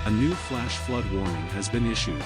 A new flash flood warning has been issued.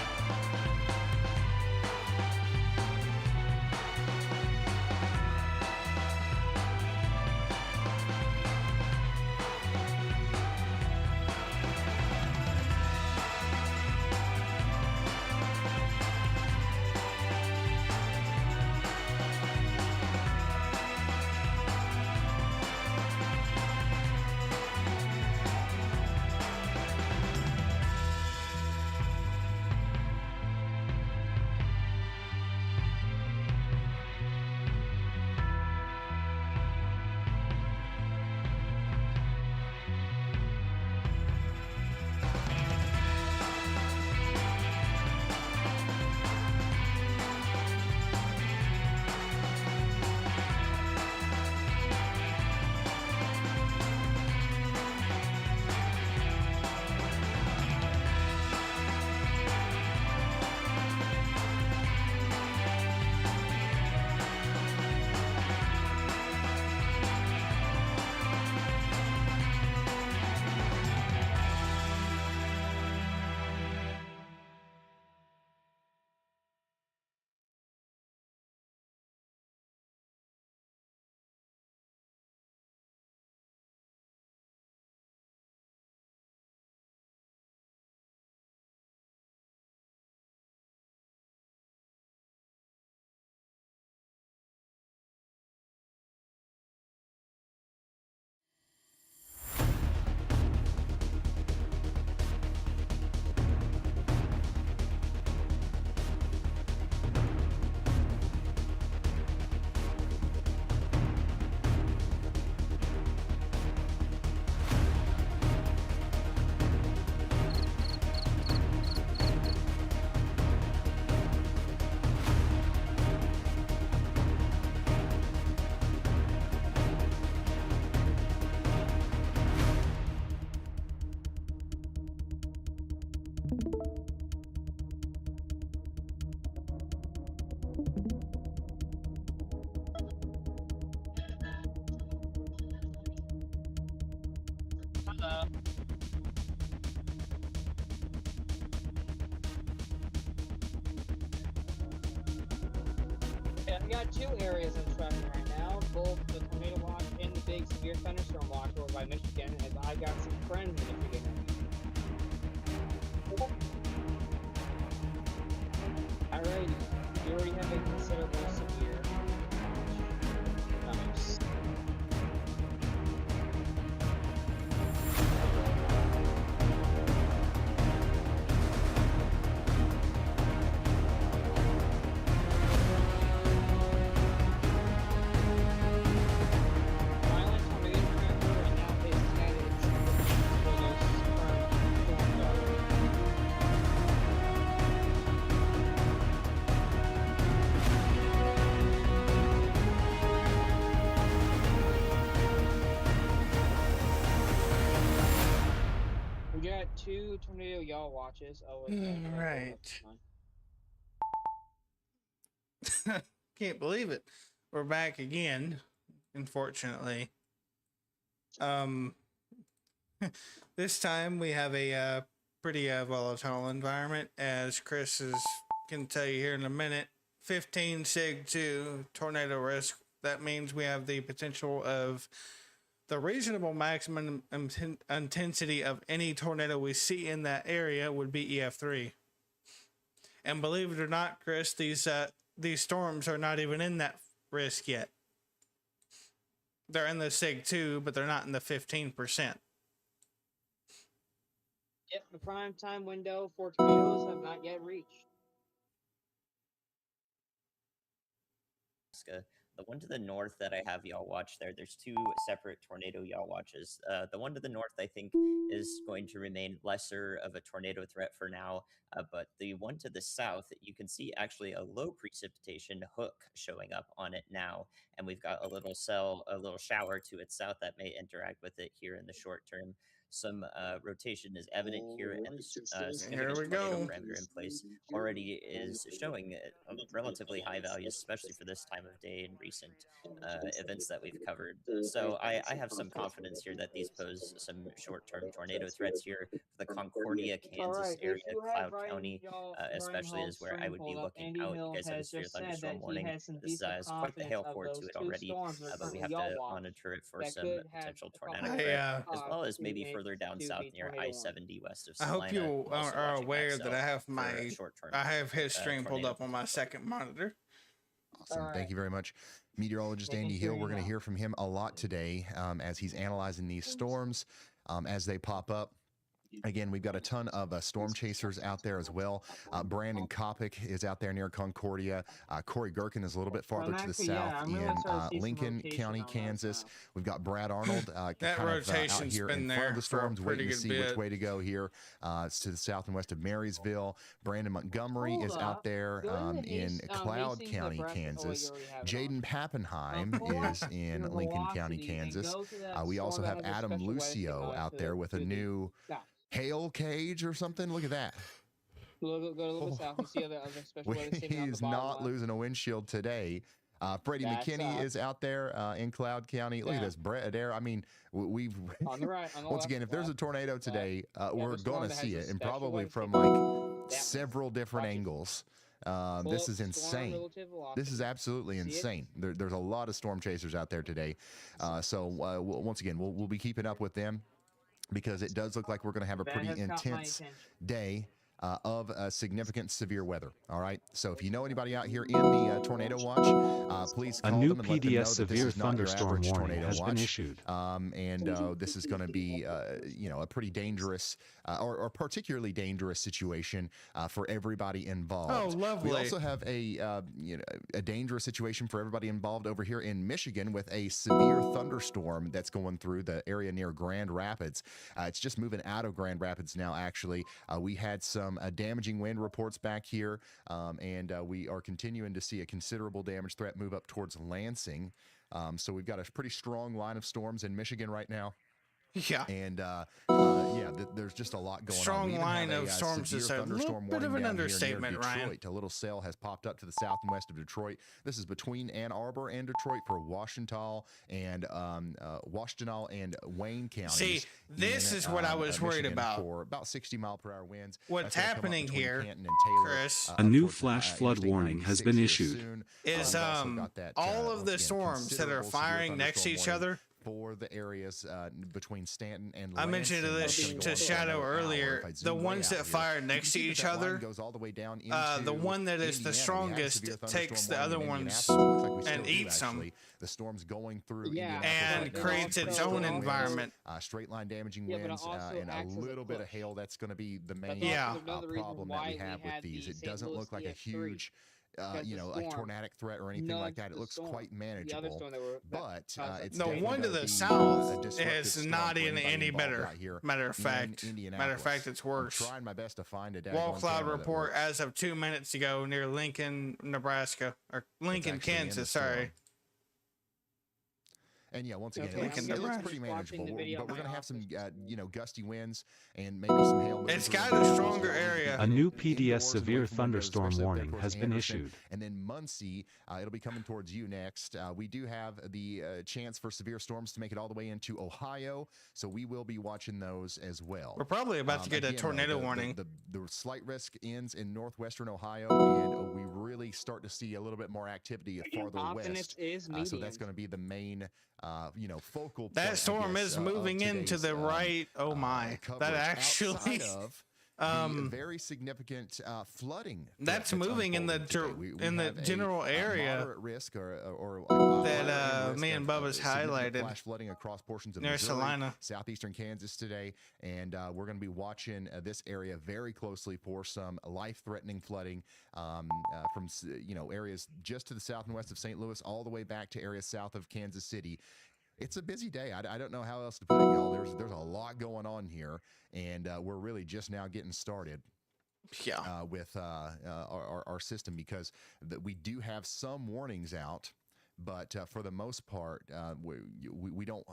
Yeah, I got two areas I'm tracking right now, both the tornado watch and the big severe thunderstorm watch over by Michigan, as I got some friends in Michigan. Alrighty, you already have a considerable severe. Nice. Violent tornado transfer and now faces added for those current storm guard. We got two tornado yaw watches. Oh, wait, no, Right. that's fine. Can't believe it. We're back again, unfortunately. Um, this time we have a pretty volatile environment, as Chris is can tell you here in a minute. 15 sig 2 tornado risk. That means we have the potential of the reasonable maximum intensity of any tornado we see in that area would be EF3. And believe it or not, Chris, these storms are not even in that risk yet. They're in the SIG 2, but they're not in the 15%. Yep, the prime time window for tornadoes have not yet reached. Alaska. The one to the north that I have y'all watch there's two separate tornado y'all watches. The one to the north, I think, is going to remain lesser of a tornado threat for now. But the one to the south, you can see actually a low precipitation hook showing up on it now. And we've got a little shower to its south that may interact with it here in the short term. some rotation is evident here, and the Here significant we tornado go. parameter in place already is showing relatively high values, especially for this time of day and recent events that we've covered. So I have some confidence here that these pose some short-term tornado threats here for the Concordia, All Kansas right, area, if you have Cloud County, Brian especially Hall's is where I stream would be pulled up, looking Andy out. You Hill guys have a has severe just said that thunderstorm he warning. has some This decent is quite the confidence hail of core to those it two already, storms that are but we currently have y'all to watch monitor it for that some could have potential a couple tornado I, threat, uh, as well as to maybe make further down to south be near tornado warning. I-70 west of I hope Salina. you I'm also are watching aware that, that I have for my short-term I have his stream pulled tornado up on my second monitor. Awesome. All Thank right. you very much, meteorologist Making Andy sure Hill. you We're going to know. hear from him a lot today as he's analyzing these storms as they pop up. Again, we've got a ton of storm chasers out there as well. Brandon Kopic is out there near Concordia. Corey Gherkin is a little bit farther to the south I'm really in starting to see some Lincoln rotation County, on those Kansas. now. We've got Brad Arnold That kind of out rotation's here been in front of there the for a storms, pretty waiting to good see bit. which way to go here. It's to the south and west of Marysville. Brandon Montgomery Hold is out up. there Go to in Cloud Hastings, County, Nebraska. Oh, wait, Kansas. you already have it on. Jaden Pappenheim Pull up is in your Lincoln County, velocity and Kansas. go to that We also storm that have has a Adam special way to stick Lucio out there with a to the new south. hail cage or something. Look at that. Go a little bit south. You see other special way to stick on the He's bottom not left. losing a windshield today. Freddie That McKinney sucks. is out there in Cloud County. Look at Yeah. this, Brett Adair. I mean, we've On the right, on the once left, again, if there's a left. tornado today, have we're a storm gonna that has see a it, and special probably way to from stick like that way. several different Watch it. angles. Pull This up is storm insane. relative velocity. This is absolutely See it? insane. There's a lot of storm chasers out there today. Once again, we'll be keeping up with them because it does look like we're going to have a That pretty has caught my intense attention. day of significant severe weather. All right. So if you know anybody out here in the tornado watch, please A call new them and let them know PDS that this severe is not your thunderstorm average warning tornado has watch. been issued. This is going to be, a pretty dangerous or particularly dangerous situation for everybody involved. Oh, lovely. We also have a dangerous situation for everybody involved over here in Michigan with a severe thunderstorm that's going through the area near Grand Rapids. It's just moving out of Grand Rapids now, actually. We had some damaging wind reports back here, and we are continuing to see a considerable damage threat move up towards Lansing. So we've got a pretty strong line of storms in Michigan right now. Yeah. And there's just a lot going on. Strong We even line have of storms severe is a little thunderstorm bit of warning an down here near understatement, Detroit. Ryan. A little cell has popped up to the south and west of Detroit. This is between Ann Arbor and Detroit for Washtenaw and Wayne counties. See, this is what I was worried Michigan about. For about 60-mile-per-hour winds. What's That's gonna come up happening between here, Canton and Taylor, Chris, A new towards, flash flood Interstate warning has 96 been here issued. soon. is We've also got that, all of once the again, storms that are considerable severe firing next to thunderstorm each warning other. for the areas between Stanton and I mentioned Lansing. this That's gonna to go on for Shadow another hour. earlier. If I The zoom way ones out that here, fire you next can to see that each that line other, goes all the way down the into one that is the Indiana. We had a strongest severe takes the thunderstorm other warning in ones Indianapolis. It looks like we still and do, eats them. actually. The storm's going through Yeah, Indianapolis and right now. creates Pretty its strong own winds, environment. straight line damaging Yeah, but it winds, also and acts as a a little bit of push. hail. That's going to be the main That's Yeah. also another reason problem that why we have with had these. the It St. doesn't Louis look like a DF3, huge because the a storm tornadic threat or anything like nudged that. It the looks storm. quite The other manageable, storm that were but it's The definitely one to gonna the be, south a disruptive is storm not for in anybody any involved better. right here Matter of in fact, Indianapolis. it's I'm worse. trying my best to find a Wall daggone cloud camera that report works. as of 2 minutes ago near Lincoln, Nebraska, or Lincoln, actually in the Kansas. storm. Sorry. And yeah, once again, Okay, it looks, I'm it looks just pretty watching manageable. the But video we're in going to my have some, office. gusty winds and maybe some hail. moving It's through got the a areas stronger as well. area. A new Indoors and PDS away severe from windows, thunderstorm especially up there warning towards has been Anderson. issued. And then Muncie, it'll be coming towards you next. We do have the chance for severe storms to make it all the way into Ohio, so we will be watching those as well. We're probably about to get a Again, though, tornado the- warning. The slight risk ends in northwestern Ohio, and we really start to see a little bit more activity farther Confidence west. is So medium. that's going to be the main, focal point, That I storm guess, is of moving into today's, the right. Oh my! coverage That actually. outside of the very significant flooding That's threat moving in the unfolding today. We in the have a general area moderate risk or that, moderate risk me and of Bubba's significant highlighted flash flooding across portions of near Missouri, Salina. southeastern Kansas today, and we're going to be watching this area very closely for some life-threatening flooding from areas just to the south and west of St. Louis, all the way back to areas south of Kansas City. It's a busy day. I don't know how else to put it, y'all. There's a lot going on here, and we're really just now getting started. With our system, because we do have some warnings out But for the most part, we don't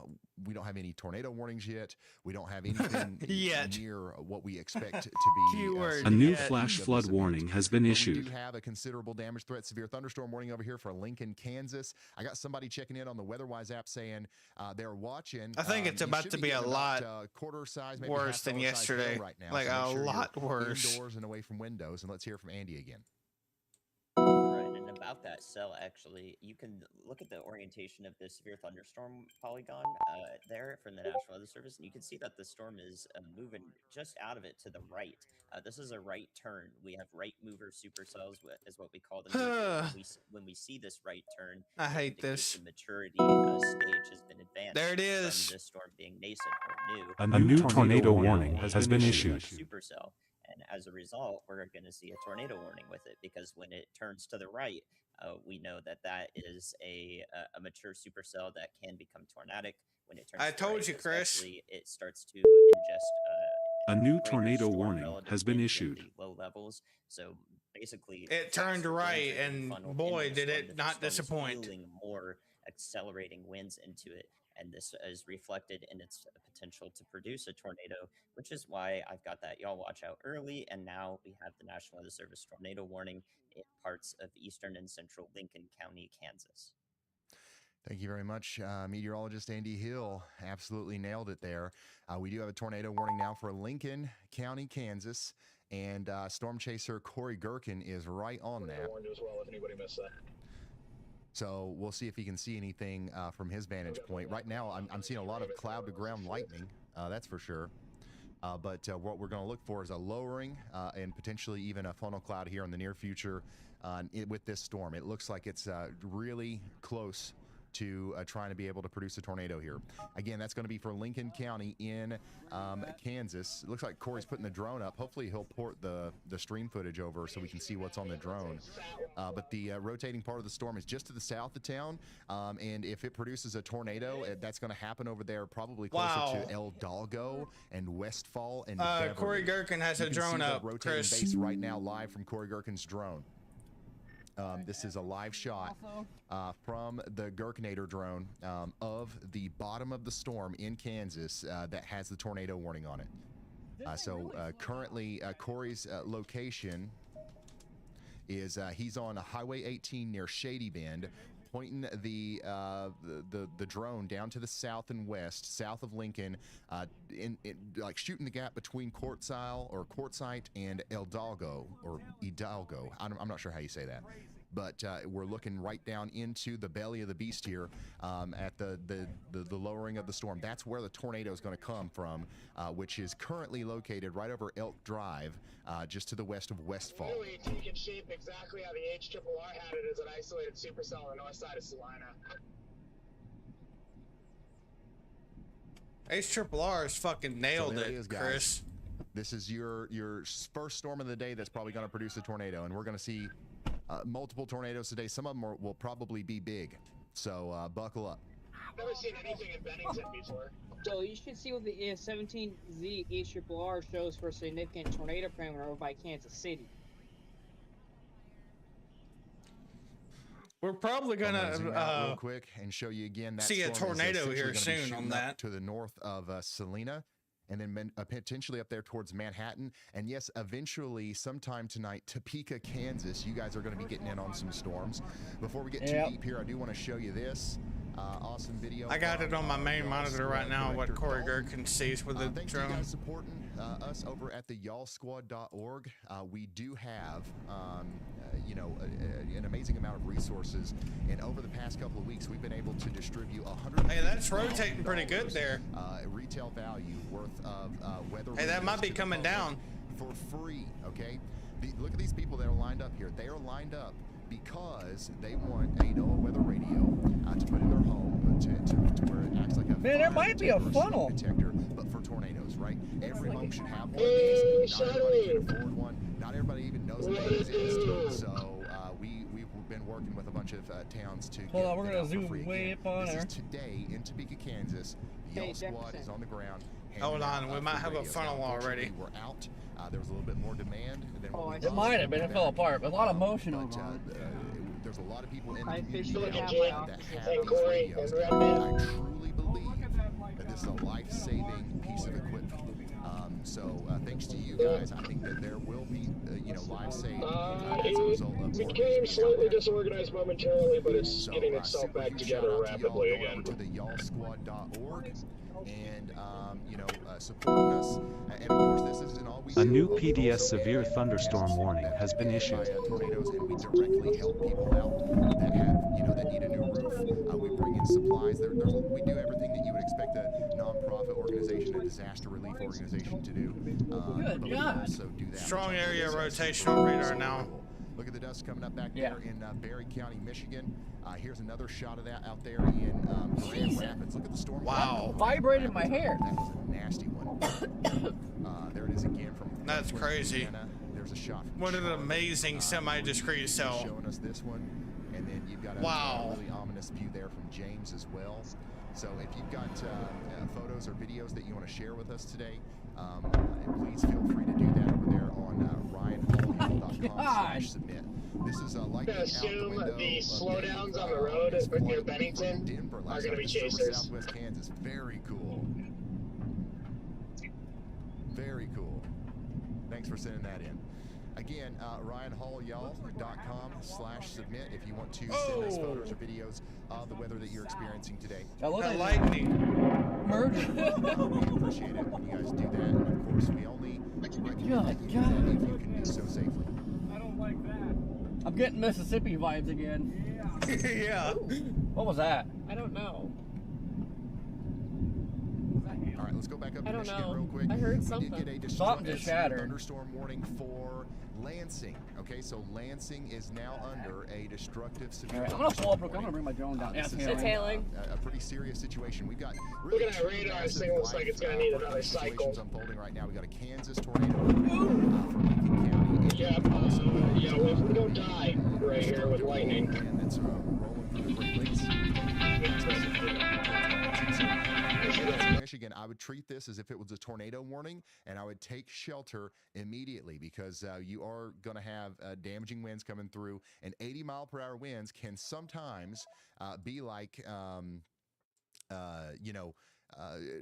have any tornado warnings yet. We don't have anything Yet. near what we expect to be. Keyword A new yet. flash of flood this event. warning has been But issued. We do have a considerable damage threat, severe thunderstorm warning over here for Lincoln, Kansas. I got somebody checking in on the WeatherWise app saying they're watching. I think it's you about should to be a getting lot about, quarter size, maybe worse than half-dollar size hail yesterday. right now. Like So make a sure you're lot worse. indoors and away from windows. And let's hear from Andy again. Right, and about that cell, actually, you can look at the orientation of the severe thunderstorm polygon there from the National Weather Service, and you can see that the storm is moving just out of it to the right. This is a right turn. We have right mover supercells, is what we call them. When we see this right turn, I it hate indicates this. the maturity stage has been advanced. There it From is. this storm being nascent or new. A new tornado warning has been issued. Supercell. And as a result, we're going to see a tornado warning with it, because when it turns to the right, we know that that is a mature supercell that can become tornadic. When it turns I to the told right, you, Chris. especially, it starts to ingest A new greater tornado storm warning relative has been in issued. the low levels. So basically, It turned faster winds right, are being and funneled boy, into the did storm. it The not storm is disappoint. wheeling more accelerating winds into it, and this is reflected in its potential to produce a tornado, which is why I've got that y'all watch out early, and now we have the National Weather Service tornado warning in parts of eastern and central Lincoln County, Kansas. Thank you very much, meteorologist Andy Hill. Absolutely nailed it there. We do have a tornado warning now for Lincoln County, Kansas, and storm chaser Corey Gherkin is right on that. Warned as well if anybody missed that. So we'll see if he can see anything from his vantage point. Right now, I'm seeing a lot of cloud-to-ground lightning, that's for sure. But what we're going to look for is a lowering and potentially even a funnel cloud here in the near future with this storm. It looks like it's really close to trying to be able to produce a tornado here. Again, that's going to be for Lincoln County in Kansas. It looks like Corey's putting the drone up. Hopefully he'll port the stream footage over so we can see what's on the drone. But the rotating part of the storm is just to the south of town. And if it produces a tornado, that's going to happen over there probably closer to El Dalgo and Westfall and Beverly. Corey Gherkin has a drone up, rotating Chris. base right now live from Corey Gherkin's drone. This is a live shot from the Gherkinator drone of the bottom of the storm in Kansas that has the tornado warning on it. Currently, Corey's location is he's on Highway 18 near Shady Bend, pointing the drone down to the south and west, south of Lincoln, like shooting the gap between Quartzsite and Hidalgo. I'm not sure how you say that. But we're looking right down into the belly of the beast here at the lowering of the storm. That's where the tornado is going to come from, which is currently located right over Elk Drive, just to the west of Westfall. Really taking shape exactly how the HRRR had it as an isolated supercell on the north side of Salina. HRRR has fucking nailed there it, is, guys. Chris. This is your first storm of the day that's probably going to produce a tornado, and we're going to see multiple tornadoes today. Some of them will probably be big, so buckle up. Never seen anything in Bennington before. So you should see what the 17Z HRRR shows for significant tornado parameter over by Kansas City. We're probably I'm gonna zoom out gonna real quick and show you again that see a storm is tornado essentially here gonna be soon shooting on up that. to the north of Salina, and then potentially up there towards Manhattan. And yes, eventually, sometime tonight, Topeka, Kansas, you guys are going to be getting in on some storms. Before we get too deep here, I do want to show you this awesome video. I got it on my main Y'all monitor Squad right now, what director Corey Dalton. Gherkin sees with the Thanks to you drone. guys supporting us over at the y'allsquad.org. We do have, an amazing amount of resources. And over the past couple of weeks, we've been able to distribute Hey, that's rotating pretty good there. Retail value worth of weather. Hey, that radios might be to the coming public down. for free. Okay, look at these people that are lined up here. They are lined up because they want a NOAA weather radio to put in their home to where it acts like a there might be a funnel detector, but for tornadoes, right? Every home should have one of these. Not everybody can afford one. Not everybody even knows that they exist. So we've been working with a bunch of towns to Hold get on, we're them gonna out for zoom free. way Again, up on this there. is today in Topeka, Kansas. The Hey, Yell Squad Jefferson. is on the ground. Hold handing on, out, we might free have a radios. funnel Now, already. unfortunately, We're out. There was a little bit more demand than what we I It see. thought. might have been. It fell apart, but a lot of motion But, over on it. There's a lot of people in the I community officially now have Jake my that offices have and these Corey radios. and And Redman. I truly believe that this is a life-saving piece of equipment. So thanks to you guys, I think that there will be, lives saved as a result of It more of these became being out slightly there. disorganized momentarily, but it's So getting itself super back huge together shout out to y'all rapidly going again. over to the y'allsquad.org and supporting us. And of course, this isn't all we do. A new We PDS also severe get thunderstorm Kansas warning that has have been hit by issued. tornadoes, and we directly help people out that have that need a new roof. We bring in supplies. We do everything that you would expect a nonprofit organization, a disaster relief organization to do. Good But God. we also do that. Strong which I think area is rotation super, on radar super now. cool. Look at the dust coming up back Yeah. there in Barry County, Michigan. Here's another shot of that out there in Grand Jesus. Rapids. Look at the storm. Wow. Vibrated my hair. That was a nasty one. There it is again from That's Franklin, crazy. Indiana. There's a shot from What an Charlotte. amazing semi-discrete Lee cell. showing us this one, and then you've got a Wow. really ominous view there from James as well. So if you've got photos or videos that you want to share with us today, please feel free to do that over there on ryanhall.com/submit. This is lightning I out the assume window. the of slowdowns day, on the road this near flight from Bennington Denver are last going to night. be This is over chasers. Southwest Kansas. Very cool. Very cool. Thanks for sending that in. Again, ryanhallyall.com/submit if you want to send us photos or videos of the weather that you're experiencing today. I look That like lightning. murder. We appreciate it when you guys do that. And of course, we only recommend that you do God. that if you can do so safely. I'm getting Mississippi vibes again. Yeah. What was that? I don't know. All right, let's go back up to I don't Michigan know. real quick. I heard We something. did get a Something destructive just shattered. thunderstorm warning for Lansing. Okay, so Lansing is now under a destructive severe All right, I'm gonna pull up real quick. I'm thunderstorm gonna bring my drone down. warning. Yeah, This is It's hailing. a pretty serious situation. We've got Look really at that two radar. This massive thing looks like it's gonna need life, another situations cycle. unfolding right now. We got a Kansas tornado for Lincoln County. Yeah, well, if we don't die right here with lightning. And that's rolling through the Great Lakes. Michigan, I would treat this as if it was a tornado warning, and I would take shelter immediately because you are going to have damaging winds coming through, and 80-mile-per-hour winds can sometimes be like,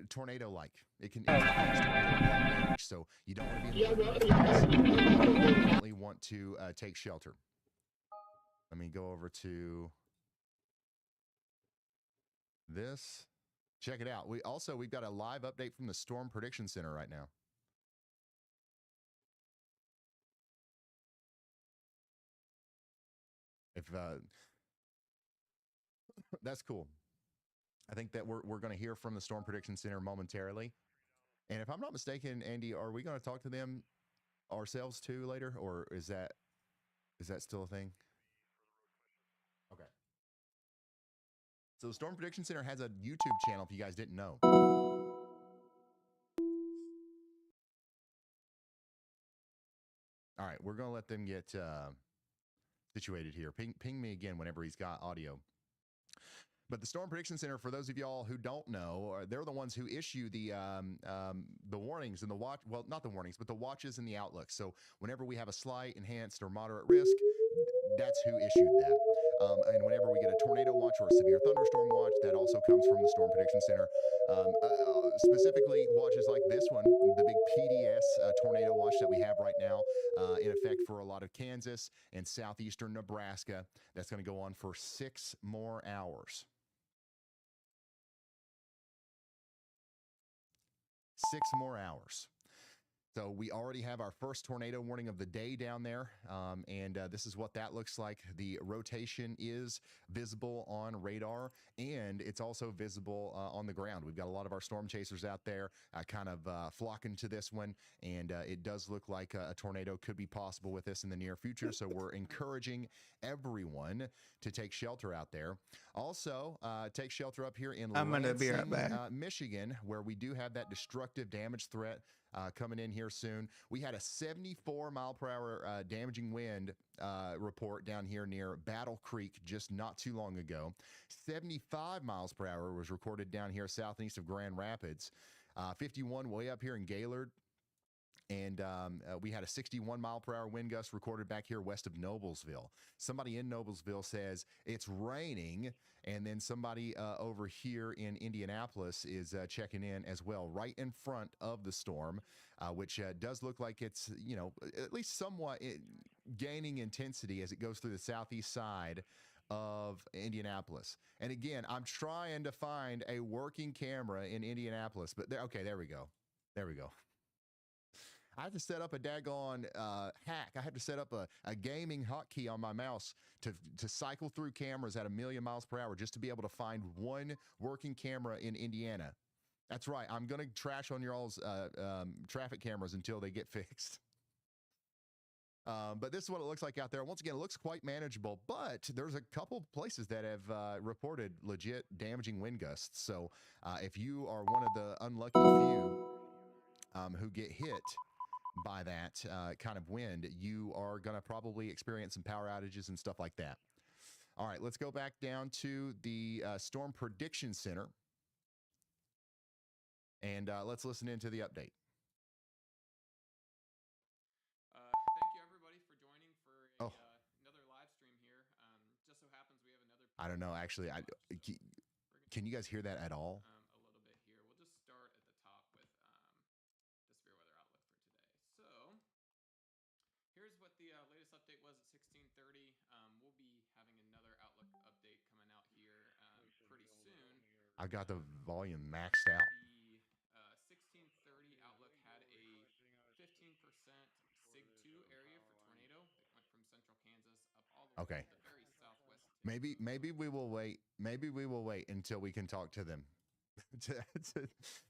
tornado-like. It can cause tornado-like damage, so you don't want to be in the you definitely want to take shelter. Let me go over to this. Check it out. We've got a live update from the Storm Prediction Center right now. If that's cool. I think that we're going to hear from the Storm Prediction Center momentarily. And if I'm not mistaken, Andy, are we going to talk to them ourselves too later, or is that still a thing? Okay. So the Storm Prediction Center has a YouTube channel if you guys didn't know. All right, we're going to let them get situated here. Ping me again whenever he's got audio. But the Storm Prediction Center, for those of y'all who don't know, they're the ones who issue the warnings and the watch. Well, not the warnings, but the watches and the outlooks. So whenever we have a slight, enhanced, or moderate risk, that's who issued that. And whenever we get a tornado watch or a severe thunderstorm watch, that also comes from the Storm Prediction Center. Specifically, watches like this one, the big PDS tornado watch that we have right now in effect for a lot of Kansas and southeastern Nebraska. That's going to go on for 6 more hours. 6 more hours. So we already have our first tornado warning of the day down there, and this is what that looks like. The rotation is visible on radar, and it's also visible on the ground. We've got a lot of our storm chasers out there kind of flocking to this one, and it does look like a tornado could be possible with this in the near future, so we're encouraging everyone to take shelter out there. Also, take shelter up here in I'm gonna be right Lansing, back. Michigan, where we do have that destructive damage threat coming in here soon. We had a 74-mile-per-hour damaging wind report down here near Battle Creek just not too long ago. 75 miles per hour was recorded down here southeast of Grand Rapids. 51 way up here in Gaylord. And we had a 61-mile-per-hour wind gust recorded back here west of Noblesville. Somebody in Noblesville says it's raining, and then somebody over here in Indianapolis is checking in as well, right in front of the storm, which does look like it's, at least somewhat gaining intensity as it goes through the southeast side of Indianapolis. And again, I'm trying to find a working camera in Indianapolis, but there we go. There we go. I had to set up a daggone hack. I had to set up a gaming hotkey on my mouse to cycle through cameras at 1,000,000 miles per hour just to be able to find one working camera in Indiana. That's right. I'm going to trash on your all's traffic cameras until they get fixed. But this is what it looks like out there. Once again, it looks quite manageable, but there's a couple places that have reported legit damaging wind gusts. So if you are one of the unlucky few who get hit by that kind of wind, you are going to probably experience some power outages and stuff like that. All right, let's go back down to the Storm Prediction Center, and let's listen into the update. Thank you, everybody, for joining for another live stream here. Just so happens we have another... I don't know, actually. Can you guys hear that at all? A little bit here. We'll just start at the top with the severe weather outlook for today. So here's what the latest update was at 16:30. We'll be having another outlook update coming out here pretty soon. I got the volume maxed out. The 16:30 outlook had a 15% SIG-2 area for tornado. It went from central Kansas up all the way to the very southwest tip. Maybe we will wait. Maybe we will wait until we can talk to them.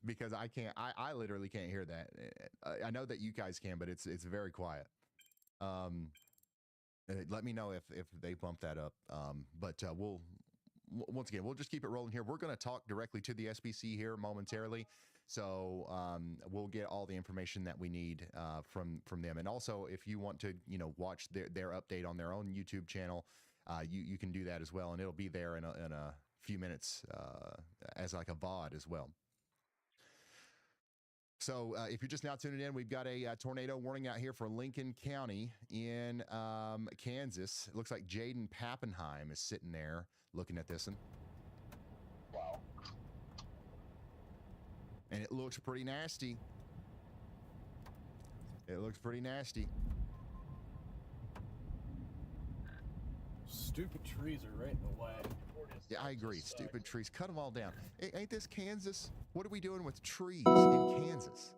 Because I can't. I literally can't hear that. I know that you guys can, but it's very quiet. Let me know if they bump that up. But once again, we'll just keep it rolling here. We're going to talk directly to the SBC here momentarily. So we'll get all the information that we need from them. And also, if you want to, watch their update on their own YouTube channel, you can do that as well. And it'll be there in a few minutes as like a VOD as well. So if you're just now tuning in, we've got a tornado warning out here for Lincoln County in Kansas. It looks like Jaden Pappenheim is sitting there looking at this one. Wow. And it looks pretty nasty. It looks pretty nasty. Stupid trees are right in the way. Yeah, I agree. Stupid trees. Cut them all down. Ain't this Kansas? What are we doing with trees in Kansas?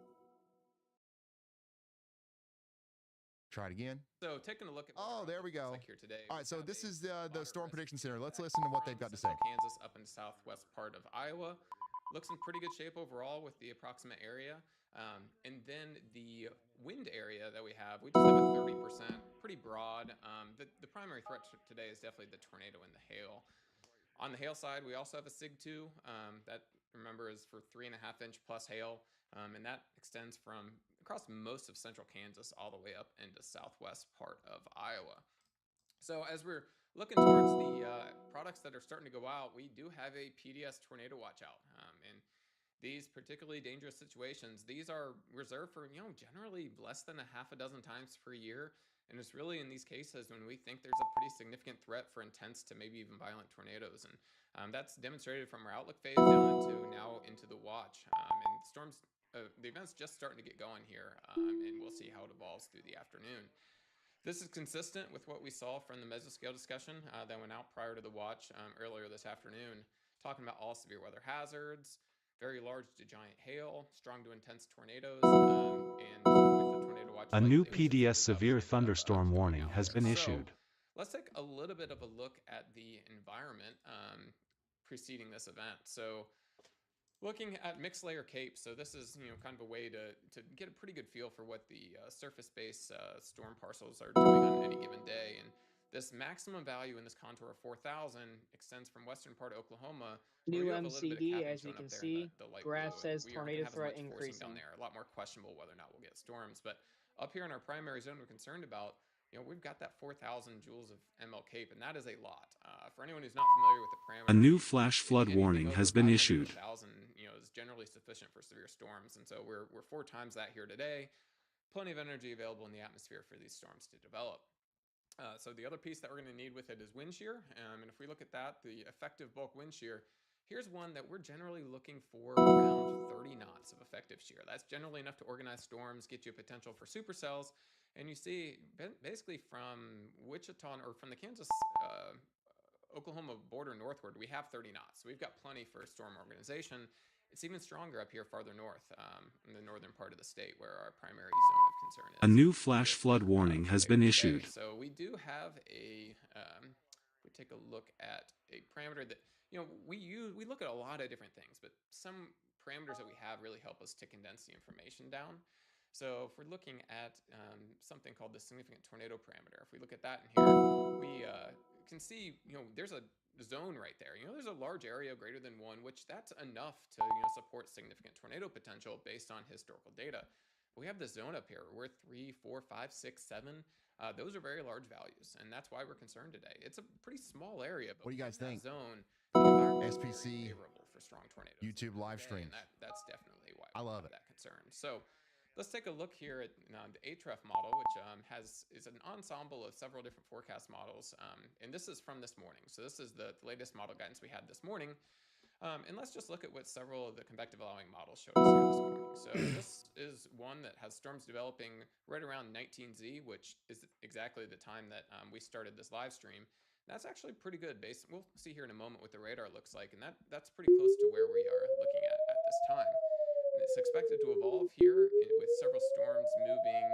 Try it again. So taking a look at there we go. like here today. All right, so this is the Storm Prediction Center. Let's listen to what they've got to say. Kansas up in the southwest part of Iowa. Looks in pretty good shape overall with the approximate area. And then the wind area that we have, we just have a 30%, pretty broad. The primary threat today is definitely the tornado and the hail. On the hail side, we also have a SIG-2 that, remember, is for 3.5-inch plus hail, and that extends from across most of central Kansas all the way up into southwest part of Iowa. So as we're looking towards the products that are starting to go out, we do have a PDS tornado watch out, and these particularly dangerous situations, these are reserved for, generally less than a half a dozen times per year. And it's really in these cases when we think there's a pretty significant threat for intense to maybe even violent tornadoes. And that's demonstrated from our outlook phase down into the watch. And storms, the event's just starting to get going here, and we'll see how it evolves through the afternoon. This is consistent with what we saw from the mesoscale discussion that went out prior to the watch earlier this afternoon, talking about all severe weather hazards, very large to giant hail, strong to intense tornadoes, and with the tornado watch. A new PDS severe thunderstorm warning has been issued. Let's take a little bit of a look at the environment preceding this event. So looking at mixed layer cape, so this is kind of a way to get a pretty good feel for what the surface-based storm parcels are doing on any given day. And this maximum value in this contour of 4,000 extends from western part of Oklahoma. New MCD, as you can see, graph says tornado threat increasing. Down there, a lot more questionable whether or not we'll get storms. But up here in our primary zone, we're concerned about, we've got that 4,000 joules of ML cape, and that is a lot. For anyone who's not familiar with the parameters, A new flash flood warning has been issued. 1,000, is generally sufficient for severe storms, and so we're 4 times that here today. plenty of energy available in the atmosphere for these storms to develop. So the other piece that we're going to need with it is wind shear. And if we look at that, the effective bulk wind shear, here's one that we're generally looking for around 30 knots of effective shear. That's generally enough to organize storms, get you a potential for supercells. And you see basically from Wichita or from the Kansas Oklahoma border northward, we have 30 knots. So we've got plenty for storm organization. It's even stronger up here farther north in the northern part of the state where our primary zone of concern is. A new flash flood warning has been issued. So we do have a, we take a look at a parameter that, we look at a lot of different things, but some parameters that we have really help us to condense the information down. So if we're looking at something called the significant tornado parameter, if we look at that in here, we can see, there's a zone right there. There's a large area greater than 1, which that's enough to, support significant tornado potential based on historical data. But we have this zone up here. We're 3, 4, 5, 6, 7. Those are very large values, and that's why we're concerned today. It's a pretty small area, but what do you guys think? Zone, the environment is SPC favorable for strong tornadoes. YouTube live stream. That's definitely why I love it. That concern. So let's take a look here at the ATREF model, which is an ensemble of several different forecast models. And this is from this morning. So this is the latest model guidance we had this morning. And let's just look at what several of the convective allowing models showed us here this morning. So this is one that has storms developing right around 19Z, which is exactly the time that we started this live stream. That's actually pretty good. We'll see here in a moment what the radar looks like, and that's pretty close to where we are looking at this time. And it's expected to evolve here with several storms moving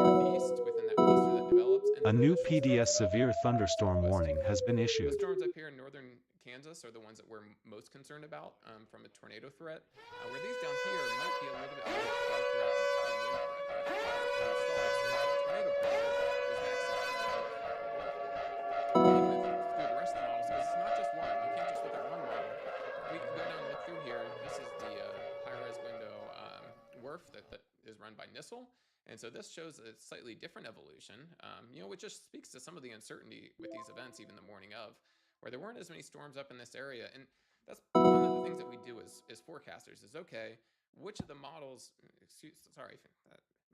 northeast within that cluster that develops. And A new PDS severe thunderstorm warning has been issued. The storms up here in northern Kansas are the ones that we're most concerned about from a tornado threat. Where these down here might be a little bit more of a cloud threat and wind threat. Tornado threat is maximized. Even through the rest of the models, because it's not just one. You can't just look at one model. We can go down and look through here. This is the high-res window WRF that is run by NISL. And so this shows a slightly different evolution, which just speaks to some of the uncertainty with these events, even the morning of, where there weren't as many storms up in this area. And that's one of the things that we do as forecasters is, okay, which of the models, sorry, that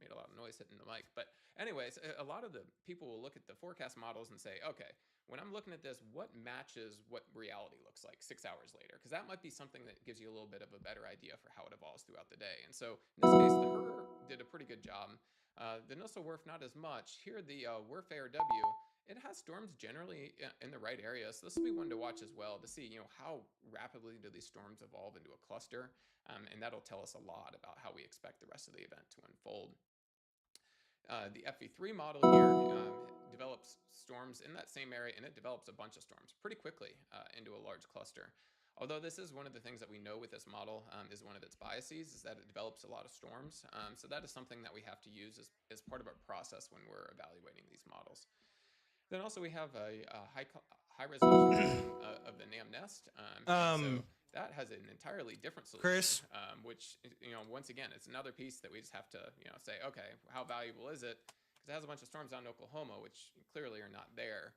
made a lot of noise hitting the mic. But anyways, a lot of the people will look at the forecast models and say, okay, when I'm looking at this, what matches what reality looks like 6 hours later? Because that might be something that gives you a little bit of a better idea for how it evolves throughout the day. And so in this case, the HER did a pretty good job. The NISL WRF, not as much. Here, the WRF ARW, it has storms generally in the right area. So this will be one to watch as well to see, how rapidly do these storms evolve into a cluster. And that'll tell us a lot about how we expect the rest of the event to unfold. The FV3 model here develops storms in that same area, and it develops a bunch of storms pretty quickly into a large cluster. Although this is one of the things that we know with this model is one of its biases, is that it develops a lot of storms. So that is something that we have to use as part of our process when we're evaluating these models. Then also we have a high resolution version of the NAM Nest. So that has an entirely different solution, Chris? Which, once again, it's another piece that we just have to, say, okay, how valuable is it? Because it has a bunch of storms out in Oklahoma, which clearly are not there.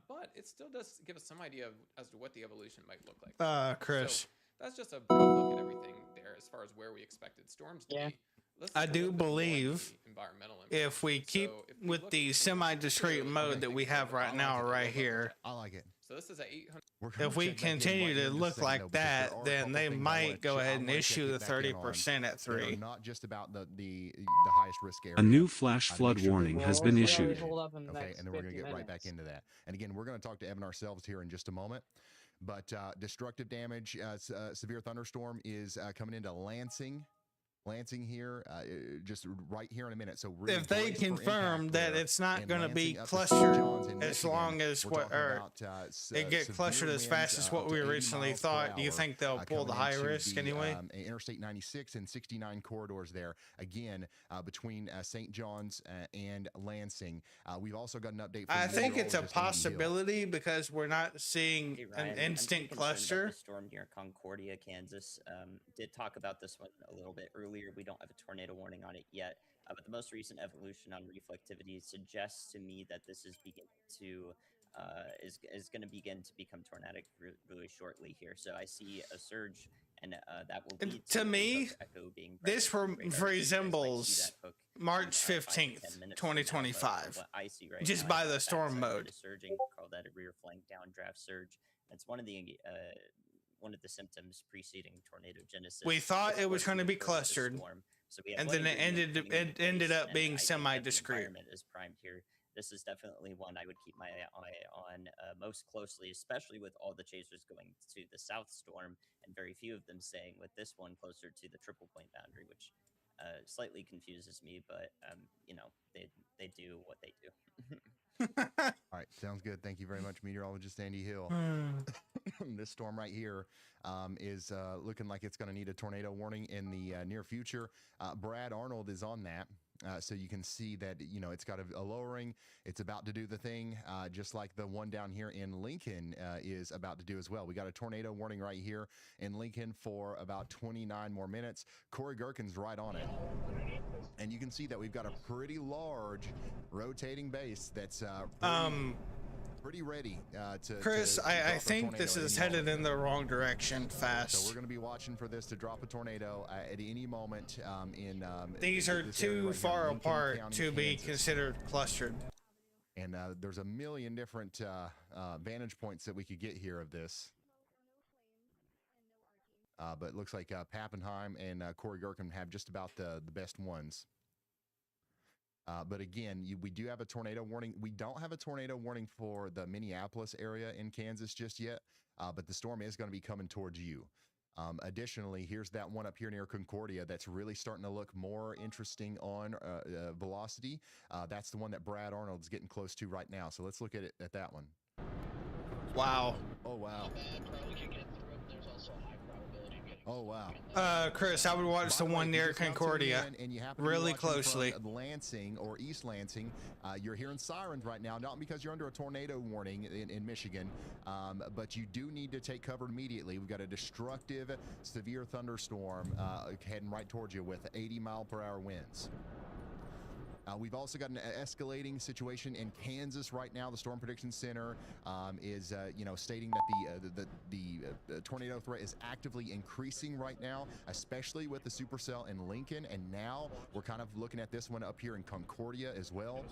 But it still does give us some idea as to what the evolution might look like. Chris. So that's just a broad look at everything there as far as where we expected storms to be. Let's I take a do little bit more on believe the environmental if we information. keep So if we with look the at semi-discrete mode that we have right now, right here, I like it. So this is a 800. We're gonna if we check back in continue right to in just a look second, like though, because there that, are a then couple they things I might wanna go check- ahead I and wanna issue check the it back in on 30% at that are 3. not just about the highest risk area. A new flash To make flood sure that warning we're has all been clear. issued. Hold up in the Okay, next and then we're going to 50 get right back minutes. into that. And again, we're going to talk to Evan ourselves here in just a moment. But destructive damage, severe thunderstorm is coming into Lansing here, just right here in a minute. So really If they brace for confirm impact that there. it's not And going to be Lansing up to St. clustered John's in as Michigan, long as we're what, talking or about, it get severe clustered as fast winds, as what up to we 80 originally miles per thought. Do you hour, think they'll pull the coming high into risk the, anyway? Interstate 96 and 69 corridors there. Again, between St. John's and Lansing. We've also got an update from I the think it's a meteorologist, Andy Hill. possibility because we're not seeing Hey, an Ryan, I'm instant pretty concerned about cluster. the storm near Concordia, Kansas. Did talk about this one a little bit earlier. We don't have a tornado warning on it yet, but the most recent evolution on reflectivity suggests to me that this is beginning to is going to begin to become tornadic really shortly here. So I see a surge, and that will And lead to the me, hook echo being this right on the radar. So you guys might see resembles that hook in, March 5 to 10 15th, minutes from now, but 2025, what I see right just now by is the that storm backside mode. is surging. Call that a rear flank downdraft surge. That's one of the symptoms preceding tornadogenesis. We thought It's it was going going to be occur with the clustered, storm. So we have and one then it ingredient ended coming into ended place, up and being I think that the semi-discrete. environment is primed here. This is definitely one I would keep my eye on most closely, especially with all the chasers going to the south storm and very few of them staying with this one closer to the triple point boundary, which slightly confuses me, but you know, they do what they do. All right, sounds good. Thank you very much, meteorologist Andy Hill. This storm right here is looking like it's going to need a tornado warning in the near future. Brad Arnold is on that. So you can see that, you know, it's got a lowering. It's about to do the thing, just like the one down here in Lincoln is about to do as well. We got a tornado warning right here in Lincoln for about 29 more minutes. Corey Gherkin's right on it. And you can see that we've got a pretty large rotating base that's pretty ready to Chris, to I drop a think tornado this at is any headed moment. in the wrong direction So fast. we're going to be watching for this to drop a tornado at any moment in These this are area too right here in far Lincoln apart County, to be Kansas. considered clustered. And there's a million different vantage points that we could get here of this. But it looks like Pappenheim and Corey Gherkin have just about the best ones. But again, we do have a tornado warning. We don't have a tornado warning for the Minneapolis area in Kansas just yet, but the storm is going to be coming towards you. Additionally, here's that one up here near Concordia that's really starting to look more interesting on velocity. That's the one that Brad Arnold's getting close to right now. So let's look at it at that one. Wow. Oh, wow. Oh, wow. Chris, I would watch the By way, one if you're near just now tuning Concordia in and you happen to be really watching from closely. Lansing or East Lansing, you're hearing sirens right now, not because you're under a tornado warning in Michigan, but you do need to take cover immediately. We've got a destructive, severe thunderstorm heading right towards you with 80-mile-per-hour winds. We've also got an escalating situation in Kansas right now. The Storm Prediction Center is, stating that the tornado threat is actively increasing right now, especially with the supercell in Lincoln. And now we're kind of looking at this one up here in Concordia as well.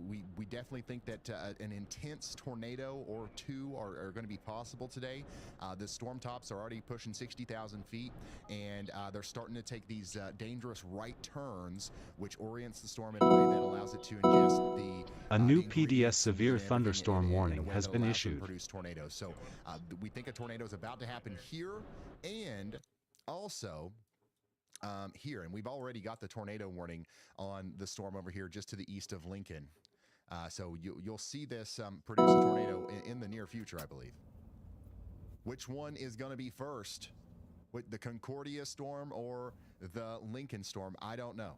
We definitely think that an intense tornado or two are going to be possible today. The storm tops are already pushing 60,000 feet, and they're starting to take these dangerous right turns, which orients the storm in a way that allows it to ingest the A new the PDS ingredients severe and everything thunderstorm in a warning way has that been allows them to issued. produce tornadoes. So we think a tornado is about to happen here and also here, and we've already got the tornado warning on the storm over here just to the east of Lincoln. So you'll see this produce a tornado in the near future, I believe. Which one is going to be first? With the Concordia storm or the Lincoln storm? I don't know.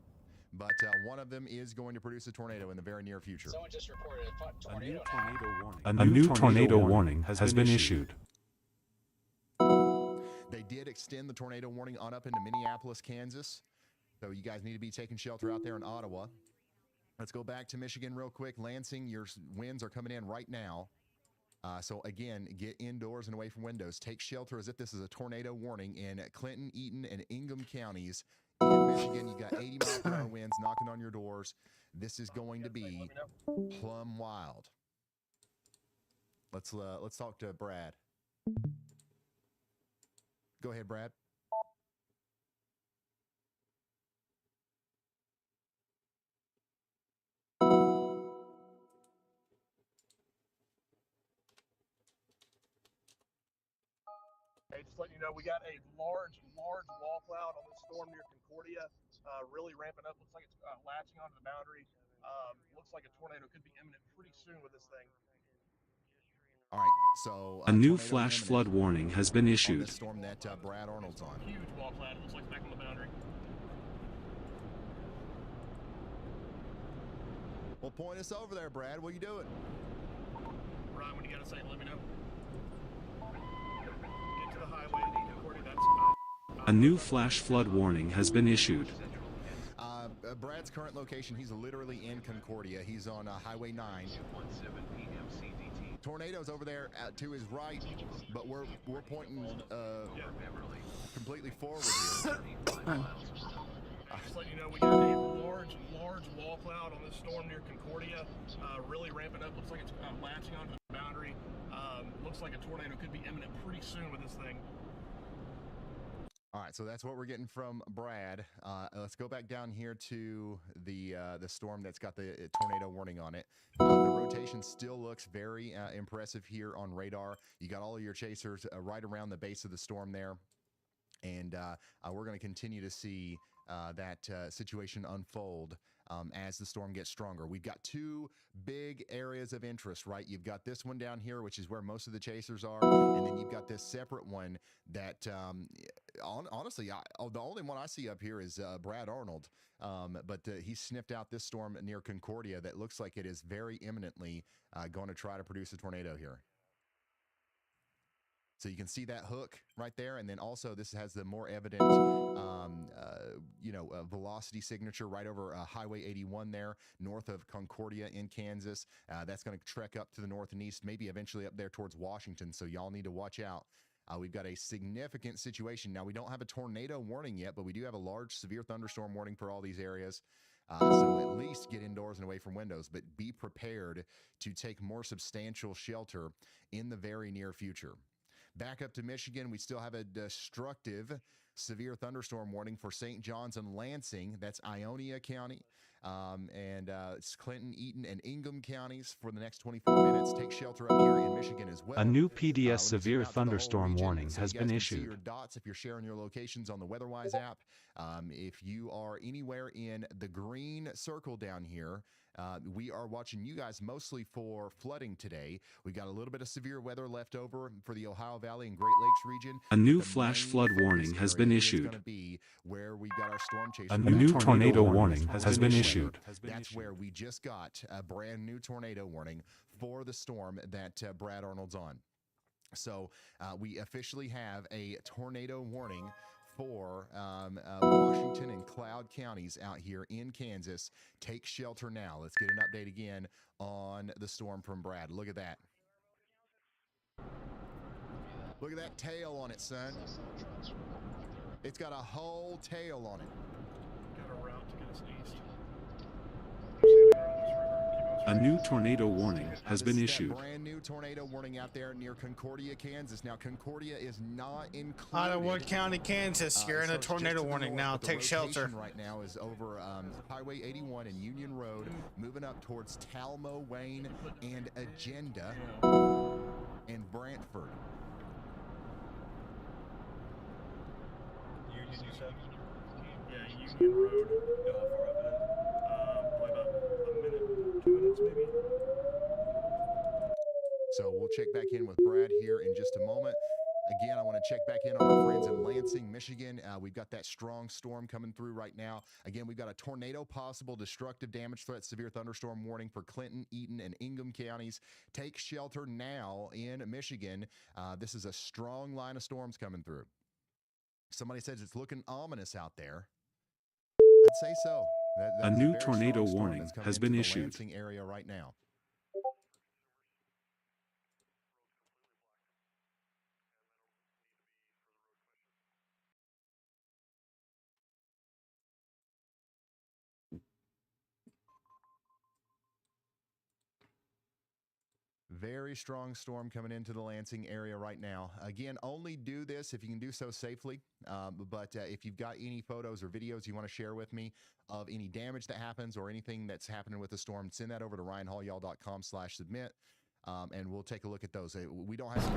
But one of them is going to produce a tornado in the very near future. Someone just reported a A new tornado. tornado warning. A new tornado warning has been issued. They did extend the tornado warning on up into Minneapolis, Kansas. So you guys need to be taking shelter out there in Ottawa. Let's go back to Michigan real quick. Lansing, your winds are coming in right now. So again, get indoors and away from windows. Take shelter as if this is a tornado warning in Clinton, Eaton, and Ingham counties. In Michigan, you got 80-mile-per-hour winds knocking on your doors. This is going to be plumb wild. Let's talk to Brad. Go ahead, Brad. Hey, just letting you know, we got a large wall cloud on the storm near Concordia, really ramping up. Looks like it's latching onto the boundary. Looks like a tornado could be imminent pretty soon with this thing. All right, so A new tornado flash imminent flood warning has been on issued. this storm that Brad Arnold's on. Huge wall cloud. It looks like it's back on the boundary. Well, point us over there, Brad. What are you doing? Ryan, when you got a second, let me know. Get to the highway to Concordia. That's A new flash flood warning has been issued. Brad's current location, he's literally in Concordia. He's on Highway 9. Tornadoes over there to his right, but we're pointing completely forward here. Just letting you know, we got a large wall cloud on this storm near Concordia, really ramping up. Looks like it's latching onto the boundary. Looks like a tornado could be imminent pretty soon with this thing. All right, so that's what we're getting from Brad. Let's go back down here to the storm that's got the tornado warning on it. The rotation still looks very impressive here on radar. You got all of your chasers right around the base of the storm there. And we're going to continue to see that situation unfold as the storm gets stronger. We've got two big areas of interest, right? You've got this one down here, which is where most of the chasers are, and then you've got this separate one that, honestly, the only one I see up here is Brad Arnold, but he sniffed out this storm near Concordia that looks like it is very imminently going to try to produce a tornado here. So you can see that hook right there. And then also this has the more evident, velocity signature right over Highway 81 there, north of Concordia in Kansas. That's going to trek up to the north and east, maybe eventually up there towards Washington. So y'all need to watch out. We've got a significant situation. Now, we don't have a tornado warning yet, but we do have a large severe thunderstorm warning for all these areas. So at least get indoors and away from windows, but be prepared to take more substantial shelter in the very near future. Back up to Michigan, we still have a destructive severe thunderstorm warning for St. John's and Lansing. That's Ionia County. And it's Clinton, Eaton, and Ingham counties for the next 24 minutes. Take shelter up here in Michigan as well. A new PDS severe thunderstorm warning has been See issued. your dots if you're sharing your locations on the WeatherWise app. If you are anywhere in the green circle down here, we are watching you guys mostly for flooding today. We've got a little bit of severe weather left over for the Ohio Valley and Great Lakes region. A new flash flood warning has been issued. Going to be where we've got our storm chasers. A new tornado warning has been issued. That's where we just got a brand new tornado warning for the storm that Brad Arnold's on. So we officially have a tornado warning for Washington and Cloud counties out here in Kansas. Take shelter now. Let's get an update again on the storm from Brad. Look at that. Look at that tail on it, son. It's got a whole tail on it. Got a route to get us east. A new tornado warning has been issued. Brand new tornado warning out there near Concordia, Kansas. Now, Concordia is not included. Ottawa County, Kansas. You're in a tornado warning now. Take shelter. Right now is over Highway 81 and Union Road, moving up towards Talmo, Wayne, and Agenda, and Brantford. Union, you said? Yeah, Union Road. How far up it is? Probably about a minute, 2 minutes maybe. So we'll check back in with Brad here in just a moment. Again, I want to check back in on our friends in Lansing, Michigan. We've got that strong storm coming through right now. Again, we've got a tornado possible, destructive damage threat, severe thunderstorm warning for Clinton, Eaton, and Ingham counties. Take shelter now in Michigan. This is a strong line of storms coming through. Somebody says it's looking ominous out there. I'd say so. A new tornado warning has been issued. Lansing area right now. Very strong storm coming into the Lansing area right now. Again, only do this if you can do so safely. But if you've got any photos or videos you want to share with me of any damage that happens or anything that's happening with the storm, send that over to ryanhallyall.com/submit. And we'll take a look at those. We don't have to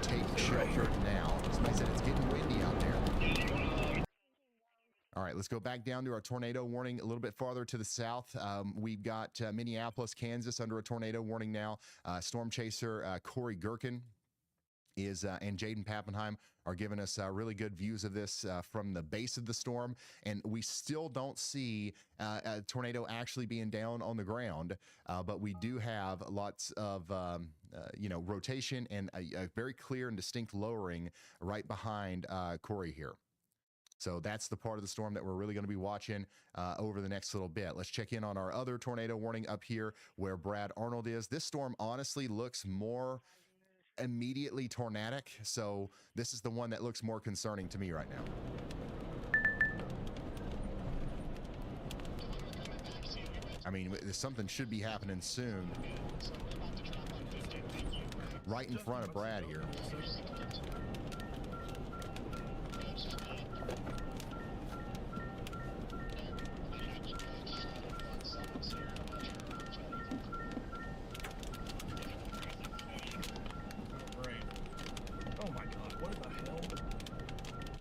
take shelter now. Somebody said it's getting windy out there. All right, let's go back down to our tornado warning a little bit farther to the south. We've got Minneapolis, Kansas under a tornado warning now. Storm chaser Corey Gherkin and Jaden Pappenheim are giving us really good views of this from the base of the storm, and we still don't see a tornado actually being down on the ground, but we do have lots of rotation and a very clear and distinct lowering right behind Corey here. So that's the part of the storm that we're really going to be watching over the next little bit. Let's check in on our other tornado warning up here where Brad Arnold is. This storm honestly looks more immediately tornadic, so this is the one that looks more concerning to me right now. I mean, something should be happening soon. Right in front of Brad here.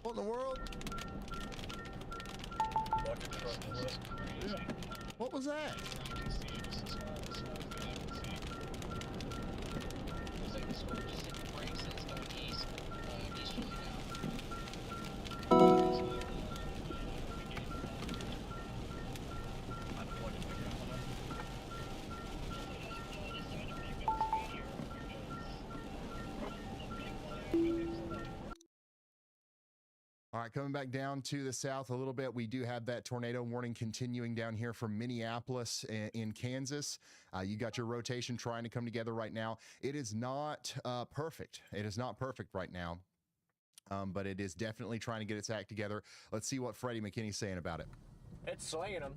What in the world? What was that? All right, coming back down to the south a little bit, we do have that tornado warning continuing down here from Minneapolis in Kansas. You got your rotation trying to come together right now. It is not perfect. It is not perfect right now, but it is definitely trying to get its act together. Let's see what Freddie McKinney's saying about it. It's slinging them.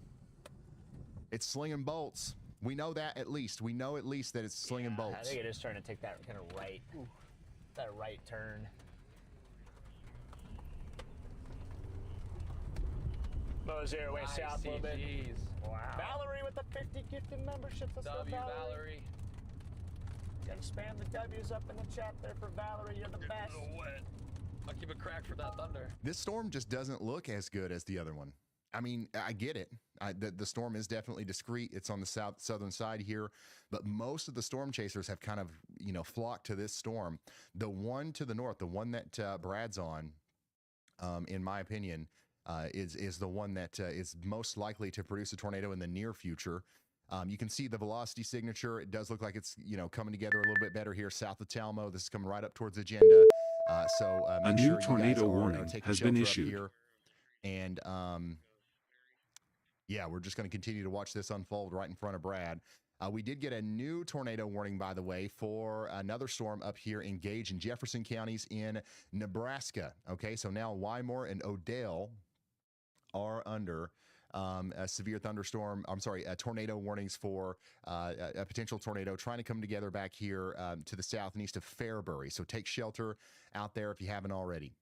It's slinging bolts. We know that at least. We know at least that it's slinging bolts. I think it is trying to take that kind of that right turn. Mo's here, way south a little bit. Wow. Valerie with the 50 gifted memberships. Let's go, Valerie. Gotta spam the W's up in the chat there for Valerie. You're the best. I'll keep it cracked for that thunder. This storm just doesn't look as good as the other one. I mean, I get it. The storm is definitely discreet. It's on the southern side here, but most of the storm chasers have kind of, flocked to this storm. The one to the north, the one that Brad's on, in my opinion, is the one that is most likely to produce a tornado in the near future. You can see the velocity signature. It does look like it's coming together a little bit better here south of Talmo. This is coming right up towards Agenda. A new tornado warning has been issued. Here. And yeah, we're just going to continue to watch this unfold right in front of Brad. We did get a new tornado warning, by the way, for another storm up here in Gage and Jefferson counties in Nebraska. Okay, so now Wymore and Odell are under a severe thunderstorm. Tornado warnings for a potential tornado trying to come together back here to the south and east of Fairbury. So take shelter out there if you haven't already.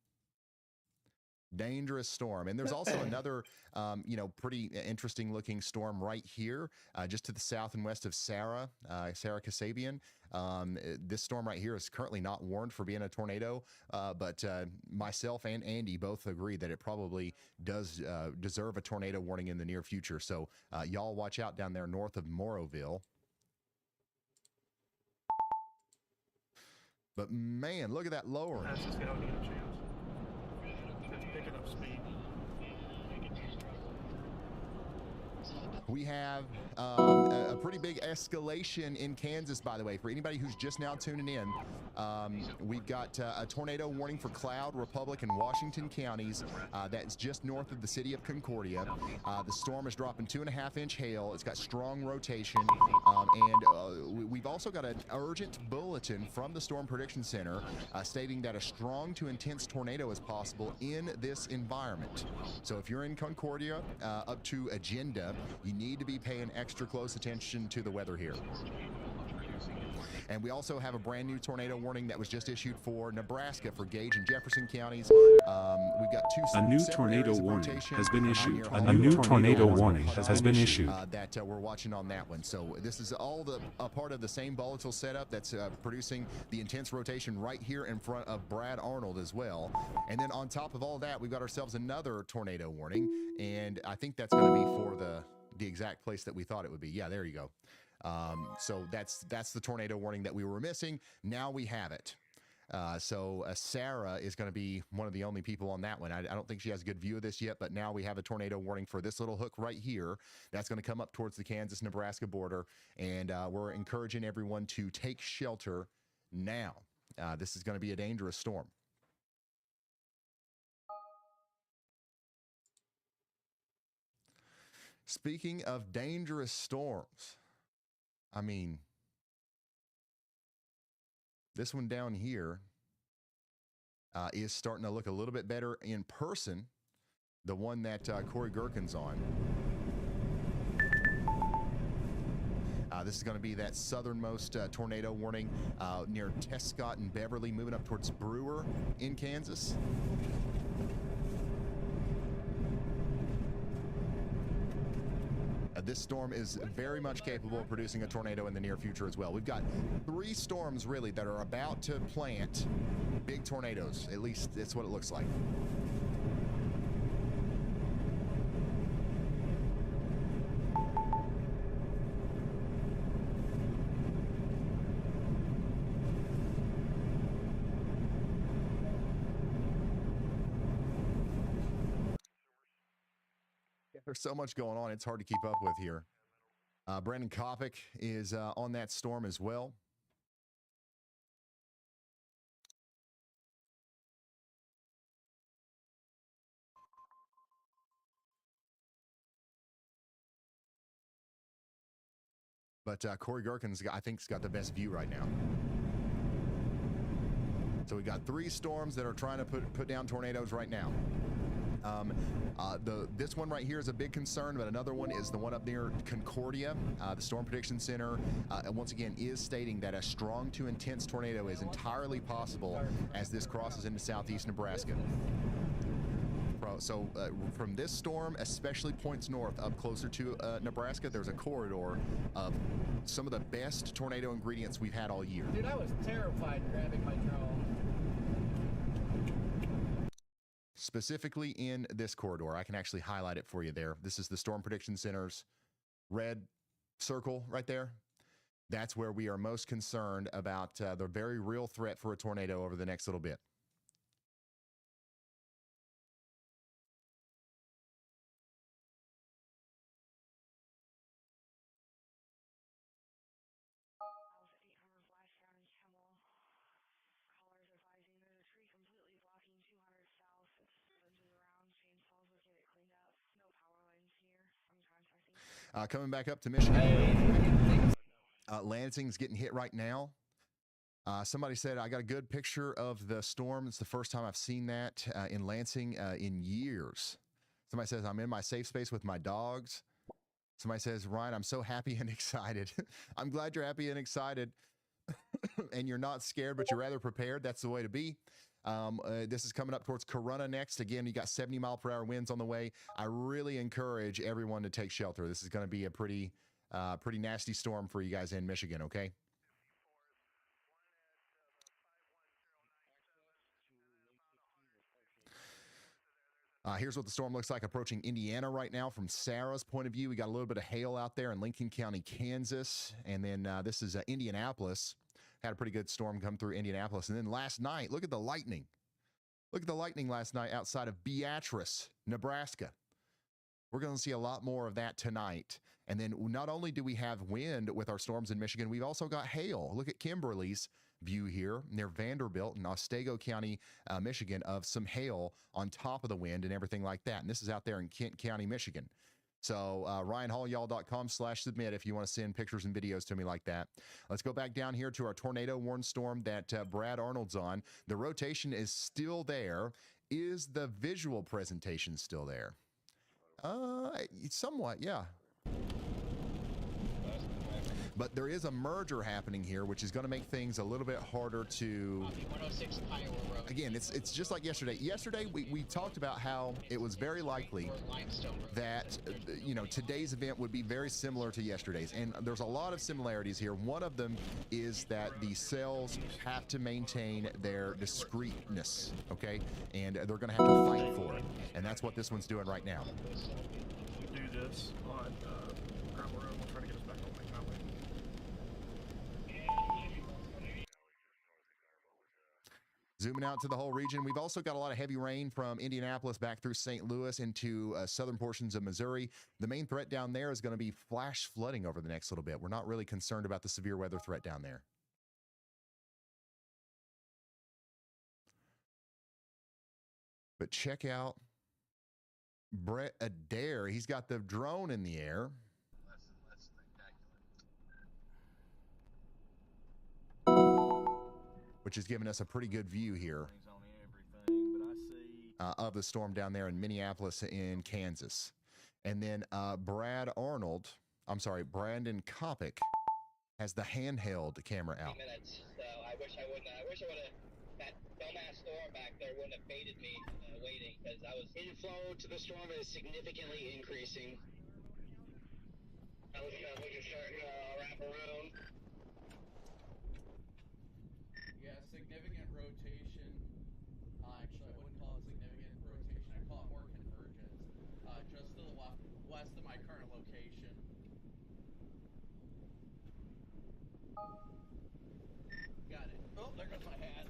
Dangerous storm. And there's also another, pretty interesting looking storm right here, just to the south and west of Sarah Kasabian. This storm right here is currently not warned for being a tornado, but myself and Andy both agree that it probably does deserve a tornado warning in the near future. So y'all watch out down there north of Moroville. But man, look at that lowering. That's just gonna get a chance. It's picking up speed. We have a pretty big escalation in Kansas, by the way. For anybody who's just now tuning in, we've got a tornado warning for Cloud, Republic, and Washington counties. That's just north of the city of Concordia. The storm is dropping 2.5-inch hail. It's got strong rotation. And we've also got an urgent bulletin from the Storm Prediction Center stating that a strong to intense tornado is possible in this environment. So if you're in Concordia up to Agenda, you need to be paying extra close attention to the weather here. And we also have a brand new tornado warning that was just issued for Nebraska for Gage and Jefferson counties. We've got a new tornado warning has been issued. A new tornado warning has been issued. That we're watching on that one. So this is all a part of the same volatile setup that's producing the intense rotation right here in front of Brad Arnold as well. And then on top of all that, we've got ourselves another tornado warning, and I think that's going to be for the exact place that we thought it would be. Yeah, there you go. So that's the tornado warning that we were missing. Now we have it. So Sarah is going to be one of the only people on that one. I don't think she has a good view of this yet, but now we have a tornado warning for this little hook right here. That's going to come up towards the Kansas-Nebraska border, and we're encouraging everyone to take shelter now. This is going to be a dangerous storm. Speaking of dangerous storms, I mean, this one down here is starting to look a little bit better in person. The one that Corey Gherkin's on. This is going to be that southernmost tornado warning near Tescott and Beverly, moving up towards Brewer in Kansas. This storm is very much capable of producing a tornado in the near future as well. We've got 3 storms really that are about to plant big tornadoes. At least that's what it looks like. There's so much going on, it's hard to keep up with here. Brandon Kopic is on that storm as well. But Corey Gherkin's, I think, has got the best view right now. So we got 3 storms that are trying to put down tornadoes right now. This one right here is a big concern, but another one is the one up near Concordia. The Storm Prediction Center, once again, is stating that a strong to intense tornado is entirely possible as this crosses into southeast Nebraska. So from this storm, especially points north up closer to Nebraska, there's a corridor of some of the best tornado ingredients we've had all year. Dude, I was terrified grabbing my drone. Specifically in this corridor, I can actually highlight it for you there. This is the Storm Prediction Center's red circle right there. That's where we are most concerned about the very real threat for a tornado over the next little bit. Coming back up to Michigan. Lansing's getting hit right now. Somebody said, I got a good picture of the storm. It's the first time I've seen that in Lansing in years. Somebody says, I'm in my safe space with my dogs. Somebody says, Ryan, I'm so happy and excited. I'm glad you're happy and excited. And you're not scared, but you're rather prepared. That's the way to be. This is coming up towards Corunna next. Again, you got 70-mile-per-hour winds on the way. I really encourage everyone to take shelter. This is going to be a pretty nasty storm for you guys in Michigan, okay? Here's what the storm looks like approaching Indiana right now from Sarah's point of view. We got a little bit of hail out there in Lincoln County, Kansas. And then this is Indianapolis. Had a pretty good storm come through Indianapolis. And then last night, look at the lightning. Look at the lightning last night outside of Beatrice, Nebraska. We're going to see a lot more of that tonight. And then not only do we have wind with our storms in Michigan, we've also got hail. Look at Kimberly's view here near Vanderbilt in Otsego County, Michigan, of some hail on top of the wind and everything like that. And this is out there in Kent County, Michigan. So RyanHallYall.com/submit if you want to send pictures and videos to me like that. Let's go back down here to our tornado warn storm that Brad Arnold's on. The rotation is still there. Is the visual presentation still there? Somewhat, yeah. But there is a merger happening here, which is going to make things a little bit harder to... Again, it's just like yesterday. Yesterday, we talked about how it was very likely that, today's event would be very similar to yesterday's. And there's a lot of similarities here. One of them is that the cells have to maintain their discreteness, okay? And they're going to have to fight for it. And that's what this one's doing right now. Do this on gravel road. We'll try to get us back on the highway. Zooming out to the whole region, we've also got a lot of heavy rain from Indianapolis back through St. Louis into southern portions of Missouri. The main threat down there is going to be flash flooding over the next little bit. We're not really concerned about the severe weather threat down there. But check out Brett Adair. He's got the drone in the air. Which is giving us a pretty good view here of the storm down there in Minneapolis in Kansas. And then Brandon Kopic has the handheld camera out. Minutes, so I wish I would have, that dumbass storm back there wouldn't have baited me waiting, because I was... Inflow to the storm is significantly increasing. We can start wrap around. Yeah, significant rotation. Actually, I wouldn't call it significant rotation. I call it more convergence. Just to the west of my current location. Got it. Oh, there goes my hat.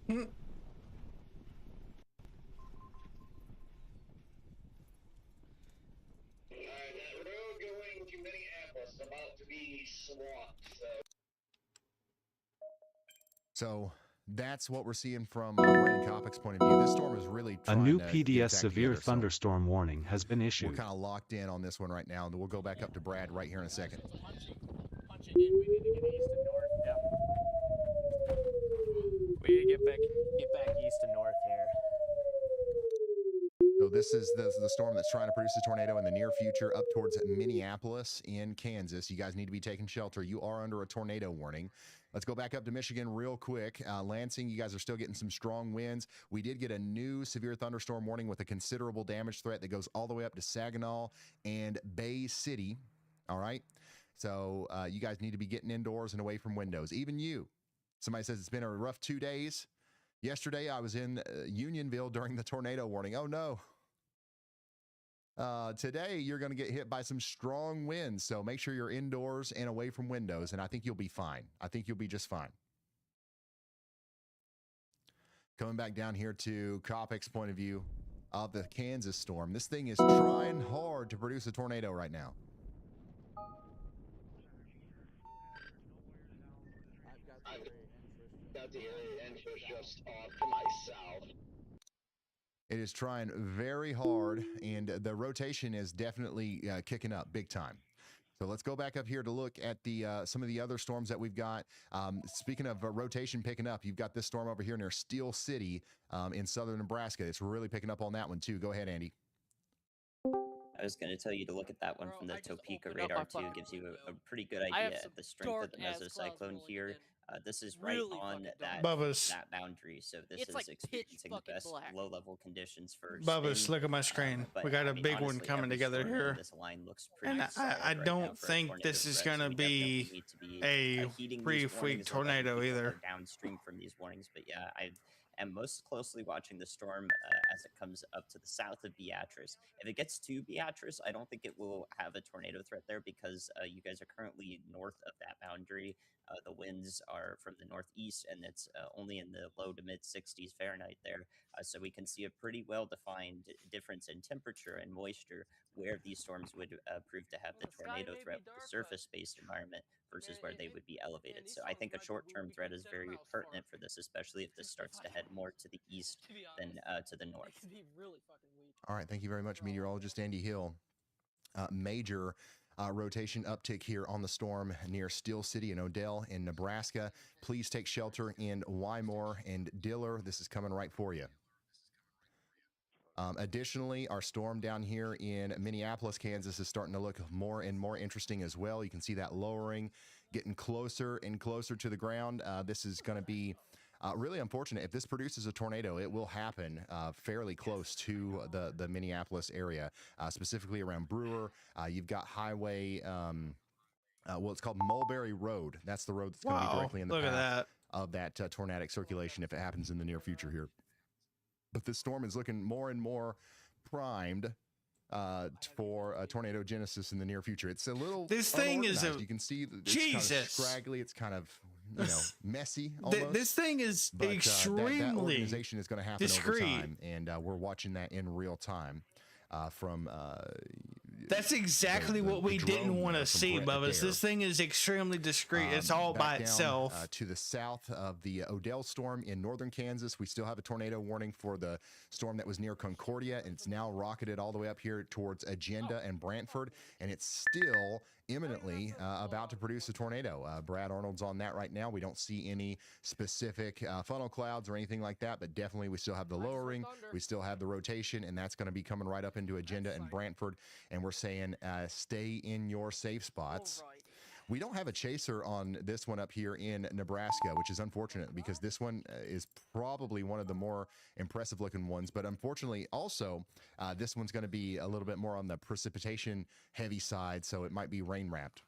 Alright, that road going to Minneapolis is about to be swamped, So that's what we're seeing from Brandon Kopic's point of view. This storm is really A trying new to PDS get back severe together, so thunderstorm warning has been issued. we're kind of locked in on this one right now, and we'll go back up to Brad right here in a second. Punching in, we need to get east and north. Yeah. We need to get back east and north here. So this is the storm that's trying to produce a tornado in the near future up towards Minneapolis in Kansas. You guys need to be taking shelter. You are under a tornado warning. Let's go back up to Michigan real quick. Lansing, you guys are still getting some strong winds. We did get a new severe thunderstorm warning with a considerable damage threat that goes all the way up to Saginaw and Bay City. All right. So you guys need to be getting indoors and away from windows. Even you. Somebody says it's been a rough 2 days. Yesterday, I was in Unionville during the tornado warning. Oh, no. Today, you're going to get hit by some strong winds, so make sure you're indoors and away from windows, and I think you'll be fine. I think you'll be just fine. Coming back down here to Kopic's point of view of the Kansas storm. This thing is trying hard to produce a tornado right now. I've got the area entrance just off to my south. It is trying very hard, and the rotation is definitely kicking up big time. So let's go back up here to look at the some of the other storms that we've got. Speaking of rotation picking up, you've got this storm over here near Steel City in southern Nebraska. It's really picking up on that one, too. Go ahead, Andy. I was going to tell you to look at that one from the Topeka radar, too. Gives you a pretty good idea of the strength of the mesocyclone here. This is right on that boundary, so this is experiencing the best low-level conditions for Bubba's, spin. look at my screen. But, We got I a mean, big one honestly, coming every together storm in here. This line looks pretty And solid I right now don't for a think tornado this is threat, going so to we definitely be need to be, a heeding these brief warnings week and letting tornado people either. know downstream from these warnings. But yeah, I am most closely watching the storm as it comes up to the south of Beatrice. If it gets to Beatrice, I don't think it will have a tornado threat there because you guys are currently north of that boundary. The winds are from the northeast, and it's only in the low to mid 60s Fahrenheit there. So we can see a pretty well-defined difference in temperature and moisture where these storms would prove to have the tornado threat with the surface-based environment versus where they would be elevated. So I think a short-term threat is very pertinent for this, especially if this starts to head more to the east than to the north. All right, thank you very much, meteorologist Andy Hill. Major rotation uptick here on the storm near Steel City and Odell in Nebraska. Please take shelter in Wymore and Diller. This is coming right for you. Additionally, our storm down here in Minneapolis, Kansas is starting to look more and more interesting as well. You can see that lowering, getting closer and closer to the ground. This is going to be really unfortunate. If this produces a tornado, it will happen fairly close to the Minneapolis area, specifically around Brewer. You've got highway, well, it's called Mulberry Road. That's the road that's going to be directly in the path of that tornadic circulation if it happens in the near future here. But this storm is looking more and more primed for a tornado genesis in the near future. It's a little this thing is you can see it's kind of scraggly. It's kind of messy almost. This thing is But extremely that organization is going to happen discreet. over time, and we're watching that in real time from. That's exactly what we didn't want to see, Bubba. This thing is extremely discreet. It's all by itself. To the south of the Odell storm in northern Kansas, we still have a tornado warning for the storm that was near Concordia, and it's now rocketed all the way up here towards Agenda and Brantford, and it's still imminently about to produce a tornado. Brad Arnold's on that right now. We don't see any specific funnel clouds or anything like that, but definitely we still have the lowering, we still have the rotation, and that's going to be coming right up into Agenda and Brantford, and we're saying stay in your safe spots. We don't have a chaser on this one up here in Nebraska, which is unfortunate because this one is probably one of the more impressive looking ones. But unfortunately, also, this one's going to be a little bit more on the precipitation heavy side, so it might be rain wrapped.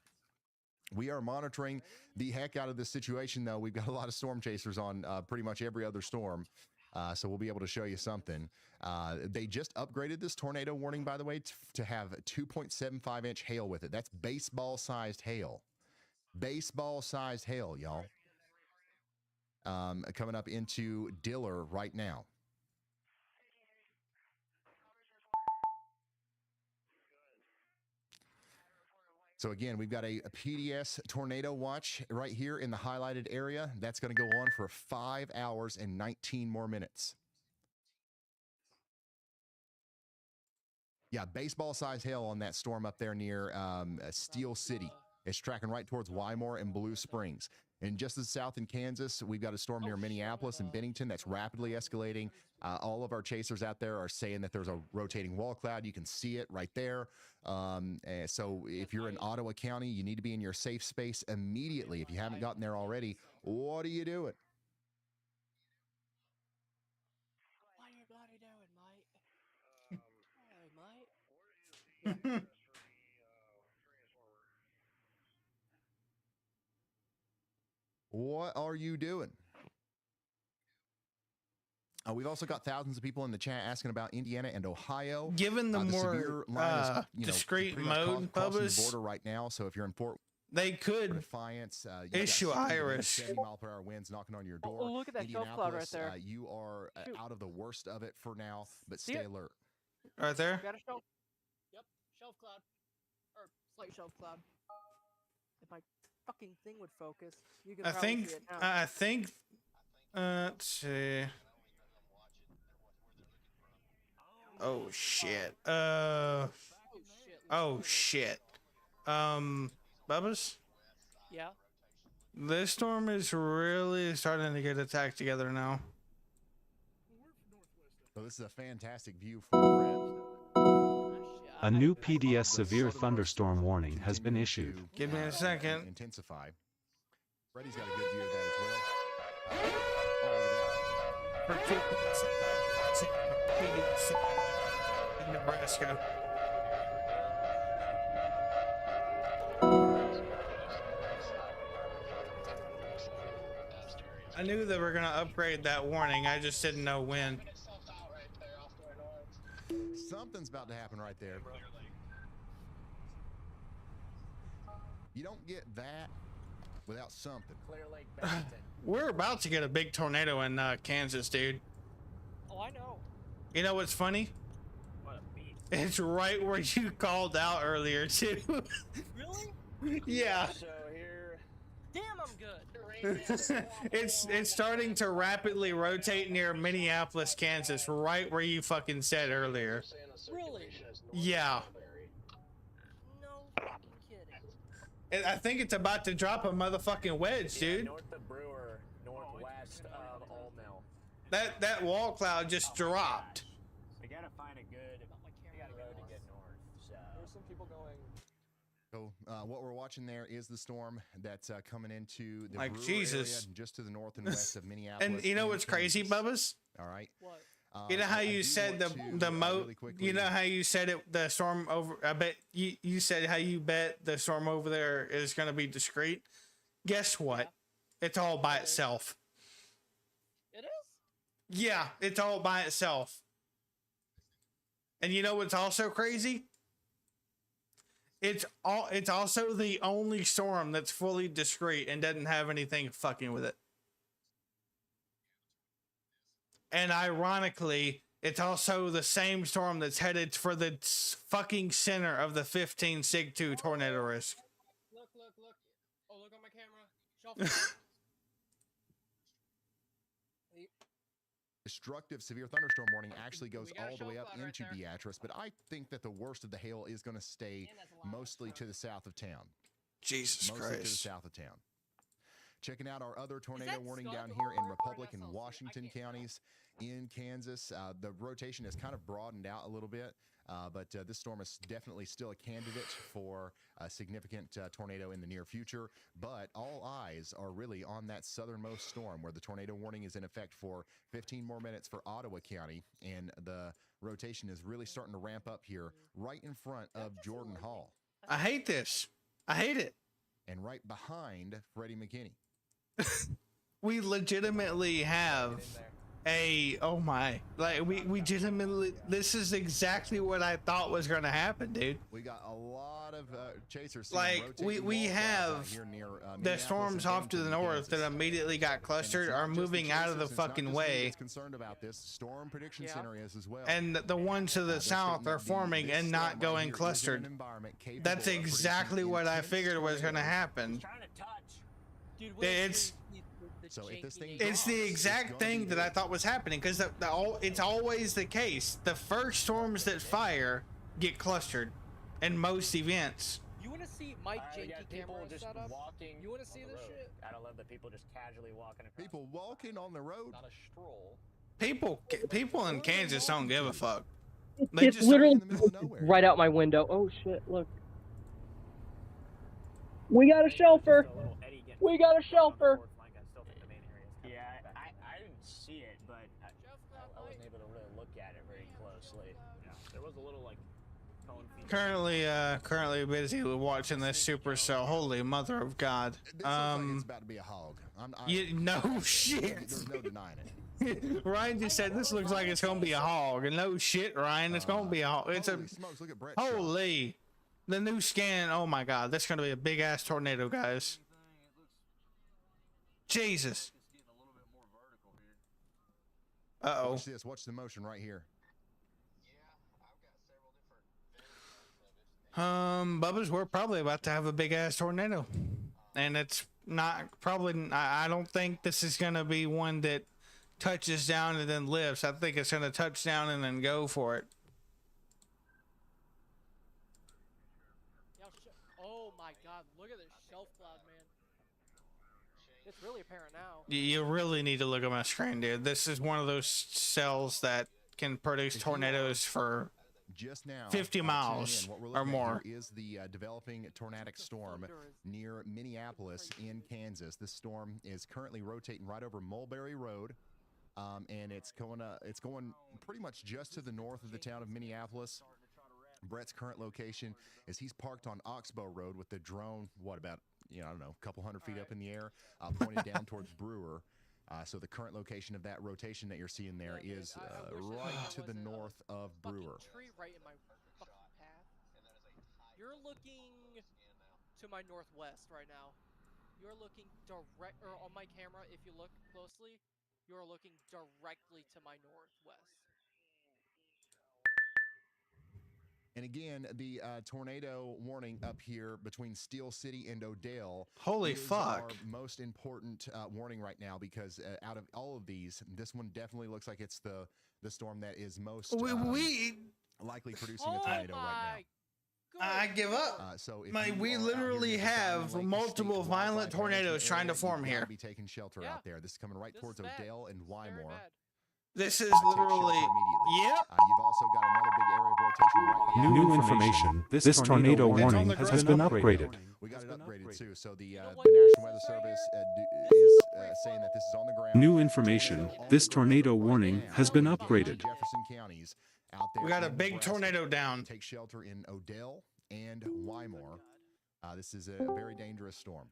We are monitoring the heck out of this situation, though. We've got a lot of storm chasers on pretty much every other storm. So we'll be able to show you something. They just upgraded this tornado warning, by the way, to have 2.75-inch hail with it. That's baseball-sized hail. Baseball-sized hail, y'all. Coming up into Diller right now. So again, we've got a PDS tornado watch right here in the highlighted area. That's going to go on for 5 hours and 19 more minutes. Yeah, baseball-sized hail on that storm up there near Steel City. It's tracking right towards Wymore and Blue Springs. And just as south in Kansas, we've got a storm near Minneapolis and Bennington that's rapidly escalating. All of our chasers out there are saying that there's a rotating wall cloud. You can see it right there. So if you're in Ottawa County, you need to be in your safe space immediately. If you haven't gotten there already, what are you doing? What are you bloody doing, mate? Hey, mate. What are you doing? We've also got thousands of people in the chat asking about Indiana and Ohio. Given the more severe line is, discreet mode, crossing the Bubba's, border right now. So if you're in Fort, they could Defiance, issue Irish 70 mile per hour winds knocking on your door. Oh, look at that shelf cloud right there. You are out of the worst of it for now, but stay alert. Right there. Got a shelf. Yep, shelf cloud, or slight shelf cloud. If my fucking thing would focus, you can. I think. Let's see. Oh shit. Oh shit. Bubba's? Yeah. This storm is really starting to get attacked together now. So this is a fantastic view from A new PDS severe thunderstorm warning has been issued. Give me a second. Intensify. Freddie's got a good view of that as well. In Nebraska. I knew they were gonna upgrade that warning. I just didn't know when. Something's about to happen right there. You don't get that without something. Clear Lake Bennington. We're about to get a big tornado in Kansas, dude. Oh, I know. You know what's funny? What a beast. It's right where you called out earlier, too. Really? Yeah. So here. Damn, I'm good. It's starting to rapidly rotate near Minneapolis, Kansas, right where you fucking said earlier. Really? Yeah. No fucking kidding. I think it's about to drop a motherfucking wedge, dude. North of Brewer, northwest of Old Mill. That wall cloud just dropped. We gotta find a good. We gotta go to get north. So There's some people going. So what we're watching there is the storm that's coming into the Like Brewer Jesus. area, just to the north and west of Minneapolis. And you know what's crazy, Kansas. Bubbas? All right. What? You know how I you do said want the to, moat. really quickly- You know how you said it. The storm over. I bet you said how you bet the storm over there is going to be discreet. Guess what? It's all by itself. It is? Yeah, it's all by itself. And you know what's also crazy? It's also the only storm that's fully discrete and doesn't have anything fucking with it. And ironically, it's also the same storm that's headed for the fucking center of the 15 Sig 2 tornado risk. Look. Oh, look on my camera. Shelf. Destructive severe thunderstorm warning actually goes all the way up into Beatrice, but I think that the worst of the hail is going to stay mostly to the south of town. Jesus Christ. Mostly to the south of town. Checking out our other tornado warning down here in Republic and Washington counties in Kansas. The rotation has kind of broadened out a little bit, but this storm is definitely still a candidate for a significant tornado in the near future. But all eyes are really on that southernmost storm where the tornado warning is in effect for 15 more minutes for Ottawa County. And the rotation is really starting to ramp up here right in front of Jordan Hall. I hate this. I hate it. And right behind Freddie McKinney. We legitimately have oh my, like we legitimately, this is exactly what I thought was going to happen, dude. We got a lot of chasers. Like we have the storms off to the north that immediately got clustered are moving out of the fucking way. Concerned about this storm prediction scenarios as well. And the ones to the south are forming and not going clustered. That's exactly what I figured was going to happen. Dude, it's the exact thing that I thought was happening, because it's always the case. The first storms that fire get clustered in most events. You want to see my janky camera just setup? Walking. You want to see this shit? Gotta love the people just casually walking across. People walking on the road. Not a stroll. People in Kansas don't give a fuck. It's literally right out my window. Oh shit! Look. We got a shelfer. We got a shelfer. Yeah, I didn't see it, but I wasn't able to really look at it very closely. Yeah, there was a little like cone feed. Currently busy watching this Supercell. Holy mother of God. This looks like it's about to be a hog. No shit. There's no denying it. Ryan just said this looks like it's gonna be a hog, and no shit, Ryan, it's gonna be a hog. It's holy smokes, look at Brett holy. The new scan. Oh my God, that's gonna be a big ass tornado, guys. Jesus. Uh-oh. Watch this. Watch the motion right here. Bubba's, we're probably about to have a big ass tornado, and it's not probably. I don't think this is gonna be one that touches down and then lifts. I think it's gonna touch down and then go for it. Oh my God! Look at this shelf cloud, man. It's really apparent now. You really need to look at my screen, dude. This is one of those cells that can produce tornadoes for just now 50 miles or more. Is the developing tornadic storm near Minneapolis in Kansas. This storm is currently rotating right over Mulberry Road, and it's going pretty much just to the north of the town of Minneapolis. Brett's current location is he's parked on Oxbow Road with the drone. What about, I don't know, a couple hundred feet up in the air, pointed down towards Brewer. So the current location of that rotation that you're seeing there is right to the north of Brewer. Tree right in my fucking path. You're looking to my northwest right now. You're looking direct, or on my camera, if you look closely, you're looking directly to my northwest. And again, the tornado warning up here between Steel City and Odell. Holy is fuck. Our most important warning right now, because out of all of these, this one definitely looks like it's the storm that is most likely producing a tornado right now. I give up. So we literally have multiple violent tornadoes trying to form here. Be taking shelter out there. This is coming right towards Odell and Wymore. This is literally, yep. You've also got another big area of rotation right here. New information. This tornado warning has been upgraded. We got it upgraded too. So the National Weather Service is saying that this is on the ground. New information. This tornado warning has been upgraded. Jefferson counties out there. We got a big tornado down. Take shelter in Odell and Wymore. This is a very dangerous storm.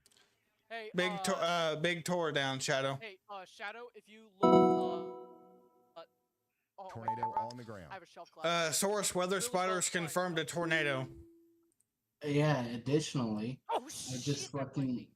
Hey, big tour down, Shadow. Hey, Shadow, if you look, tornado on the ground. I have a shelf cloud. Source Weather Spotters confirmed a tornado Yeah. Additionally, Oh I just fucking,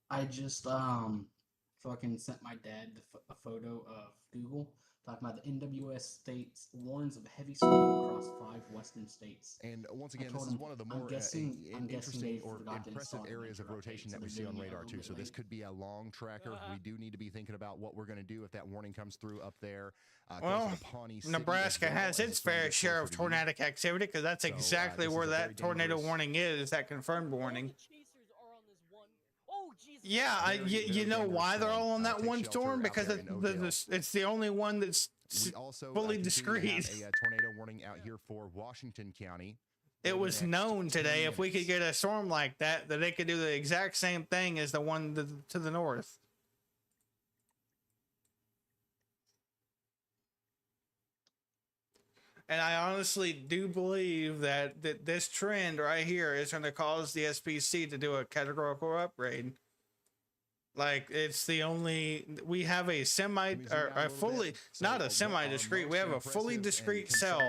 I just fucking sent my dad a photo of Google talking about the NWS states warns of heavy snow across 5 western states. And once I again, this told is him, one of the I'm more guessing interesting they or forgot to impressive install the areas of winter rotation update, so that we they're see on doing it a radar little too. bit So this late. could be a long tracker. We do need to be thinking about what we're going to do if that warning comes through up there. Well, Closer to Pawnee City as Nebraska well, has as the its storm fair gets share closer of to you. tornadic activity because that's So, exactly this where is a very that tornado dangerous- warning is. That confirmed warning. Oh, Jesus. Yeah, Very, you very know dangerous why they're storm. all on that Take one shelter storm? out Because there in Odell. it's the only one that's We also fully continue to discreet. have a tornado warning out here for Washington County. It for the was next known 10 today if we could minutes. get a storm like that, that they could do the exact same thing as the one to the north. And I honestly do believe that this trend right here is going to cause the SPC to do a categorical upgrade. Like, it's the only, we have a semi, or a fully, not a semi-discrete, we have a fully discrete cell.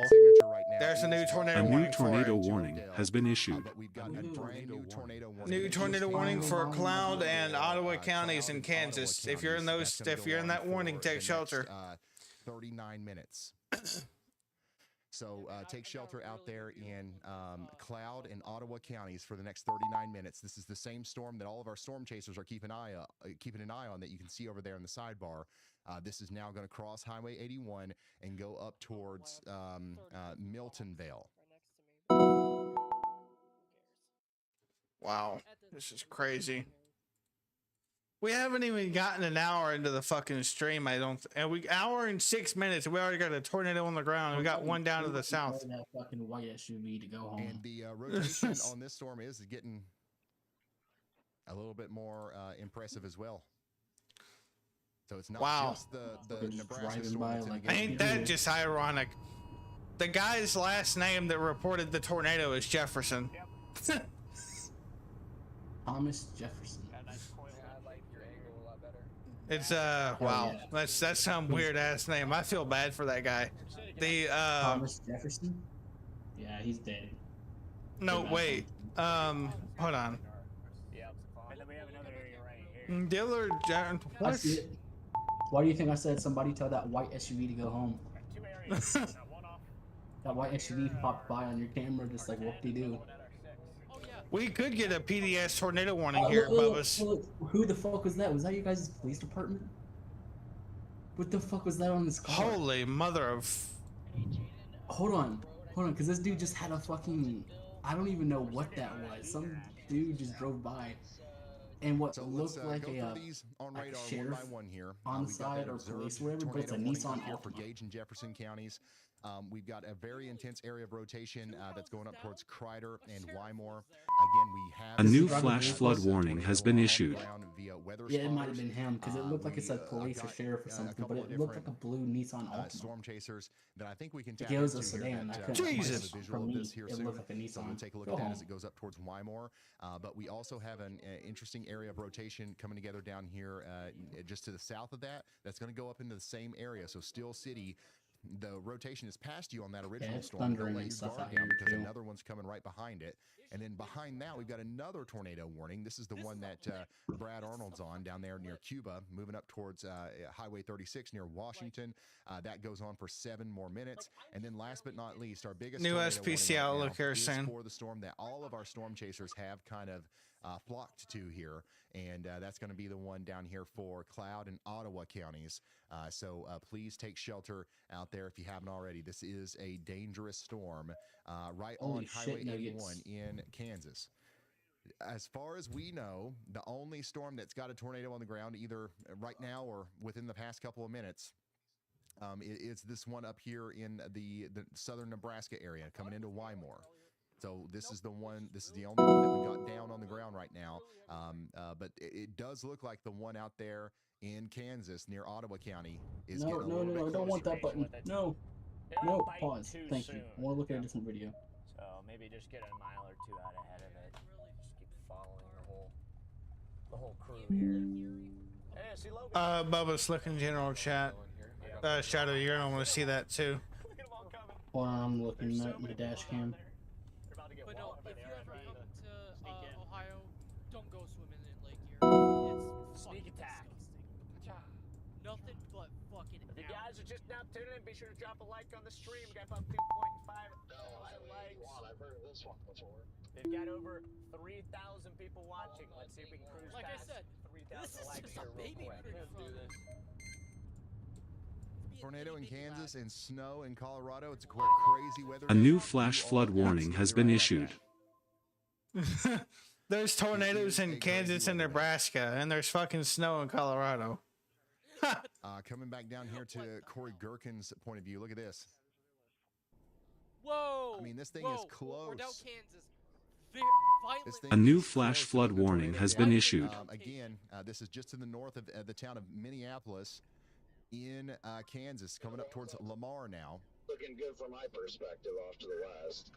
There's a new tornado A new warning for tornado it. warning has been issued. But we've got a brand new tornado warning. New tornado warning for Cloud and Ottawa counties in Kansas. If you're in those, if you're in that warning, take shelter. 39 minutes. So take shelter out there in Cloud and Ottawa counties for the next 39 minutes. This is the same storm that all of our storm chasers are keeping an eye on that you can see over there in the sidebar. This is now going to cross Highway 81 and go up towards Miltonvale. Wow, this is crazy. We haven't even gotten an hour into the fucking stream, I don't. And we hour and 6 minutes. We already got a tornado on the ground. We got one down to the south. That fucking white SUV to go home. And the rotation on this storm is getting a little bit more impressive as well. So it's not just the Nebraska storm. Ain't that just ironic? The guy's last name that reported the tornado is Jefferson. Thomas Jefferson. It's wow. That's some weird ass name. I feel bad for that guy. The Thomas Jefferson? Yeah, he's dead. No, wait. Hold on. And then we have another area right here. Dillard John. I What? see it. Why do you think I said somebody tell that white SUV to go home? That white SUV popped by on your camera just like what they do. We could get a PDS tornado warning here, Bubba's. Look, who the fuck was that? Was that you guys' police department? What the fuck was that on this car? Holy mother of... Hold on, because this dude just had a fucking... I don't even know what that was. Some dude just drove by. And what looked like a sheriff on side or police or whatever, but it's a Nissan here for Altima. Gage and Jefferson counties. We've got a very intense area of rotation that's going up towards Crider and Wymore. Again, we have A new flash flood warning has been issued. Yeah, it might have been him because it looked like it said police or sheriff or something, but it looked like a blue Nissan Altima. Storm chasers that I think we can tap It was a into here sedan. that, I couldn't find Jesus. it. visual For of me, this here it soon. looked like a Nissan. So we'll take a look Go at that home. as it goes up towards Wymore. But we also have an interesting area of rotation coming together down here just to the south of that. That's going to go up into the same area. So Steel City, the rotation is past you on that original it's storm. Don't thundering let and your stuff guard out down here, because too. another one's coming right behind it. And then behind that, we've got another tornado warning. This is the one that Brad Arnold's on down there near Cuba, moving up towards Highway 36 near Washington. That goes on for 7 more minutes. And then last but not least, our biggest New tornado SPC warning right outlook now here is soon. for the storm that all of our storm chasers have kind of flocked to here. And that's going to be the one down here for Cloud and Ottawa counties. So please take shelter out there if you haven't already. This is a dangerous storm right Holy on Highway shit, 81 nuggets. in Kansas. As far as we know, the only storm that's got a tornado on the ground, either right now or within the past couple of minutes, is this one up here in the southern Nebraska area coming into Wymore. So this is the one. This is the only one that we got down on the ground right now. But it does look like the one out there in Kansas near Ottawa County is No, getting a no, little no, bit I don't want closer. that button. No. No, pause. Thank you. I want to look at a different video. So maybe just get a mile or two out ahead of it. Just keep following the whole crew here. Hey, see Logan. Bubba's looking general chat. Shadow, you're gonna want to see that too. Well, I'm looking at my dash cam. But no, Well, if you ever come to Ohio, don't go swimming in Lake Erie. It's Sneak fucking attack. disgusting. Nothing but fucking. If you guys are just now tuning in, be sure to drop a like on the stream. We got about 2.5 thousand likes. I've heard of this one before. We've got over 3,000 people watching. Let's see if we can cruise Like I past said, 3,000 this is likes just here a real baby quick. creep from. Tornado in Kansas and snow in Colorado. It's quite crazy weather. A new flash flood warning has been issued. There's tornadoes in Kansas and Nebraska, and there's fucking snow in Colorado. Coming back down here to Corey Gherkin's point of view. Look at this. Whoa! I mean, this thing whoa, is close. We're down Kansas. A new flash flood warning has been issued. Again, this is just to the north of the town of Minneapolis in Kansas, coming up towards Lamar now. Looking good from my perspective off to the west.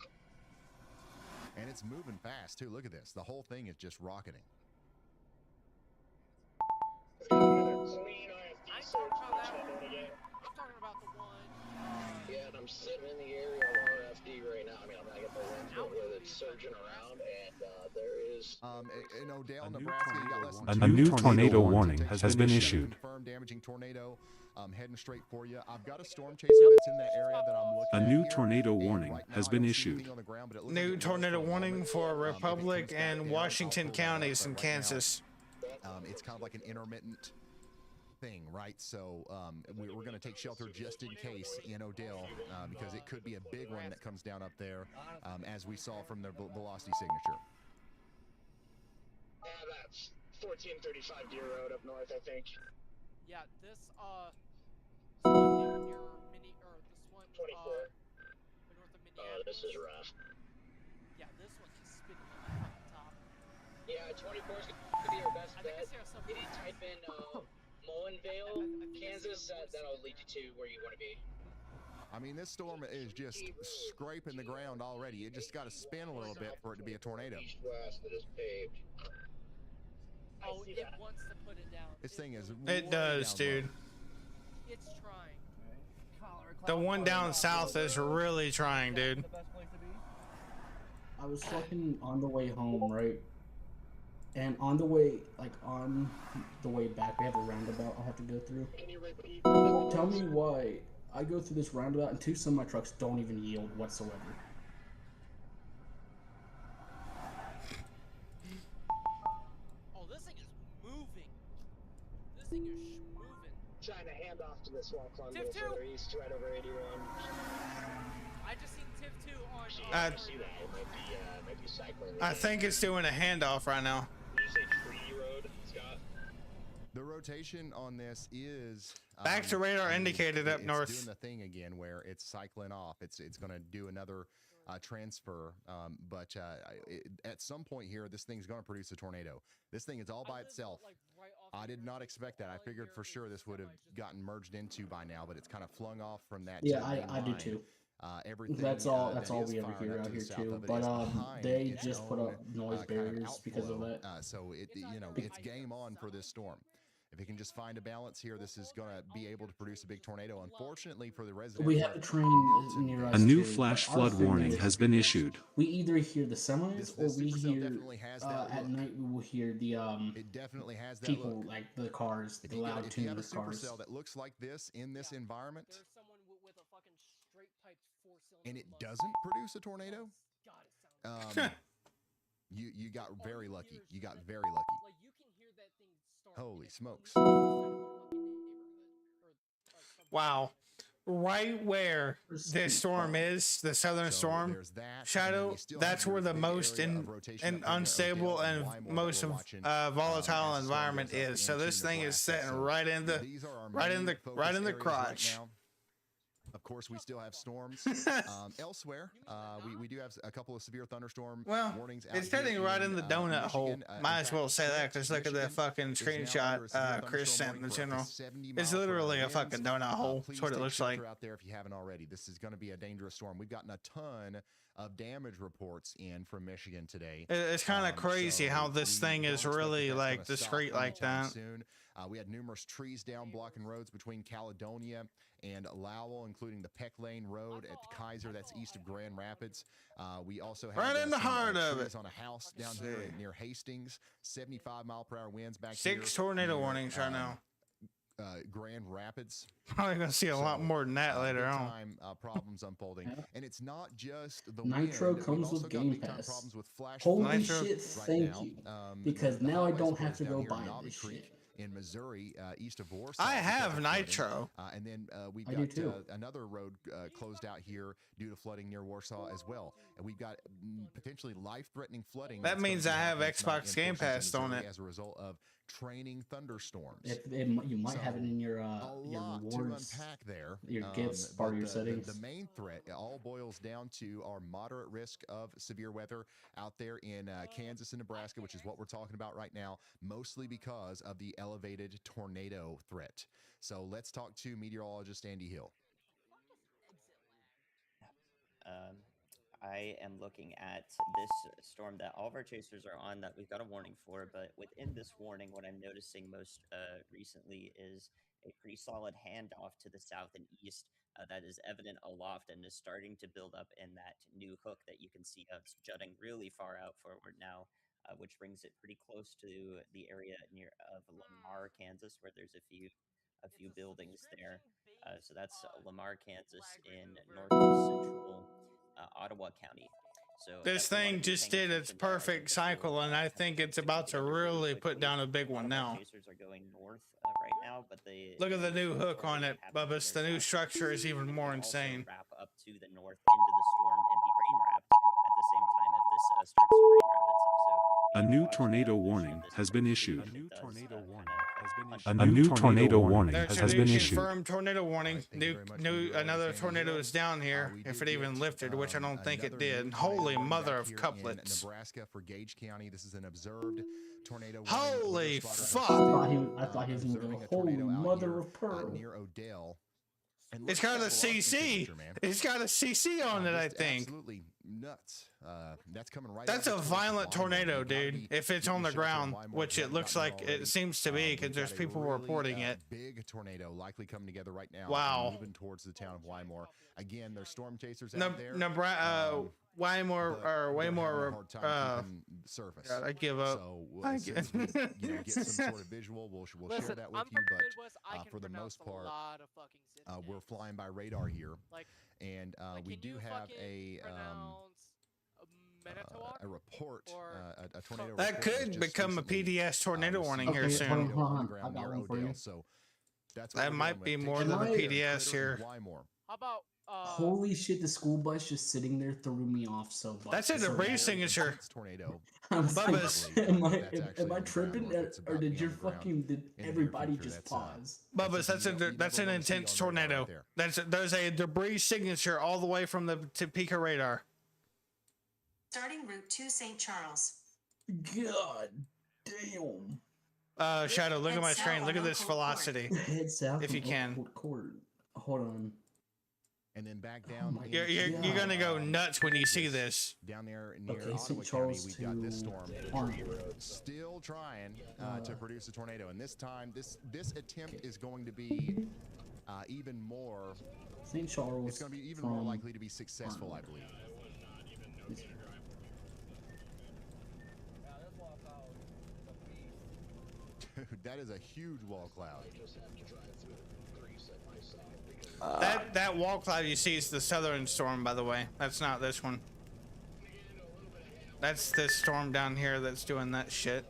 And it's moving fast, too. Look at this. The whole thing is just rocketing. Clean IFD surge again. I'm talking about the one. Yeah, and I'm sitting in the area of RFD right now. I mean, I'm not getting the wind with it surging around, and there is. In Odell, Nebraska, you got less A than new 2 tornado warning has been issued. Confirmed damaging tornado. Heading straight for you. I've got a storm chaser that's in that area that I'm looking A at new here. tornado And warning right now, has I been don't see issued. anything on the ground, but it looks New like it will tornado for a warning moment. for If it Republic comes back and down, Washington I'll pull that up, counties but in right now, Kansas. it's kind of like an intermittent thing, right? So we're going to take shelter just in case in Odell because it could be a big one that comes down up there, as we saw from the velocity signature. Yeah, that's 1435 Deer Road up north, I think. Yeah, this one near this one 24. north of Minneapolis. This is rough. Yeah, this one's just spinning on the top. Yeah, 24 is gonna be our best I think I bet. see some. If you type in Mullenvale, Kansas, that'll lead you to where you want to be. I mean, this storm is just scraping the ground already. It just got to spin a little bit for it to be a tornado. East-west, it is paved. Oh, it wants to put it down. This thing is. It does, dude. It's trying. The one down south is really trying, dude. I was fucking on the way home, right? And on the way, on the way back, we have a roundabout I'll have to go through. Can you repeat? Tell me why I go through this roundabout and 2 semi-trucks don't even yield whatsoever. Oh, this thing is moving. This thing is moving. Trying to hand off to this one, Columbia, Tip two. further east, right over 81. I just seen Tiv 2 on. See that? It might be cycling. I think it's doing a handoff right now. Did you say Treaty Road, Scott? The rotation on this is Back to radar indicated up it's north. doing the thing again where it's cycling off. It's going to do another transfer, but at some point here, this thing's going to produce a tornado. This thing is all by itself. I did not expect that. I figured for sure this would have gotten merged into by now, but it's kind of flung off from that. Yeah, I do too. Everything That's all that we is ever firing hear up out to the here south too. of it But is behind they its just put own, up noise kind of barriers because of that. So it's game on for this storm. If it can just find a balance here, this is going to be able to produce a big tornado. Unfortunately for the residents, We have a train near us. A new too, flash but flood our thing warning is has been issued. We either hear the semis or we Supercell hear definitely has that at look. night we will hear the It definitely has that people look. like the cars, If the you, loud if you have a tuned cars. supercell that looks like this in this environment, There's someone with a fucking straight piped 4-cylinder. and it doesn't produce a tornado, God, it sounds. you got very lucky. You got very lucky. Like you can hear that thing start. Holy smokes! Wow. Right where this storm is, the southern storm, there's that, and then Shadow, you still that's have where your the big most area of rotation and up there near unstable Odell and Wymore that most we're of watching, volatile as the storm environment goes up is. So into this thing is Nebraska. sitting So right in the these are our right in main the focus right in the areas right crotch. now. Of course, we still have storms elsewhere. We do have a couple of severe thunderstorm warnings. Out It's here sitting right in the donut hole. Michigan. Might as well say that because look at the fucking screenshot Chris sent in the general. It's literally a fucking donut hole. That's what it looks like. Out there if you haven't already. This is going to be a dangerous storm. We've gotten a ton of damage reports in from Michigan today. It's kind of crazy so how this we thing don't is expect really that's like gonna stop discreet like anytime that. soon. We had numerous trees down blocking roads between Caledonia and Lowell, including the Peck Lane Road at Kaiser, that's east of Grand Rapids. We also had Right in the some, heart of trees it. on a house down here near Hastings. 75-mile-per-hour winds back 6 tornado near, warnings right now. Grand Rapids. Probably gonna see a lot more than that later big on. time problems unfolding, and it's not just the Nitro wind. We've comes also with got Game big time Pass. problems with flash Holy flooding shit, right thank now. you. Because The now I highway don't have spurs to down go here in buy Knobby this Creek shit. in Missouri, east of Warsaw. I because have of flooding. Nitro. And then we've I got do too. another road closed out here due to flooding near Warsaw as well. And we've got potentially life-threatening flooding. That that's gonna means be I have happening tonight Xbox in Game portions of Pass on Missouri it. as a result of training thunderstorms. You might have it in your lot to rewards, unpack there. your gifts, part of your settings. The main threat all boils down to our moderate risk of severe weather out there in Kansas and Nebraska, which is what we're talking about right now, mostly because of the elevated tornado threat. So let's talk to meteorologist Andy Hill. I am looking at this storm that all of our chasers are on that we've got a warning for, but within this warning, what I'm noticing most recently is a pretty solid handoff to the south and east that is evident aloft and is starting to build up in that new hook that you can see it's jutting really far out forward now, which brings it pretty close to the area near of Lamar, Kansas, where there's a few buildings there. So that's Lamar, Kansas in north central Ottawa County. So This thing just did its perfect cycle, and I think it's about to really put down a big one now. Chasers are going north right now, but Look at the new hook on it, Bubba's. The new structure is even more insane. Wrap up to the north into the storm and be rain wrapped at the same time if this starts to rain wrap itself. So A new tornado warning has been issued. A new tornado warning has been issued. A new tornado warning There's has a been new issued. confirmed tornado warning. Another tornado is down here, if it even lifted, which I don't think it did. Holy mother of couplets. Nebraska for Gage County. This is an observed tornado. Holy fuck! I thought he was going to go, holy mother of pearl. Near Odell. It's got a CC. It's got a CC on it, I think. Absolutely nuts. That's coming right. That's a violent tornado, dude. If it's on the ground, which it looks like it seems to be, because there's people reporting it. Big tornado likely coming together right now. Wow. Moving towards the town of Wymore. Again, there's storm chasers out there. Wymore way more. Surface. God, I give up. So I as soon as we, get some sort of visual, we'll share that with you. But for the most part, we're flying by radar here, and we do have a report, a tornado. That could become a PDS tornado warning here soon. I got one for you. So that might be more than a PDS here. How about holy shit, the school bus just sitting there threw me off so much. That's a debris signature. Tornado. Bubba's. Am I tripping, or did everybody just pause? Bubba's, that's an intense tornado. There's a debris signature all the way from the Topeka radar. Starting route to St. Charles. God damn. Shadow, look at my screen. Look at this velocity. Head south. If you can. Hold on. And then back down. You're gonna go nuts when you see this. Down there near Ottawa County, we've got this storm still trying to produce a tornado, and this time, this attempt is going to be even more. St. Charles. It's going to be even more likely to be successful, I believe. Dude, that is a huge wall cloud. That wall cloud you see is the southern storm, by the way. That's not this one. That's this storm down here that's doing that shit.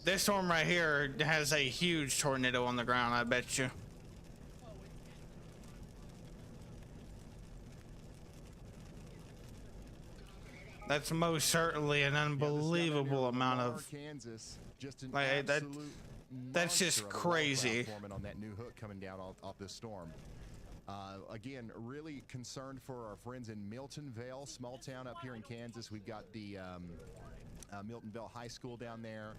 This storm right here has a huge tornado on the ground, I bet you. That's most certainly an unbelievable amount of Kansas, just an that's just crazy. On that new hook coming down off this storm. Again, really concerned for our friends in Miltonville, small town up here in Kansas. We've got the Miltonville High School down there.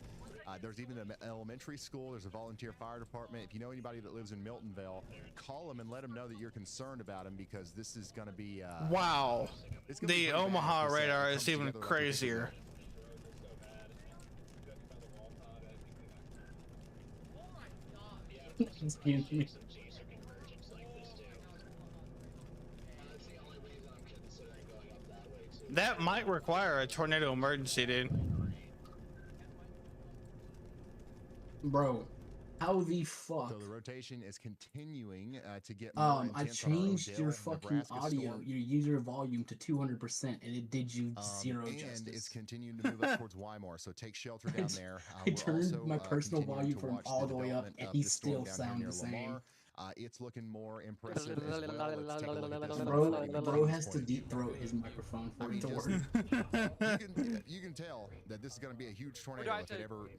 There's even an elementary school. There's a volunteer fire department. If you know anybody that lives in Miltonville, call them and let them know that you're concerned about them, because this is going to be wow. The Omaha radar is even like crazier. Excuse me. That might require a tornado emergency, dude. Bro, how the fuck? So the rotation is continuing to get more intense. I changed your fucking audio, your user volume to 200%, and it did you zero justice. And it's continuing to move up towards Weimar, so take shelter down there. I turned my personal volume from all the way up, and he still sounds the same. It's looking more impressive as well. Let's take a look at this. Bro has to deep throat his microphone for it to work. You can tell that this is going to be a huge tornado if it ever,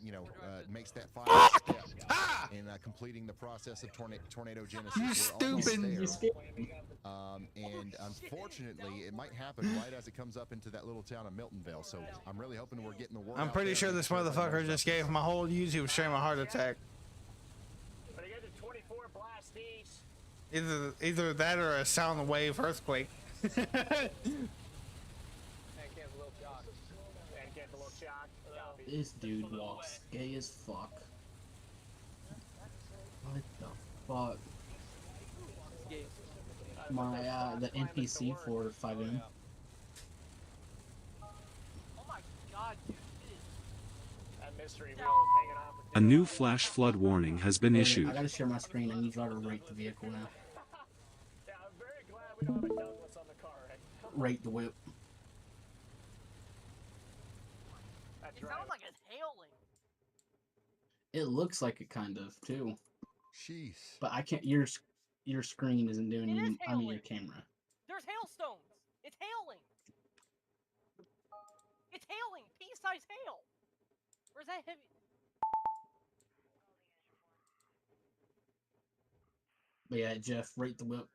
makes that final step in completing the process of tornado genesis. You stupid! And unfortunately, it might happen right as it comes up into that little town of Miltonville. So I'm really hoping we're getting the word. I'm pretty sure this motherfucker just gave my whole YouTube stream a heart attack. Either that or a sound wave earthquake. This dude walks gay as fuck. What the fuck? My the NPC for 5M. Oh my god, dude. That mystery wheel hanging off. A new flash flood warning has been issued. I gotta share my screen. I need y'all to rate the vehicle now. Yeah, I'm very glad we don't have a Douglas on the car, right? Rate the whip. It sounds like it's hailing. It looks like it kind of too. Jeez. But I can't. Your screen isn't doing. I mean your camera. There's hailstones. It's hailing. It's hailing. Pea-sized hail. Where's that heavy? But yeah, Jeff, rate the whip.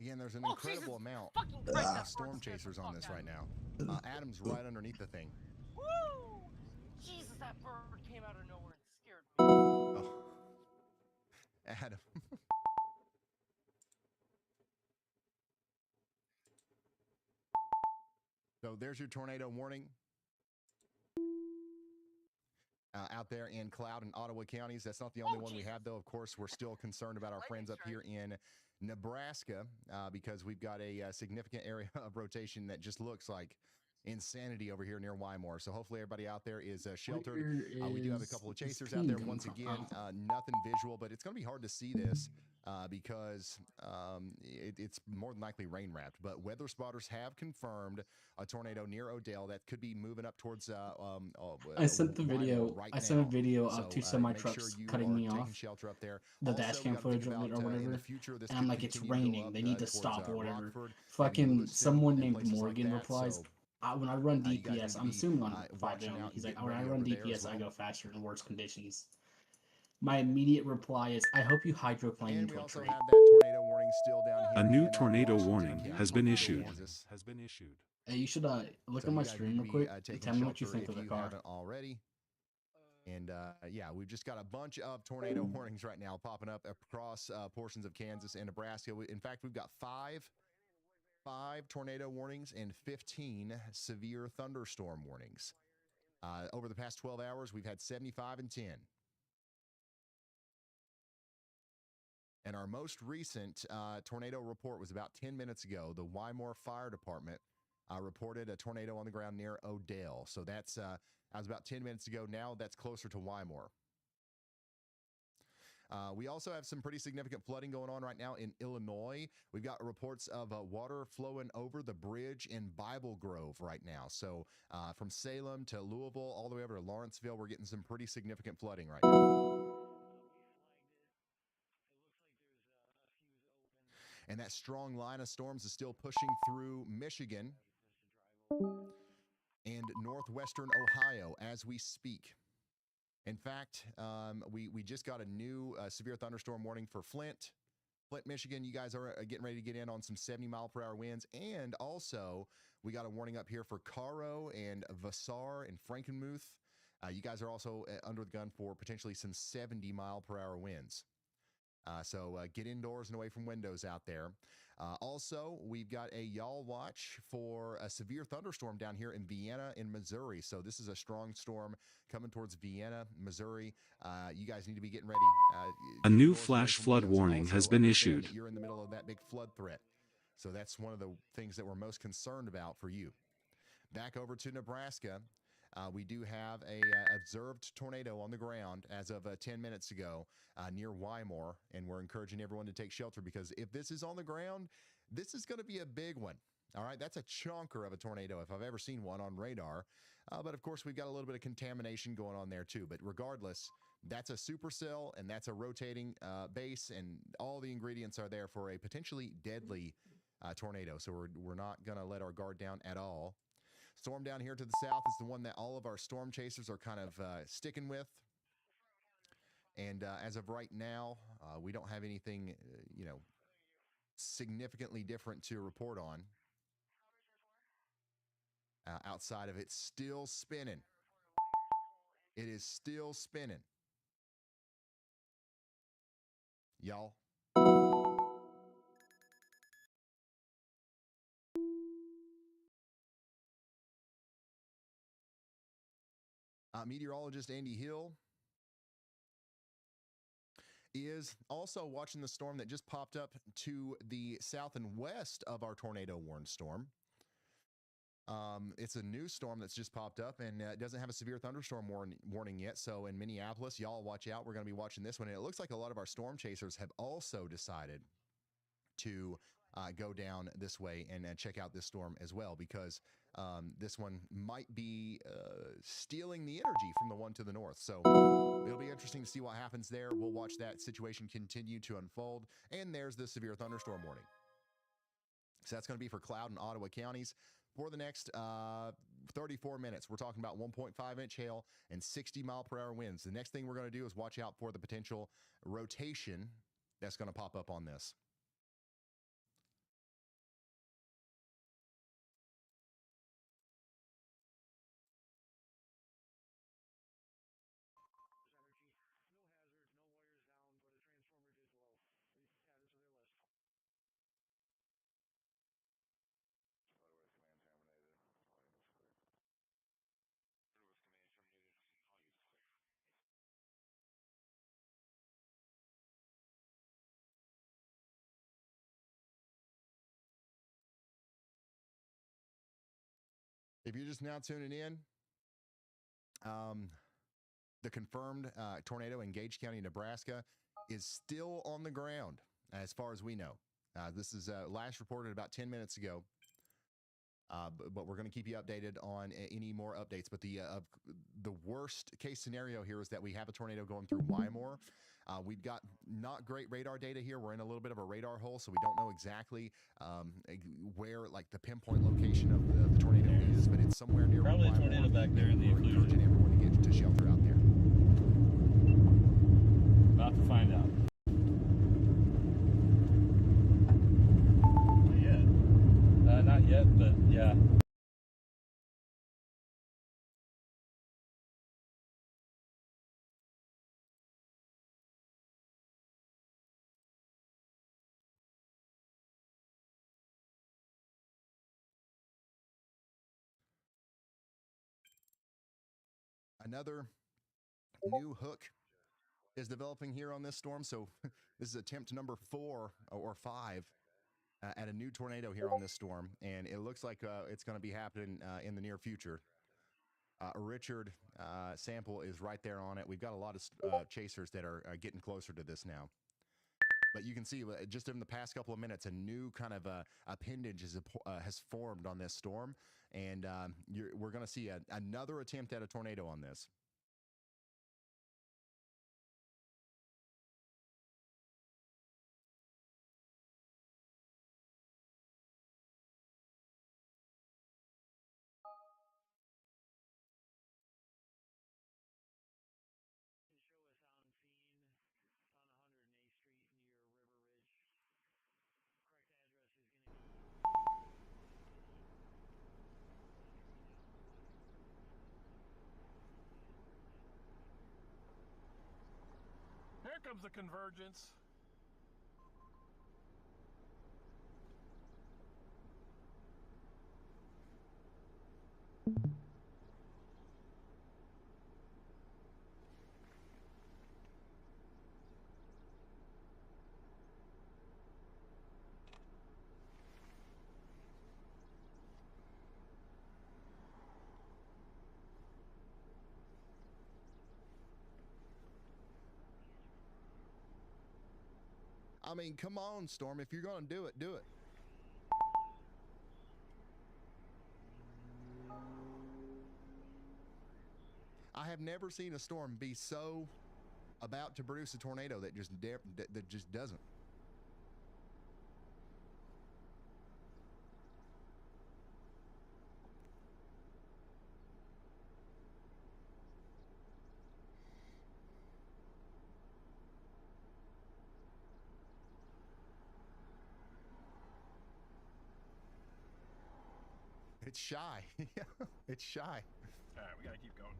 Again, there's an incredible amount of storm chasers on this right now. Adam's right underneath the thing. Woo! Jesus, that bird came out of nowhere and scared me. Oh. Adam. So there's your tornado warning. Out there in Cloud and Ottawa counties. That's not the only one we have, though. Of course, we're still concerned about our friends up here in Nebraska because we've got a significant area of rotation that just looks like insanity over here near Weimar. So hopefully everybody out there is sheltered. We do have a couple of chasers out there. Once again, nothing visual, but it's going to be hard to see this because it's more than likely rain wrapped. But weather spotters have confirmed a tornado near Odell that could be moving up towards. I sent the video. Right I sent a video so, of two semi trucks cutting me off. Shelter up there. The dash cam footage of it or whatever. And I'm like, it's raining. They need to stop or whatever. Rockford, Fucking someone named Morgan replies. When I run DPS, I'm assuming on 5M. He's like, when I run DPS, I go faster in worse conditions. My immediate reply is, I hope you hydroplane into a tree. A new tornado warning has been issued. Hey, you should look at my stream real quick. Tell me what you think of the car. Already. And yeah, we've just got a bunch of tornado warnings right now popping up across portions of Kansas and Nebraska. In fact, we've got five tornado warnings and 15 severe thunderstorm warnings. Over the past 12 hours, we've had 75 and 10. And our most recent tornado report was about 10 minutes ago. The Weimar Fire Department reported a tornado on the ground near Odell. So that was about 10 minutes ago. Now that's closer to Weimar. We also have some pretty significant flooding going on right now in Illinois. We've got reports of water flowing over the bridge in Bible Grove right now. So from Salem to Louisville, all the way over to Lawrenceville, we're getting some pretty significant flooding right now. And that strong line of storms is still pushing through Michigan and northwestern Ohio as we speak. In fact, we just got a new severe thunderstorm warning for Flint, Michigan. You guys are getting ready to get in on some 70-mile-per-hour winds. And also, we got a warning up here for Caro and Vassar and Frankenmuth. You guys are also under the gun for potentially some 70-mile-per-hour winds. So get indoors and away from windows out there. Also, we've got a y'all watch for a severe thunderstorm down here in Vienna in Missouri. So this is a strong storm coming towards Vienna, Missouri. You guys need to be getting ready. A new flash flood warning has been issued. You're in the middle of that big flood threat. So that's one of the things that we're most concerned about for you. Back over to Nebraska. We do have a observed tornado on the ground as of 10 minutes ago near Wymore, and we're encouraging everyone to take shelter because if this is on the ground, this is going to be a big one. All right, that's a chunker of a tornado if I've ever seen one on radar. But of course, we've got a little bit of contamination going on there too. But regardless, that's a supercell and that's a rotating base, and all the ingredients are there for a potentially deadly tornado. So we're not going to let our guard down at all. Storm down here to the south is the one that all of our storm chasers are kind of sticking with. And as of right now, we don't have anything, significantly different to report on. Outside of it, still spinning. It is still spinning. Y'all. Meteorologist Andy Hill is also watching the storm that just popped up to the south and west of our tornado warned storm. It's a new storm that's just popped up, and it doesn't have a severe thunderstorm warning yet. So in Minneapolis, y'all watch out. We're going to be watching this one. And it looks like a lot of our storm chasers have also decided to go down this way and check out this storm as well, because this one might be stealing the energy from the one to the north. So it'll be interesting to see what happens there. We'll watch that situation continue to unfold. And there's the severe thunderstorm warning. So that's going to be for Cloud and Ottawa counties for the next 34 minutes. We're talking about 1.5-inch hail and 60-mile-per-hour winds. The next thing we're going to do is watch out for the potential rotation that's going to pop up on this. If you're just now tuning in, the confirmed tornado in Gage County, Nebraska, is still on the ground, as far as we know. This is last reported about 10 minutes ago. But we're going to keep you updated on any more updates. But the worst case scenario here is that we have a tornado going through Wymore. We've got not great radar data here. We're in a little bit of a radar hole, so we don't know exactly where, like, the pinpoint location of the tornado is, but it's somewhere near Probably Wymore. a tornado back there in the We're encouraging everyone to get to shelter out there. About to find out. Not yet, but yeah. Another new hook is developing here on this storm. So this is attempt number 4 or 5 at a new tornado here on this storm. And it looks like it's going to be happening in the near future. Richard Sample is right there on it. We've got a lot of chasers that are getting closer to this now. But you can see just in the past couple of minutes, a new kind of appendage has formed on this storm. And we're going to see another attempt at a tornado on this. comes the convergence. I mean, come on, Storm. If you're going to do it, do it. I have never seen a storm be so about to produce a tornado that just doesn't. It's shy. It's shy. All right, we gotta keep going.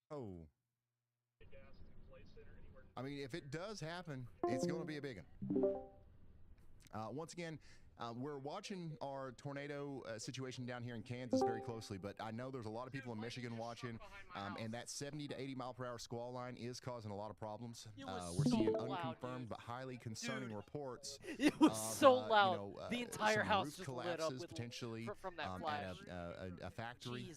Oh. I mean, if it does happen, it's going to be a big one. Once again, we're watching our tornado situation down here in Kansas very closely, but I know there's a lot of people in Michigan watching, and that 70 to 80 mile per hour squall line is causing a lot of problems. We're seeing unconfirmed but highly concerning reports. It was so loud. You know, the entire some house roof just collapses lit up with, potentially from that flash. at a factory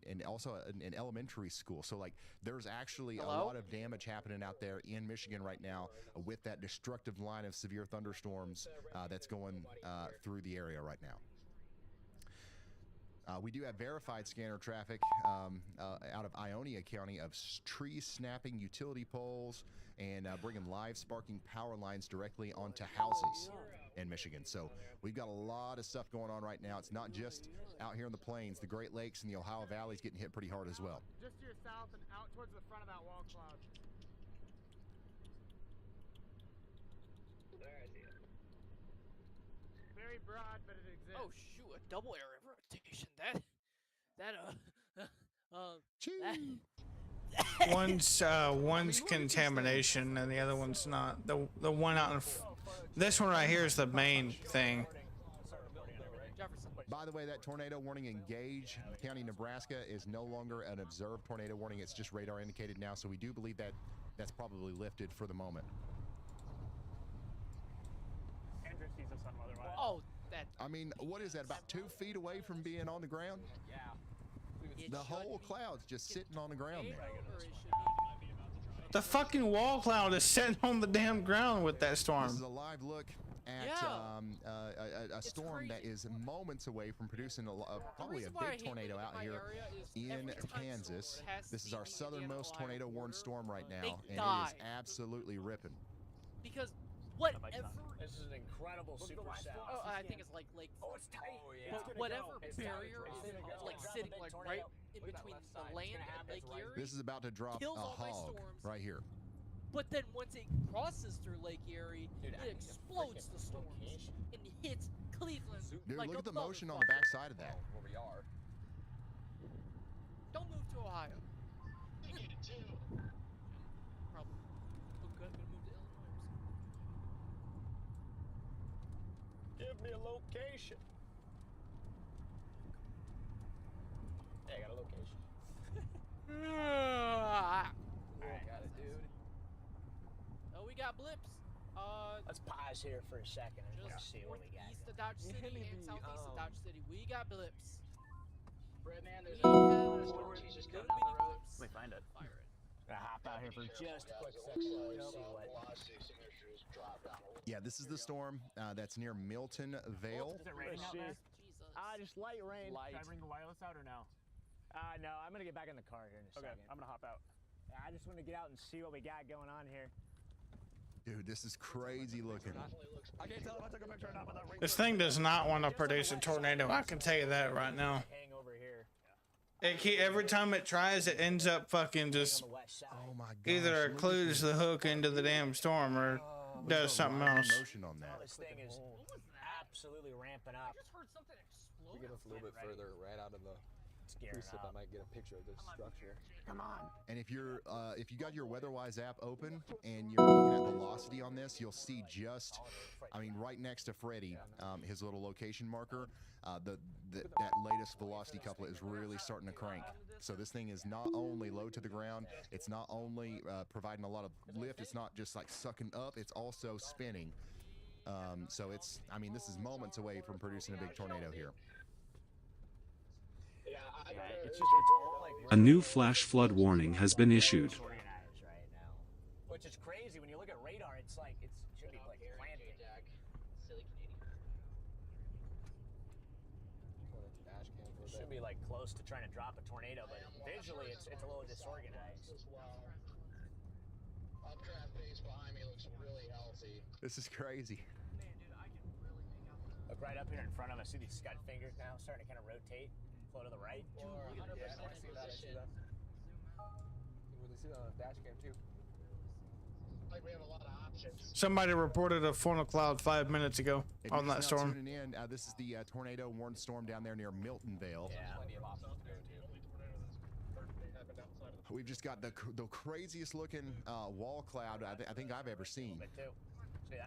and also an elementary school. So like, there's actually a lot of damage happening out there in Michigan right now with that destructive line of severe thunderstorms that's going through the area right now. We do have verified scanner traffic out of Ionia County of trees snapping, utility poles, and bringing live sparking power lines directly onto houses in Michigan. So we've got a lot of stuff going on right now. It's not just out here in the plains. The Great Lakes and the Ohio Valley is getting hit pretty hard as well. Just to your south and out towards the front of that wall cloud. There, I see it. Very broad, but it exists. Oh shoot, a double area of rotation. One's contamination and the other one's not. The one out in this one right here is the main thing. By the way, that tornado warning in Gage County, Nebraska is no longer an observed tornado warning. It's just radar indicated now. So we do believe that that's probably lifted for the moment. Andrew sees us on otherwise. Oh, that. I mean, what is that? About 2 feet away from being on the ground? Yeah. The whole cloud's just sitting on the ground there. The fucking wall cloud is sitting on the damn ground with that storm. This is a live look at a storm that is moments away from producing probably a big tornado out here in Kansas. This is our southernmost tornado warned storm right now, and it is absolutely ripping. Because whatever. This is an incredible super sound. Oh, I think it's like Lake. Oh, it's tight. Oh, yeah. But whatever barrier is like sitting like right in between the land and Lake Erie. This is about to drop a hog right here. But then once it crosses through Lake Erie, it explodes the storms and hits Cleveland. Dude, like look a at the motion on motherfucker. the backside of that. Where we are. Don't move to Ohio. I get it too. Probably. Oh, good. Gonna move to Illinois. Give me a location. Hey, I got a location. I got it, dude. Oh, we got blips. Let's pause here for a second and Just see what we got. east of Dodge City and southeast of Dodge City. We got blips. Red man, there's We a have storm just little coming down the bitty road. blips. Wait, find it. Fire it. Gonna hop out here for just a quick It second. looks like See what. velocity signatures drop down a little. Yeah, this is the storm that's near Milton Vale. Is it raining out there? Jesus. Just light rain. Light. Should I bring the wireless out or no? No, I'm gonna get back in the car here in a second. I'm gonna hop out. I just want to get out and see what we got going on here. Dude, this is crazy looking. I can't tell if I took a picture or not, but that ring. This thing does not want to produce a tornado. I can tell you that right now. Hang over here. Every time it tries, it ends up fucking just On the west side. Oh my god. either it clues the hook into the damn storm or does something else. Motion on that. This thing is absolutely ramping up. I just heard something explode. We get us a little bit further, right out of the precip, I might get a picture of this structure. Come on. And if you got your WeatherWise app open and you're looking at velocity on this, you'll see just, I mean, right next to Freddy, his little location marker, that latest velocity couplet is really starting to crank. So this thing is not only low to the ground, it's not only providing a lot of lift, it's not just like sucking up, it's also spinning. So it's, I mean, this is moments away from producing a big tornado here. A new flash flood warning has been issued. Which is crazy when you look at radar. It's like it should be like planted. It should be like close to trying to drop a tornado, but visually it's a little disorganized. Updraft base behind me looks really healthy. This is crazy. Look right up here in front of us. See these scud fingers now starting to kind of rotate, flow to the right. Yeah, I see that. I see that. You can really see that on the dash cam too. Like we have a lot of options. Somebody reported a funnel cloud 5 minutes ago If on you're that just now storm. tuning in, this is the tornado warned storm down there near Miltonvale. Plenty of options to go to. We've just got the craziest looking wall cloud I think I've ever seen.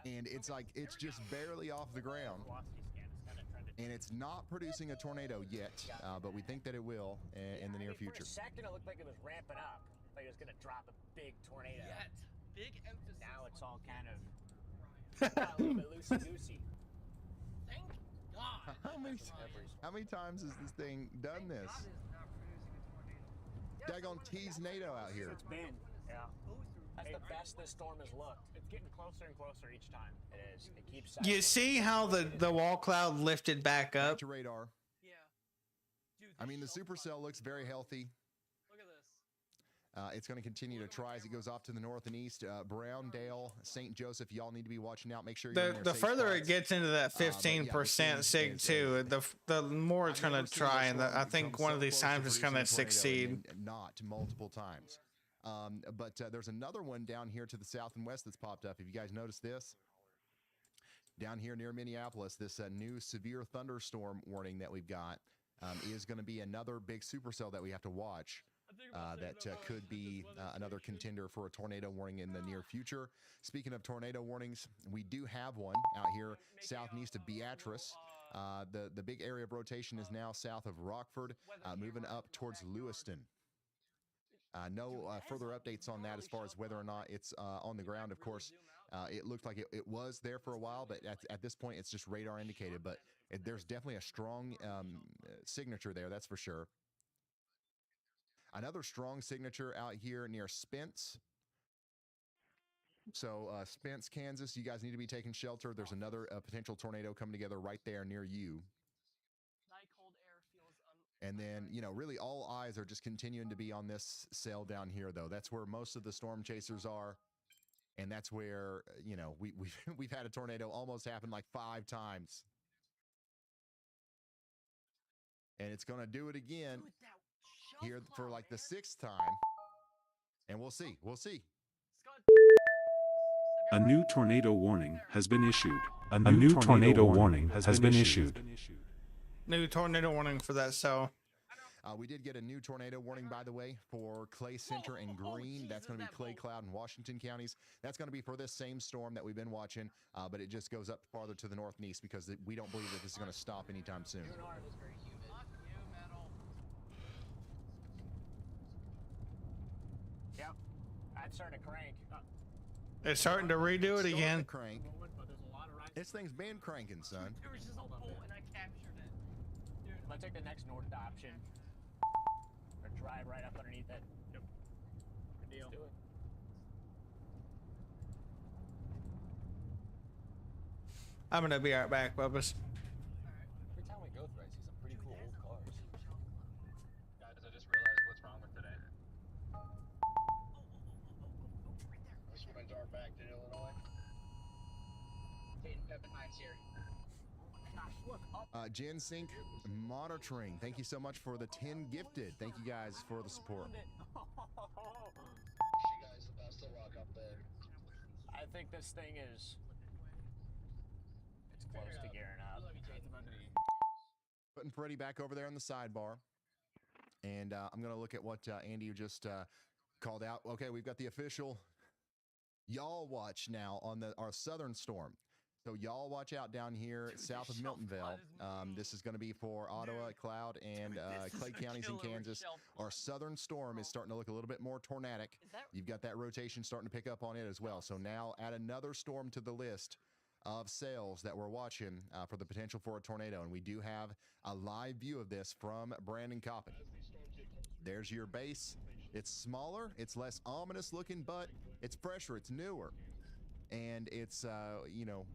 And it's like, it's just barely off the ground. And it's not producing a tornado yet, but we think that it will in the near future. For a second, it looked like it was ramping up. Like it was going to drop a big tornado. Yet, big emphasis. Now it's all kind of a little bit loosey-goosey. Thank God. How many times has this thing done this? Daggone tease NATO out here. It's been, yeah. That's the best this storm has looked. It's getting closer and closer each time. It is. It keeps. You see how the wall cloud lifted back up? To radar. Yeah. Dude, I mean, the supercell looks very healthy. Look at this. It's going to continue to try as it goes off to the north and east. Browndale, St. Joseph, y'all need to be watching out. Make sure you're in The their safe further spots. it gets into that 15% sig too, the more it's going to try, and I think one of these times it's going to succeed. Not multiple times. But there's another one down here to the south and west that's popped up. Have you guys noticed this? Down here near Minneapolis, this new severe thunderstorm warning that we've got is going to be another big supercell that we have to watch. That could be another contender for a tornado warning in the near future. Speaking of tornado warnings, we do have one out here south and east of Beatrice. The big area of rotation is now south of Rockford, moving up towards Lewiston. No further updates on that as far as whether or not it's on the ground. Of course, it looked like it was there for a while, but at this point, it's just radar indicated. But there's definitely a strong signature there, that's for sure. Another strong signature out here near Spence. So Spence, Kansas, you guys need to be taking shelter. There's another potential tornado coming together right there near you. And then, you know, really all eyes are just continuing to be on this cell down here, though. That's where most of the storm chasers are. And that's where, you know, we've had a tornado almost happen like 5 times. And it's going to do it again here for like the 6th time. And we'll see. We'll see. A new tornado warning has been issued. A new tornado warning has been issued. New tornado warning for that cell. We did get a new tornado warning, by the way, for Clay Center and Green. That's going to be Clay, Cloud, and Washington counties. That's going to be for this same storm that we've been watching, but it just goes up farther to the north and east because we don't believe that this is going to stop anytime soon. Yep, I'm starting to crank. It's starting to redo it again. Crank. This thing's been cranking, son. There was just a bolt and I captured it. Dude, I'm gonna take the next north option. Or drive right up underneath it. Yep. Good deal. Let's do it. I'm gonna be right back, Bubba's. Every time we go through, I see some pretty cool old cars. Guys, I just realized what's wrong with today. This winds are back to Illinois. Taking Peppermine's here. Jen Sink monitoring. Thank you so much for the 10 gifted. Thank you guys for the support. Wish you guys the best of luck up there. I I think this thing is. It's close to gearing up. Putting Freddie back over there on the sidebar. And I'm going to look at what Andy just called out. Okay, we've got the official y'all watch now on our southern storm. So y'all watch out down here south of Miltonville. This is going to be for Ottawa, Cloud, and Clay counties in Kansas. Our southern storm is starting to look a little bit more tornadic. You've got that rotation starting to pick up on it as well. So now add another storm to the list of cells that we're watching for the potential for a tornado. And we do have a live view of this from Brandon Coppin. There's your base. It's smaller, it's less ominous looking, but it's fresher, it's newer. And it's, you know,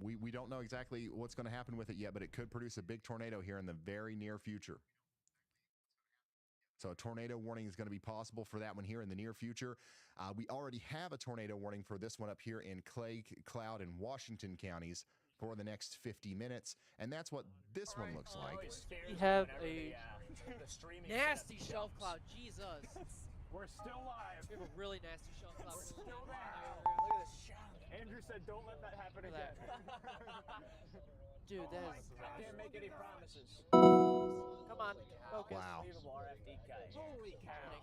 we don't know exactly what's going to happen with it yet, but it could produce a big tornado here in the very near future. So a tornado warning is going to be possible for that one here in the near future. We already have a tornado warning for this one up here in Clay, Cloud, and Washington counties for the next 50 minutes. And that's what this one looks like. We have a nasty shelf cloud. Jesus. We're still live. We have a really nasty shelf cloud. We're still there. Look at this shot. Andrew said, "Don't let that happen again." Dude, that is. I can't make any promises. Come on, focus. Wow. Unbelievable RFD kite. Holy cow.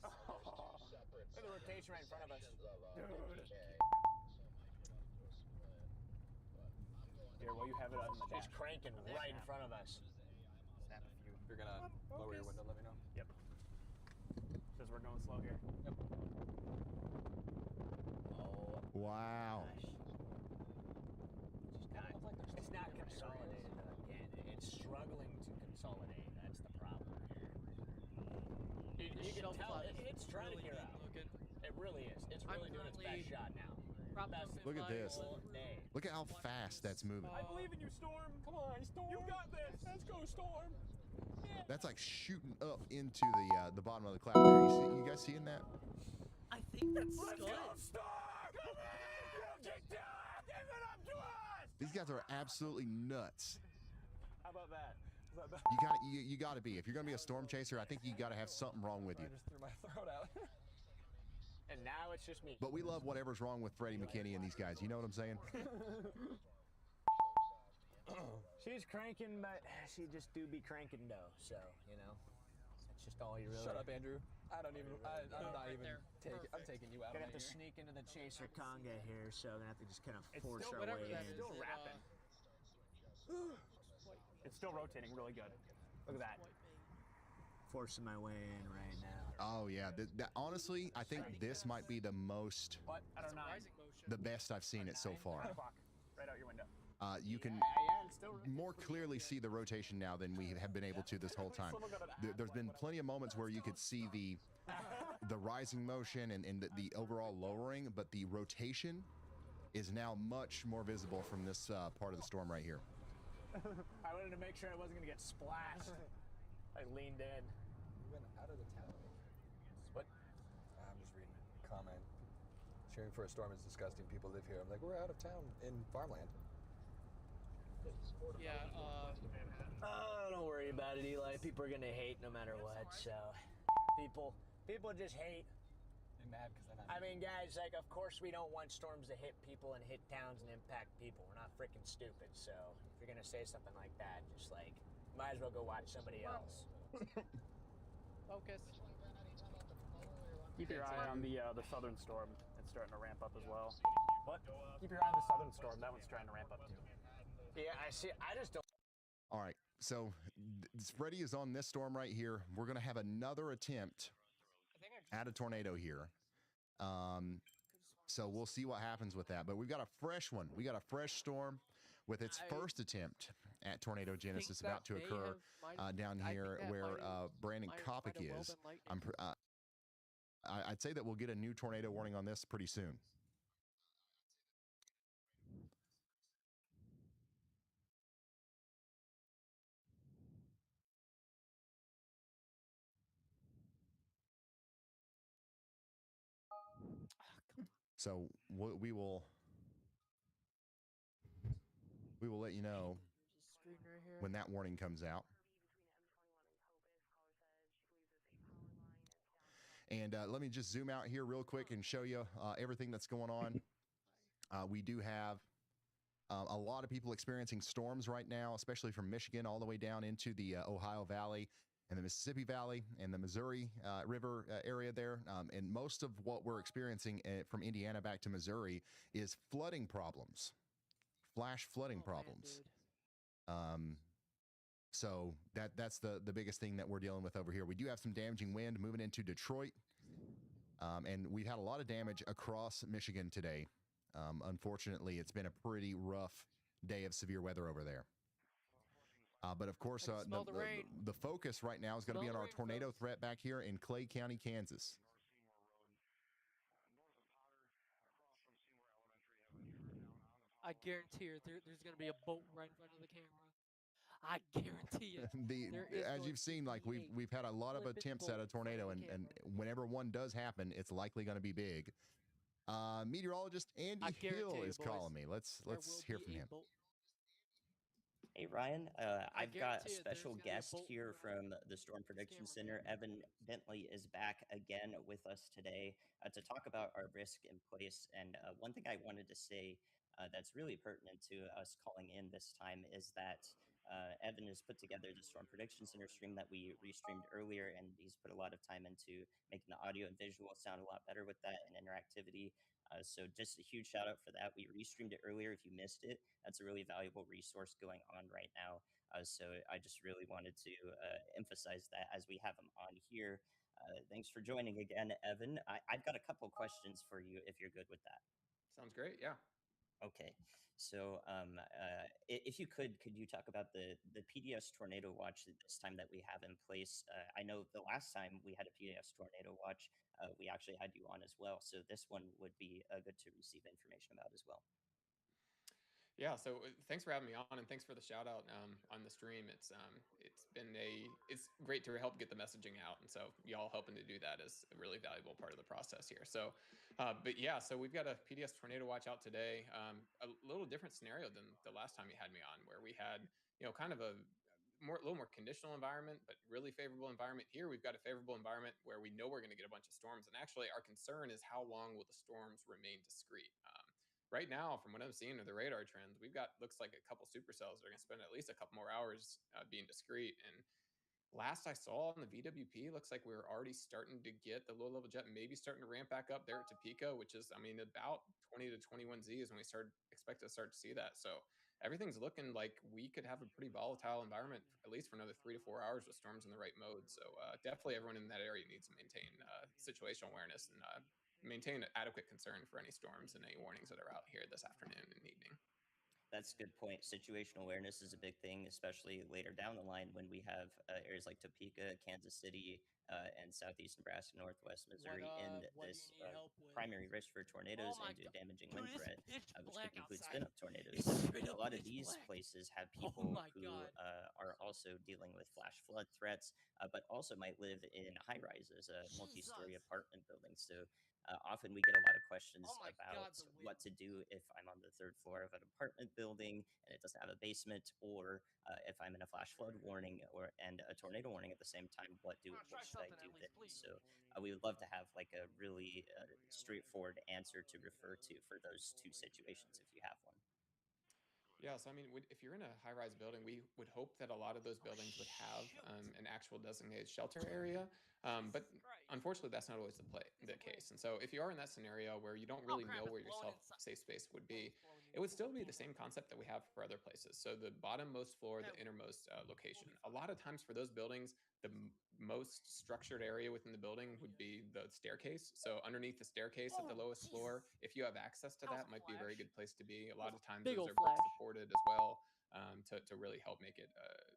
Look at the rotation right in front of us. Dude. Here, while you have it on the dash. He's cranking right in front of us. Snap a few. If you're gonna lower your window, let me know. Yep. Says we're going slow here. Yep. Oh. Wow. It's not consolidated again. It's struggling to consolidate. That's the problem here. You can tell it's trying to gear out. It really is. It's really doing its best shot now. Look at this. Look at how fast that's moving. I believe in you, Storm. Come on, Storm. You got this. Let's go, Storm. Yeah. That's like shooting up into the bottom of the cloud there. You guys seeing that? I think that's Let's good. go, Storm. Come on. Give it up to us. These guys are absolutely nuts. How about that? You got to be. If you're going to be a storm chaser, I think you got to have something wrong with you. I just threw my throat out. And now it's just me. But we love whatever's wrong with Freddie McKinney and these guys. You know what I'm saying? She's cranking, but she just do be cranking though. So, you know, that's just all you really. Shut up, Andrew. I'm not even taking. I'm taking you out. Gonna of have to here. sneak into the chaser conga here, so I'm gonna have to just kind of force our whatever way that in. is, Still rapping. It's still rotating really good. Look at that. Forcing my way in right now. Oh, yeah. Honestly, I think this might be the most, What? I don't know. the best I've seen it so far. Right out your window. You can it's still more clearly see the rotation now than we have been able to this whole time. There's been plenty of moments where you could see the rising motion and the overall lowering, but the rotation is now much more visible from this part of the storm right here. I wanted to make sure I wasn't gonna get splashed. I leaned in. You went out of the town. What? I'm just reading a comment. Cheering for a storm is disgusting. People live here. I'm like, we're out of town in farmland. Yeah, Oh, don't worry about it, Eli. People are gonna hate no matter what. So, people just hate. They're mad because I'm not. I mean, guys, like, of course we don't want storms to hit people and hit towns and impact people. We're not freaking stupid. So, if you're gonna say something like that, just like, might as well go watch somebody else. focus. Keep your eye on the southern storm. It's starting to ramp up as well. What? Keep your eye on the southern storm. That one's trying to ramp up too. Yeah, I see. I just don't. All right, so Freddie is on this storm right here. We're going to have another attempt at a tornado here. So we'll see what happens with that. But we've got a fresh one. We got a fresh storm with its first attempt at tornado genesis about to occur down here where Brandon Kopic is. I'd say that we'll get a new tornado warning on this pretty soon. So we will let you know when that warning comes out. And let me just zoom out here real quick and show you everything that's going on. We do have a lot of people experiencing storms right now, especially from Michigan all the way down into the Ohio Valley and the Mississippi Valley and the Missouri River area there. And most of what we're experiencing from Indiana back to Missouri is flooding problems, flash flooding problems. So that's the biggest thing that we're dealing with over here. We do have some damaging wind moving into Detroit. And we've had a lot of damage across Michigan today. Unfortunately, it's been a pretty rough day of severe weather over there. But of course, the focus right now is going to be on our tornado threat back here in Clay County, Kansas. I guarantee you, there's going to be a boat right in front of the camera. I guarantee it. As you've seen, like we've had a lot of attempts at a tornado, and whenever one does happen, it's likely going to be big. Meteorologist Andy Hill is calling me. Let's hear from him. Hey Ryan, I've got a special guest here from the Storm Prediction Center. Evan Bentley is back again with us today to talk about our risk in place. And one thing I wanted to say that's really pertinent to us calling in this time is that Evan has put together the Storm Prediction Center stream that we restreamed earlier, and he's put a lot of time into making the audio and visual sound a lot better with that and interactivity. So just a huge shout out for that. We restreamed it earlier. If you missed it, that's a really valuable resource going on right now. So I just really wanted to emphasize that as we have him on here. Thanks for joining again, Evan. I've got a couple questions for you if you're good with that. Sounds great. Yeah. Okay. So if you could you talk about the PDS Tornado Watch this time that we have in place? I know the last time we had a PDS Tornado Watch, we actually had you on as well. So this one would be good to receive information about as well. Yeah, so thanks for having me on, and thanks for the shout out on the stream. It's great to help get the messaging out, and so y'all helping to do that is a really valuable part of the process here. So, but yeah, so we've got a PDS Tornado Watch out today. A little different scenario than the last time you had me on, where we had kind of a little more conditional environment, but really favorable environment. Here we've got a favorable environment where we know we're going to get a bunch of storms, and actually our concern is how long will the storms remain discrete. Right now, from what I'm seeing of the radar trends, we've got looks like a couple supercells that are going to spend at least a couple more hours being discrete. And last I saw on the VWP, looks like we're already starting to get the low-level jet maybe starting to ramp back up there at Topeka, which is, I mean, about 20 to 21 Z is when we expect to start to see that. So everything's looking like we could have a pretty volatile environment, at least for another 3 to 4 hours with storms in the right mode. So definitely everyone in that area needs to maintain situational awareness and maintain adequate concern for any storms and any warnings that are out here this afternoon and evening. That's a good point. Situational awareness is a big thing, especially later down the line when we have areas like Topeka, Kansas City, and southeast Nebraska, northwest Missouri in this primary risk for tornadoes and damaging wind threat, which could include spin-up tornadoes. A lot of these places have people who are also dealing with flash flood threats, but also might live in high-rises, multi-story apartment buildings. So often we get a lot of questions about what to do if I'm on the third floor of an apartment building and it doesn't have a basement, or if I'm in a flash flood warning and a tornado warning at the same time, what should I do then? So we would love to have like a really straightforward answer to refer to for those two situations if you have one. Yeah, so I mean, if you're in a high-rise building, we would hope that a lot of those buildings would have an actual designated shelter area, but unfortunately, that's not always the case. And so, if you are in that scenario where you don't really know where your safe space would be, it would still be the same concept that we have for other places. So, the bottommost floor, the innermost location. A lot of times for those buildings, the most structured area within the building would be the staircase. So underneath the staircase at the lowest floor, if you have access to that, might be a very good place to be. A lot of times those are brick supported as well, to really help make it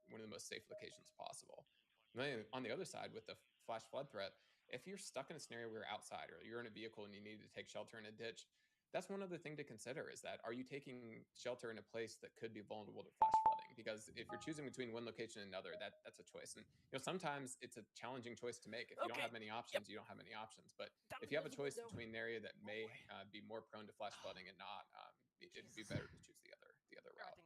one of the most safe locations possible. And then on the other side, with the flash flood threat, if you're stuck in a scenario where you're outside or you're in a vehicle and you need to take shelter in a ditch, that's one other thing to consider, is that are you taking shelter in a place that could be vulnerable to flash flooding? Because if you're choosing between one location and another, that's a choice. And sometimes it's a challenging choice to make. If you don't have many options, you don't have many options. But if you have a choice between an area that may be more prone to flash flooding and not, it'd be better to choose the other route.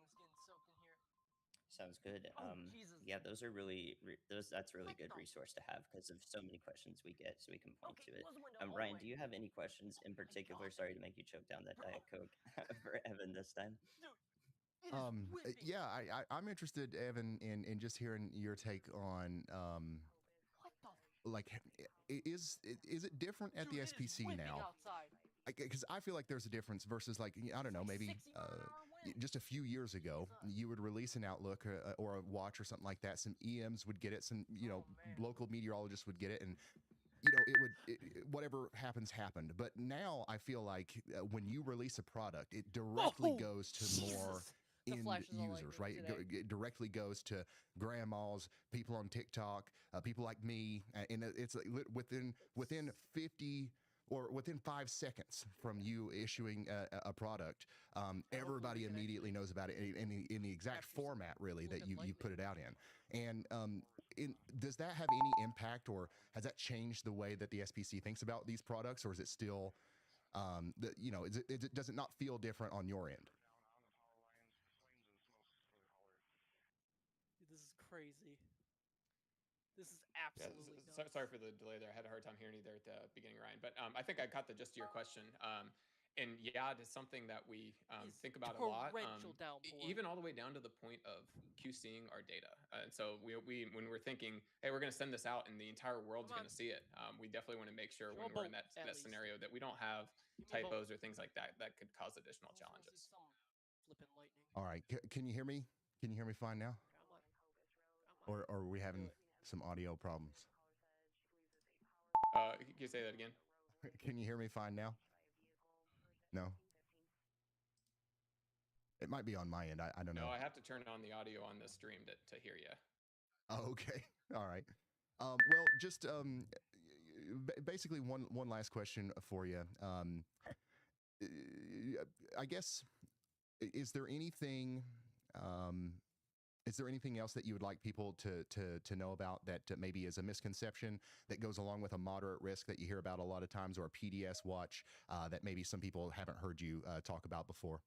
Sounds good. Jesus. Yeah, those are really that's a really good resource to have because of so many questions we get, so we can point to it. close the window all the Ryan, way. do you have any questions in particular? Sorry to make you choke down that Diet Coke for Evan this time. Yeah, I'm interested, Evan, in just hearing your take on like is it different at the SPC now? Outside. Because I feel like there's a difference versus like, I don't know, maybe just a few years ago, you would release an Outlook or a watch or something like that. Some EMs would get it. Some, local meteorologists would get it. And, it would, whatever happened. But now I feel like when you release a product, it directly goes to more end users, right? It directly goes to grandmas, people on TikTok, people like me. And it's within 50 or within 5 seconds from you issuing a product, everybody immediately knows about it in the exact format, really, that you put it out in. And does that have any impact, or has that changed the way that the SPC thinks about these products, or is it still, does it not feel different on your end? This is crazy. This is absolutely nuts. Sorry for the delay there. I had a hard time hearing you there at the beginning, Ryan. But I think I got the gist of your question. And yeah, it's something that we think about a lot. Even all the way down to the point of QCing our data. And so we when we're thinking, hey, we're going to send this out and the entire world's going to see it, we definitely want to make sure when we're in that scenario that we don't have typos or things like that that could cause additional challenges. Flipping lightning. All right. Can you hear me? Can you hear me fine now? Or are we having some audio problems? Can you say that again? Can you hear me fine now? No? It might be on my end. I don't know. No, I have to turn on the audio on the stream to hear you. Oh, okay. All right. Well, just basically one last question for you. I guess, is there anything else that you would like people to know about that maybe is a misconception that goes along with a moderate risk that you hear about a lot of times, or a PDS watch that maybe some people haven't heard you talk about before?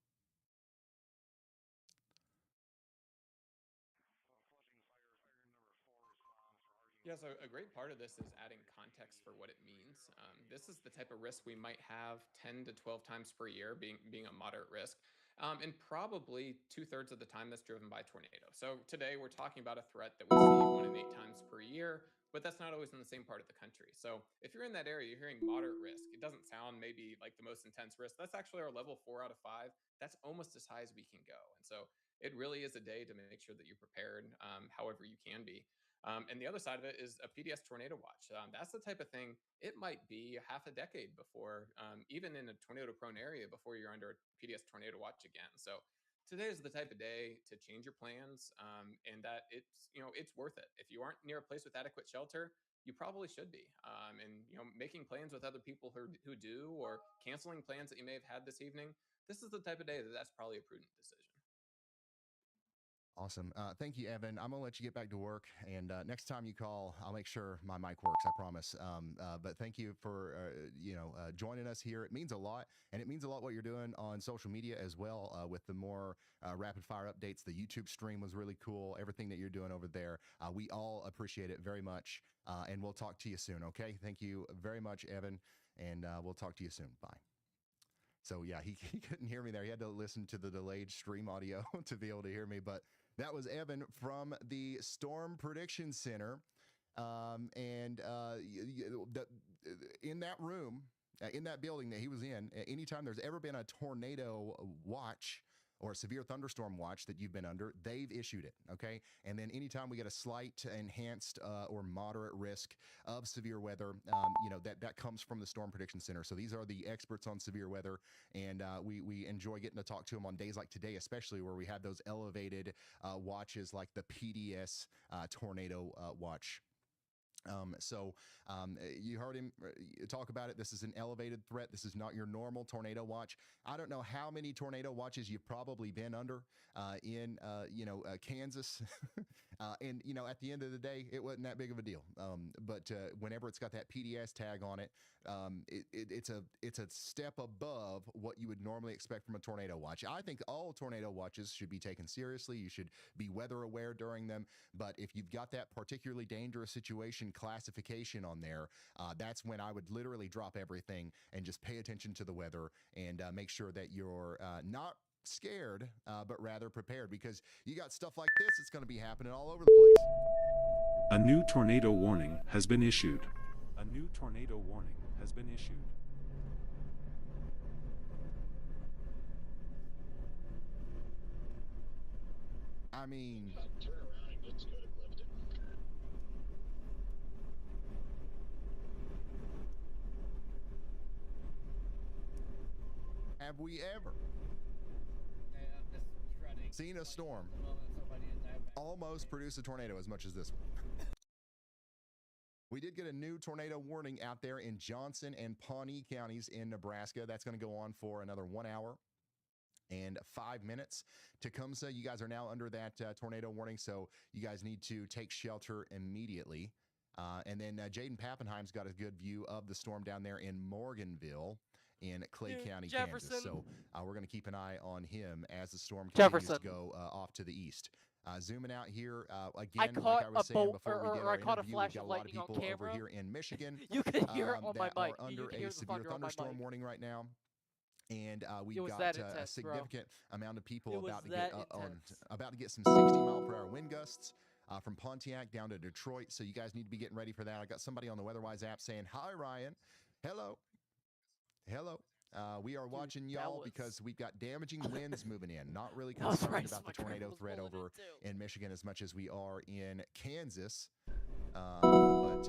Yeah, so a great part of this is adding context for what it means. This is the type of risk we might have 10 to 12 times per year, being a moderate risk. And probably 2/3 of the time that's driven by tornado. So today we're talking about a threat that we see 1 in 8 times per year, but that's not always in the same part of the country. So if you're in that area, you're hearing moderate risk. It doesn't sound maybe like the most intense risk. That's actually our level 4 out of 5. That's almost as high as we can go. And so it really is a day to make sure that you're prepared however you can be. And the other side of it is a PDS tornado watch. That's the type of thing, it might be half a decade before, even in a tornado prone area, before you're under a PDS tornado watch again. So today is the type of day to change your plans, and that it's worth it. If you aren't near a place with adequate shelter, you probably should be. And making plans with other people who do, or canceling plans that you may have had this evening, this is the type of day that's probably a prudent decision. Awesome. Thank you, Evan. I'm going to let you get back to work. And next time you call, I'll make sure my mic works, I promise. But thank you for, joining us here. It means a lot. And it means a lot what you're doing on social media as well, with the more rapid fire updates. The YouTube stream was really cool. Everything that you're doing over there. We all appreciate it very much. And we'll talk to you soon. Okay. Thank you very much, Evan. And we'll talk to you soon. Bye. So yeah, he couldn't hear me there. He had to listen to the delayed stream audio to be able to hear me. But that was Evan from the Storm Prediction Center. In that room, in that building that he was in, anytime there's ever been a tornado watch or a severe thunderstorm watch that you've been under, they've issued it, okay? And then anytime we get a slight, enhanced, or moderate risk of severe weather, that comes from the Storm Prediction Center. So these are the experts on severe weather, and we enjoy getting to talk to them on days like today, especially where we have those elevated watches like the PDS tornado watch. You heard him talk about it. This is an elevated threat. This is not your normal tornado watch. I don't know how many tornado watches you've probably been under in Kansas. And at the end of the day, it wasn't that big of a deal. But whenever it's got that PDS tag on it, it's a step above what you would normally expect from a tornado watch. I think all tornado watches should be taken seriously. You should be weather aware during them. But if you've got that particularly dangerous situation classification on there, that's when I would literally drop everything and just pay attention to the weather and make sure that you're not scared, but rather prepared, because you got stuff like this that's going to be happening all over the place. A new tornado warning has been issued. A new tornado warning has been issued. I mean, turn around and let's go to Clifton. have we ever seen a storm almost produce a tornado as much as this one? We did get a new tornado warning out there in Johnson and Pawnee counties in Nebraska. That's going to go on for another 1 hour and 5 minutes. Tecumseh, you guys are now under that tornado warning, so you guys need to take shelter immediately. And then Jaden Pappenheim's got a good view of the storm down there in Morganville in Clay County, Jefferson. Kansas. So we're going to keep an eye on him as the storm continues to go off to the east. Zooming out here again, like I was saying before we did our interview, we've got a lot of people over here in Michigan You can hear it on my that mic. are under a severe thunderstorm warning right now. And we've was got intense, a significant amount of people It was about to that get some 60-mile-per-hour wind gusts from Pontiac down to Detroit. So you guys need to be getting ready for that. I got somebody on the WeatherWise app saying, "Hi, Ryan. Hello. Hello. We are watching y'all because we've got damaging winds moving in. Not really concerned about the tornado threat over in Michigan as much as we are in Kansas. But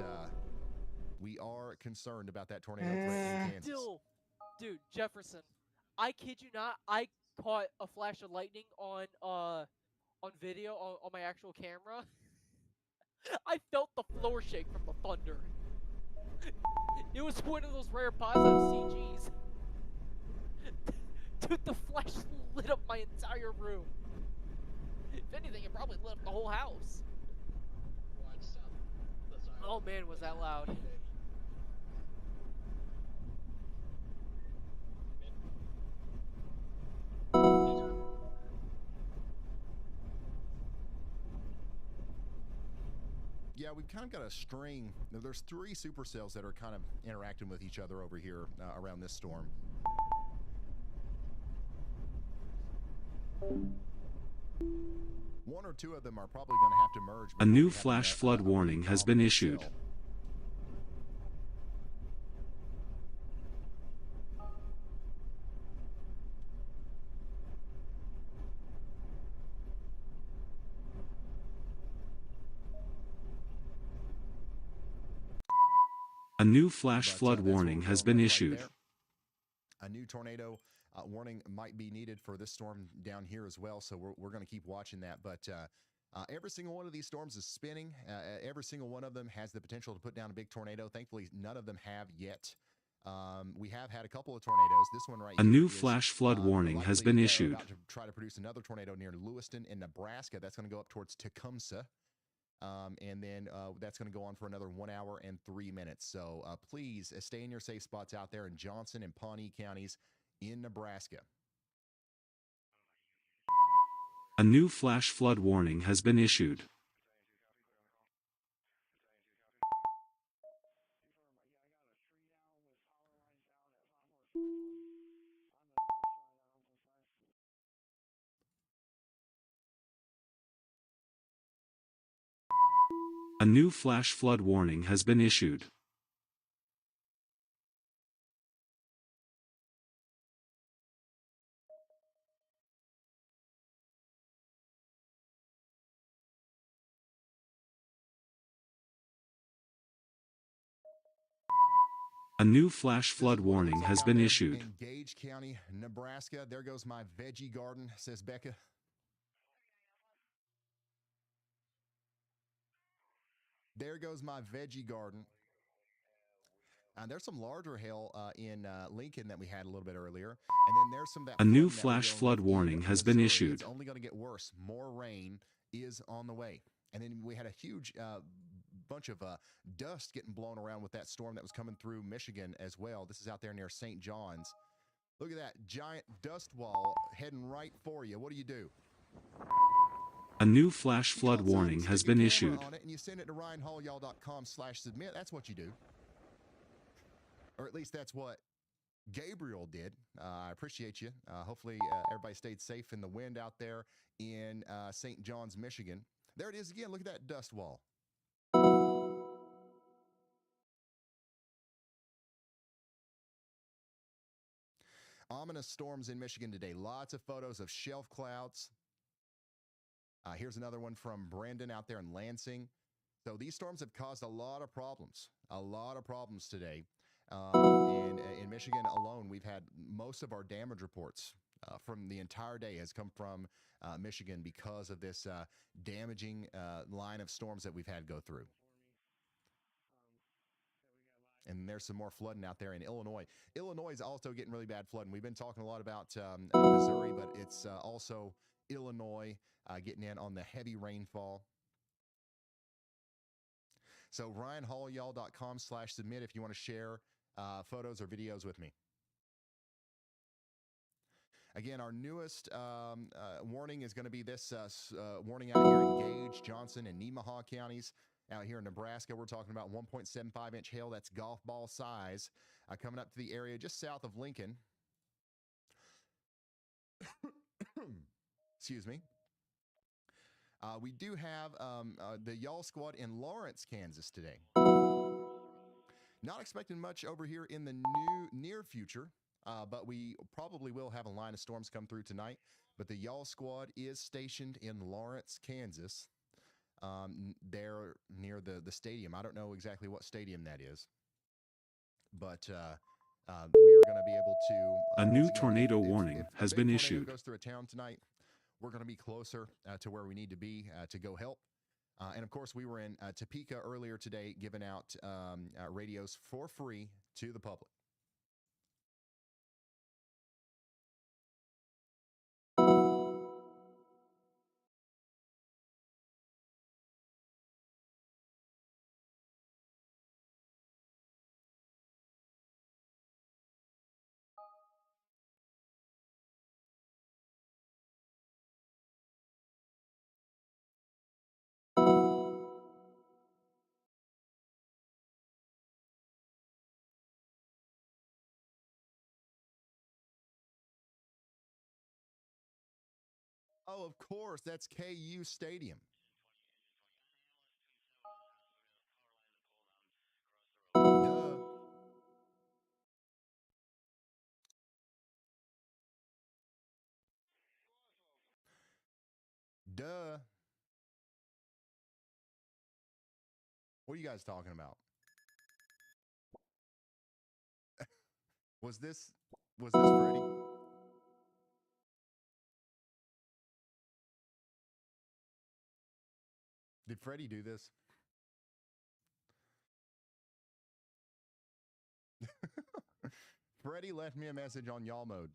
we are concerned about that tornado threat in Kansas." Still, dude, Jefferson, I kid you not, I caught a flash of lightning on video on my actual camera. I felt the floor shake from the thunder. It was one of those rare positive CGs. Dude, the flash lit up my entire room. If anything, it probably lit up the whole house. Oh man, was that loud. Yeah, we've kind of got a string. There's 3 supercells that are kind of interacting with each other over here around this storm. One or two of them are probably going to have to merge. A new flash flood warning has been issued. A new flash flood warning has been issued. A new tornado warning might be needed for this storm down here as well, so we're going to keep watching that. But every single one of these storms is spinning. Every single one of them has the potential to put down a big tornado. Thankfully, none of them have yet. We have had a couple of tornadoes. This one right A here new is, flash flood warning has been issued. About to try to produce another tornado near Lewiston in Nebraska. That's going to go up towards Tecumseh. And then that's going to go on for another 1 hour and 3 minutes. So please stay in your safe spots out there in Johnson and Pawnee counties in Nebraska. A new flash flood warning has been issued. A new flash flood warning has been issued. A new flash flood warning has been issued. In Gage County, Nebraska. There goes my veggie garden, says Becca. There goes my veggie garden. There's some larger hail in Lincoln that we had a little bit earlier. And then there's some that A new flooding that we're flash dealing flood with in warning has been Missouri. issued. It's only going to get worse. More rain is on the way. And then we had a huge bunch of dust getting blown around with that storm that was coming through Michigan as well. This is out there near St. John's. Look at that giant dust wall heading right for you. What do? A new flash flood warning has been issued. On it and you send it to ryanhaulyall.com/submit. That's what you do. Or at least that's what Gabriel did. I appreciate you. Hopefully everybody stayed safe in the wind out there in St. John's, Michigan. There it is again. Look at that dust wall. Ominous storms in Michigan today. Lots of photos of shelf clouds. Here's another one from Brandon out there in Lansing. So these storms have caused a lot of problems today. And in Michigan alone, we've had most of our damage reports from the entire day has come from Michigan because of this damaging line of storms that we've had go through. And there's some more flooding out there in Illinois. Illinois is also getting really bad flooding. We've been talking a lot about Missouri, but it's also Illinois getting in on the heavy rainfall. So ryanhaulyall.com/submit if you want to share photos or videos with me. Again, our newest warning is going to be this warning out here in Gage, Johnson, and Nemaha counties. Out here in Nebraska, we're talking about 1.75-inch hail. That's golf ball size coming up to the area just south of Lincoln. Excuse me. We do have the Y'all Squad in Lawrence, Kansas today. Not expecting much over here in the near future, but we probably will have a line of storms come through tonight. But the Y'all Squad is stationed in Lawrence, Kansas. They're near the stadium. I don't know exactly what stadium that is, but we are going to be able to. A new tornado warning has been issued. If goes through a town tonight, we're going to be closer to where we need to be to go help. And of course, we were in Topeka earlier today, giving out radios for free to the public. Oh, of course, that's KU Stadium. Duh. Duh. What are you guys talking about? Was this Freddie? Did Freddie do this? Freddie left me a message on y'all mode.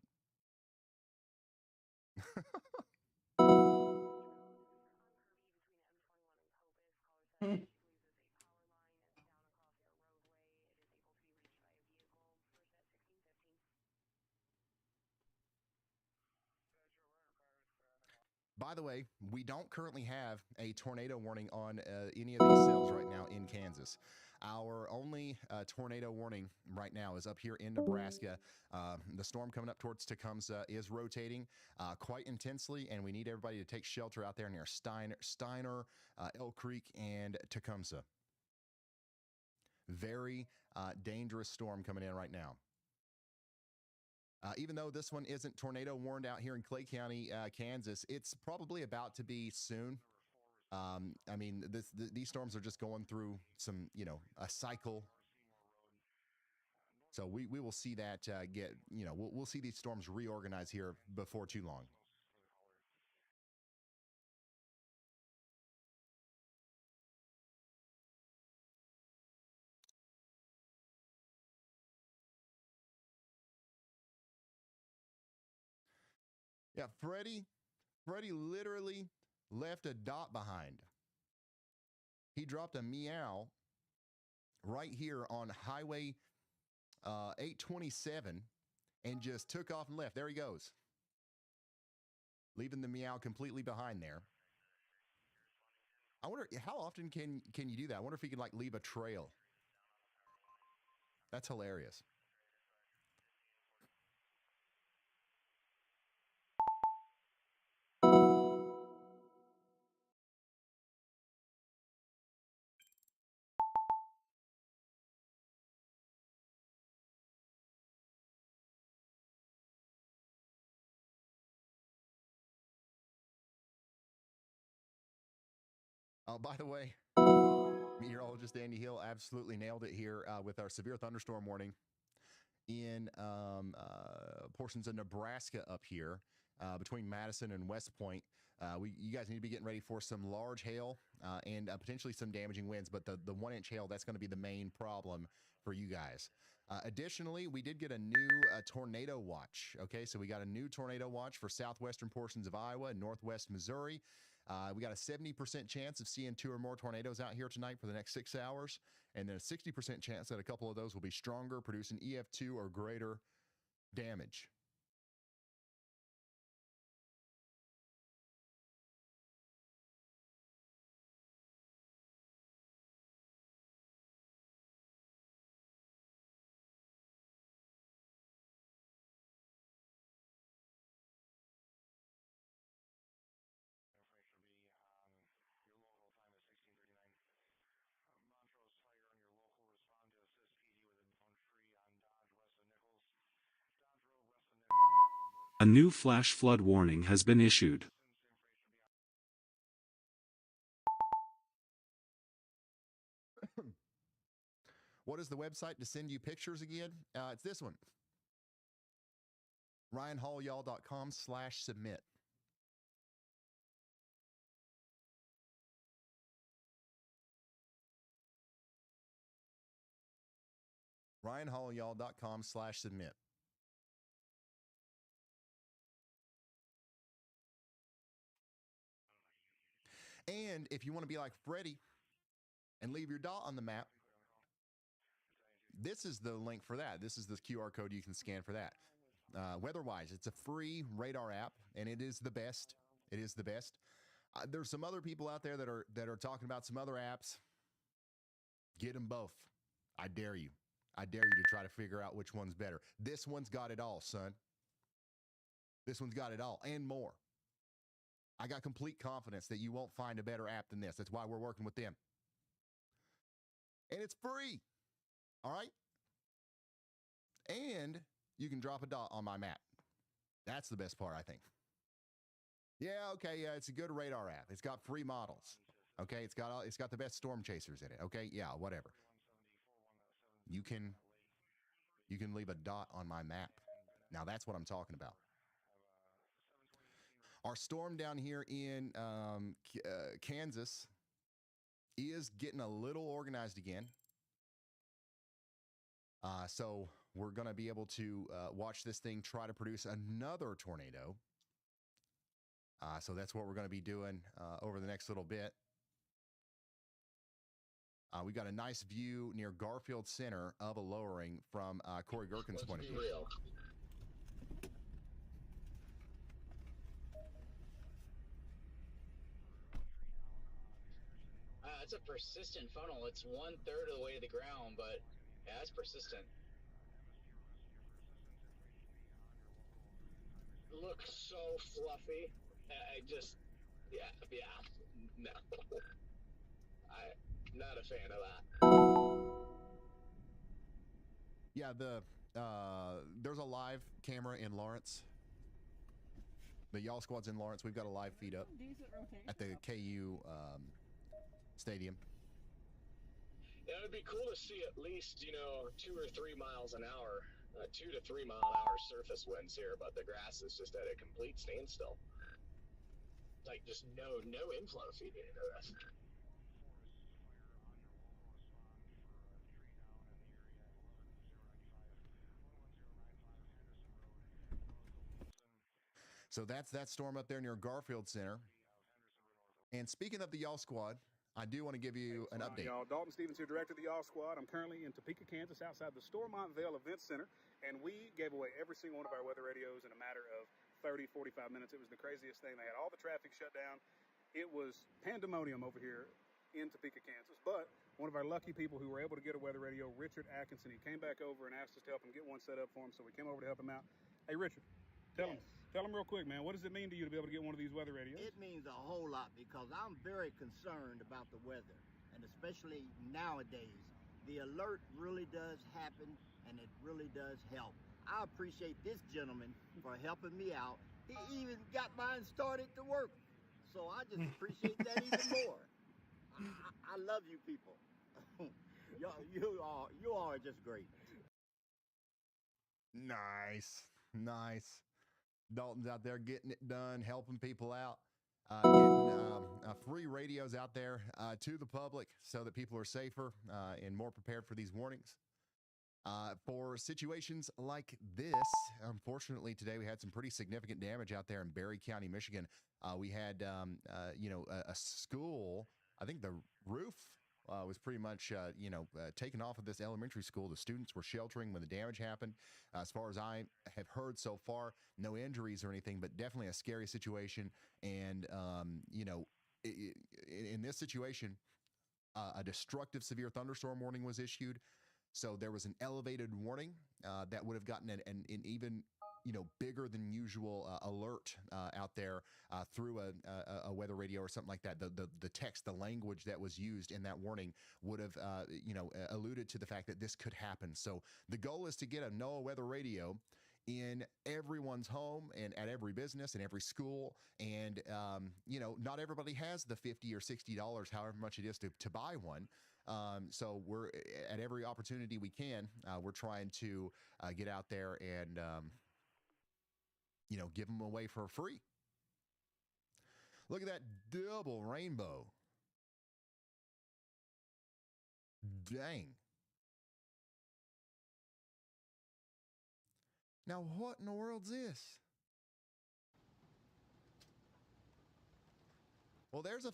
By the way, we don't currently have a tornado warning on any of these cells right now in Kansas. Our only tornado warning right now is up here in Nebraska. The storm coming up towards Tecumseh is rotating quite intensely, and we need everybody to take shelter out there near Steiner, Elk Creek, and Tecumseh. Very dangerous storm coming in right now. Even though this one isn't tornado warned out here in Clay County, Kansas, it's probably about to be soon. I mean, these storms are just going through some, a cycle. So we will see that we'll see these storms reorganize here before too long. Yeah, Freddie literally left a dot behind. He dropped a meow right here on Highway 827 and just took off and left. There he goes. Leaving the meow completely behind there. I wonder how often can you do that? I wonder if he can like leave a trail. That's hilarious. Oh, by the way, meteorologist Andy Hill absolutely nailed it here with our severe thunderstorm warning in portions of Nebraska up here between Madison and West Point. You guys need to be getting ready for some large hail and potentially some damaging winds, but the 1 inch hail, that's going to be the main problem for you guys. Additionally, we did get a new tornado watch. Okay, so we got a new tornado watch for southwestern portions of Iowa and northwest Missouri. We got a 70% chance of seeing 2 or more tornadoes out here tonight for the next 6 hours, and then a 60% chance that a couple of those will be stronger, producing EF2 or greater damage. A new flash flood warning has been issued. What is the website to send you pictures again? It's this one. RyanHallYall.com/submit. RyanHallYall.com/submit. And if you want to be like Freddie and leave your dot on the map, this is the link for that. This is the QR code you can scan for that. WeatherWise, it's a free radar app, and it is the best. It is the best. There's some other people out there that are talking about some other apps. Get them both. I dare you. I dare you to try to figure out which one's better. This one's got it all, son. This one's got it all and more. I got complete confidence that you won't find a better app than this. That's why we're working with them. And it's free. All right? And you can drop a dot on my map. That's the best part, I think. Yeah, okay, yeah, it's a good radar app. It's got free models. Okay, it's got the best storm chasers in it. Okay, yeah, whatever. You can leave a dot on my map. Now that's what I'm talking about. Our storm down here in Kansas is getting a little organized again. So we're going to be able to watch this thing try to produce another tornado. So that's what we're going to be doing over the next little bit. We got a nice view near Garfield Center of a lowering from Corey Gherkin's point of view. Real. It's a persistent funnel. It's 1/3 of the way to the ground, but yeah, it's persistent. Looks so fluffy. I just, yeah, no. I'm not a fan of that. Yeah, there's a live camera in Lawrence. The Y'all Squad's in Lawrence. We've got a live feed up at the KU stadium. Yeah, it'd be cool to see at least, 2 or 3 miles an hour, 2 to 3 mile an hour surface winds here, but the grass is just at a complete standstill. Like just no inflow feeding into this. So that's that storm up there near Garfield Center. And speaking of the Y'all Squad, I do want to give you an update. Y'all, Dalton Stevens here, director of the Y'all Squad. I'm currently in Topeka, Kansas, outside the Stormont Vale Event Center, and we gave away every single one of our weather radios in a matter of 30, 45 minutes. It was the craziest thing. They had all the traffic shut down. It was pandemonium over here in Topeka, Kansas. But one of our lucky people who were able to get a weather radio, Richard Atkinson, he came back over and asked us to help him get one set up for him, so we came over to help him out. Hey, Richard, tell him real quick, man, what does it mean to you to be able to get one of these weather radios? It means a whole lot because I'm very concerned about the weather, and especially nowadays. The alert really does happen, and it really does help. I appreciate this gentleman for helping me out. He even got mine started to work, so I just appreciate that even more. I love you people. you are just great. Nice. Dalton's out there getting it done, helping people out, getting free radios out there to the public so that people are safer and more prepared for these warnings. For situations like this, unfortunately, today we had some pretty significant damage out there in Berry County, Michigan. We had, a school. I think the roof was pretty much, taken off of this elementary school. The students were sheltering when the damage happened. As far as I have heard so far, no injuries or anything, but definitely a scary situation. And, in this situation, a destructive severe thunderstorm warning was issued. So there was an elevated warning that would have gotten an even, bigger than usual alert out there through a weather radio or something like that. The text, the language that was used in that warning would have, alluded to the fact that this could happen. So the goal is to get a NOAA weather radio in everyone's home and at every business and every school. And, not everybody has the $50 or $60, however much it is to buy one. So we're at every opportunity we can, we're trying to get out there and, give them away for free. Look at that double rainbow. Dang. Now, what in the world's this? Well, that's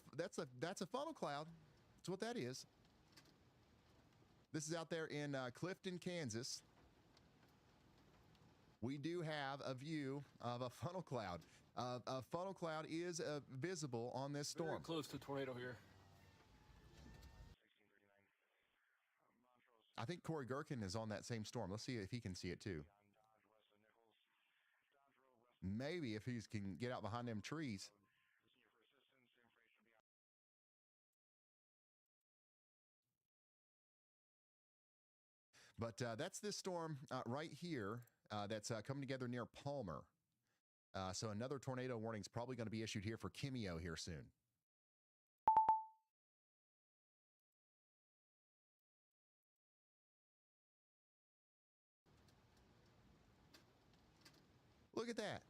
a funnel cloud. That's what that is. This is out there in Clifton, Kansas. We do have a view of a funnel cloud. A funnel cloud is visible on this storm. Very close to tornado here. I think Corey Gherkin is on that same storm. Let's see if he can see it too. Maybe if he can get out behind them trees. But that's this storm right here that's coming together near Palmer. So another tornado warning is probably going to be issued here for Kimio here soon. Look at that.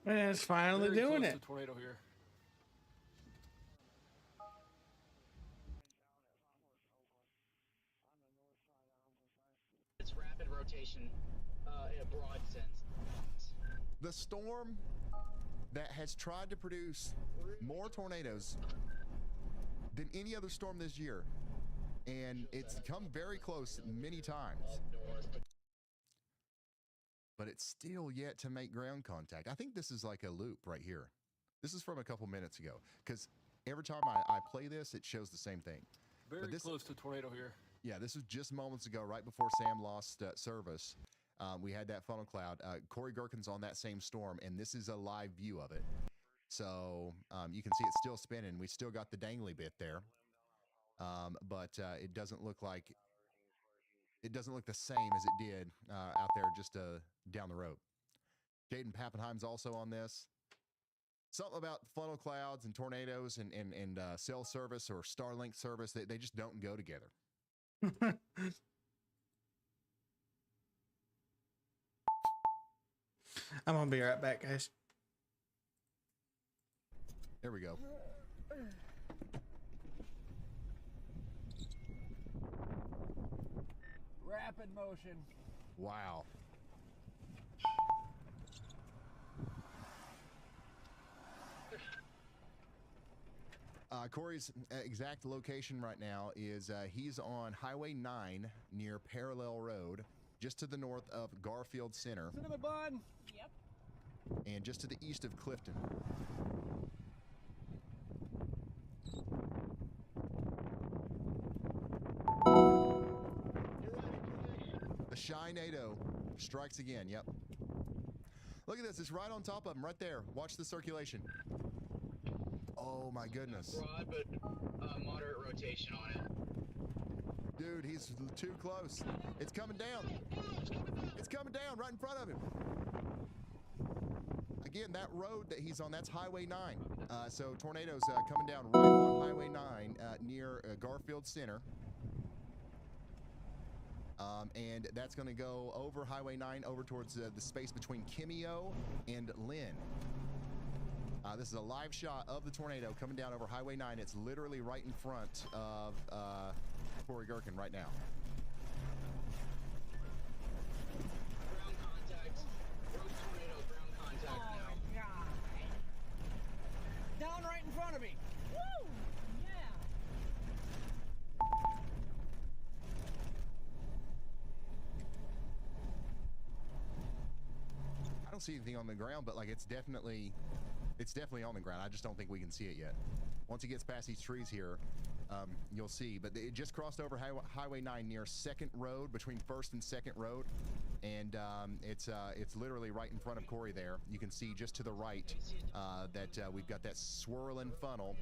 And it's finally Very doing close it. to tornado here. It's rapid rotation in a broad sense. The storm that has tried to produce more tornadoes than any other storm this year. And it's come very close many times. But it's still yet to make ground contact. I think this is like a loop right here. This is from a couple minutes ago. Because every time I play this, it shows the same thing. Very close to tornado here. Yeah, this was just moments ago, right before Sam lost service. We had that funnel cloud. Corey Gherkin's on that same storm, and this is a live view of it. So you can see it's still spinning. We still got the dangly bit there. But it doesn't look the same as it did out there just down the road. Jaden Pappenheim's also on this. Something about funnel clouds and tornadoes and cell service or Starlink service, they just don't go together. I'm gonna be right back, guys. There we go. Rapid motion. Wow. Corey's exact location right now is he's on Highway 9 near Parallel Road, just to the north of Garfield Center. Cinnamon bun. Yep. And just to the east of Clifton. The Shy-nado strikes again, yep. Look at this, it's right on top of him, right there. Watch the circulation. Oh my goodness. Broad, but moderate rotation on it. Dude, he's too close. It's coming down. It's coming down right in front of him. Again, that road that he's on, that's Highway 9. So tornadoes coming down right on Highway 9 near Garfield Center. And that's going to go over Highway 9 over towards the space between Kimio and Lynn. This is a live shot of the tornado coming down over Highway 9. It's literally right in front of Corey Gherkin right now. Ground contact. Road tornado, ground contact now. Down right in front of me. Woo! Yeah. I don't see anything on the ground, but like it's definitely on the ground. I just don't think we can see it yet. Once he gets past these trees here, you'll see. But it just crossed over Highway 9 near 2nd Road, between 1st and 2nd Road, and it's literally right in front of Corey there. You can see just to the right that we've got that swirling funnel.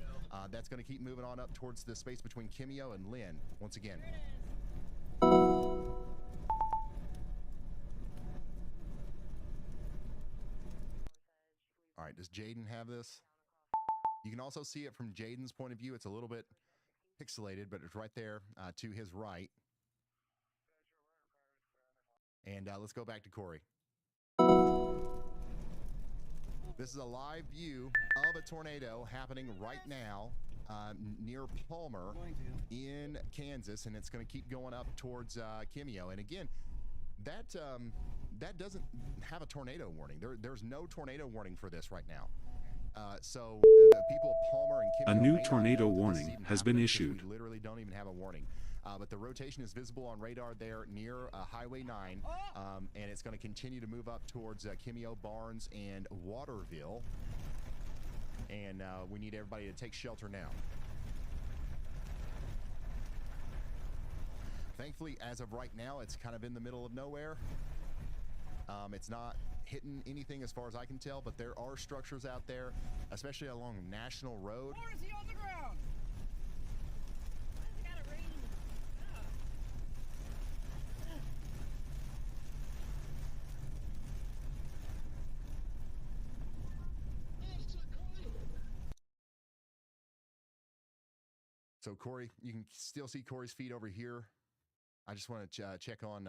That's going to keep moving on up towards the space between Kimio and Lynn once again. All right, does Jaden have this? You can also see it from Jaden's point of view. It's a little bit pixelated, but it's right there to his right. And let's go back to Corey. This is a live view of a tornado happening right now near Palmer in Kansas, and it's going to keep going up towards Kimio. And again, that doesn't have a tornado warning. There's no tornado warning for this right now. So the people of Palmer and Kimio, A new tornado warning has been issued. We literally don't even have a warning. But the rotation is visible on radar there near Highway 9, and it's going to continue to move up towards Kimio, Barnes, and Waterville. And we need everybody to take shelter now. Thankfully, as of right now, it's kind of in the middle of nowhere. It's not hitting anything as far as I can tell, but there are structures out there, especially along National Road. Where is he on the ground? So Corey, you can still see Corey's feet over here. I just want to check on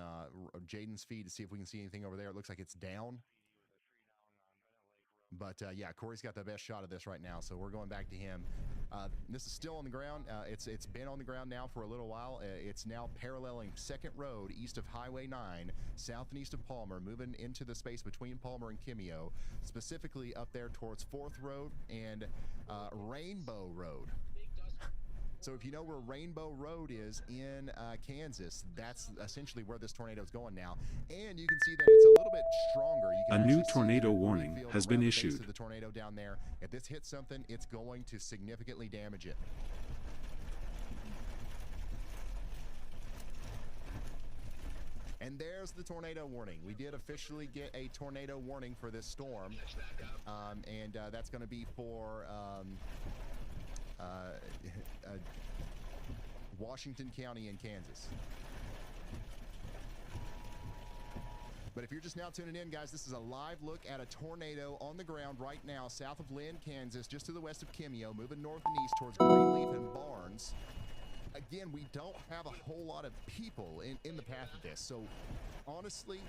Jaden's feed to see if we can see anything over there. It looks like it's down. But yeah, Corey's got the best shot of this right now, so we're going back to him. This is still on the ground. It's been on the ground now for a little while. It's now paralleling 2nd Road east of Highway 9, south and east of Palmer, moving into the space between Palmer and Kimio, specifically up there towards 4th Road and Rainbow Road. So if you know where Rainbow Road is in Kansas, that's essentially where this tornado is going now. And you can see that it's a little bit stronger. You can A new actually see tornado the warning field has around been the base issued. of the tornado down there. If this hits something, it's going to significantly damage it. And there's the tornado warning. We did officially get a tornado warning for this storm. And that's going to be for Washington County in Kansas. But if you're just now tuning in, guys, this is a live look at a tornado on the ground right now south of Lynn, Kansas, just to the west of Kimio, moving north and east towards Greenleaf and Barnes. Again, we don't have a whole lot of people in the path of this, so honestly,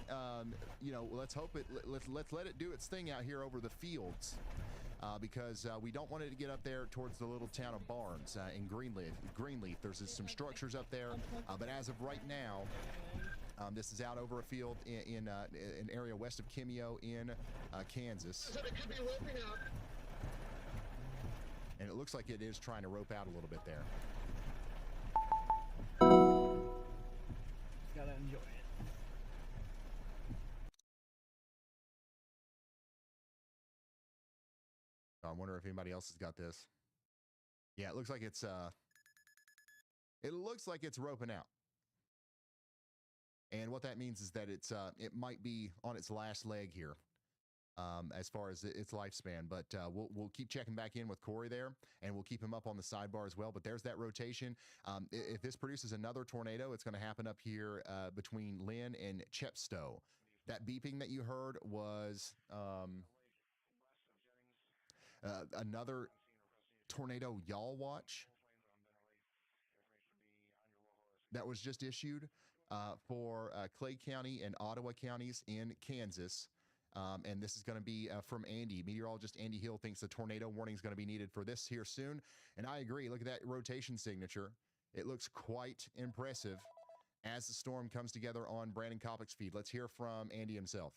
you know, let's hope it. Let's let it do its thing out here over the fields. Because we don't want it to get up there towards the little town of Barnes in Greenleaf. There's some structures up there, but as of right now, This is out over a field in an area west of Kimio in Kansas. And it looks like it is trying to rope out a little bit there. Gotta enjoy it. I wonder if anybody else has got this. Yeah, it looks like it's roping out. And what that means is that it might be on its last leg here, as far as its lifespan. But we'll keep checking back in with Corey there, and we'll keep him up on the sidebar as well. But there's that rotation. If this produces another tornado, it's going to happen up here between Lynn and Chepstow. That beeping that you heard was another tornado y'all watch that was just issued for Clay County and Ottawa counties in Kansas. And this is going to be from Andy. Meteorologist Andy Hill thinks the tornado warning is going to be needed for this here soon. And I agree. Look at that rotation signature. It looks quite impressive as the storm comes together on Brandon Kopic's feed. Let's hear from Andy himself.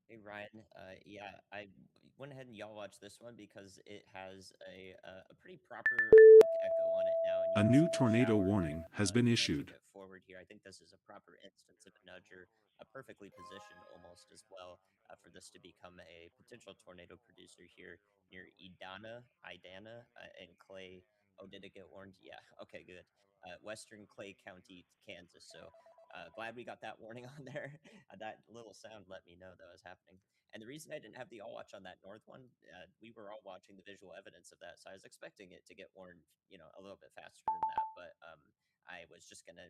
Hey Ryan, yeah, I went ahead and y'all watched this one because it has a pretty proper hook echo on it now. And A new tornado warning has been issued. It forward here, I think this is a proper instance of a nudger, perfectly positioned almost as well for this to become a potential tornado producer here near Idana, and Clay. Oh, did it get warned? Yeah. Okay, good. Western Clay County, Kansas. So glad we got that warning on there. That little sound let me know that was happening. And the reason I didn't have the all watch on that north one, we were all watching the visual evidence of that, so I was expecting it to get warned, a little bit faster than that. But I was just gonna,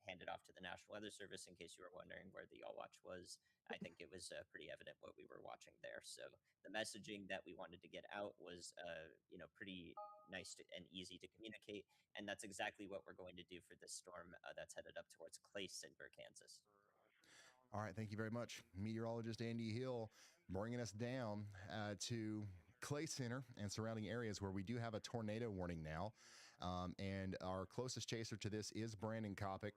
hand it off to the National Weather Service in case you were wondering where the all watch was. I think it was pretty evident what we were watching there. So the messaging that we wanted to get out was, pretty nice and easy to communicate, and that's exactly what we're going to do for this storm that's headed up towards Clay Center, Kansas. All right, thank you very much, meteorologist Andy Hill, bringing us down to Clay Center and surrounding areas where we do have a tornado warning now. And our closest chaser to this is Brandon Kopic.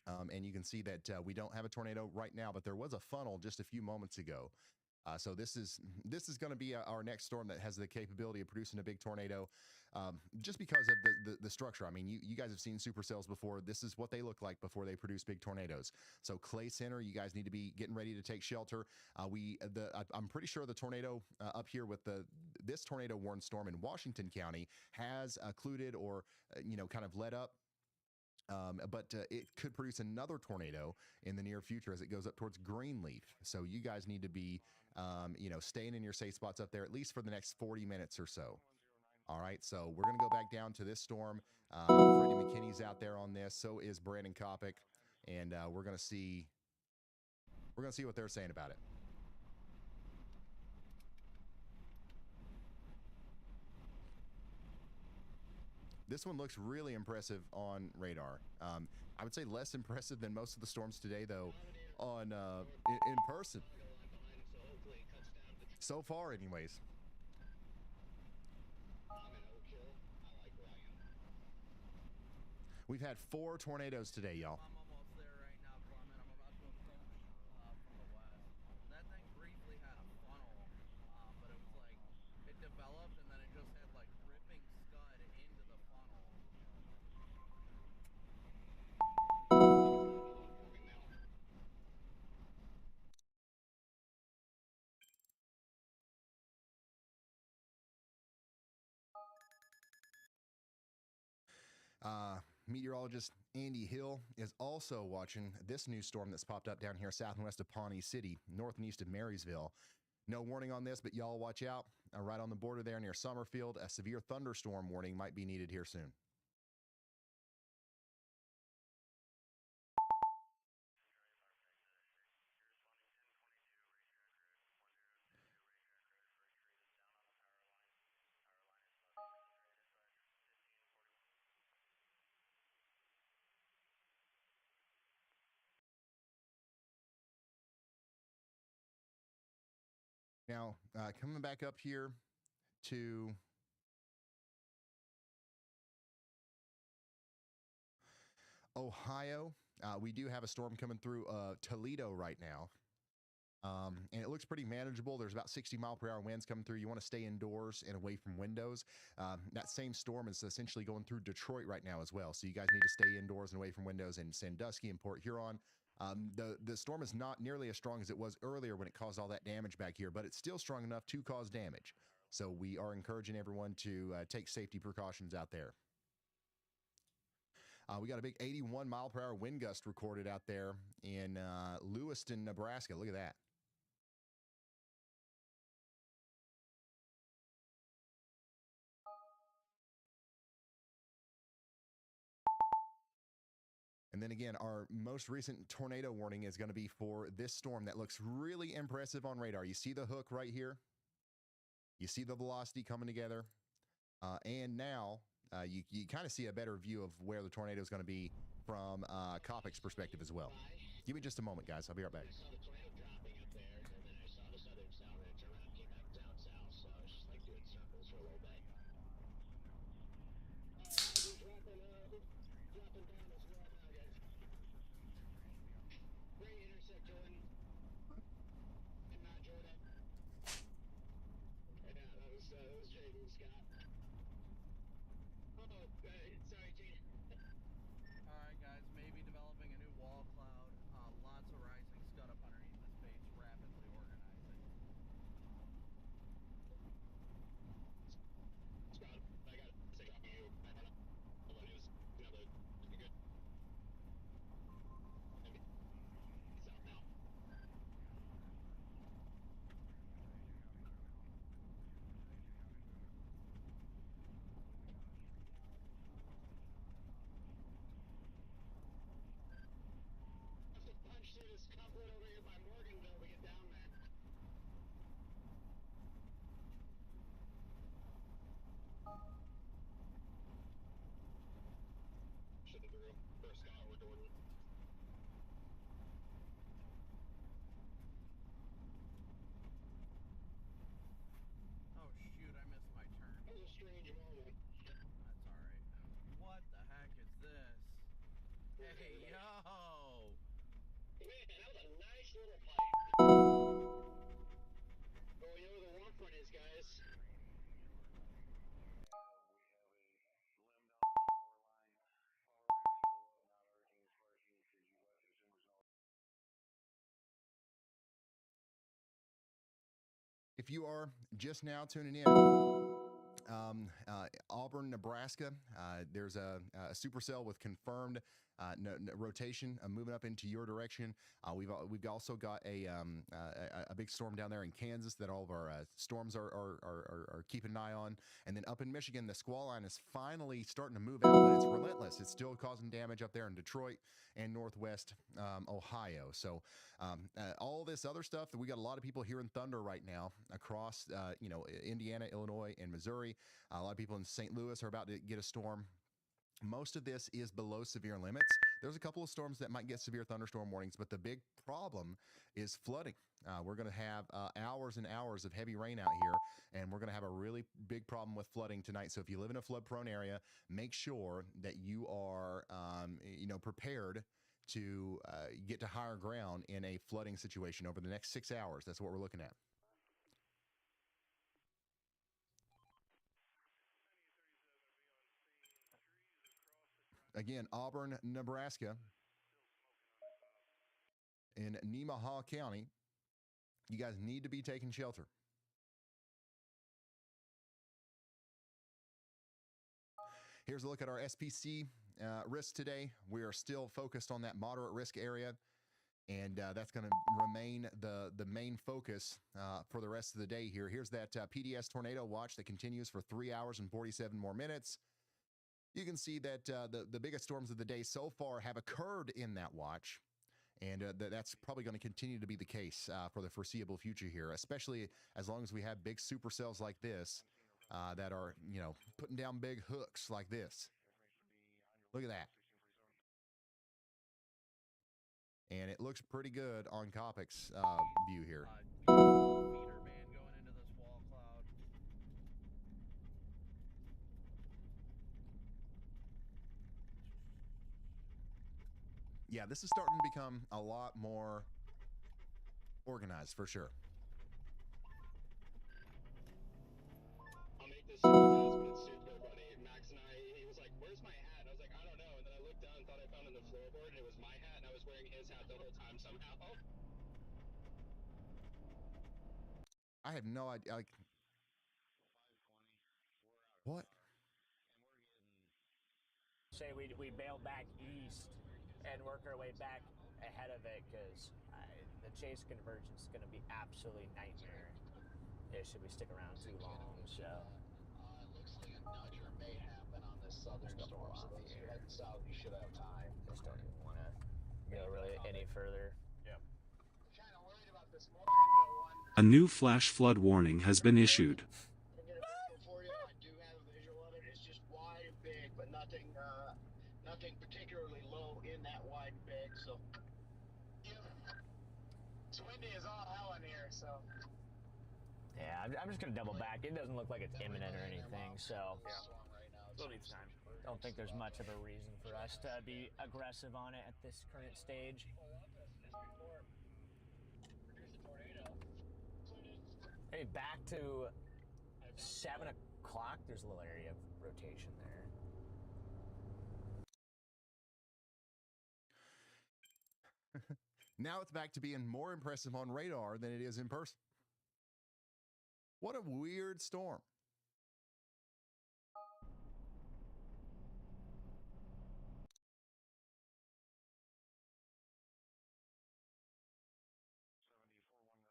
And you can see that we don't have a tornado right now, but there was a funnel just a few moments ago. So this is going to be our next storm that has the capability of producing a big tornado, just because of the structure. I mean, you guys have seen supercells before. This is what they look like before they produce big tornadoes. So Clay Center, you guys need to be getting ready to take shelter. I'm pretty sure the tornado up here with this tornado warned storm in Washington County has occluded or kind of let up. But it could produce another tornado in the near future as it goes up towards Greenleaf. So you guys need to be, staying in your safe spots up there at least for the next 40 minutes or so. All right, so we're going to go back down to this storm. Freddie McKinney's out there on this. So is Brandon Kopic, and we're going to see what they're saying about it. This one looks really impressive on radar. I would say less impressive than most of the storms today, though, on in person. So far, anyways. We've had 4 tornadoes today, y'all. I'm almost there right now, Clement. I'm about to approach from the west. That thing briefly had a funnel, but it was like, it developed and then it just had like ripping scud into the funnel. Meteorologist Andy Hill is also watching this new storm that's popped up down here south and west of Pawnee City, north and east of Marysville. No warning on this, but y'all watch out. Right on the border there near Summerfield, a severe thunderstorm warning might be needed here soon. Now, coming back up here to Ohio, we do have a storm coming through Toledo right now. And it looks pretty manageable. There's about 60-mile-per-hour winds coming through. You want to stay indoors and away from windows. That same storm is essentially going through Detroit right now as well. So you guys need to stay indoors and away from windows in Sandusky and Port Huron. The storm is not nearly as strong as it was earlier when it caused all that damage back here, but it's still strong enough to cause damage. So we are encouraging everyone to take safety precautions out there. We got a big 81-mile-per-hour wind gust recorded out there in Lewiston, Nebraska. Look at that. And then again, our most recent tornado warning is going to be for this storm that looks really impressive on radar. You see the hook right here? You see the velocity coming together? And now you kind of see a better view of where the tornado is going to be from Copic's perspective as well. Give me just a moment, guys. I'll be right back. Alright guys, maybe developing a new wall cloud. Lots of rising scud up underneath this base, rapidly organizing. Oh shoot, I missed my turn. That was a strange moment. That's alright. What the heck is this? Hey, yo! Man, that was a nice little fight. Oh, you know where the warm front is, guys. If you are just now tuning in, Auburn, Nebraska, there's a supercell with confirmed rotation moving up into your direction. We've also got a big storm down there in Kansas that all of our storms are keeping an eye on. And then up in Michigan, the squall line is finally starting to move out, but it's relentless. It's still causing damage up there in Detroit and Northwest Ohio. So all this other stuff, we got a lot of people hearing thunder right now across Indiana, Illinois, and Missouri. A lot of people in St. Louis are about to get a storm. Most of this is below severe limits. There's a couple of storms that might get severe thunderstorm warnings, but the big problem is flooding. We're going to have hours and hours of heavy rain out here, and we're going to have a really big problem with flooding tonight. So if you live in a flood-prone area, make sure that you are, prepared to get to higher ground in a flooding situation over the next 6 hours. That's what we're looking at. Again, Auburn, Nebraska, in Nemaha County, you guys need to be taking shelter. Here's a look at our SPC risk today. We are still focused on that moderate risk area, and that's going to remain the main focus for the rest of the day here. Here's that PDS tornado watch that continues for 3 hours and 47 more minutes. You can see that the biggest storms of the day so far have occurred in that watch, and that's probably going to continue to be the case for the foreseeable future here, especially as long as we have big supercells like this that are, putting down big hooks like this. Look at that. And it looks pretty good on Copic's view here. Feeder band going into this wall cloud. Yeah, this is starting to become a lot more organized for sure. I'll make this super fast, but it's super funny. Max and he was like, "Where's my hat?" And I was like, "I don't know." And then I looked down and thought I found it on the floorboard, and it was my hat, and I was wearing his hat the whole time somehow. I have no idea. Like, what? Say we bail back east and work our way back ahead of it, because the chase convergence is going to be absolutely nightmare should we stick around too long. So It looks like a nudger may happen on this southern storm, so those who heading south, you should have time. just don't even want to go really any further. Yep. Kind of worried about this Morganville one. A new flash flood warning has been issued. I get a visual for you. I do have a visual of it. It's just wide and big, but nothing particularly low in that wide and big. So, It's windy as all hell in here, so. Yeah, I'm just gonna double back. It doesn't look like it's imminent or anything, so Still needs time. don't think there's much of a reason for us to be aggressive on it at this current stage. Hey, back to 7 o'clock. There's a little area of rotation there. Now it's back to being more impressive on radar than it is in person. What a weird storm.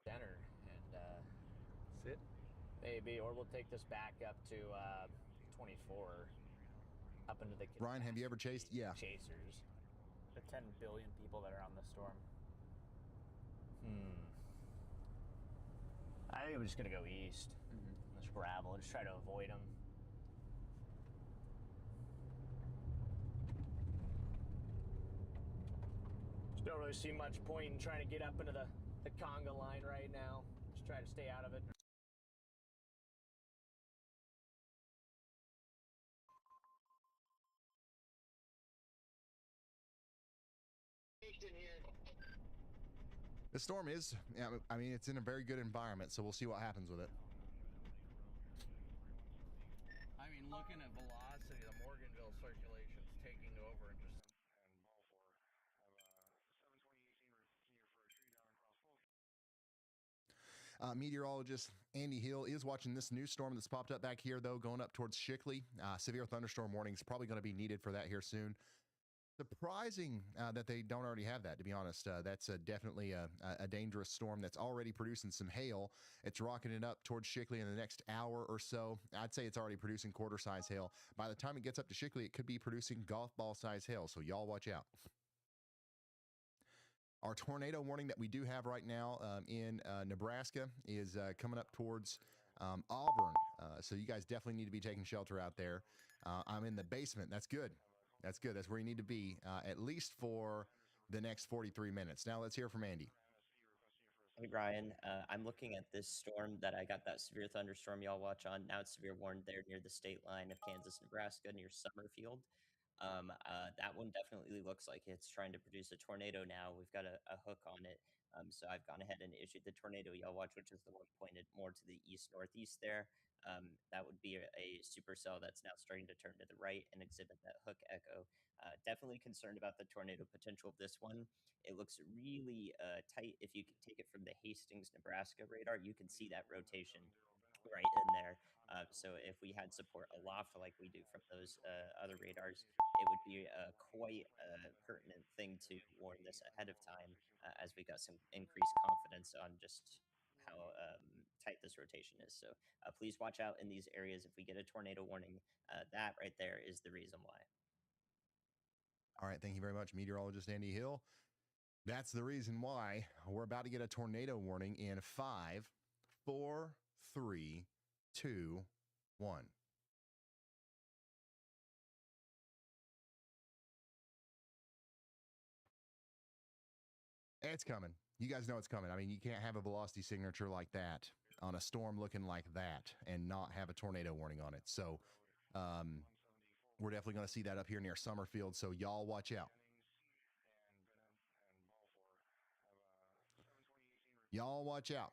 Center and sit. Maybe, or we'll take this back up to 24, up into the. Ryan, have you ever chased? Yeah. Chasers. The 10 billion people that are on this storm. I think we're just gonna go east. Let's gravel. Just try to avoid them. Just don't really see much point in trying to get up into the conga line right now. Just try to stay out of it. The storm is, I mean, it's in a very good environment, so we'll see what happens with it. I mean, looking at velocity, the Morganville circulation's taking over and just. Meteorologist Andy Hill is watching this new storm that's popped up back here, though, going up towards Shickley. Severe thunderstorm warnings probably going to be needed for that here soon. Surprising that they don't already have that, to be honest. That's definitely a dangerous storm that's already producing some hail. It's rocketing up towards Shickley in the next hour or so. I'd say it's already producing quarter-size hail. By the time it gets up to Shickley, it could be producing golf ball-size hail, so y'all watch out. Our tornado warning that we do have right now in Nebraska is coming up towards Auburn, so you guys definitely need to be taking shelter out there. I'm in the basement. That's good. That's good. That's where you need to be, at least for the next 43 minutes. Now let's hear from Andy. Hey, Ryan. I'm looking at this storm that I got that severe thunderstorm y'all watch on. Now it's severe warned there near the state line of Kansas, Nebraska, near Summerfield. That one definitely looks like it's trying to produce a tornado now. We've got a hook on it. So I've gone ahead and issued the tornado y'all watch, which is the one pointed more to the east-northeast there. That would be a supercell that's now starting to turn to the right and exhibit that hook echo. Definitely concerned about the tornado potential of this one. It looks really tight. If you can take it from the Hastings, Nebraska radar, you can see that rotation right in there. So if we had support aloft like we do from those other radars, it would be quite a pertinent thing to warn this ahead of time as we got some increased confidence on just how tight this rotation is. So please watch out in these areas. If we get a tornado warning, that right there is the reason why. All right, thank you very much, meteorologist Andy Hill. That's the reason why we're about to get a tornado warning in 5, 4, 3, 2, 1. It's coming. You guys know it's coming. I mean, you can't have a velocity signature like that on a storm looking like that and not have a tornado warning on it. So we're definitely going to see that up here near Summerfield. So y'all watch out. Y'all watch out.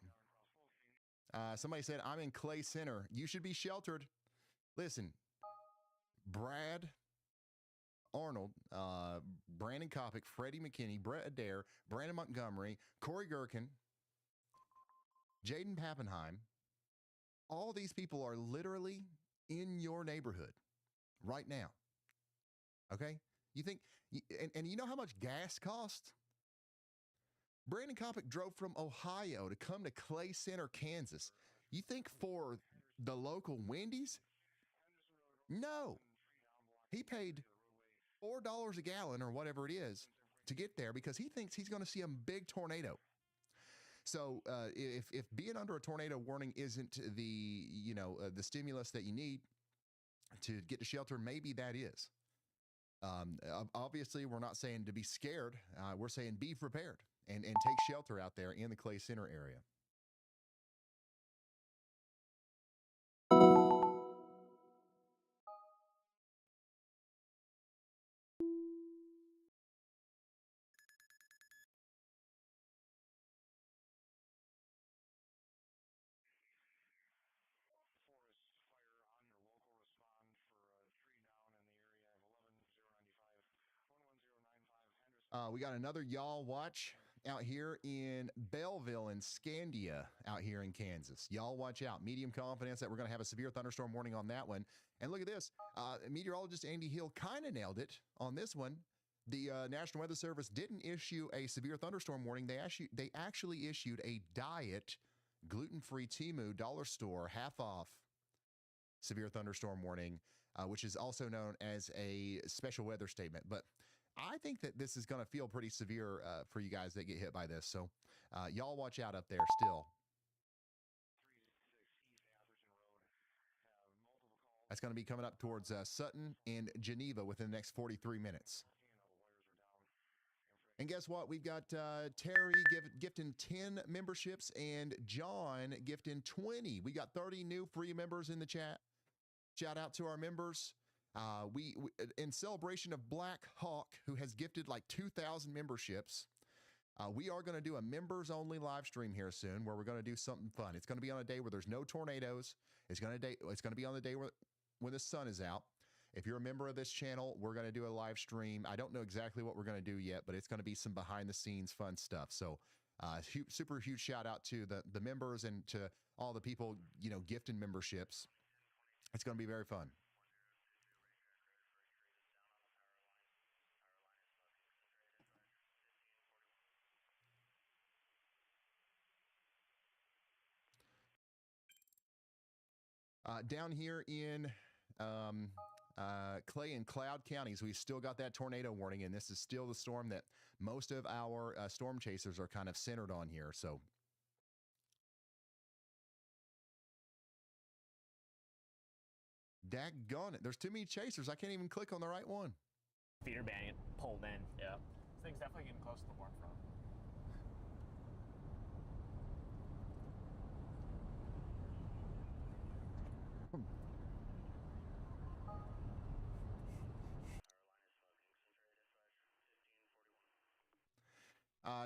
Somebody said, I'm in Clay Center. You should be sheltered. Listen, Brad Arnold, Brandon Kopic, Freddie McKinney, Brett Adair, Brandon Montgomery, Corey Gherkin, Jaden Pappenheim, all these people are literally in your neighborhood right now. Okay? You think, and you know how much gas costs? Brandon Kopic drove from Ohio to come to Clay Center, Kansas. You think for the local Wendy's? No. He paid $4 a gallon or whatever it is to get there because he thinks he's going to see a big tornado. So if being under a tornado warning isn't the the stimulus that you need to get to shelter, maybe that is. Obviously, we're not saying to be scared. We're saying be prepared and take shelter out there in the Clay Center area. We got another y'all watch out here in Belleville and Scandia out here in Kansas. Y'all watch out. Medium confidence that we're going to have a severe thunderstorm warning on that one. And look at this. Meteorologist Andy Hill kind of nailed it on this one. The National Weather Service didn't issue a severe thunderstorm warning. They actually issued a diet gluten-free Temu dollar store half off severe thunderstorm warning, which is also known as a special weather statement. But I think that this is going to feel pretty severe for you guys that get hit by this. So y'all watch out up there still. That's going to be coming up towards Sutton and Geneva within the next 43 minutes. And guess what? We've got Terry gifting 10 memberships and John gifting 20. We got 30 new free members in the chat. Shout out to our members. We in celebration of Black Hawk, who has gifted like 2,000 memberships, we are going to do a members only live stream here soon where we're going to do something fun. It's going to be on a day where there's no tornadoes. It's going to be on the day when the sun is out. If you're a member of this channel, we're going to do a live stream. I don't know exactly what we're going to do yet, but it's going to be some behind the scenes fun stuff. So super huge shout out to the members and to all the people, gifting memberships. It's going to be very fun. Down here in Clay and Cloud counties, we've still got that tornado warning, and this is still the storm that most of our storm chasers are kind of centered on here. So, daggone it. There's too many chasers. I can't even click on the right one. Feeder banding pulled in. Yeah. This thing's definitely getting close to the warm front.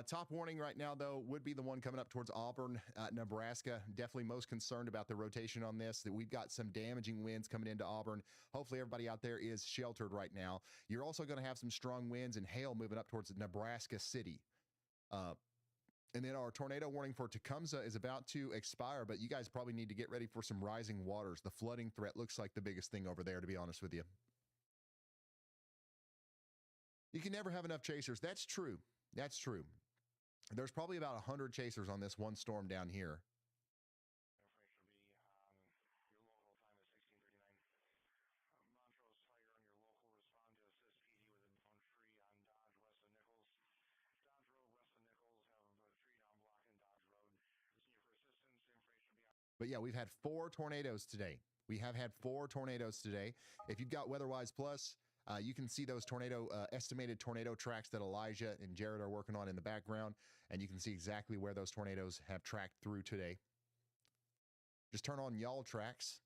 Top warning right now, though, would be the one coming up towards Auburn, Nebraska. Definitely most concerned about the rotation on this, that we've got some damaging winds coming into Auburn. Hopefully everybody out there is sheltered right now. You're also going to have some strong winds and hail moving up towards Nebraska City. And then our tornado warning for Tecumseh is about to expire, but you guys probably need to get ready for some rising waters. The flooding threat looks like the biggest thing over there, to be honest with you. You can never have enough chasers. That's true. That's true. There's probably about 100 chasers on this one storm down here. But yeah, we've had 4 tornadoes today. We have had 4 tornadoes today. If you've got WeatherWise Plus, you can see those estimated tornado tracks that Elijah and Jared are working on in the background, and you can see exactly where those tornadoes have tracked through today. Just turn on y'all tracks.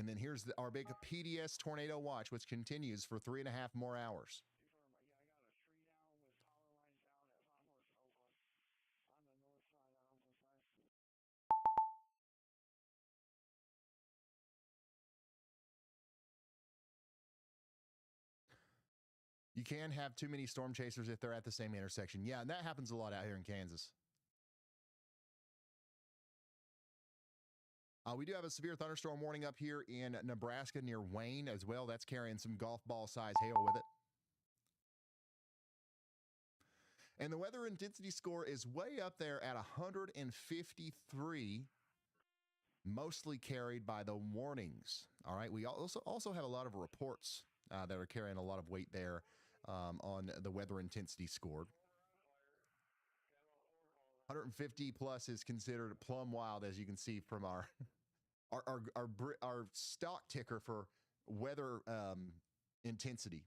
And then here's our big PDS tornado watch, which continues for 3.5 more hours. You can have too many storm chasers if they're at the same intersection. Yeah, and that happens a lot out here in Kansas. We do have a severe thunderstorm warning up here in Nebraska near Wayne as well. That's carrying some golf ball size hail with it. And the weather intensity score is way up there at 153, mostly carried by the warnings. All right, we also have a lot of reports that are carrying a lot of weight there on the weather intensity score. 150 plus is considered plumb wild, as you can see from our stock ticker for weather intensity.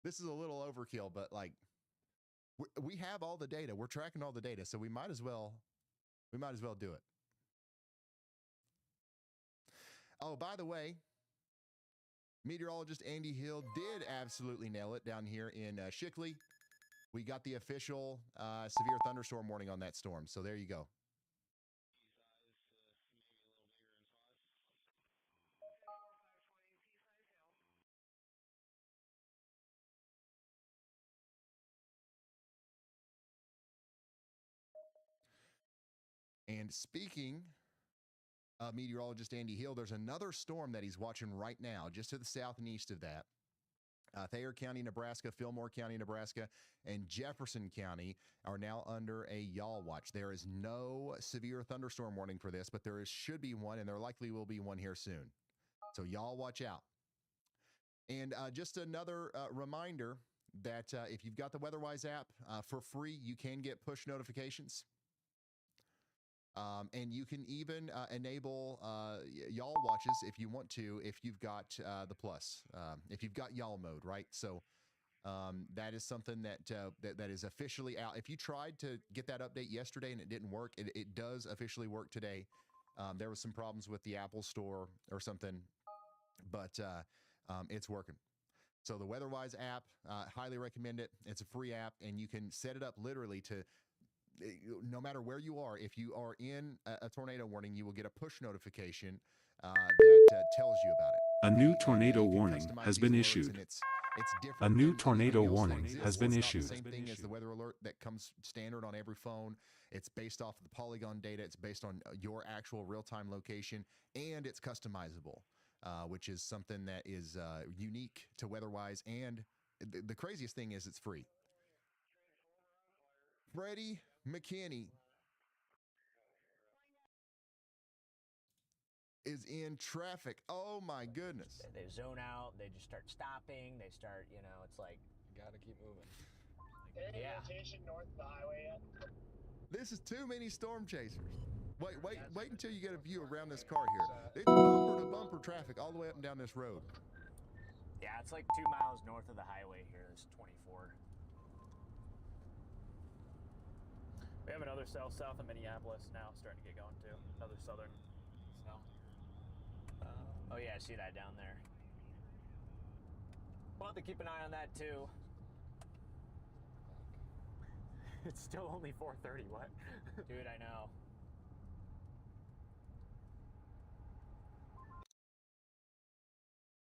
This is a little overkill, but like we have all the data. We're tracking all the data, so we might as well do it. Oh, by the way, meteorologist Andy Hill did absolutely nail it down here in Shickley. We got the official severe thunderstorm warning on that storm, so there you go. And speaking of meteorologist Andy Hill, there's another storm that he's watching right now, just to the south and east of that. Thayer County, Nebraska, Fillmore County, Nebraska, and Jefferson County are now under a y'all watch. There is no severe thunderstorm warning for this, but should be one, and there likely will be one here soon. So y'all watch out. And just another reminder that if you've got the WeatherWise app for free, you can get push notifications. And you can even enable y'all watches if you want to, if you've got the plus, if you've got y'all mode, right? So that is something that is officially out. If you tried to get that update yesterday and it didn't work, it does officially work today. There was some problems with the Apple Store or something, but it's working. So the WeatherWise app, highly recommend it. It's a free app, and you can set it up literally to, no matter where you are, if you are in a tornado warning, you will get a push notification that tells you about it. A new tornado warning has been issued. It's different. A new tornado warning has been issued. It's not the same thing as the weather alert that comes standard on every phone. It's based off of the Polygon data. It's based on your actual real-time location, and it's customizable, which is something that is unique to WeatherWise. And the craziest thing is it's free. Freddie McKinney is in traffic. Oh my goodness. They zone out, they just start stopping, they start, it's like, you gotta keep moving. Any rotation north of the highway yet? This is too many storm chasers. Wait until you get a view around this car here. It's bumper to bumper traffic all the way up and down this road. Yeah, it's like 2 miles north of the highway here. It's 24. We have another cell south of Minneapolis now starting to get going too. Another southern cell. Oh yeah, I see that down there. We'll have to keep an eye on that too. It's still only 4:30. What? Dude, I know.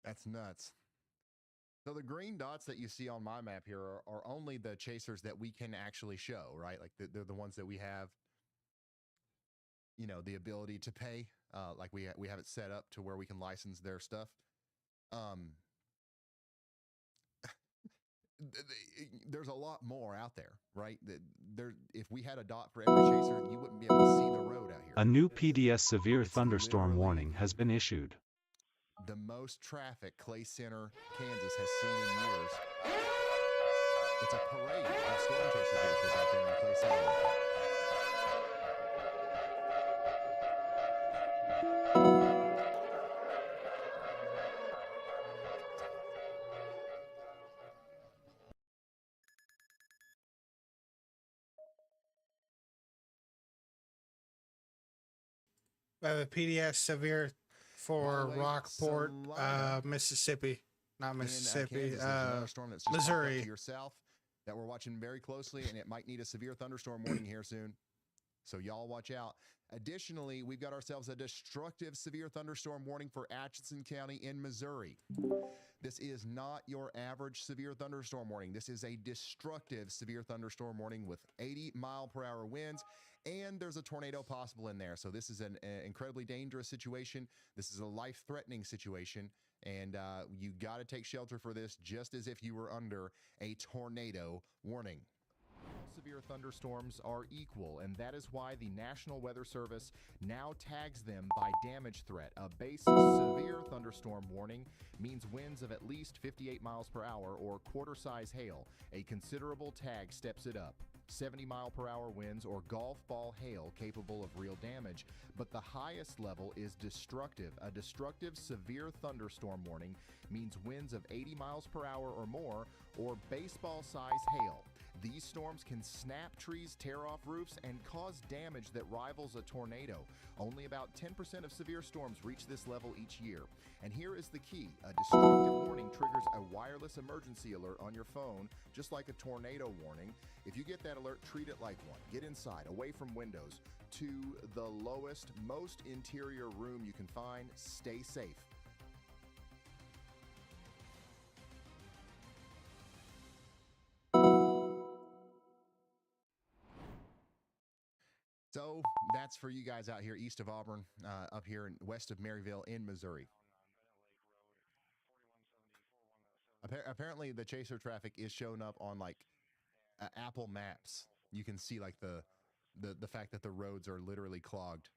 That's nuts. So the green dots that you see on my map here are only the chasers that we can actually show, right? Like they're the ones that we have, the ability to pay. Like we have it set up to where we can license their stuff. There's a lot more out there, right? If we had a dot for every chaser, you wouldn't be able to see the road out here. A new PDS severe thunderstorm warning has been issued. The most traffic Clay Center, Kansas has seen in years. It's a parade of storm chaser vehicles out there in Clay Center. We have a PDS severe for way, Rockport, Salina Mississippi. Not in Mississippi, Kansas. There's another storm that's just popped up Missouri. to your south that we're watching very closely, and it might need a severe thunderstorm warning here soon. So y'all watch out. Additionally, we've got ourselves a destructive severe thunderstorm warning for Atchison County in Missouri. This is not your average severe thunderstorm warning. This is a destructive severe thunderstorm warning with 80-mile-per-hour winds, and there's a tornado possible in there. So this is an incredibly dangerous situation. This is a life-threatening situation, and you got to take shelter for this just as if you were under a tornado warning. Severe thunderstorms are equal, and that is why the National Weather Service now tags them by damage threat. A base severe thunderstorm warning means winds of at least 58 miles per hour or quarter-size hail. A considerable tag steps it up. 70-mile-per-hour winds or golf ball hail capable of real damage, but the highest level is destructive. A destructive severe thunderstorm warning means winds of 80 miles per hour or more or baseball-size hail. These storms can snap trees, tear off roofs, and cause damage that rivals a tornado. Only about 10% of severe storms reach this level each year. And here is the key. A destructive warning triggers a wireless emergency alert on your phone, just like a tornado warning. If you get that alert, treat it like one. Get inside, away from windows, to the lowest, most interior room you can find. Stay safe. So that's for you guys out here east of Auburn, up here west of Maryville in Missouri. Apparently, the chaser traffic is showing up on like Apple Maps. You can see like the fact that the roads are literally clogged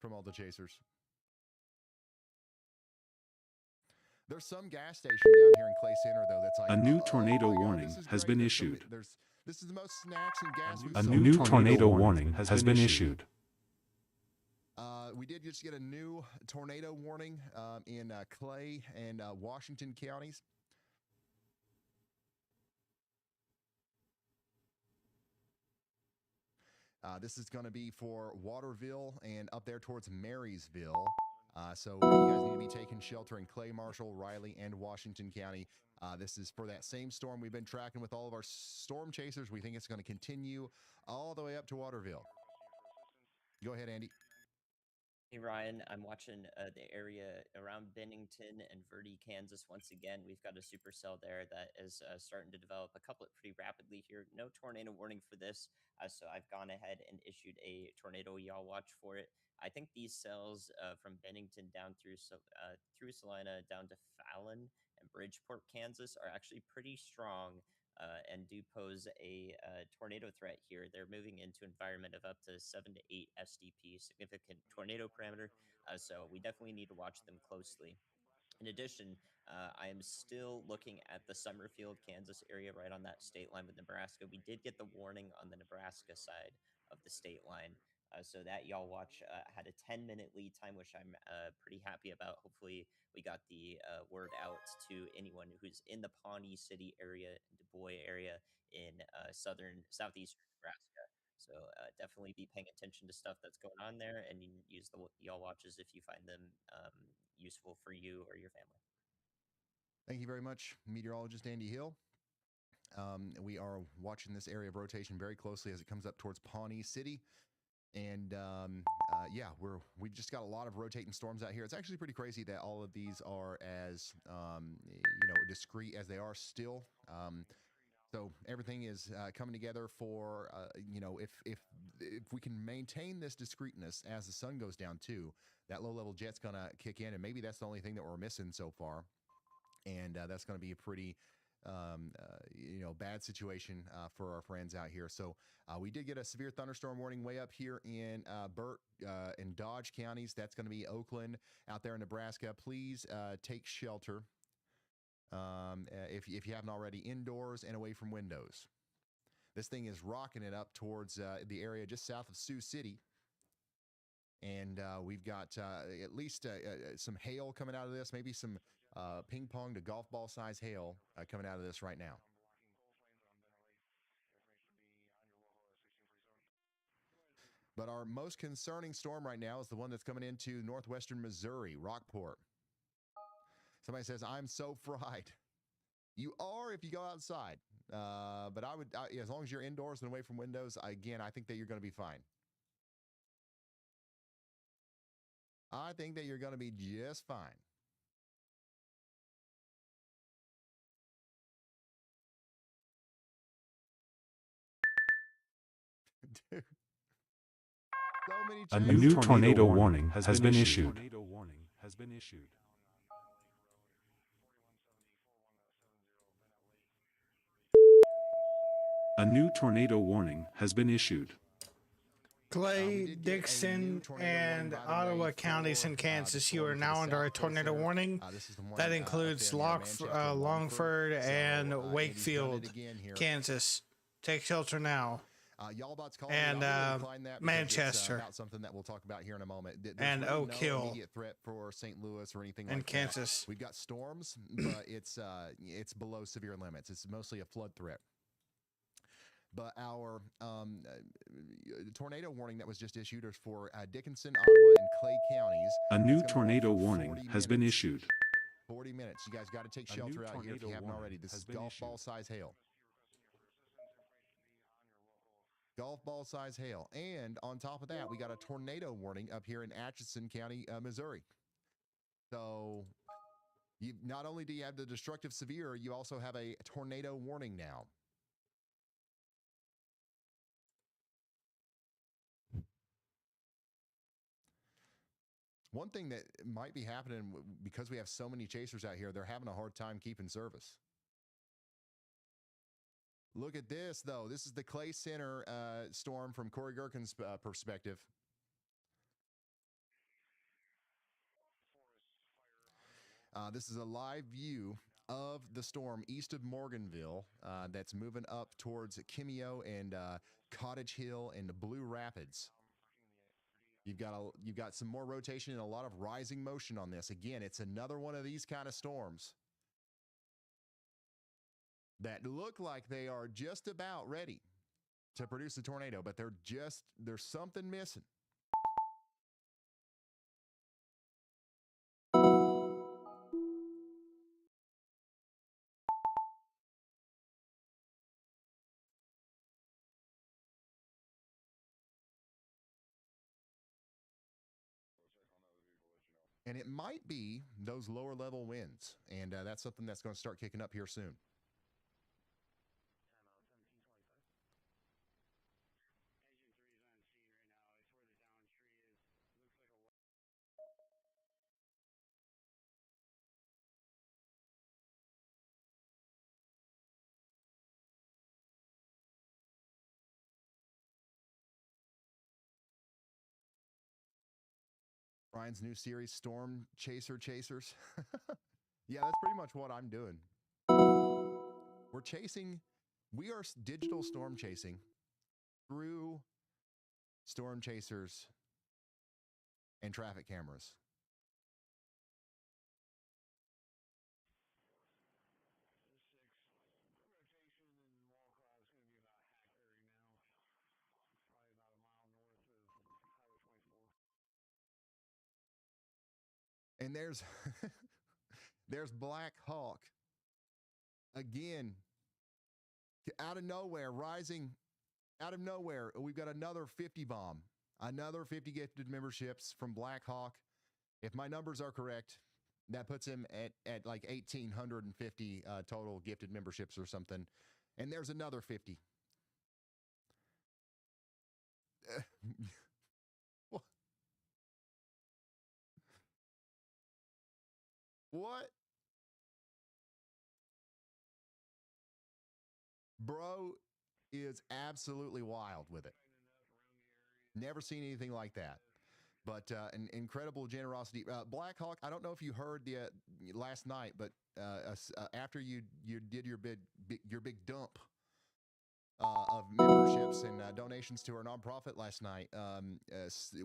from all the chasers. There's some gas station down here in Clay Center though that's like A new tornado my God, warning this is has great. been There's issued. this is the most snacks and gas we've A sold. new tornado warning has been issued. We did just get a new tornado warning in Clay and Washington counties. This is going to be for Waterville and up there towards Marysville. So you guys need to be taking shelter in Clay, Marshall, Riley, and Washington County. This is for that same storm we've been tracking with all of our storm chasers. We think it's going to continue all the way up to Waterville. Go ahead, Andy. Hey Ryan, I'm watching the area around Bennington and Verde, Kansas. Once again, we've got a supercell there that is starting to develop a couple pretty rapidly here. No tornado warning for this, so I've gone ahead and issued a tornado yaw watch for it. I think these cells from Bennington down through Salina down to Fallon and Bridgeport, Kansas, are actually pretty strong. And do pose a tornado threat here. They're moving into environment of up to 7 to 8 SDP, significant tornado parameter. So we definitely need to watch them closely. In addition, I am still looking at the Summerfield, Kansas area right on that state line with Nebraska. We did get the warning on the Nebraska side of the state line. So that y'all watch had a 10-minute lead time, which I'm pretty happy about. Hopefully, we got the word out to anyone who's in the Pawnee City area, Du Bois area in southeastern Nebraska. So definitely be paying attention to stuff that's going on there, and use the y'all watches if you find them useful for you or your family. Thank you very much, meteorologist Andy Hill. We are watching this area of rotation very closely as it comes up towards Pawnee City. And yeah, we've just got a lot of rotating storms out here. It's actually pretty crazy that all of these are as discrete as they are still. So everything is coming together for if we can maintain this discreteness as the sun goes down too, that low level jet's gonna kick in, and maybe that's the only thing that we're missing so far. And that's going to be a pretty bad situation for our friends out here. So we did get a severe thunderstorm warning way up here in Burt and Dodge counties. That's going to be Oakland out there in Nebraska. Please take shelter if you haven't already, indoors and away from windows. This thing is rocking it up towards the area just south of Sioux City. And we've got at least some hail coming out of this, maybe some ping pong to golf ball size hail coming out of this right now. But our most concerning storm right now is the one that's coming into northwestern Missouri, Rockport. Somebody says, I'm so fried. You are if you go outside. But as long as you're indoors and away from windows, I think that you're going to be fine. I think that you're going to be just fine. Dude. So many A new tornado warning has been issued. A new tornado warning has been issued. Clay, Dixon, and Ottawa counties in Kansas, you are now under a tornado warning. That includes Longford and Wakefield, Kansas. Take shelter now. And Manchester. About something that we'll talk about here in a moment. And really Oak Hill. No immediate threat for St. Louis or anything And like Kansas. that. We've got storms, but it's below severe limits. It's mostly a flood threat. But our tornado warning that was just issued is for Dickinson, Ottawa, and Clay counties. A new tornado warning has been issued. 40 minutes. You guys got to take shelter out here if you haven't already. This is golf ball size hail. Golf ball size hail. And on top of that, we got a tornado warning up here in Atchison County, Missouri. So not only do you have the destructive severe, you also have a tornado warning now. One thing that might be happening because we have so many chasers out here, they're having a hard time keeping service. Look at this, though. This is the Clay Center storm from Corey Gherkin's perspective. This is a live view of the storm east of Morganville that's moving up towards Kimio and Cottage Hill and Blue Rapids. You've got some more rotation and a lot of rising motion on this. Again, it's another one of these kind of storms that look like they are just about ready to produce a tornado, but there's something missing. And it might be those lower level winds. And that's something that's going to start kicking up here soon. Ryan's new series, Storm Chasers. Yeah, that's pretty much what I'm doing. We are digital storm chasing through storm chasers and traffic cameras. And there's Black Hawk again, out of nowhere, rising out of nowhere. We've got another 50 bomb, another 50 gifted memberships from Black Hawk. If my numbers are correct, that puts him at like 1,850 total gifted memberships or something. And there's another 50. What? Bro is absolutely wild with it. Never seen anything like that. But an incredible generosity. Black Hawk, I don't know if you heard the last night, but after you did your big dump of memberships and donations to our nonprofit last night,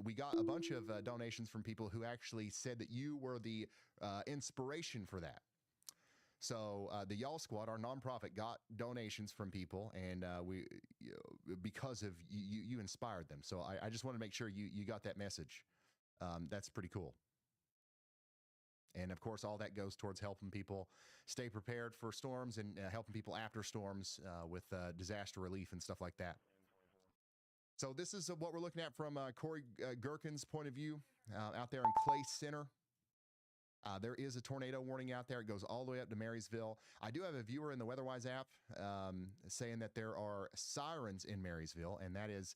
we got a bunch of donations from people who actually said that you were the inspiration for that. So the Y'all Squad, our nonprofit, got donations from people, and because of you inspired them. So I just want to make sure you got that message. That's pretty cool. And of course, all that goes towards helping people stay prepared for storms and helping people after storms with disaster relief and stuff like that. So this is what we're looking at from Corey Gherkin's point of view out there in Clay Center. There is a tornado warning out there. It goes all the way up to Marysville. I do have a viewer in the WeatherWise app saying that there are sirens in Marysville, and that is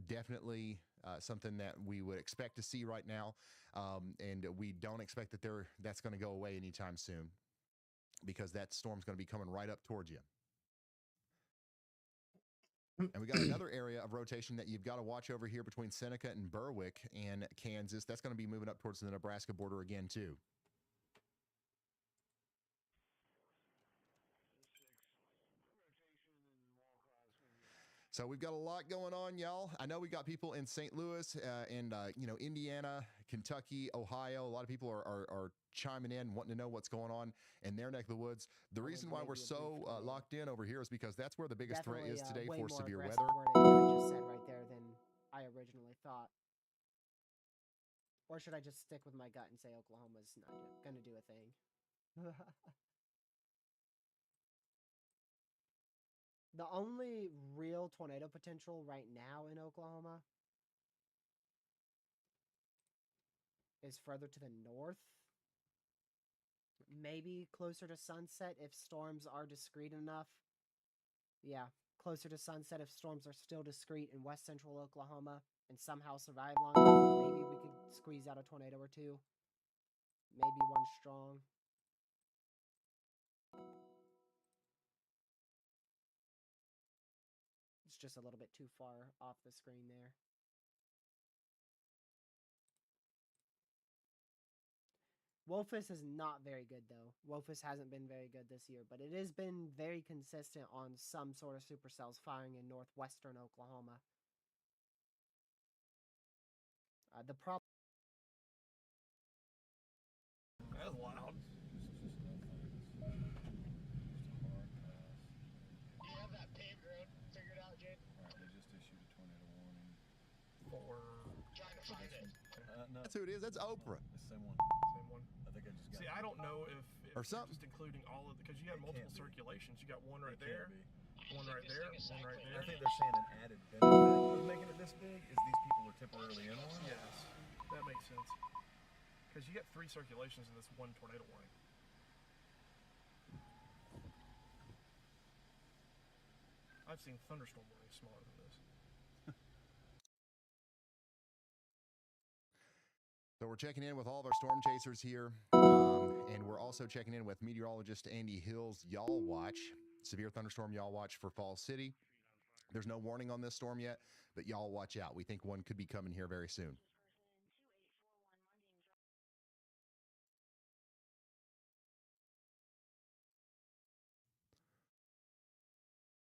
definitely something that we would expect to see right now. And we don't expect that that's going to go away anytime soon, because that storm's going to be coming right up towards you. And we got another area of rotation that you've got to watch over here between Seneca and Berwick and Kansas. That's going to be moving up towards the Nebraska border again, too. So we've got a lot going on, y'all. I know we got people in St. Louis and Indiana, Kentucky, Ohio. A lot of people are chiming in, wanting to know what's going on in their neck of the woods. The reason why we're so locked in over here is because that's where the biggest threat is today for severe weather. Wording than I just said right there than I originally thought. Or should I just stick with my gut and say Oklahoma's not going to do a thing? The only real tornado potential right now in Oklahoma is further to the north. Maybe closer to sunset if storms are discreet enough. Yeah, closer to sunset if storms are still discreet in west central Oklahoma and somehow survive long enough. Maybe we could squeeze out a tornado or two. Maybe one strong. It's just a little bit too far off the screen there. Wolfus is not very good, though. Wolfus hasn't been very good this year, but it has been very consistent on some sort of supercells firing in northwestern Oklahoma. The problem... That was loud. You have that paved road figured out, Jade? Alright, they just issued a tornado warning. Trying to find it. No. That's who it is. That's Oprah. The same one. Same one. I think I just got See, I don't know if or you're something. just including all of because you got multiple circulations. You got one right there, one right there, one right there. I think they're saying an added benefit of making it this big is these people are temporarily in on it. Yes, that makes sense. Because you get 3 circulations in this one tornado warning. I've seen thunderstorm warnings smaller than this. So we're checking in with all of our storm chasers here, and we're also checking in with meteorologist Andy Hill's Y'all Watch, severe thunderstorm Y'all Watch for Falls City. There's no warning on this storm yet, but y'all watch out. We think one could be coming here very soon.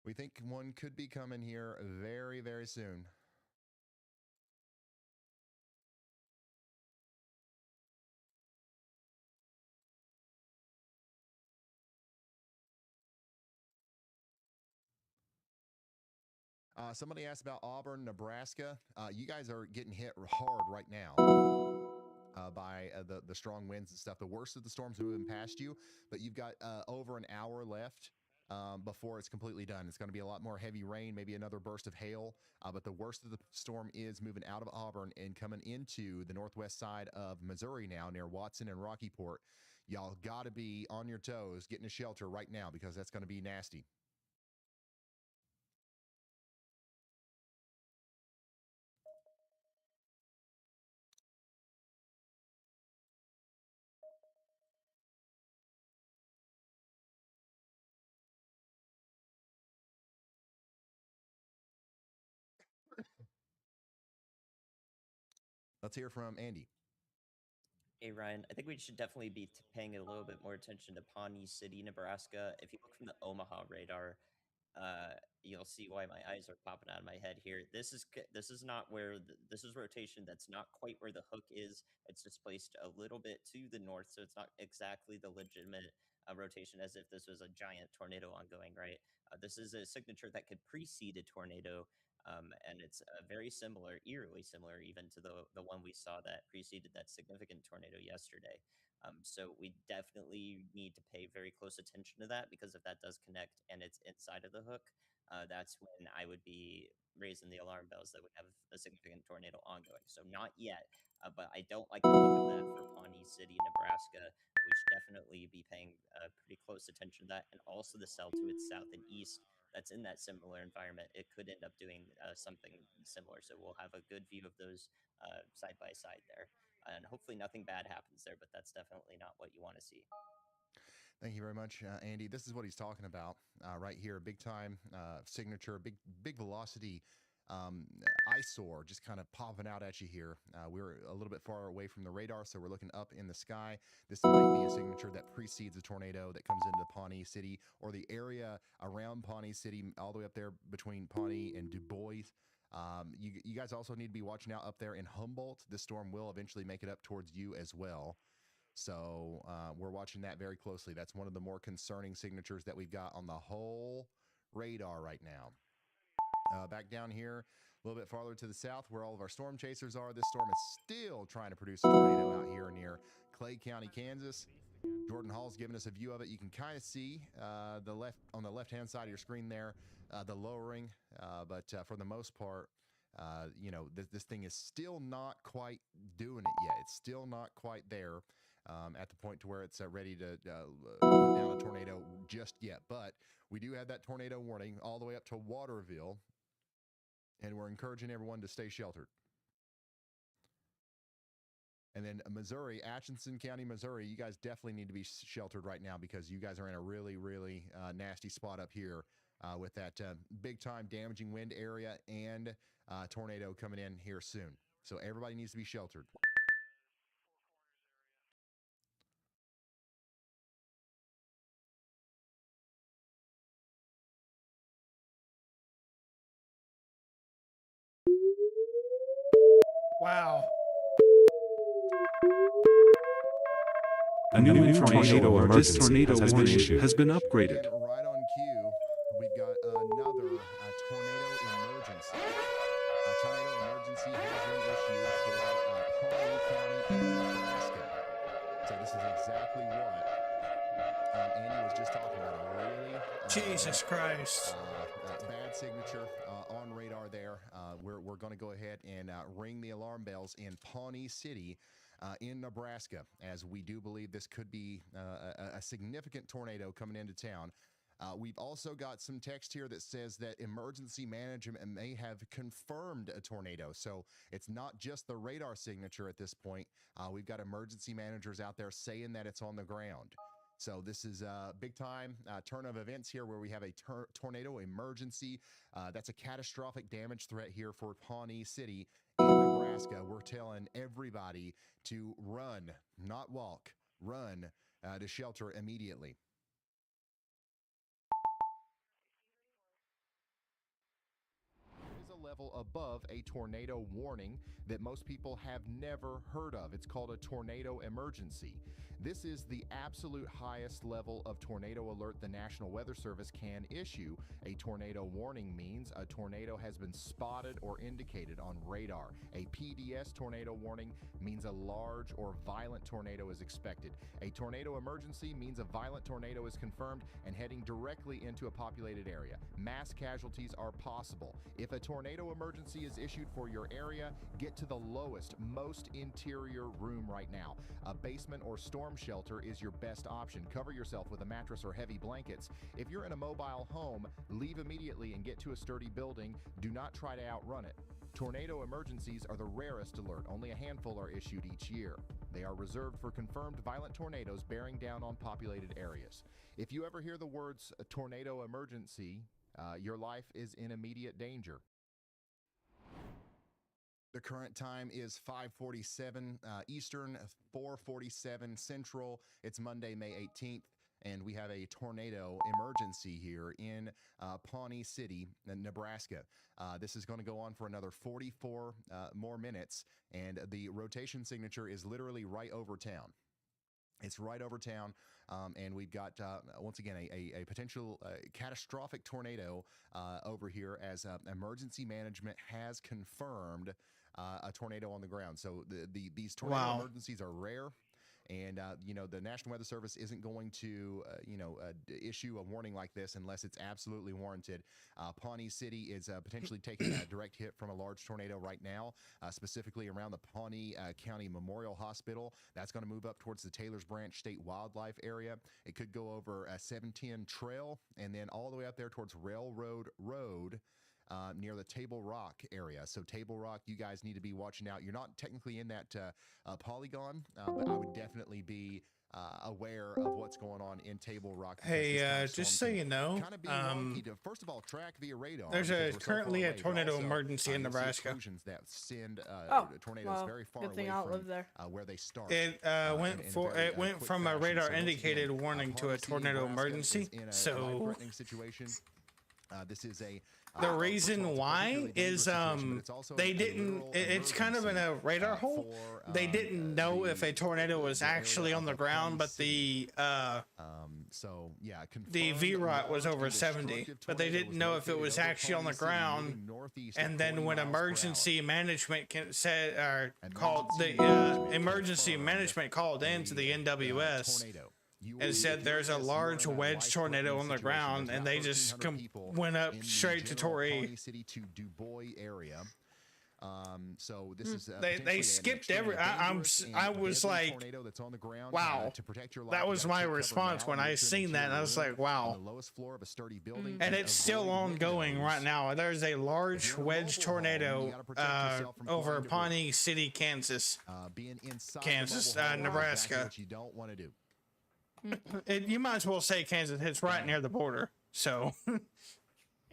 We think one could be coming here very, very soon. Somebody asked about Auburn, Nebraska. You guys are getting hit hard right now by the strong winds and stuff. The worst of the storms are moving past you, but you've got over an hour left before it's completely done. It's going to be a lot more heavy rain, maybe another burst of hail, but the worst of the storm is moving out of Auburn and coming into the northwest side of Missouri now near Watson and Rockyport. Y'all got to be on your toes, getting a shelter right now because that's going to be nasty. Let's hear from Andy. Hey, Ryan, I think we should definitely be paying a little bit more attention to Pawnee City, Nebraska. If you look from the Omaha radar, you'll see why my eyes are popping out of my head here. This is not where this is rotation. That's not quite where the hook is. It's just placed a little bit to the north, so it's not exactly the legitimate rotation as if this was a giant tornado ongoing, right? This is a signature that could precede a tornado, and it's very similar, eerily similar, even to the one we saw that preceded that significant tornado yesterday. So we definitely need to pay very close attention to that, because if that does connect and it's inside of the hook, that's when I would be raising the alarm bells that would have a significant tornado ongoing. So not yet, but I don't like the look of that for Pawnee City, Nebraska. We should definitely be paying pretty close attention to that, and also the cell to its south and east that's in that similar environment. It could end up doing something similar. So we'll have a good view of those side by side there. And hopefully nothing bad happens there, but that's definitely not what you want to see. Thank you very much, Andy. This is what he's talking about right here. Big time signature, big velocity eyesore just kind of popping out at you here. We're a little bit far away from the radar, so we're looking up in the sky. This might be a signature that precedes a tornado that comes into Pawnee City or the area around Pawnee City, all the way up there between Pawnee and Du Bois. You guys also need to be watching out up there in Humboldt. This storm will eventually make it up towards you as well. So we're watching that very closely. That's one of the more concerning signatures that we've got on the whole radar right now. Back down here, a little bit farther to the south, where all of our storm chasers are. This storm is still trying to produce a tornado out here near Clay County, Kansas. Jordan Hall's giving us a view of it. You can kind of see on the left-hand side of your screen there, the lowering. But for the most part, this thing is still not quite doing it yet. It's still not quite there at the point to where it's ready to put down a tornado just yet. But we do have that tornado warning all the way up to Waterville, and we're encouraging everyone to stay sheltered. And then Missouri, Atchison County, Missouri, you guys definitely need to be sheltered right now, because you guys are in a really, really nasty spot up here with that big-time damaging wind area and tornado coming in here soon. So everybody needs to be sheltered. Wow. A new tornado emergency has been upgraded. And right on cue, we've got another tornado emergency. A tornado emergency has been issued for Pawnee County in Nebraska. So this is exactly what Andy was just talking about. A really Jesus Christ. Bad signature on radar there. We're going to go ahead and ring the alarm bells in Pawnee City in Nebraska, as we do believe this could be a significant tornado coming into town. We've also got some text here that says that emergency management may have confirmed a tornado. So it's not just the radar signature at this point. We've got emergency managers out there saying that it's on the ground. So this is a big time turn of events here, where we have a tornado emergency. That's a catastrophic damage threat here for Pawnee City in Nebraska. We're telling everybody to run, not walk, run to shelter immediately. Level above a tornado warning that most people have never heard of. It's called a tornado emergency. This is the absolute highest level of tornado alert the National Weather Service can issue. A tornado warning means a tornado has been spotted or indicated on radar. A PDS tornado warning means a large or violent tornado is expected. A tornado emergency means a violent tornado is confirmed and heading directly into a populated area. Mass casualties are possible. If a tornado emergency is issued for your area, get to the lowest, most interior room right now. A basement or storm shelter is your best option. Cover yourself with a mattress or heavy blankets. If you're in a mobile home, leave immediately and get to a sturdy building. Do not try to outrun it. Tornado emergencies are the rarest alert. Only a handful are issued each year. They are reserved for confirmed violent tornadoes bearing down on populated areas. If you ever hear the words tornado emergency, your life is in immediate danger. The current time is 5:47 Eastern, 4:47 Central. It's Monday, May 18th. and we have a tornado emergency here in Pawnee City, Nebraska. This is going to go on for another 44 more minutes, and the rotation signature is literally right over town. It's right over town, and we've got, once again, a potential catastrophic tornado over here, as emergency management has confirmed a tornado on the ground. So these tornado emergencies are rare. And, the National Weather Service isn't going to, issue a warning like this unless it's absolutely warranted. Pawnee City is potentially taking a direct hit from a large tornado right now, specifically around the Pawnee County Memorial Hospital. That's going to move up towards the Taylor's Branch State Wildlife Area. It could go over 710 Trail and then all the way up there towards Railroad Road. Near the Table Rock area. So Table Rock, you guys need to be watching out. You're not technically in that polygon, but I would definitely be aware of what's going on in Table Rock. Hey, just so you know, first of all, track via radar. there's currently a tornado emergency in Nebraska. That send tornadoes very far good thing away I don't from live there. Where they start. It went from a radar indicated warning to a tornado emergency. So threatening situation. This is the reason why is they didn't. It's kind of in a radar hole. They didn't know if a tornado was actually on the ground, but the VROT was over 70, but they didn't know if it was actually on the ground. And then when emergency management called the emergency management called into the NWS. And said there's a large wedge tornado on the ground, and they just went up straight to Torrey. City to DuBois area. So this is they skipped every. I was like, wow. That was my response when I seen that. And I was like, wow. And it's still ongoing right now. There's a large wedge tornado over Pawnee City, Kansas, Nebraska. What you don't want to do. You might as well say Kansas. It's right near the border. So.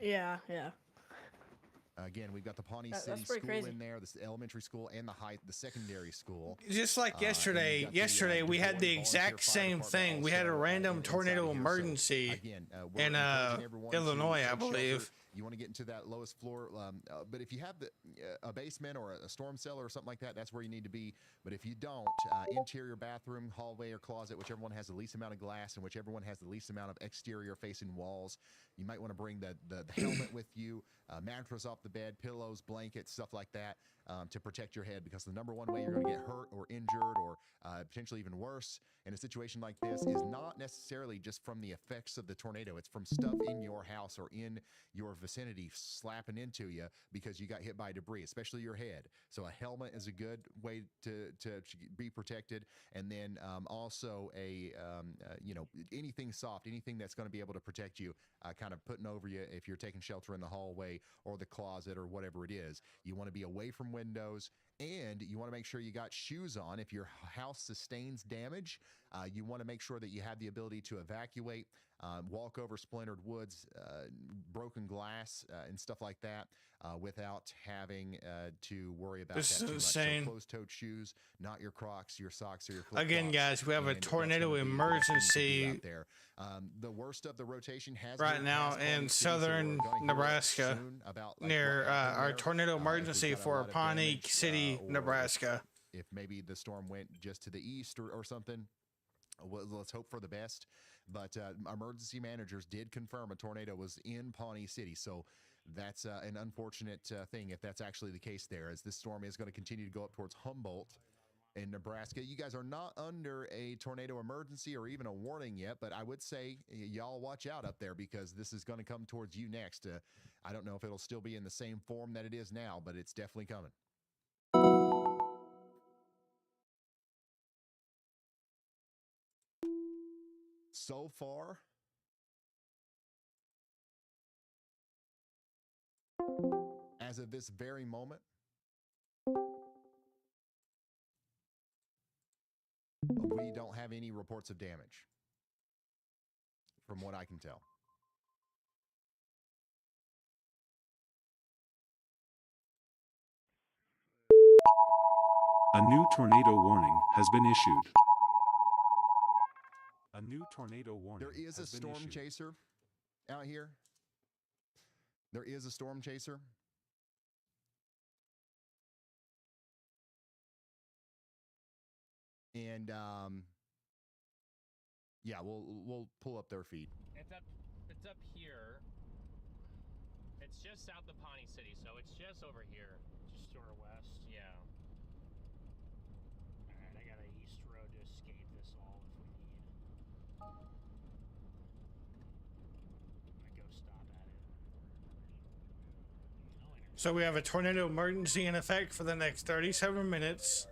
Yeah. Again, we've got the Pawnee City School in there, the elementary school, and the secondary school. Just like yesterday, we had the exact same thing. We had a random tornado emergency in Illinois, I believe. You want to get into that lowest floor, but if you have a basement or a storm cellar or something like that, that's where you need to be. But if you don't, interior bathroom, hallway, or closet, whichever one has the least amount of glass and whichever one has the least amount of exterior facing walls, you might want to bring the helmet with you, mattress off the bed, pillows, blankets, stuff like that, to protect your head, because the number one way you're going to get hurt or injured or potentially even worse in a situation like this is not necessarily just from the effects of the tornado. It's from stuff in your house or in your vicinity slapping into you because you got hit by debris, especially your head. So a helmet is a good way to be protected, and then also anything soft, anything that's going to be able to protect you, kind of putting over you if you're taking shelter in the hallway or the closet or whatever it is. You want to be away from windows, and you want to make sure you got shoes on. If your house sustains damage, you want to make sure that you have the ability to evacuate, walk over splintered woods, broken glass, and stuff like that, without having to worry about this that too is much. insane. So closed-toed shoes, not your Crocs, your socks, or your flip-flops. Again, guys, we have a tornado emergency out there. The worst of the rotation has right now in southern Nebraska, near our tornado emergency for Pawnee City, Nebraska. If maybe the storm went just to the east or something, let's hope for the best. But emergency managers did confirm a tornado was in Pawnee City. So that's an unfortunate thing if that's actually the case there, as this storm is going to continue to go up towards Humboldt in Nebraska. You guys are not under a tornado emergency or even a warning yet, but I would say y'all watch out up there, because this is going to come towards you next. I don't know if it'll still be in the same form that it is now, but it's definitely coming. So far, as of this very moment, we don't have any reports of damage, from what I can tell. A new tornado warning has been issued. A new new tornado warning There is a has been storm issued. chaser out here. There is a storm chaser. And yeah, we'll pull up their feed. It's up here. It's just south of Pawnee City, so it's just over here. Just to our west, yeah. Alright, I got an east road to escape this all if we need. I'm gonna go stop at it. So we have a tornado emergency in effect for the next 37 minutes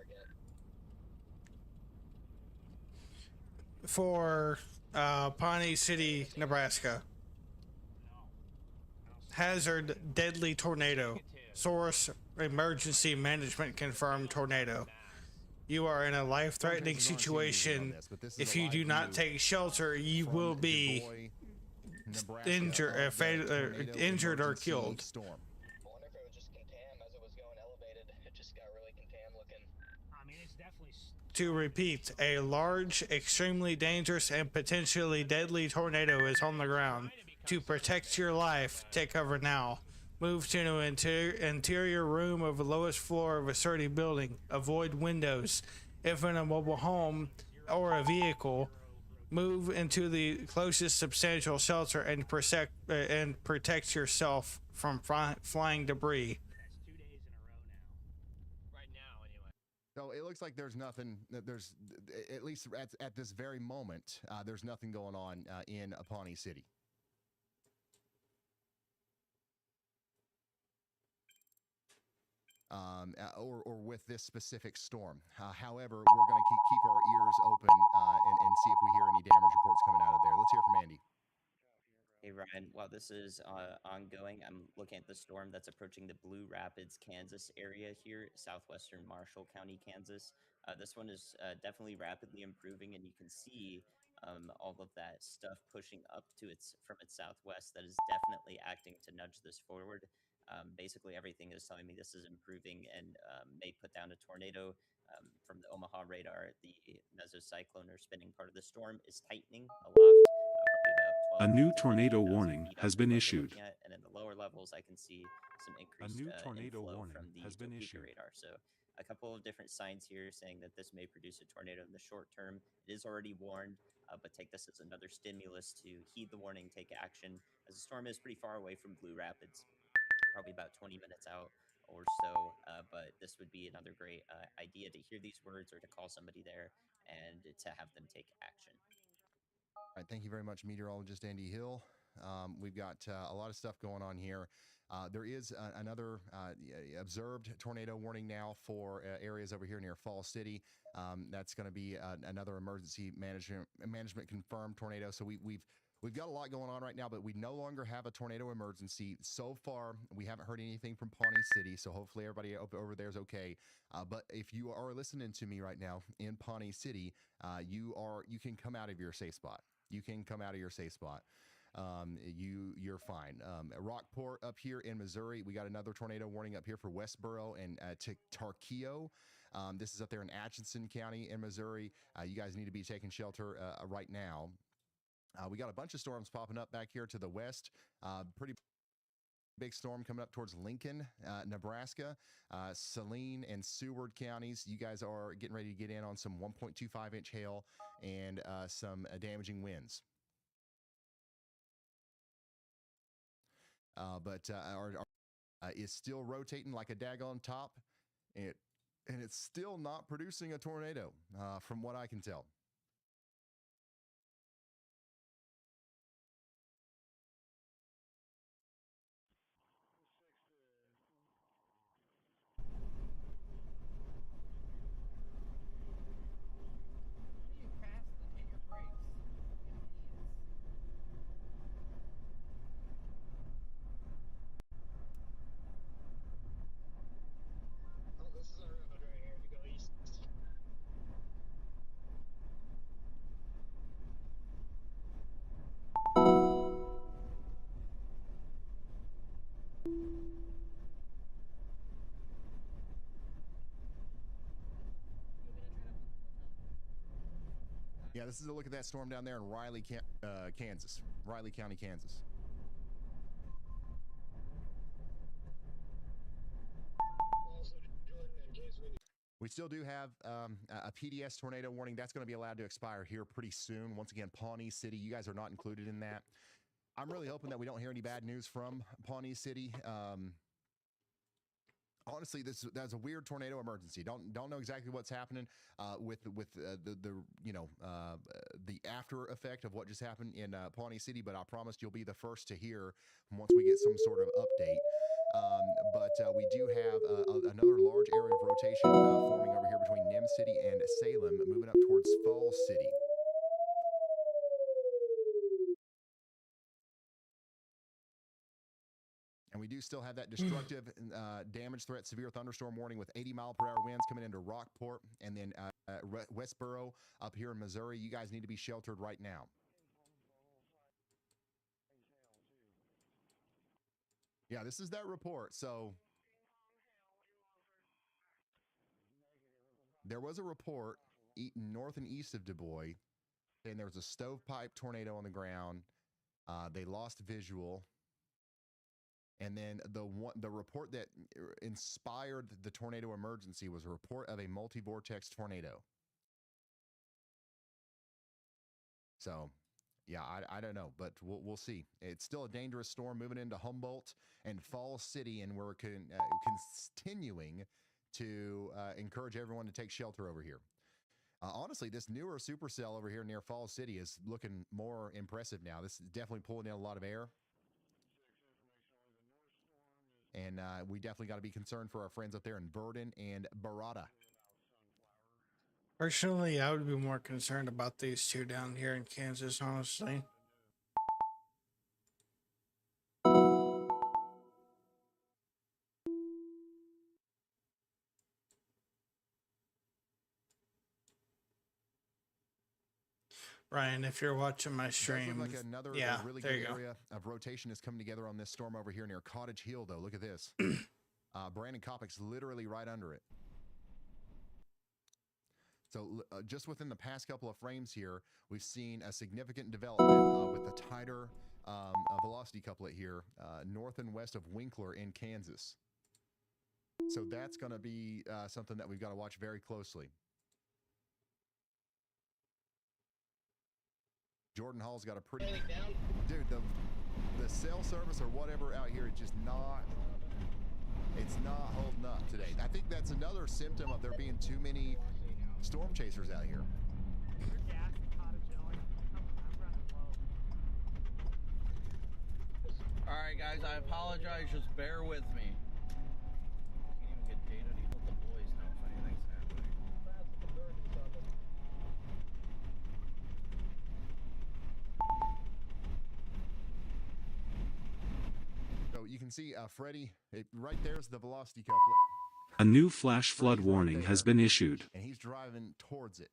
for Pawnee City, Nebraska. Hazard, deadly tornado. Source, emergency management confirmed tornado. You are in a life-threatening situation. If you do not take shelter, you will be injured or killed. To repeat, a large, extremely dangerous, and potentially deadly tornado is on the ground. To protect your life, take cover now. Move to an interior room of the lowest floor of a sturdy building. Avoid windows. If in a mobile home or a vehicle, move into the closest substantial shelter and protect yourself from flying debris. So it looks like there's nothing. There's at least at this very moment, there's nothing going on in Pawnee City. Or with this specific storm. However, we're going to keep our ears open and see if we hear any damage reports coming out of there. Let's hear from Andy. Hey Ryan, while this is ongoing, I'm looking at the storm that's approaching the Blue Rapids, Kansas area here, southwestern Marshall County, Kansas. This one is definitely rapidly improving, and you can see all of that stuff pushing up to from its southwest. That is definitely acting to nudge this forward. Basically, everything is telling me this is improving and may put down a tornado. From the Omaha radar, the mesocyclone or spinning part of the storm is tightening aloft. A new tornado warning has been issued. And in the lower levels, I can see some increased inflow from the Topeka radar. So a couple of different signs here saying that this may produce a tornado in the short term. It is already warned, but take this as another stimulus to heed the warning, take action, as the storm is pretty far away from Blue Rapids, probably about 20 minutes out or so. But this would be another great idea to hear these words or to call somebody there and to have them take action. All right, thank you very much, meteorologist Andy Hill. We've got a lot of stuff going on here. There is another observed tornado warning now for areas over here near Fall City. That's going to be another emergency management confirmed tornado. So we've got a lot going on right now, but we no longer have a tornado emergency. So far, we haven't heard anything from Pawnee City, so hopefully everybody over there is okay. But if you are listening to me right now in Pawnee City, you can come out of your safe spot. You can come out of your safe spot. You're fine. Rockport up here in Missouri, we got another tornado warning up here for Westboro and Tarkio. This is up there in Atchison County in Missouri. You guys need to be taking shelter right now. We got a bunch of storms popping up back here to the west. Pretty big storm coming up towards Lincoln, Nebraska, Saline and Seward counties. You guys are getting ready to get in on some 1.25-inch hail and some damaging winds. But is still rotating like a daggone top, and it's still not producing a tornado, from what I can tell. Yeah, this is a look at that storm down there in Riley, Kansas. Riley County, Kansas. We still do have a PDS tornado warning. That's going to be allowed to expire here pretty soon. Once again, Pawnee City, you guys are not included in that. I'm really hoping that we don't hear any bad news from Pawnee City. Honestly, that's a weird tornado emergency. Don't know exactly what's happening with the after effect of what just happened in Pawnee City, but I promise you'll be the first to hear once we get some sort of update. But we do have another large area of rotation forming over here between Nim City and Salem, moving up towards Falls City. And we do still have that destructive damage threat, severe thunderstorm warning with 80-mile-per-hour winds coming into Rockport and then Westboro up here in Missouri. You guys need to be sheltered right now. Yeah, this is that report. So there was a report north and east of Du Bois, and there was a stovepipe tornado on the ground. They lost visual. And then the report that inspired the tornado emergency was a report of a multi-vortex tornado. So, yeah, I don't know, but we'll see. It's still a dangerous storm moving into Humboldt and Falls City, and we're continuing to encourage everyone to take shelter over here. Honestly, this newer supercell over here near Falls City is looking more impressive now. This is definitely pulling in a lot of air. And we definitely got to be concerned for our friends up there in Verdon and Barada. Personally, I would be more concerned about these two down here in Kansas, honestly. Ryan, if you're watching my stream, like another yeah, really there good you go. area of rotation is coming together on this storm over here near Cottage Hill, though. Look at this. Brandon Kopic's literally right under it. So just within the past couple of frames here, we've seen a significant development with the tighter velocity couplet here, north and west of Winkler in Kansas. So that's going to be something that we've got to watch very closely. Jordan Hall's got a pretty... Dude, the cell service or whatever out here is just not... It's not holding up today. I think that's another symptom of there being too many storm chasers out here. All right, guys, I apologize. Just bear with me. Can't even get data to let the boys know if anything's happening. So you can see Freddie, right there's the velocity couplet. A new flash flood warning has been issued. And he's driving towards it.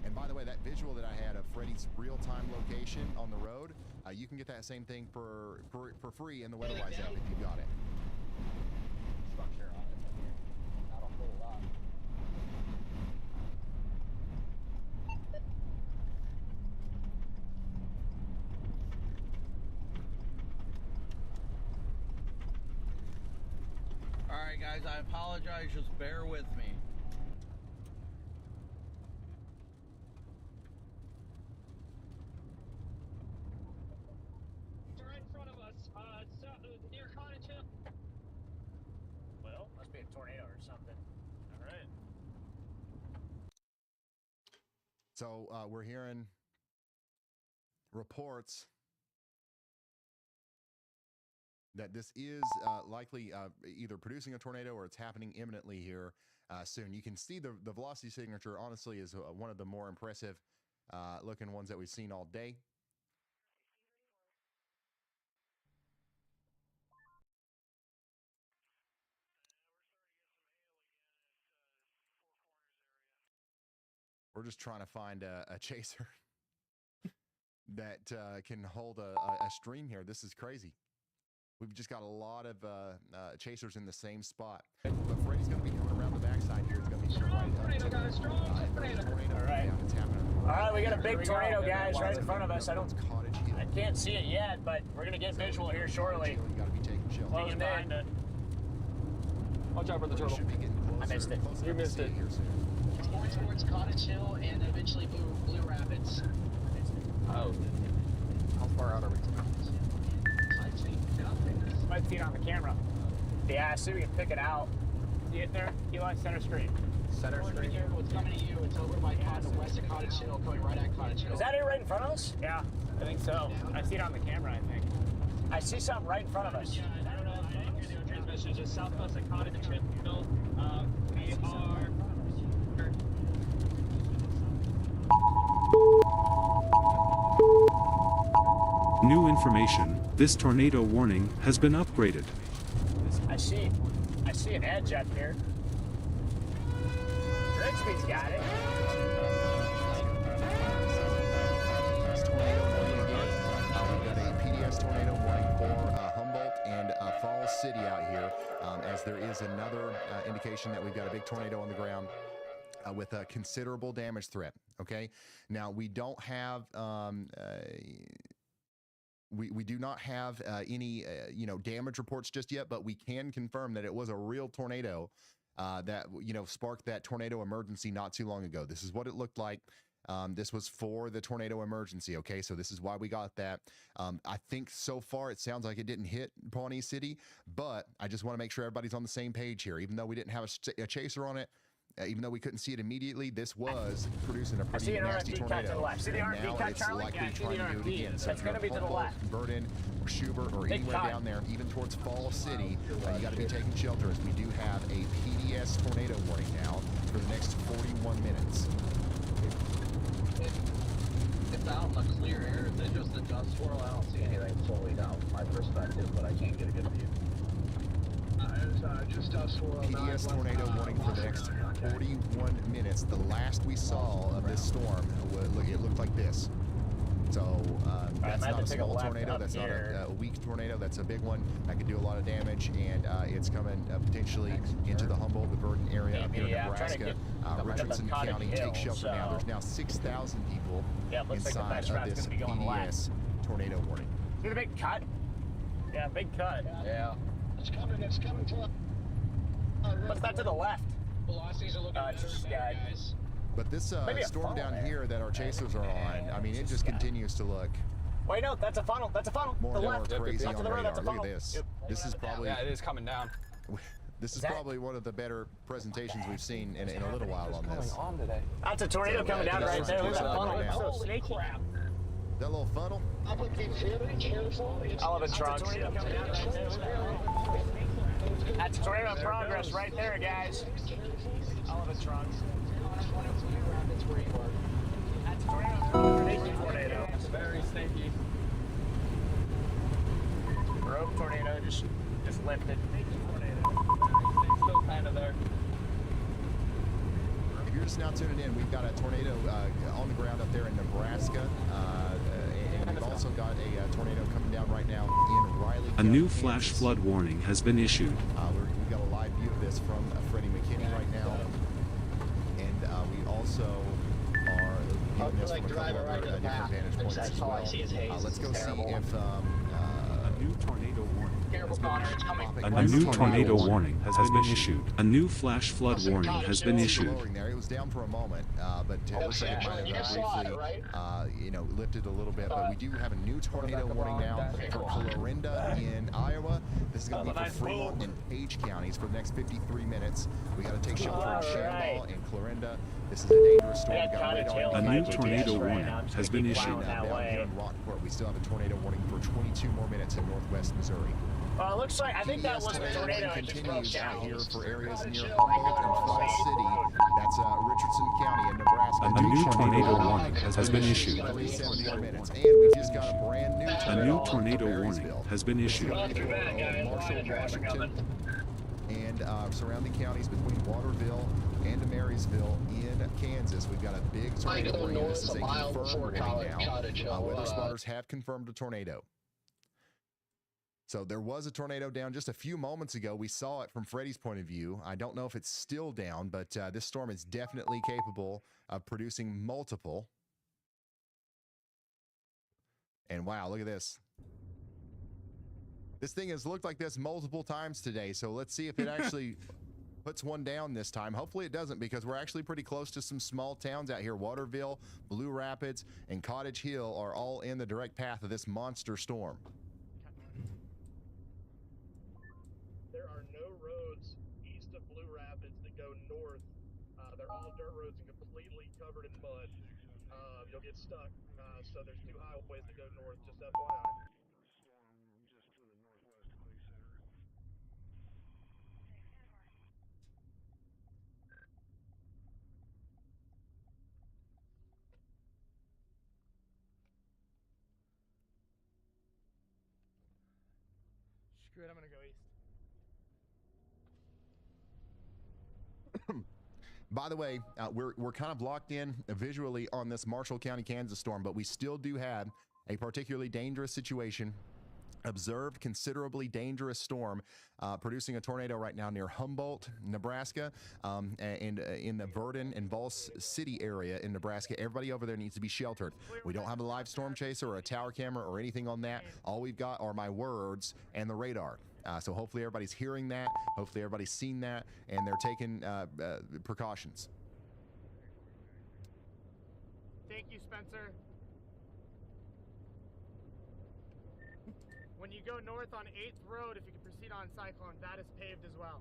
And by the way, that visual that I had of Freddie's real-time location on the road, you can get that same thing for free in the WeatherWise app if you've got it. Structure on it, not a whole lot. All right, guys, I apologize. Just bear with me. It's right in front of us, near Cottage Hill. Well, must be a tornado or something. All right. So we're hearing reports that this is likely either producing a tornado or it's happening imminently here soon. You can see the velocity signature, honestly, is one of the more impressive looking ones that we've seen all day. We're just trying to find a chaser that can hold a stream here. This is crazy. We've just got a lot of chasers in the same spot. But Freddy's going to be coming around the backside here. He's going to be coming right up to the tornado. All right. It's happening. All right, we got a big tornado, guys, right in front of us. I can't see it yet, but we're gonna get visual here shortly. You got to be taking shelter. Closing in. Watch out for the turtle. Should be getting closer. I missed it. You missed it. Here soon. It's going towards Cottage Hill and eventually Blue Rapids. Oh. How far out are we? 5 feet on the camera. Yeah, I see we can pick it out. See it there? Eli, center screen. Center screen. It's coming to you. It's over by west of Cottage Hill, coming right at Cottage Hill. Is that it right in front of us? Yeah, I think so. I see it on the camera, I think. I see something right in front of us. I don't know if you're doing transmission, just southwest of Cottage Hill. We are. New information. This tornado warning has been upgraded. I see an edge up here. Rigsby's got it. We've got a PDS tornado warning for Humboldt and Falls City out here, as there is another indication that we've got a big tornado on the ground with a considerable damage threat. Okay, now we don't have. We do not have any damage reports just yet, but we can confirm that it was a real tornado that sparked that tornado emergency not too long ago. This is what it looked like. This was for the tornado emergency. Okay, so this is why we got that. I think so far it sounds like it didn't hit Pawnee City, but I just want to make sure everybody's on the same page here. Even though we didn't have a chaser on it. Even though we couldn't see it immediately, this was producing a pretty nasty tornado. And now it's likely trying to do it again. So if you're in Humboldt, Verdon, or Schubert, or anywhere down there, even towards Falls City, you got to be taking shelter, as we do have a PDS tornado warning now for the next 41 minutes. It's out in the clear air. Is it just a dust swirl? I don't see anything fully down from my perspective, but I can't get a good view. Just dust swirl. PDS tornado warning for the next 41 minutes. The last we saw of this storm, it looked like this. So that's not a small tornado. That's not a weak tornado. That's a big one that could do a lot of damage, and it's coming potentially into the Humboldt, the Verdon area up here in Nebraska. Richardson County, take shelter now. There's now 6,000 people inside of this PDS tornado warning. See the big cut? Yeah, big cut. Yeah. It's coming to us. What's that to the left? Velocities are looking better, guys. But this storm down here that our chasers are on, I mean, it just continues to look. Wait, no, that's a funnel. That's a funnel. More and more crazy That's on the road. That's a radar. funnel. Look at this. This is probably. Yeah, it is coming down. This is probably one of the better presentations we've seen in a little while on this. That's a tornado coming down right there. Look at that funnel. It's so snaky. That little funnel. I'm gonna be very careful. I'll have a truck. That's a tornado in progress right there, guys. I'll have a truck. That's a tornado. Snaky tornado. It's very snaky. Rogue tornado just lifted. Snaky tornado. Still kind of there. If you're just now tuning in, we've got a tornado on the ground up there in Nebraska. And we've also got a tornado coming down right now in Riley County, A new Kansas. flash flood warning has been issued. We've got a live view of this from Freddie McKinney right now. And we also are viewing this from a couple other different vantage points as well. Let's go see if A new tornado warning. Careful, Connor, it's coming. A new tornado warning has been issued. A new flash flood warning has been issued. There. It was down for a moment, but it looks like it might have briefly, lifted a little bit. But we do have a new tornado warning now for Clarinda in Iowa. This is going to be for Fremont and Page counties for the next 53 minutes. We got to take shelter in Shamball and Clarinda. This is a dangerous storm. A new tornado warning has been issued. Down here in Rockport, we still have a tornado warning for 22 more minutes in northwest Missouri. Well, it looks like I think that was a tornado that just broke continues down. here for areas near Humboldt and Falls City. That's Richardson County in Nebraska. A new tornado warning has been issued. 70 more minutes. And we just got a brand new A new tornado warning has been issued. Marshall, Washington, and surrounding counties between Waterville and Marysville in Kansas. We've got a big tornado warning. This is a confirmed warning now. Weather spotters have confirmed a tornado. So there was a tornado down just a few moments ago. We saw it from Freddie's point of view. I don't know if it's still down, but this storm is definitely capable of producing multiple. And wow, look at this. This thing has looked like this multiple times today. So let's see if it actually puts one down this time. Hopefully it doesn't, because we're actually pretty close to some small towns out here. Waterville, Blue Rapids, and Cottage Hill are all in the direct path of this monster storm. There are no roads east of Blue Rapids that go north. They're all dirt roads and completely covered in mud. You'll get stuck. So there's 2 highways that go north, just FYI. Screw it, I'm gonna go east. By the way, we're kind of locked in visually on this Marshall County, Kansas storm, but we still do have a particularly dangerous situation. Observed considerably dangerous storm producing a tornado right now near Humboldt, Nebraska, and in the Verdon and Falls City area in Nebraska. Everybody over there needs to be sheltered. We don't have a live storm chaser or a tower camera or anything on that. All we've got are my words and the radar. So hopefully everybody's hearing that. Hopefully everybody's seen that, and they're taking precautions. Thank you, Spencer. When you go north on 8th Road, if you can proceed on Cyclone, that is paved as well.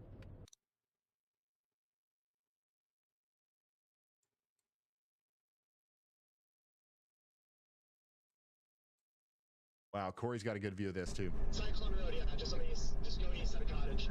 Wow, Corey's got a good view of this too. Cyclone Road, yeah, just on the east, just go east of the cottage.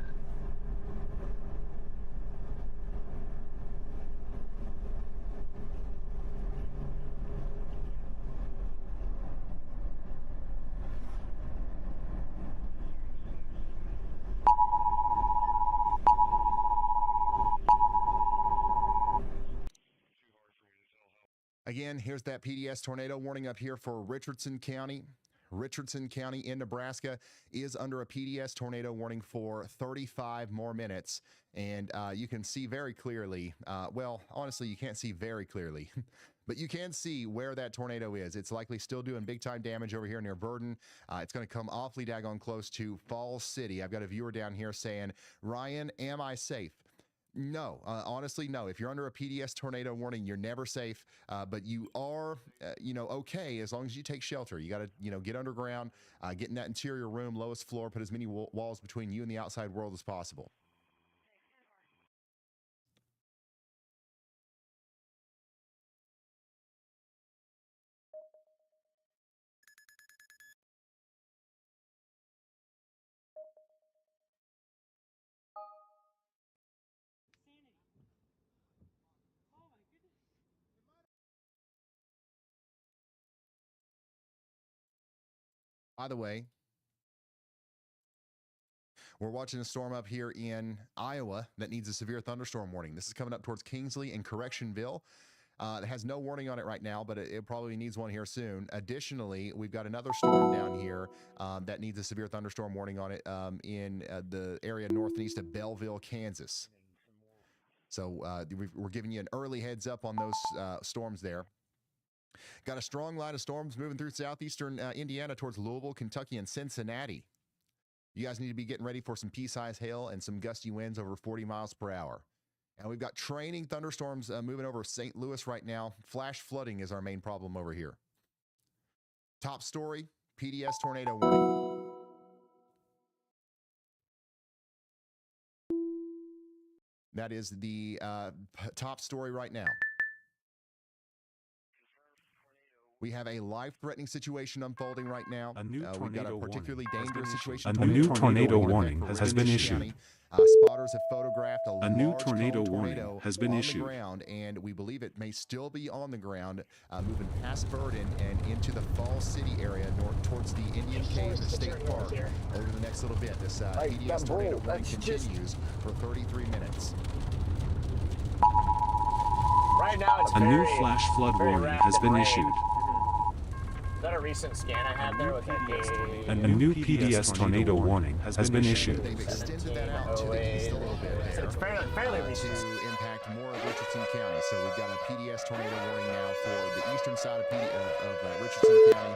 Again, here's that PDS tornado warning up here for Richardson County. Richardson County in Nebraska is under a PDS tornado warning for 35 more minutes. And you can see very clearly, well, honestly, you can't see very clearly, but you can see where that tornado is. It's likely still doing big time damage over here near Verdon. It's going to come awfully daggone close to Falls City. I've got a viewer down here saying, Ryan, am I safe? No, honestly, no. If you're under a PDS tornado warning, you're never safe, but you are, okay, as long as you take shelter. You got to, get underground, get in that interior room, lowest floor, put as many walls between you and the outside world as possible. By the way, we're watching a storm up here in Iowa that needs a severe thunderstorm warning. This is coming up towards Kingsley and Correctionville. It has no warning on it right now, but it probably needs one here soon. Additionally, we've got another storm down here that needs a severe thunderstorm warning on it in the area north and east of Belleville, Kansas. So we're giving you an early heads up on those storms there. Got a strong line of storms moving through southeastern Indiana towards Louisville, Kentucky, and Cincinnati. You guys need to be getting ready for some pea-sized hail and some gusty winds over 40 miles per hour. And we've got training thunderstorms moving over St. Louis right now. Flash flooding is our main problem over here. Top story, PDS tornado warning. That is the top story right now. We have a life-threatening situation unfolding right now. We've got a particularly dangerous situation. A new tornado warning has been issued. Spotters have photographed a new large tornado cone warning has been on issued. the ground, and we believe it may still be on the ground, moving past Verdon and into the Falls City area, north towards the Indian Cave State Park. Over the next little bit, this PDS tornado warning continues for 33 minutes. Right now, it's a new flash flood warning has been issued. Is that a a recent scan I had there with A new PDS tornado warning has been issued. They've extended that out to the east a little bit there. It's fairly recent. To impact more of Richardson County. So we've got a PDS tornado warning now for the eastern side of Richardson County.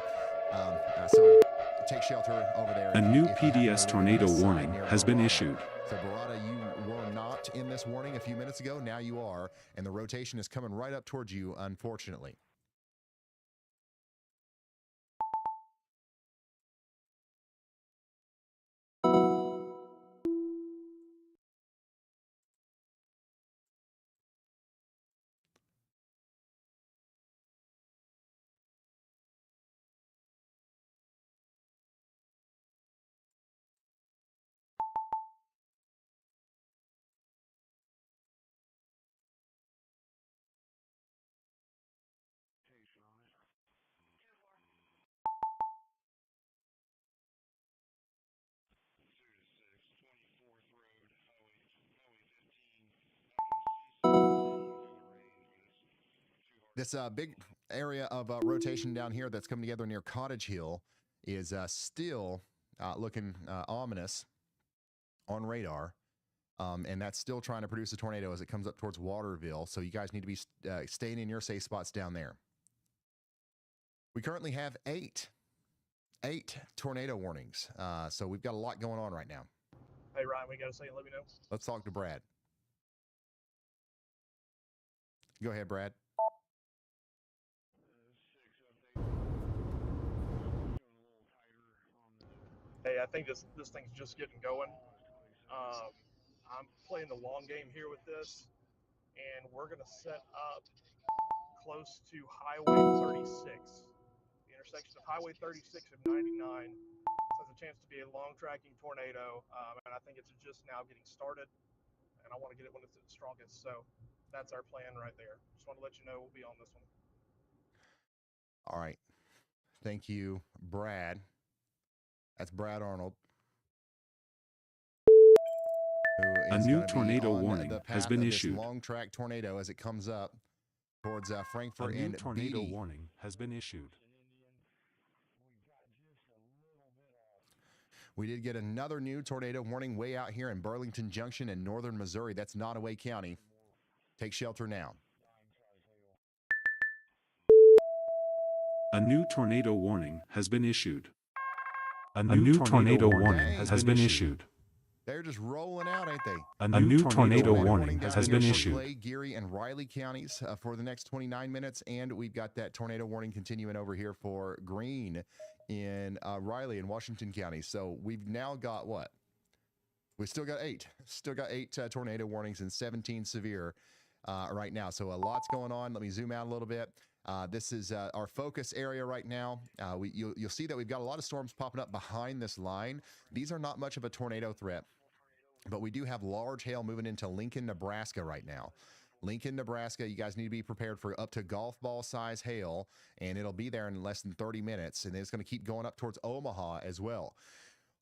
So take shelter over there. A new PDS tornado warning has been issued. So Barada, you were not in this warning a few minutes ago. Now you are, and the rotation is coming right up towards you, unfortunately. This big area of rotation down here that's coming together near Cottage Hill is still looking ominous on radar. And that's still trying to produce a tornado as it comes up towards Waterville. So you guys need to be staying in your safe spots down there. We currently have eight tornado warnings. So we've got a lot going on right now. Hey, Ryan, we got to say, let me know. Let's talk to Brad. Go ahead, Brad. Hey, I think this thing's just getting going. I'm playing the long game here with this, and we're going to set up close to Highway 36. The intersection of Highway 36 and 99 has a chance to be a long tracking tornado, and I think it's just now getting started, and I want to get it when it's at its strongest. So that's our plan right there. Just want to let you know we'll be on this one. All right. Thank you, Brad. That's Brad Arnold. A new tornado warning has been issued. Long track tornado as it comes up towards Frankfurt and a new tornado Beatty. warning has been issued. We did get another new tornado warning way out here in Burlington Junction in northern Missouri. That's Nottoway County. Take shelter now. A new tornado warning has been issued. A new tornado warning has been issued. They're just rolling out, ain't they? A new tornado warning has been issued. Clay, Geary, and Riley counties for the next 29 minutes, and we've got that tornado warning continuing over here for Greene in Riley in Washington County. So we've now got what? We've still got eight. Still got eight tornado warnings and 17 severe right now. So a lot's going on. Let me zoom out a little bit. This is our focus area right now. You'll see that we've got a lot of storms popping up behind this line. These are not much of a tornado threat, but we do have large hail moving into Lincoln, Nebraska right now. Lincoln, Nebraska, you guys need to be prepared for up to golf ball size hail, and it'll be there in less than 30 minutes, and it's going to keep going up towards Omaha as well.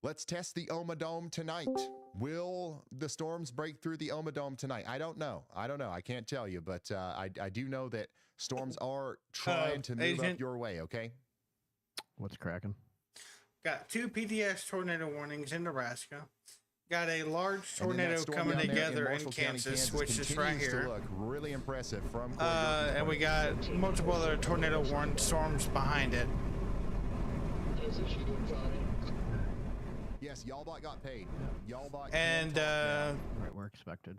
Let's test the Oma Dome tonight. Will the storms break through the Oma Dome tonight? I don't know. I can't tell you, but I do know that storms are trying to move up your way, okay? What's cracking? Got two PDS tornado warnings in Nebraska. Got a large tornado coming together in Kansas, which is right here. To look really impressive from and we got multiple other tornado warning storms behind it. Yes, Y'all got paid. Y'all and right where expected.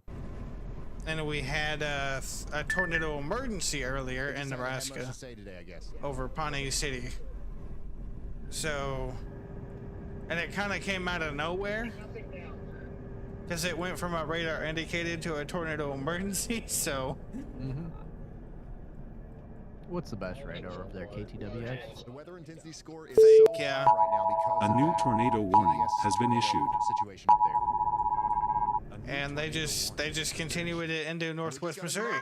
And we had a tornado emergency earlier in Nebraska today, I guess. Over Pawnee City. So, and it kind of came out of nowhere because it went from a radar indicated to a tornado emergency. So, what's the best radar over there? KTWX. The weather intensity score is so yeah. high right now because a new tornado warning has been issued. Situation up there. And they just continue with it into Northwest Missouri.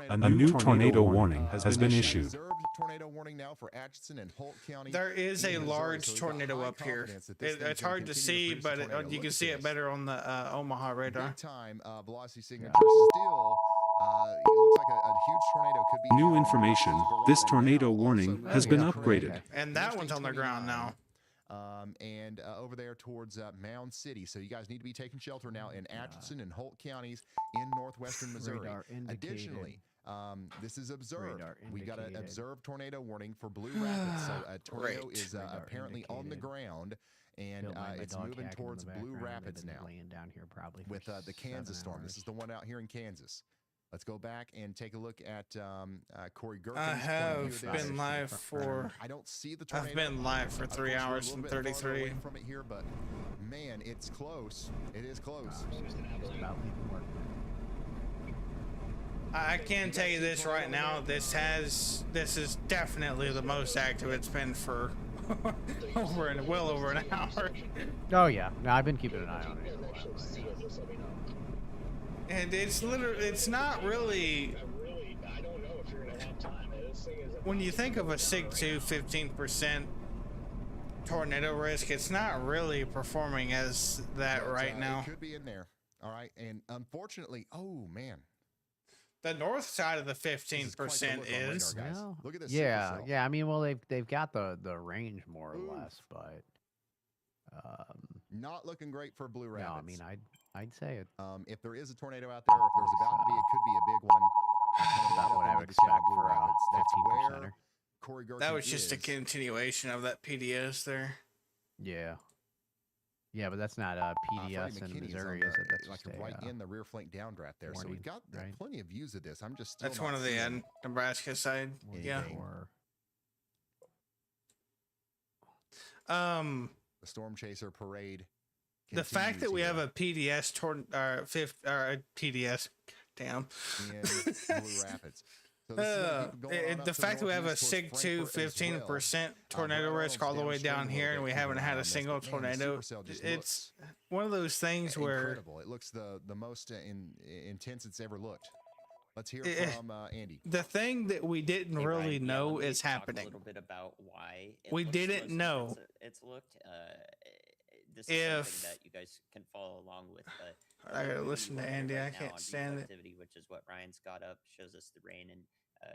A new tornado warning has been issued. Tornado warning now for Atchison and Holt County. There is a large tornado up here. It's hard to see, but you can see it better on the Omaha radar. Big time velocity signature still looks like a huge tornado could be New information. This tornado now. warning Also, has been Interstate upgraded. And that one's on the ground now. And over there towards Mound City. So you guys need to be taking shelter now in Atchison and Holt counties in northwestern Missouri. Radar indicated. Additionally, this is observed. Radar We got an indicated. observed tornado warning for Blue Rapids. So a tornado Great. is apparently on the ground, and Killed my it's dog moving hacking in towards the Blue background. They've Rapids been now laying down here probably for with the Kansas 7 storm. hours. This is the one out here in Kansas. Let's go back and take a look at Corey Gerken's I point of view have of been this. live for. I don't see the tornado. I've been live for Of 3 course, we're a hours little and bit farther 33. away from it here, but man, it's close. It is close. Just about leaving work. I can tell you this right now. This is definitely the most active it's been for well over an hour. Oh yeah, no, I've been keeping an eye on it. And it's not really. When you think of a SIG 2 15% tornado risk, it's not really performing as that right now. It could be in there. All right, and unfortunately, oh man, the north side of the 15% is. Well, look at this. yeah, yeah. I mean, well, they've got the range more or less, but not looking great for Blue Rapids. no, I mean, I'd say it. If there is a tornado out there, if there's about to be, it could be a big one. About what I would expect Blue for Rapids. That's 15%. where Corey Gerken That was just a is. continuation of that PDS there. Yeah. Yeah, but that's not Freddie PDS in McKinney's Missouri, on is it? That's like just right a, in the rear flank downdraft there. So warning, we've got right? plenty of views of this. I'm just still That's not one of the seeing Nebraska side. Yeah. anything. or The Storm Chaser parade. The fact that we continues have a PDS PDS, damn. here in Blue Rapids. So this is gonna keep going on up The to fact that we have a northeast SIG towards 2 Frankfurt as well. 15% tornado Brian risk all the way Reynolds down downstream a here, little and we bit, haven't keeping had an eye a on this, single but man, the tornado. supercell just It's one of those things where incredible. It looks the most intense it's ever looked. Let's hear from Andy. the thing that we didn't Hey, really Ryan, yeah, know let me is talk happening. A little bit about why We didn't know it's looked. This is if- something that you guys can follow along with. But I gotta what we listen to look at Andy. I right now can't on stand it. reflectivity, which is what Ryan's got up, shows us the rain and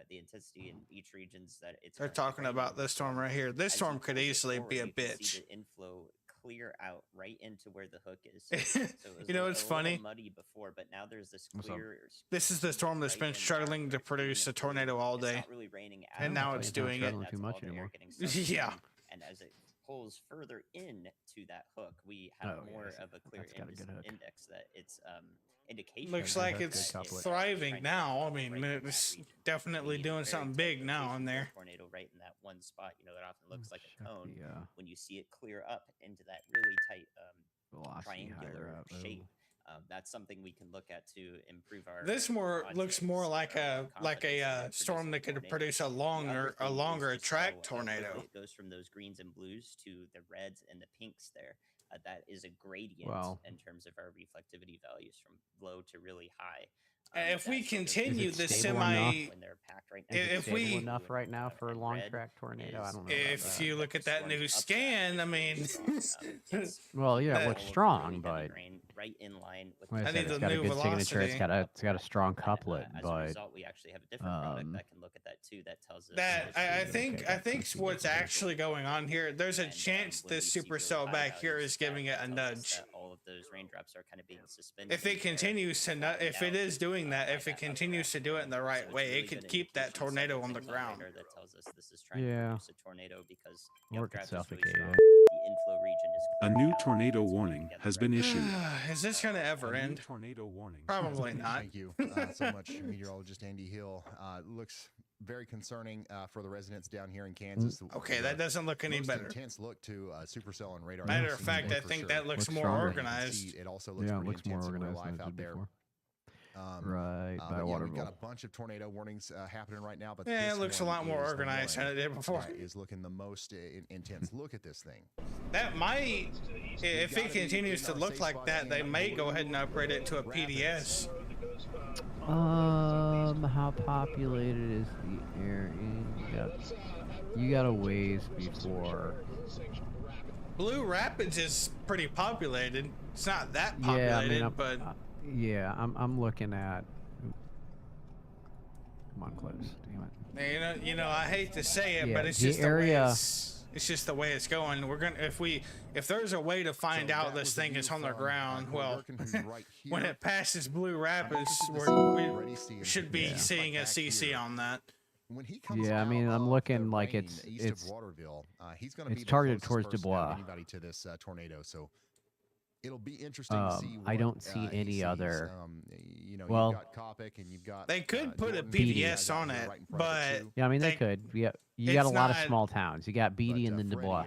the intensity in each regions that it's. They're currently talking raining about in. this storm right here. This As storm you could push it easily forward, be a you can bitch. see the inflow clear out right into where the hook is. So it was You know, a it's little funny. muddy before, but now there's this What's up? clear. This is the storm that's right been in the struggling to background, produce a it's tornado all day. not really raining at And now all. it's It's not doing it. struggling That's too much all the air anymore. getting sucked Yeah. in, and as it pulls further in to that hook, we have Oh, yeah, more I see. of a clear That's got a good hook. index that it's indication. Looks that like Good it's couplet. thriving trying to now. I get mean, right in that it's region. definitely We doing very something tight big now location in for a there. Tornado right in that one spot. You know, that often looks like a Check cone. the, When you see it clear up into that really tight velocity higher triangular up. shape, that's something we can look at to improve our. This looks more like a storm that could produce a longer track tornado. It goes from those greens and blues to the reds and the pinks there. That is a gradient Wow. in terms of our reflectivity values from low to really high. If we that sort of continue Is it this stable semi, enough? when they're packed right Is it if stable we- enough right now for a and long red track tornado? I is don't know. About if that. you look at that new scan, I mean, Well, yeah, it that- looks strong, but right in line with like I I said, need it's the got a new good signature. It's velocity. got a strong couplet, as a but result, we actually have a different product that can look at that too. That tells us that I if think Okay, I think what's actually going on here. There's a And, chance when this we see really supercell high back here values, is giving it a tells us nudge. that all of those raindrops are kind of being suspended. If in it the air, continues to if it is doing that, if it continues to do it in the right it's way, really it could good keep that indication tornado setting on the things ground. radar that tells us this is trying to Yeah. produce a tornado because the Or it could updraft is really suffocate strong. it. The inflow region is A clearing new out, tornado it's coming warning together has right been now. issued. Is this gonna ever A new end? tornado warning. Probably not. Thank you so much, meteorologist Andy Hill. Looks very concerning for the residents down here in Kansas. Okay, that doesn't look any most better. intense look to supercell and radar. Matter I've of seen fact, today I for think sure. that looks Looks more stronger. organized. It also looks Yeah, it pretty looks more intense in real organized than life it out did there. before. But Right, by yeah, we've got a Waterville. bunch of tornado warnings happening right now. But Yeah, it this looks a one lot more is the organized one than it did before. that is looking the most intense. Look at this thing. That might, if it continues to look like that, they may go ahead and upgrade it to a PDS. How populated is the area? You got a ways before. Blue Rapids is pretty populated. It's not that Yeah, populated, I mean, but I'm looking at. Come on, close. Damn it. You know, I hate to say it, Yeah, but it's the just area- the way it's just the way it's going. We're gonna if there's a way to find out this thing is on the ground, well, when it passes Blue Rapids, we should be seeing a CC on that. When he comes Yeah, I mean, out I'm of looking the like rain it's east of Waterville, he's going to be it's the targeted closest towards person out of Dubois. anybody to this tornado. So it'll be interesting to see. I what, don't see he any sees. other. You know, Well, you've got Kopic and you've got. They could put a Jordan, BDS on it, but Yeah, I mean they could. Yeah, you got a it's lot of not- small towns. You got Beatty and then Dubois.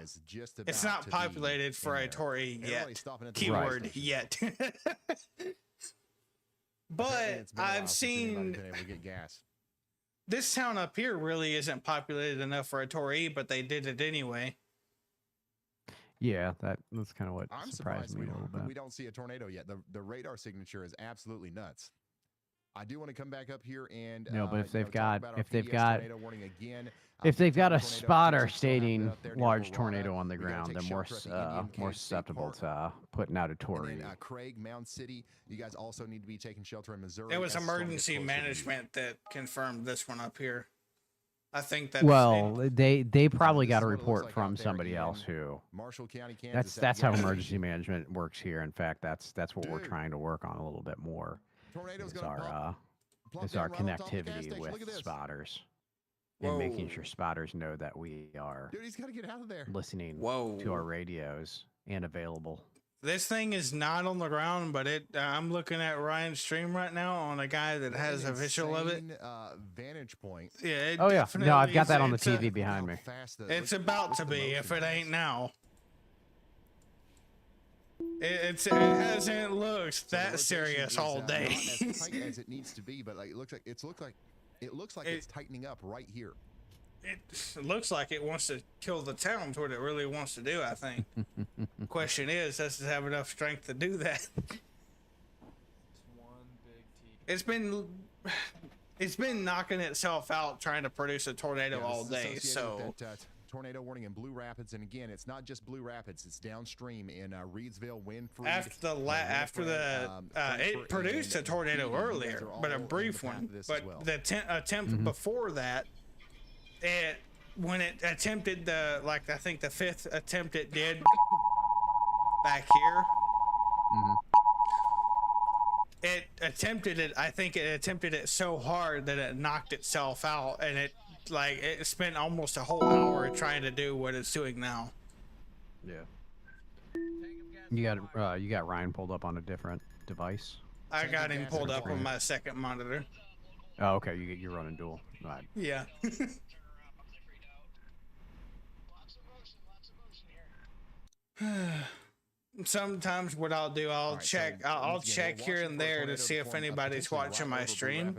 it's not populated for a Tory yet. the Keyword gas yet. But I've seen been able to get gas. this town up here really isn't populated enough for a Tory, but they did it anyway. Yeah, that's kind of what I'm surprised surprised me a little bit. we don't see a tornado yet. The radar signature is absolutely nuts. I do want to come back up here and No, but if you know, they've talk got about our if they've PDS got tornado warning again. if they've got a tornado spotter attention still happening stating up there near large Verona. tornado on the We gotta ground, take they're more shelter at the Indian more Cave State susceptible Park. to putting out a And Tory. then Craig, Mound City, you guys also need to be taking shelter in Missouri. It was as the storm gets emergency closer to you. management that confirmed this one up here. I think that's Well, they probably got a what it looks report like from out there somebody in else who. Marshall County, Kansas. That's how again. emergency management works here. In fact, that's what we're Dude. trying to work on a little bit more. Tornado's Is gonna our plop is down our right on top of the gas connectivity station. Look with at this. spotters and making Whoa. sure spotters know that we are Dude, he's got to get out of there. listening Whoa. to our radios and available. This thing is not on the ground, but I'm looking at Ryan's stream right now on a guy that has a visual of it. Insane, vantage point. Yeah. It Oh yeah, no, I've definitely got is- that on the it's a- TV behind me. It's about to be if it ain't now. It hasn't looked that serious all day. Not as tight as it needs to be, but like it looks like it's tightening up right here. It looks like it wants to kill the town. Is what it really wants to do, I think. Question is, does it have enough strength to do that? It's been knocking itself out trying to produce a tornado Yeah, all this is day. associated So with that, tornado warning in Blue Rapids, and again, it's not just Blue Rapids; it's downstream in Reedsville, Winfrey. it produced a tornado earlier, but a brief one. But the attempt before that, when it attempted I think the fifth attempt it did back here. It attempted it. I think it attempted it so hard that it knocked itself out, and it spent almost a whole hour trying to do what it's doing now. Yeah. You got Ryan pulled up on a different device. I got him pulled up on my second monitor. Oh, okay. You're running dual. Right. Yeah. Sometimes what I'll do, I'll check here and there to see if anybody's watching my stream,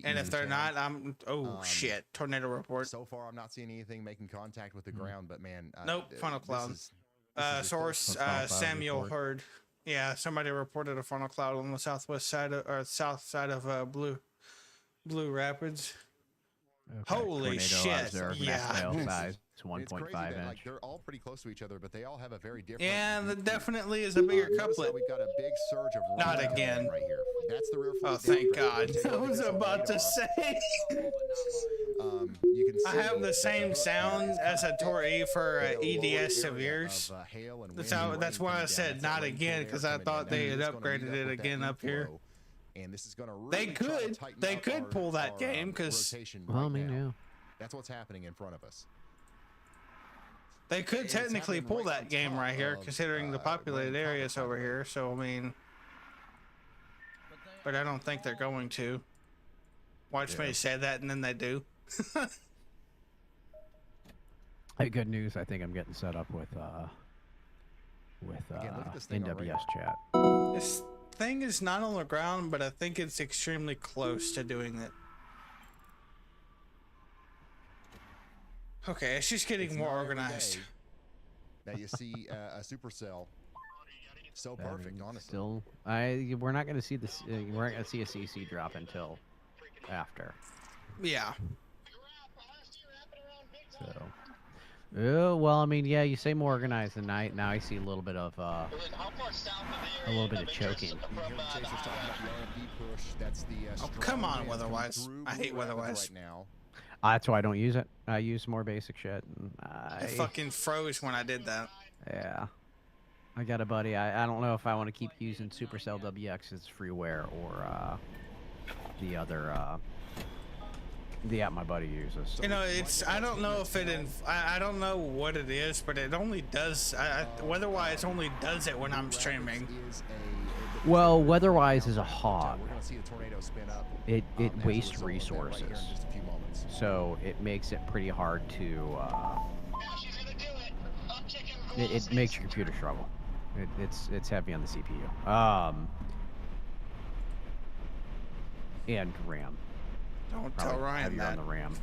and if they're not, I'm shit, tornado report. So far, I'm not seeing anything making contact with the ground, but man, Nope, funnel cloud. this is Source Samuel Hurd. Yeah, somebody reported a funnel cloud on the southwest side or south side of Blue Rapids. Holy shit! Yeah. It's 1.5 inch. Like, they're all pretty close to each other, but they all have a very different. Yeah, that definitely is a bigger couplet. We've got a big surge of Not rain coming again. right here. That's the rear. Oh, thank God! I was about to say. You can I have the same sound as a Tory for EDS Severes. That's why I said not again, because I thought they had upgraded it again up here. And this is going to really They could pull that game because Well, I mean, yeah. That's what's happening in front of us. they could technically pull that game right here, considering the populated areas over here. So I mean, but I don't think they're going to. Watch me say that, and then they do. Hey, good news. I think I'm getting set up with NWS chat. This thing is not on the ground, but I think it's extremely close to doing it. Okay, it's just getting more organized. Now you see a supercell. So perfect, honestly. Still, we're not going to see this. We're not going to see a CC drop until after. Yeah. So, oh well, I mean, yeah, you say more organized than night. Now I see a little bit of choking. push. That's the Oh, strong come on, winds coming weatherwise. through I hate Blue Rapids weatherwise. right now. That's why I don't use it. I use more basic shit. And It fucking froze when I did that. Yeah. I got a buddy. I don't know if I want to keep using Supercell WX's freeware or the other the app my buddy uses. You know, I don't know if I don't know what it is, but it only does, weatherwise only does it when I'm streaming. Well, weatherwise is a hog. We're going to see the tornado spin up. It as a wastes result of that right here resources. in just a few moments. So it makes it pretty hard to it makes your computer struggle. It's heavy on the CPU. And RAM. Don't Probably tell Ryan heavier that. on the RAM.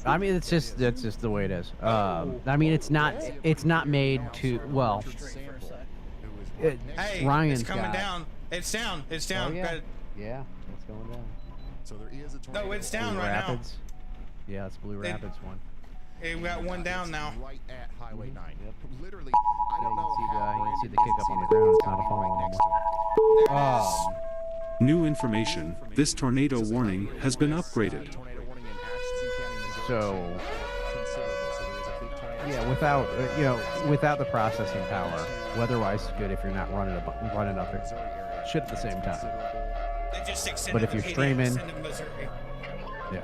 I mean, that's just the way it is. I mean, it's not made to well. Hey, Ryan's it's coming got, down. It's down. It's down. Oh, yeah. Got- Yeah, it's going down. So there is a tornado. No, it's down Blue right Rapids. Yeah, it's Blue Rapids one. now. We got one down now. Right at Highway 9. Yep. Literally, Yeah, I don't know how you can see the Brandon kick up on the isn't ground. seeing It's it. not a gotta be funnel right anymore. next to it. New information. This tornado warning has been upgraded. Tornado warning in Atchison County, Missouri. So, Considerable. So there is a big tornado. yeah, without the processing power, weatherwise is good if you're not running up it shit at the same time. They just extended But if the you're PDX streaming, into Missouri. yeah,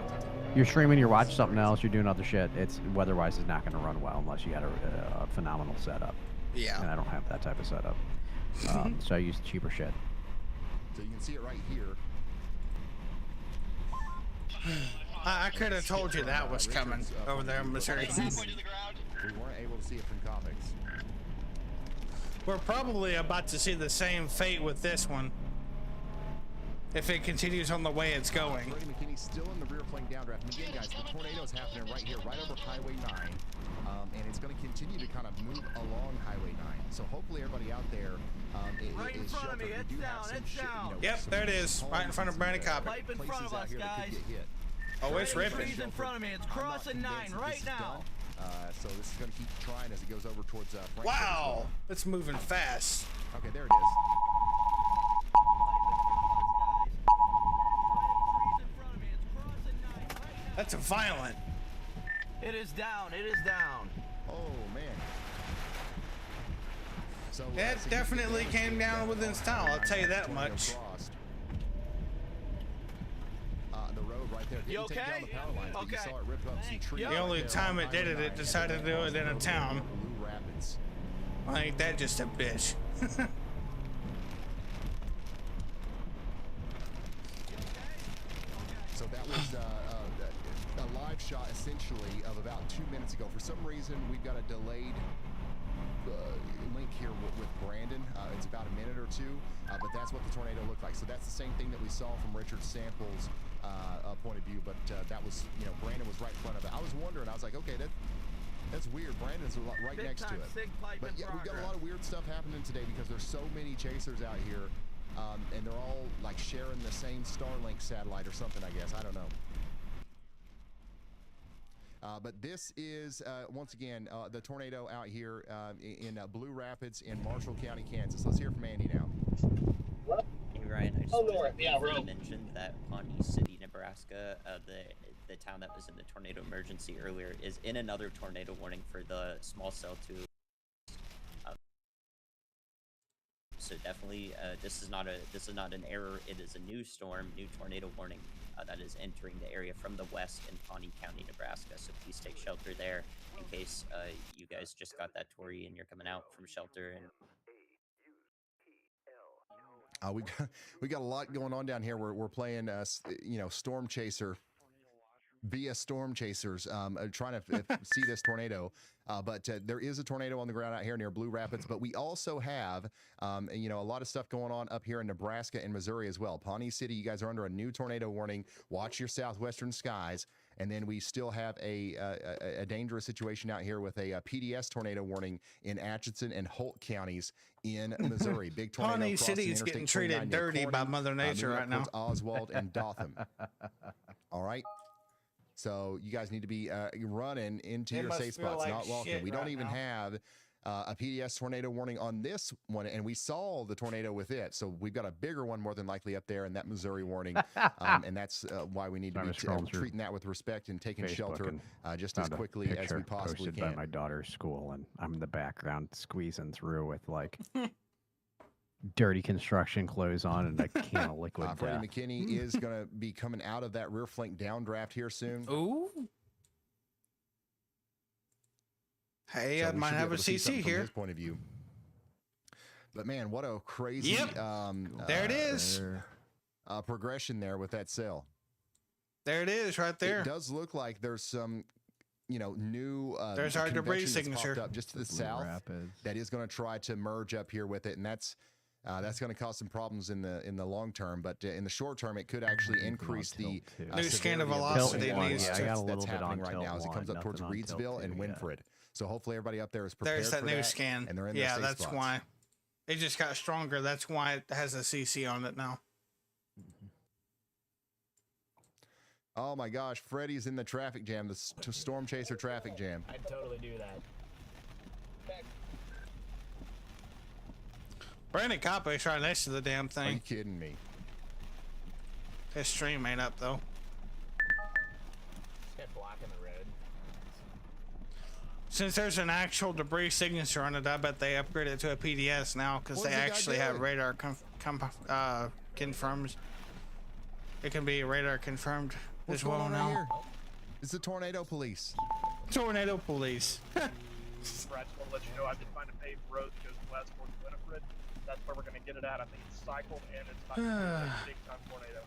you're streaming, you're watching something else, you're doing other shit. It's weatherwise is not going to run well unless you got a phenomenal setup. Yeah. And I don't have that type of setup, so I use cheaper shit. So you can see it right here. I could have told you that was coming over there in Missouri. We weren't able to see it from comics. We're probably about to see the same fate with this one. If it continues on the way it's going. Brady McKinney's still in the rear playing downdraft. And again, guys, the tornado is happening right here, right over Highway 9. And it's going to continue to kind of move along Highway 9. So hopefully everybody out there Right in is front of me, sheltered. We it's do have down, some it's down. Yep, there it is. Right in front of Brandy Copper. Pipe in front of us, guys. Oh, it's ripping. Trees in front of me. It's crossing 9 right now. So this is going to keep trying as it goes over towards Frankfurt as Wow, well. it's moving fast. Okay, there it is. That's violent. It is down. It is down. Oh, man. So, It so definitely came down within style, I'll tell you that much. The road right there. You Didn't take okay? down the power lines, but you Okay. saw it rip up some trees. The only time it did it, it decided to do it in a town. Blue Rapids. Well, ain't that just a bitch? So that was a live shot essentially of about 2 minutes ago. For some reason, we've got a delayed link here with Brandon. It's about a minute or two, but that's what the tornado looked like. So that's the same thing that we saw from Richard Sample's point of view, but that was, Brandon was right in front of it. I was wondering, I was like, okay, that's weird. Brandon's right Big next to time it. sig pipe But in yeah, we've got a progress. lot of weird stuff happening today because there's so many chasers out here, and they're all like sharing the same Starlink satellite or something, I guess. I don't know. But this is, once again, the tornado out here in Blue Rapids in Marshall County, Kansas. Let's hear from Andy now. Hey Ryan, I just wanted to mention that Pawnee City, Nebraska, the town that was in the tornado emergency earlier, is in another tornado warning for the small cell 2. So definitely, this is not an error. It is a new storm, new tornado warning that is entering the area from the west in Pawnee County, Nebraska. So please take shelter there in case you guys just got that Tory and you're coming out from shelter. And we got a lot going on down here. We're playing, Storm Chaser via Storm Chasers, trying to see this tornado. But there is a tornado on the ground out here near Blue Rapids. But we also have, a lot of stuff going on up here in Nebraska and Missouri as well. Pawnee City, you guys are under a new tornado warning. Watch your southwestern skies. And then we still have a dangerous situation out here with a PDS tornado warning in Atchison and Holt counties in Missouri. Big tornado. Pawnee crossing City is Interstate getting treated 29 near dirty by Corning, Mother Nature moving right up now. towards Oswald and Dothan. All right. So you guys need to be running into They your must safe feel spots, like not walking. shit We don't right even now. have a PDS tornado warning on this one, and we saw the tornado with it. So we've got a bigger one more than likely up there, and that Missouri warning, and that's why we need to be treating that with respect and taking shelter just as quickly as we possibly posted can. by my daughter's school, and I'm in the background squeezing through with like dirty construction clothes on and a can of liquid. Freddie McKinney is going to be coming out of that rear flank downdraft here soon. Ooh. Hey, I might have a CC here. From his point of view. But man, what a crazy there it is. Progression there with that cell. There it is, right there. It does look like there's some, new. There's our debris signature up just to the south. That is going to try to merge up here with it, and that's going to cause some problems in the long term. But in the short term, it could actually increase the new scan of velocity. That's happening right now as it comes up towards Reedsville and Winfred. So hopefully everybody up there is prepared. There's that for new that, scan. And they're in yeah, their safe that's spots. why. It just got stronger. That's why it has a CC on it now. Oh my gosh, Freddy's in the traffic jam, the Storm Chaser traffic jam. I'd totally do that. Brandon Coppo's right next to the damn thing. Are you kidding me? His stream made up though. Just blocking the road. Since there's an actual debris signature on it, I bet they upgraded it to a PDS now because they actually have radar confirms. It can be radar confirmed as well now. Here? It's the tornado police. Tornado police. Brad, just want to let you know I've been finding a paved road that goes west towards Winifred. That's where we're going to get it at. I think it's cycled and it's not going to be a big time tornado.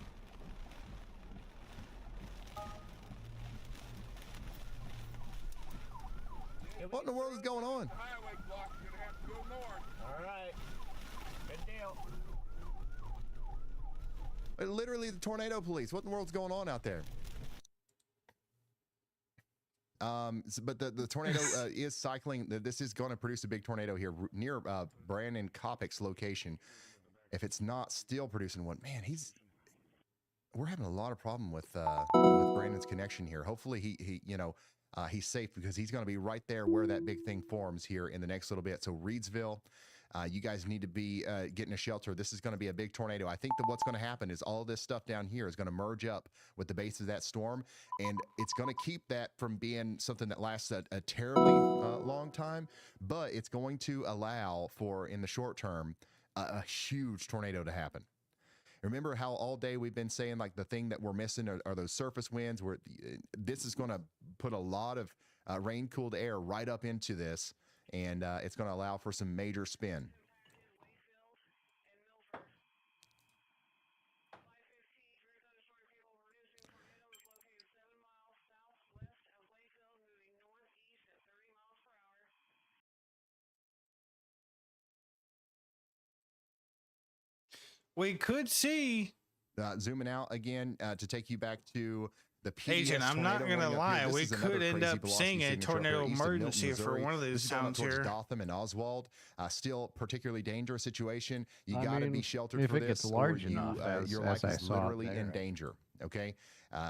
What in the world is going on? All right. Good deal. Literally the tornado police. What in the world's going on out there? But the tornado is cycling. This is going to produce a big tornado here near Brandon Kopic's location. If it's not still producing one, man, we're having a lot of problem with Brandon's connection here. Hopefully he's safe because he's going to be right there where that big thing forms here in the next little bit. So Reedsville, you guys need to be getting a shelter. This is going to be a big tornado. I think that what's going to happen is all this stuff down here is going to merge up with the base of that storm, and it's going to keep that from being something that lasts a terribly long time, but it's going to allow for, in the short term, a huge tornado to happen. Remember how all day we've been saying like the thing that we're missing are those surface winds, where this is going to put a lot of rain-cooled air right up into this, and it's going to allow for some major spin. We could see. Zooming out again to take you back to the PDS Agent, I'm not tornado going to warning up here. lie. This We is another could end crazy up velocity seeing a signature up tornado there east of Milton, emergency for Missouri. one of This these is going up towns towards here. Gotham and Oswald. Still particularly dangerous situation. You I got to mean, be sheltered if for it gets this, large or you, enough, your as life I is saw it literally in there. danger. Okay,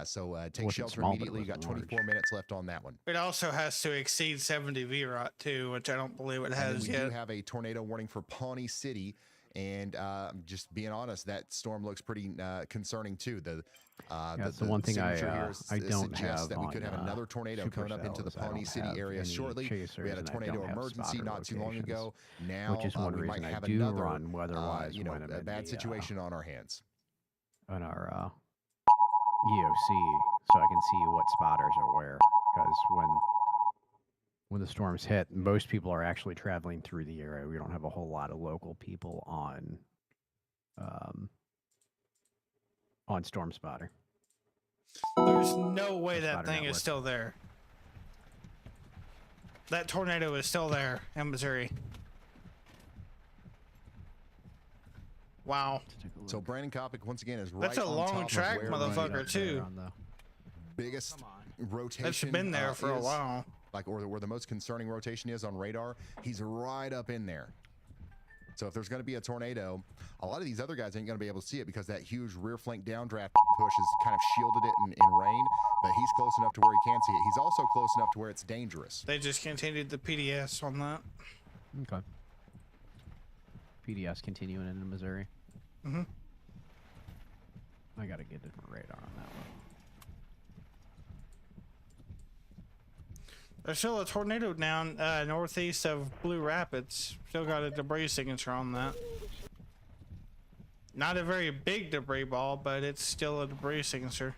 so take Well, if it's shelter small, but it immediately. You got wasn't 24 minutes left on that one. It also has to exceed 70 VROT too, which I don't believe it And has we yet. do have a tornado warning for Pawnee City, and just being honest, that storm looks pretty concerning too. That's the one thing I don't suggests have that we on, could have another tornado coming up into the Supercell is I Pawnee don't City have area any shortly. We chasers, had a and I tornado don't have emergency spotter not too long locations, ago. Now which is one we reason might I have do another run weather-wise when I'm in bad the, situation on our hands. on our EOC, so I can see what spotters are where. Because when the storms hit, most people are actually traveling through the area. We don't have a whole lot of local people on Storm Spotter. There's no way that Spotter thing network. is still there. That tornado is still there in Missouri. Wow. So Brandon Kopic once again is right. That's a on long top of track, where motherfucker, the too. biggest rotation. That's been there for a is, while. Like, or where the most concerning rotation is on radar. He's right up in there. So if there's going to be a tornado, a lot of these other guys ain't going to be able to see it because that huge rear flank downdraft push has kind of shielded it in rain. But he's close enough to where he can see it. He's also close enough to where it's dangerous. They just continued the PDS on that. Okay. PDS continuing into Missouri. Mm-hmm. I gotta get a different radar on that one. There's still a tornado down northeast of Blue Rapids. Still got a debris signature on that. Not a very big debris ball, but it's still a debris signature.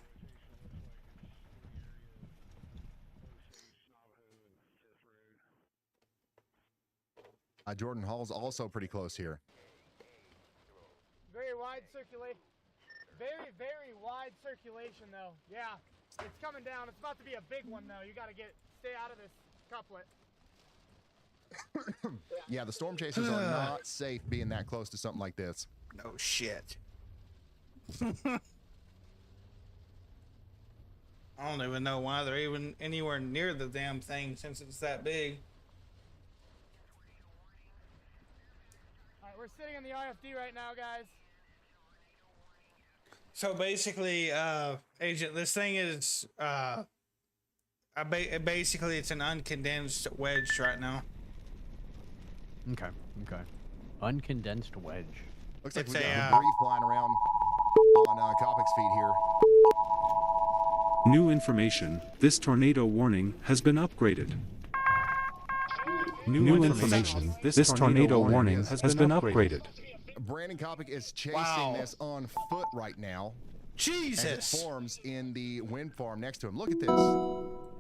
Jordan Hall's also pretty close here. Very wide circulation. Very, very wide circulation, though. Yeah, it's coming down. It's about to be a big one, though. You got to stay out of this couplet. Yeah, the storm chasers are not safe being that close to something like this. No shit. I don't even know why they're even anywhere near the damn thing since it's that big. All right, we're sitting in the RFD right now, guys. So basically, Agent, this thing is basically it's an uncondensed wedge right now. Okay. Okay. Uncondensed wedge. Looks like It's we got a, debris flying around on Kopic's feet here. New information, this tornado warning has been upgraded. New information, this tornado warning has been upgraded. Brandon Kopic is chasing this on foot right now. Jesus! As it forms in the wind farm next to him. Look at this.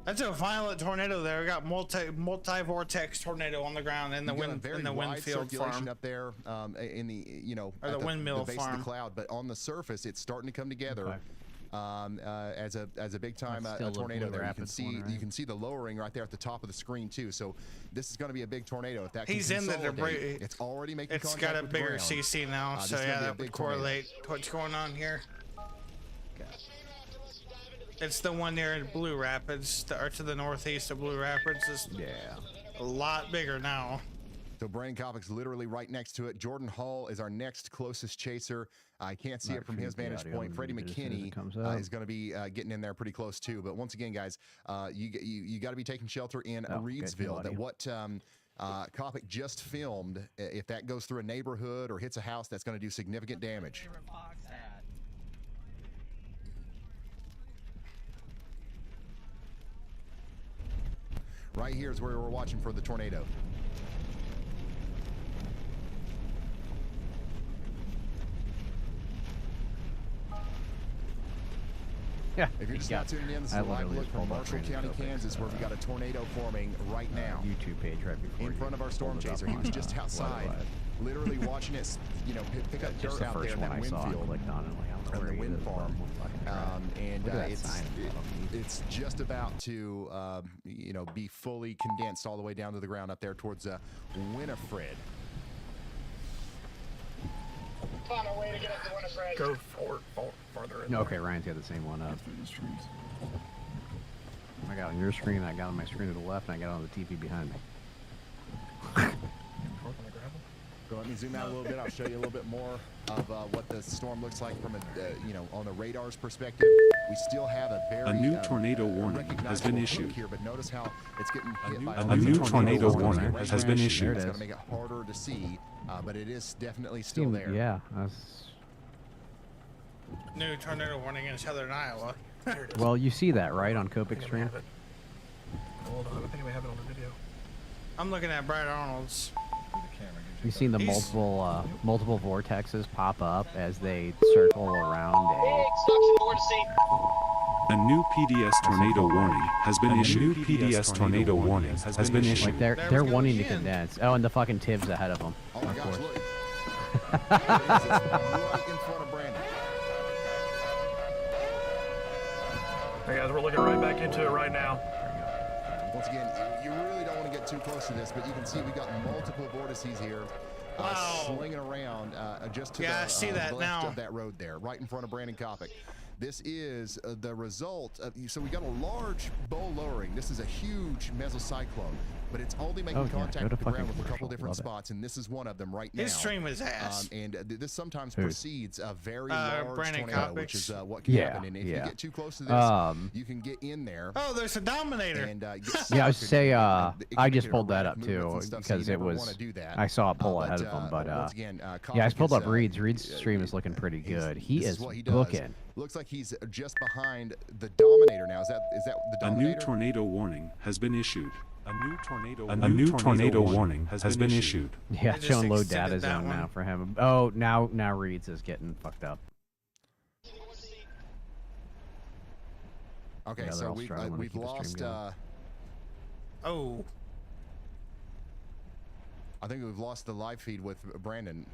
That's a violent tornado there. We got multi-vortex tornado on the ground in the wind field circulation farm up there in the or the windmill the base farm. of the cloud, but on the surface it's starting to come together. As a big time tornado there. You can see the lowering right there at the top of the screen too. So this is going to be a big tornado. If that He's in the debris. It's already making It's contact got a with the bigger ground. CC now, so yeah, that would correlate what's going on here. It's the one near in Blue Rapids, or to the northeast of Blue Rapids. Is a lot bigger now. So Brandon Kopic's literally right next to it. Jordan Hall is our next closest chaser. I can't see it from his vantage point. Freddie McKinney is going to be getting in there pretty close too. But once again, guys, you got to be taking shelter in Reedsville. That what Kopic just filmed, if that goes through a neighborhood or hits a house, that's going to do significant damage. Right here is where we're watching for the tornado. Yeah. If you're just not tuning in, this is a live look from Marshall County, Kansas, where we got a tornado forming right now. YouTube page right before in front of our storm chaser. He was just outside, literally watching it, pick up dirt out there in that wind field, on the wind farm, and it's just about to, be fully condensed all the way down to the ground up there towards Winifred. Find a way to get up to Winifred. Go farther in. Okay, Ryan's got the same one up. I got on your screen, I got on my screen to the left, and I got on the TV behind me. So let me zoom out a little bit. I'll show you a little bit more of what the storm looks like from a, on the radar's perspective. We still have a new tornado warning has been issued. Here, but notice how it's getting hit by a new tornado warning has been issued. It's going to make it harder to see, but it is definitely still there. Yeah. New tornado warning in southern Iowa. Well, you see that, right, on Kopic's screen? Hold on, I think we have it on the video. I'm looking at Brad Arnold's. You've seen the multiple vortexes pop up as they circle around a new PDS tornado warning has been issued. A new PDS tornado warning has been issued. Like they're wanting to condense. Oh, and the fucking Tiv's ahead of them. Oh my gosh, look. Right in front of Brandon. Hey guys, we're looking right back into it right now. Once again, you really don't want to get too close to this, but you can see we got multiple vortices here slinging around just to the left of that road there, right in front of Brandon Kopic. This is the result of, so we got a large bowl lowering. This is a huge mesocyclone. but it's only making Oh, yeah, contact go with to the ground fucking with a couple commercial. different Love it. spots, and this is one of them right now. His stream is ass. This sometimes Who? precedes a very large Brandon tornado, which is Copics. what can Yeah, happen. And if yeah. you get too close to this, Um, you can get in there. Oh, there's a Dominator. And get Yeah, I was stuck say, and, I it can just make pulled that erratic up movements too and stuff, so you because it never was. wanna do that. I saw it pull ahead of him, but once again, yeah, I just Copic pulled is, up Reed's. Reed's stream is looking pretty good. He this is what he does. booking. Looks like he's just behind the Dominator now. Is that the A Dominator? new tornado warning has been issued. A new tornado warning has been issued. Yeah, They just showing low extended data that zone now one. for him. Oh, now Reed's is getting fucked up. Okay, Yeah, they're so all struggling to we've keep the stream lost. going. Oh. I think we've lost the live feed with Brandon.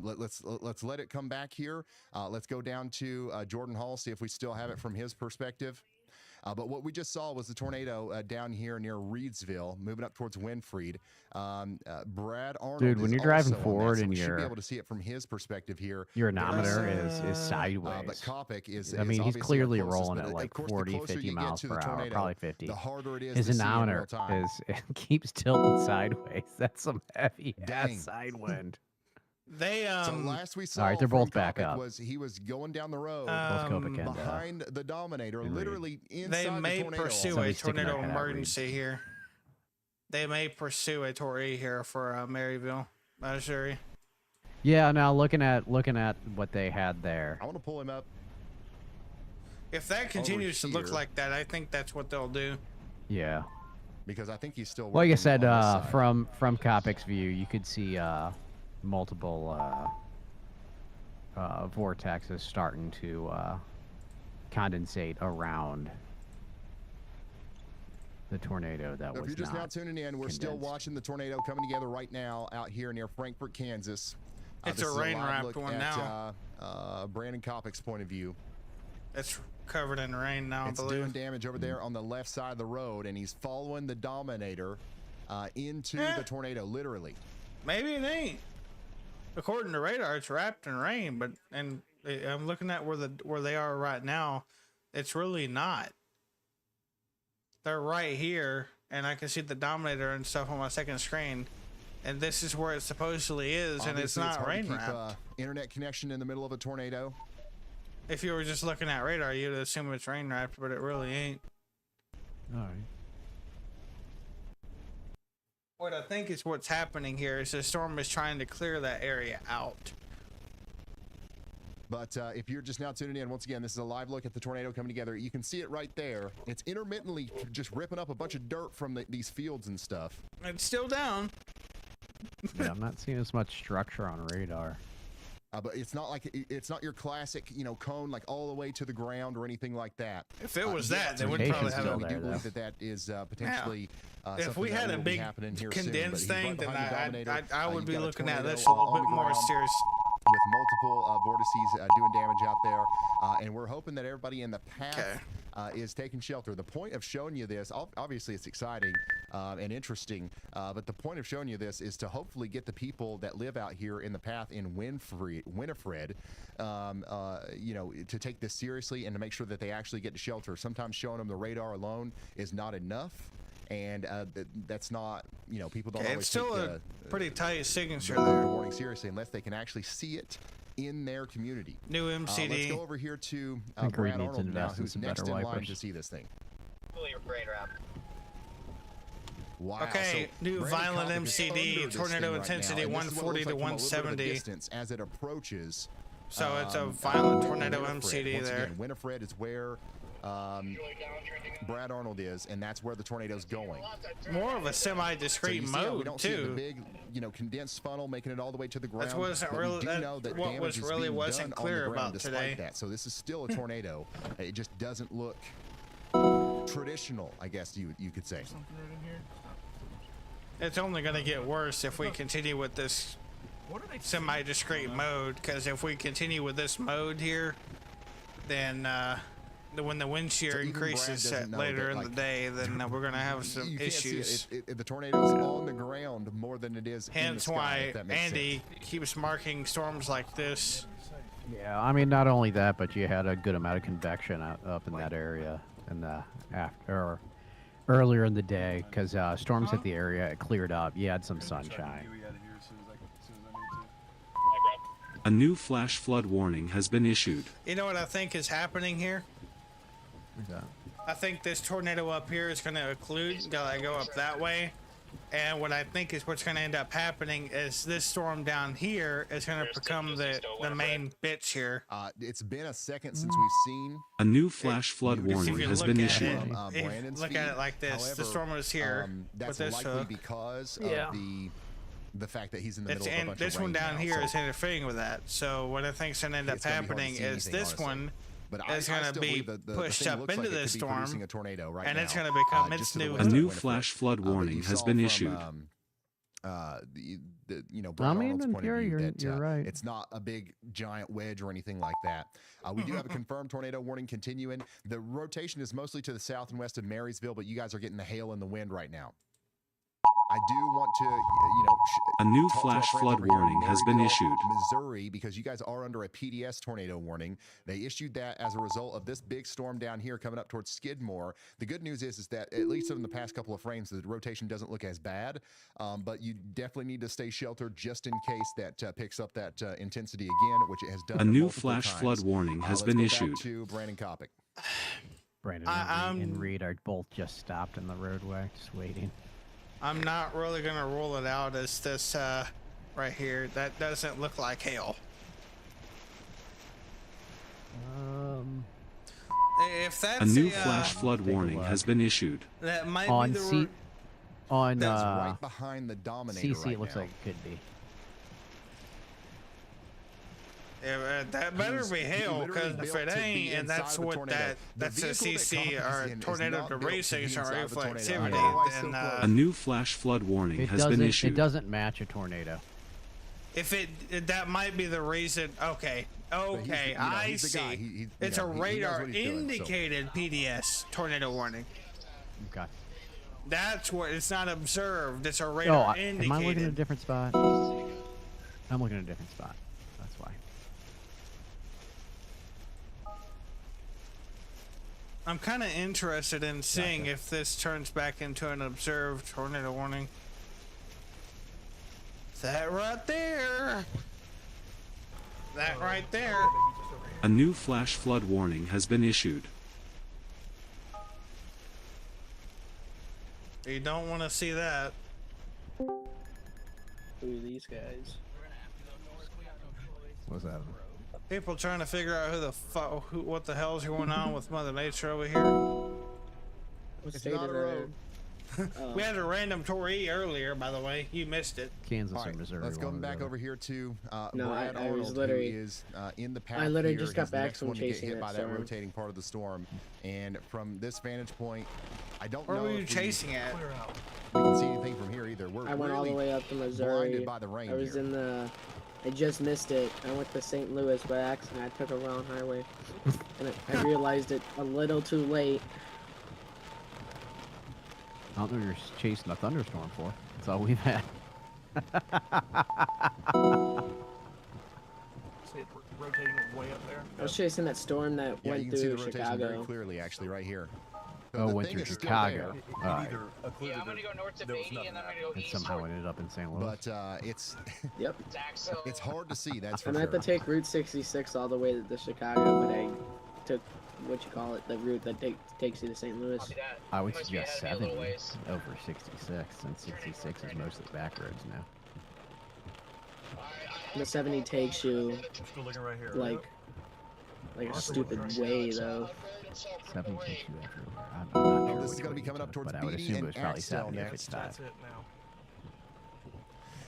Let's let it come back here. Let's go down to Jordan Hall, see if we still have it from his perspective. But what we just saw was the tornado down here near Reedsville, moving up towards Winfried. Brad Arnold. Dude, when is you're driving also on that, forward so and we should be your- able to see it from his perspective here. Your anometer is But sideways. Copic is. I mean, is he's obviously clearly our closest, rolling but at like of course, 40, the closer 50 you get miles to the per hour, tornado, probably 50. the harder it is His to see in real anometer time. is it keeps tilting sideways. That's some heavy Dang. ass side wind. They So last we saw All right, they're from both back Copic up. was he was going down the road Both Copic and, behind the Dominator, and Reed. literally inside They may the tornado. pursue a Somebody's sticking their tornado head out, Reed. emergency here. They may pursue a tornado here for Maryville, Missouri. Yeah, now looking at what they had there. I want to pull him up. If that continues to look here. like that, I think that's what they'll do. Yeah. Because I think he's still. Like I working said, on this side. from Copic's view, you could see multiple vortexes starting to condensate around the tornado that So if was you're just now not tuning in, we're still condensed. watching the tornado coming together right now out here near Frankfort, Kansas. It's This a is live rain-wrapped look one at, now. Brandon Copic's point of view. It's covered in rain now, It's I doing believe. damage over there on the left side of the road, and he's following the Dominator into Eh. the tornado, literally. Maybe it ain't. According to radar, it's wrapped in rain, but I'm looking at where they are right now. It's really not. They're right here, and I can see the Dominator and stuff on my second screen. And this is where it supposedly is, and it's Obviously, not hard to rain keep, wrapped. internet connection in the middle of a tornado. If you were just looking at radar, you'd assume it's rain wrapped, but it really ain't. All right. What I think is what's happening here is the storm is trying to clear that area out. But if you're just now tuning in, once again, this is a live look at the tornado coming together. You can see it right there. It's intermittently just ripping up a bunch of dirt from these fields and stuff. It's still down. Yeah, I'm not seeing as much structure on radar. But it's not like it's not your classic, cone like all the way to the ground or anything like that. If it was that, they would we probably have it We do there, believe though. that is potentially. If something we that had a will be big happening here soon, but condensed he's right thing, then behind the Dominator. I would You've be got a looking at tornado this a little on bit the more ground serious. with multiple vortices doing damage out there, and we're hoping that everybody in the path is taking shelter. The point of showing you this, obviously it's exciting and interesting, but the point of showing you this is to hopefully get the people that live out here in the path in Winifred, to take this seriously and to make sure that they actually get to shelter. Sometimes showing them the radar alone is not enough. And that's not, people don't always It's still take a pretty tight signature the there. warning seriously unless they can actually see it in their community. New MCD. Let's go over here to I think Reed Brad needs to Arnold now, invest in who's some next better in line wipers. to see this thing. Fully brain wrap. Wow. Okay, so new Brandon violent Copic is MCD, under this tornado thing right intensity now, and this is what 140 it to looks like from a little bit of 170. distance as it approaches. So it's a violent tornado Winifred. MCD Once there. Again, Winifred is where Brad Arnold is, and that's where the tornado's going. More of a semi-discrete So you see how we mode don't see the too. big, condensed funnel making it all the way to the ground. That wasn't but really we do know that what damage was is really being wasn't done on the clear ground about despite today. that. So this is still a tornado. It just doesn't look traditional, I guess you could say. It's only going to get worse if we continue with this semi-discrete mode. Because if we continue with this mode here, then when the wind shear So even Brad increases doesn't know later that, in the like, day, then we're going to have some You can't see issues. it. The tornado's on the ground more than it is in the Hence sky, why if that makes Andy keeps marking storms like this. Yeah, I mean, not only that, but you had a good amount of convection up in that area in the earlier in the day because storms hit the area. It cleared up. You had some sunshine. A new flash flood warning has been issued. You know what I think is happening here? What's that? I think this tornado up here is going to occlude, go up that way. And what I think is what's going to end up happening is this storm down here is going to become the main bitch here. It's been a second since we've seen A new flash flood warning has been issued. Look at it like this. However, the storm was here that's with this likely hook. because of the fact that he's in the middle of a bunch this of one rain down now, here so is interfering with that. So what I think is going to end up it's gonna be hard to happening see is anything, this honestly. one But is I going to still be believe the pushed thing up looks into like it this could be storm, producing a tornado right and now, it's going to become just its to the new west A of new Winifred. flash flood But you warning has saw been from, issued. Brad Arnold's in point theory, of view that you're right. it's not a big giant wedge or anything like that. We do have a confirmed tornado warning continuing. The rotation is mostly to the south and west of Marysville, but you guys are getting the hail and the wind right now. I do want to, A new talk to our flash friends flood over here in warning has been Maryville, issued. Missouri, because you guys are under a PDS tornado warning. They issued that as a result of this big storm down here coming up towards Skidmore. The good news is that at least in the past couple of frames, the rotation doesn't look as bad, but you definitely need to stay sheltered just in case that picks up that intensity again, which it has done. A new multiple flash times. flood warning has Let's been go issued. Back to Brandon Kopic. Brandon and Reed are both just stopped in the roadway, just waiting. I'm not really going to rule it out as this right here. That doesn't look like hail. If that's A new flash flood warning has been issued. That might on be the C on That's right behind the Dominator CC. right It looks now. like it could be. that better be hail, literally because if built it to be ain't, and inside that's of a what tornado. that's The a vehicle that CC Kopic or is in is tornado not to built to be racing or inside of a tornado. reflexivity. Otherwise, so Then A new flash flood warning It has been doesn't. issued. It doesn't match a tornado. if that might be the reason. Okay, I he's the see. guy. He It's knows a radar what he's doing, so. indicated PDS tornado warning. Okay. That's what it's not observed. It's a Oh, radar am indicated. I looking at a different spot? I'm looking at a different spot. That's why. I'm kind of interested in seeing if this turns back into an observed tornado warning. That right there. That right there. A new flash flood warning has been issued. You don't want to see that. Who are these guys? What's that? People trying to figure out what the hell's going on with Mother Nature over here. It's not a road. We had a random Tory earlier, by the way. You missed it. Kansas All or right, Missouri. let's go one or the back other. over here to No, Brad I was Arnold, literally- who is in the path. I literally here. just got He's the back next from one to get chasing hit that by that storm. rotating part of the storm. And from this vantage point, I don't Where know were you if chasing at? we can see anything from here either. We're I went all the really way up to Missouri. blinded by the rain I was here. in the. I just missed it. I went to St. Louis by accident. I took a wrong highway, and I realized it a little too late. I don't know what you're chasing a thunderstorm for. That's all we've had. See it rotating way up there. I was chasing that storm that Yeah, you went can see the through rotation very Chicago. clearly, actually, right here. Oh, the went thing through is still Chicago. there. All right. Yeah, I'm gonna go north of 80 and then I'm gonna go And east. somehow ended up in St. Louis. But it's Yep. it's hard to see. That's for I'm sure. gonna have to take Route 66 all the way to Chicago, but I took the route that takes you to St. Louis. I would suggest 70 over 66, and 66 is mostly back roads now. The 70 takes you Still looking right here. like a stupid way though. 70 takes you everywhere. I'm not sure This is which going to way be coming you up took, towards but I would Beatty assume it and was probably Axtell 70 or next. 55. That's it now.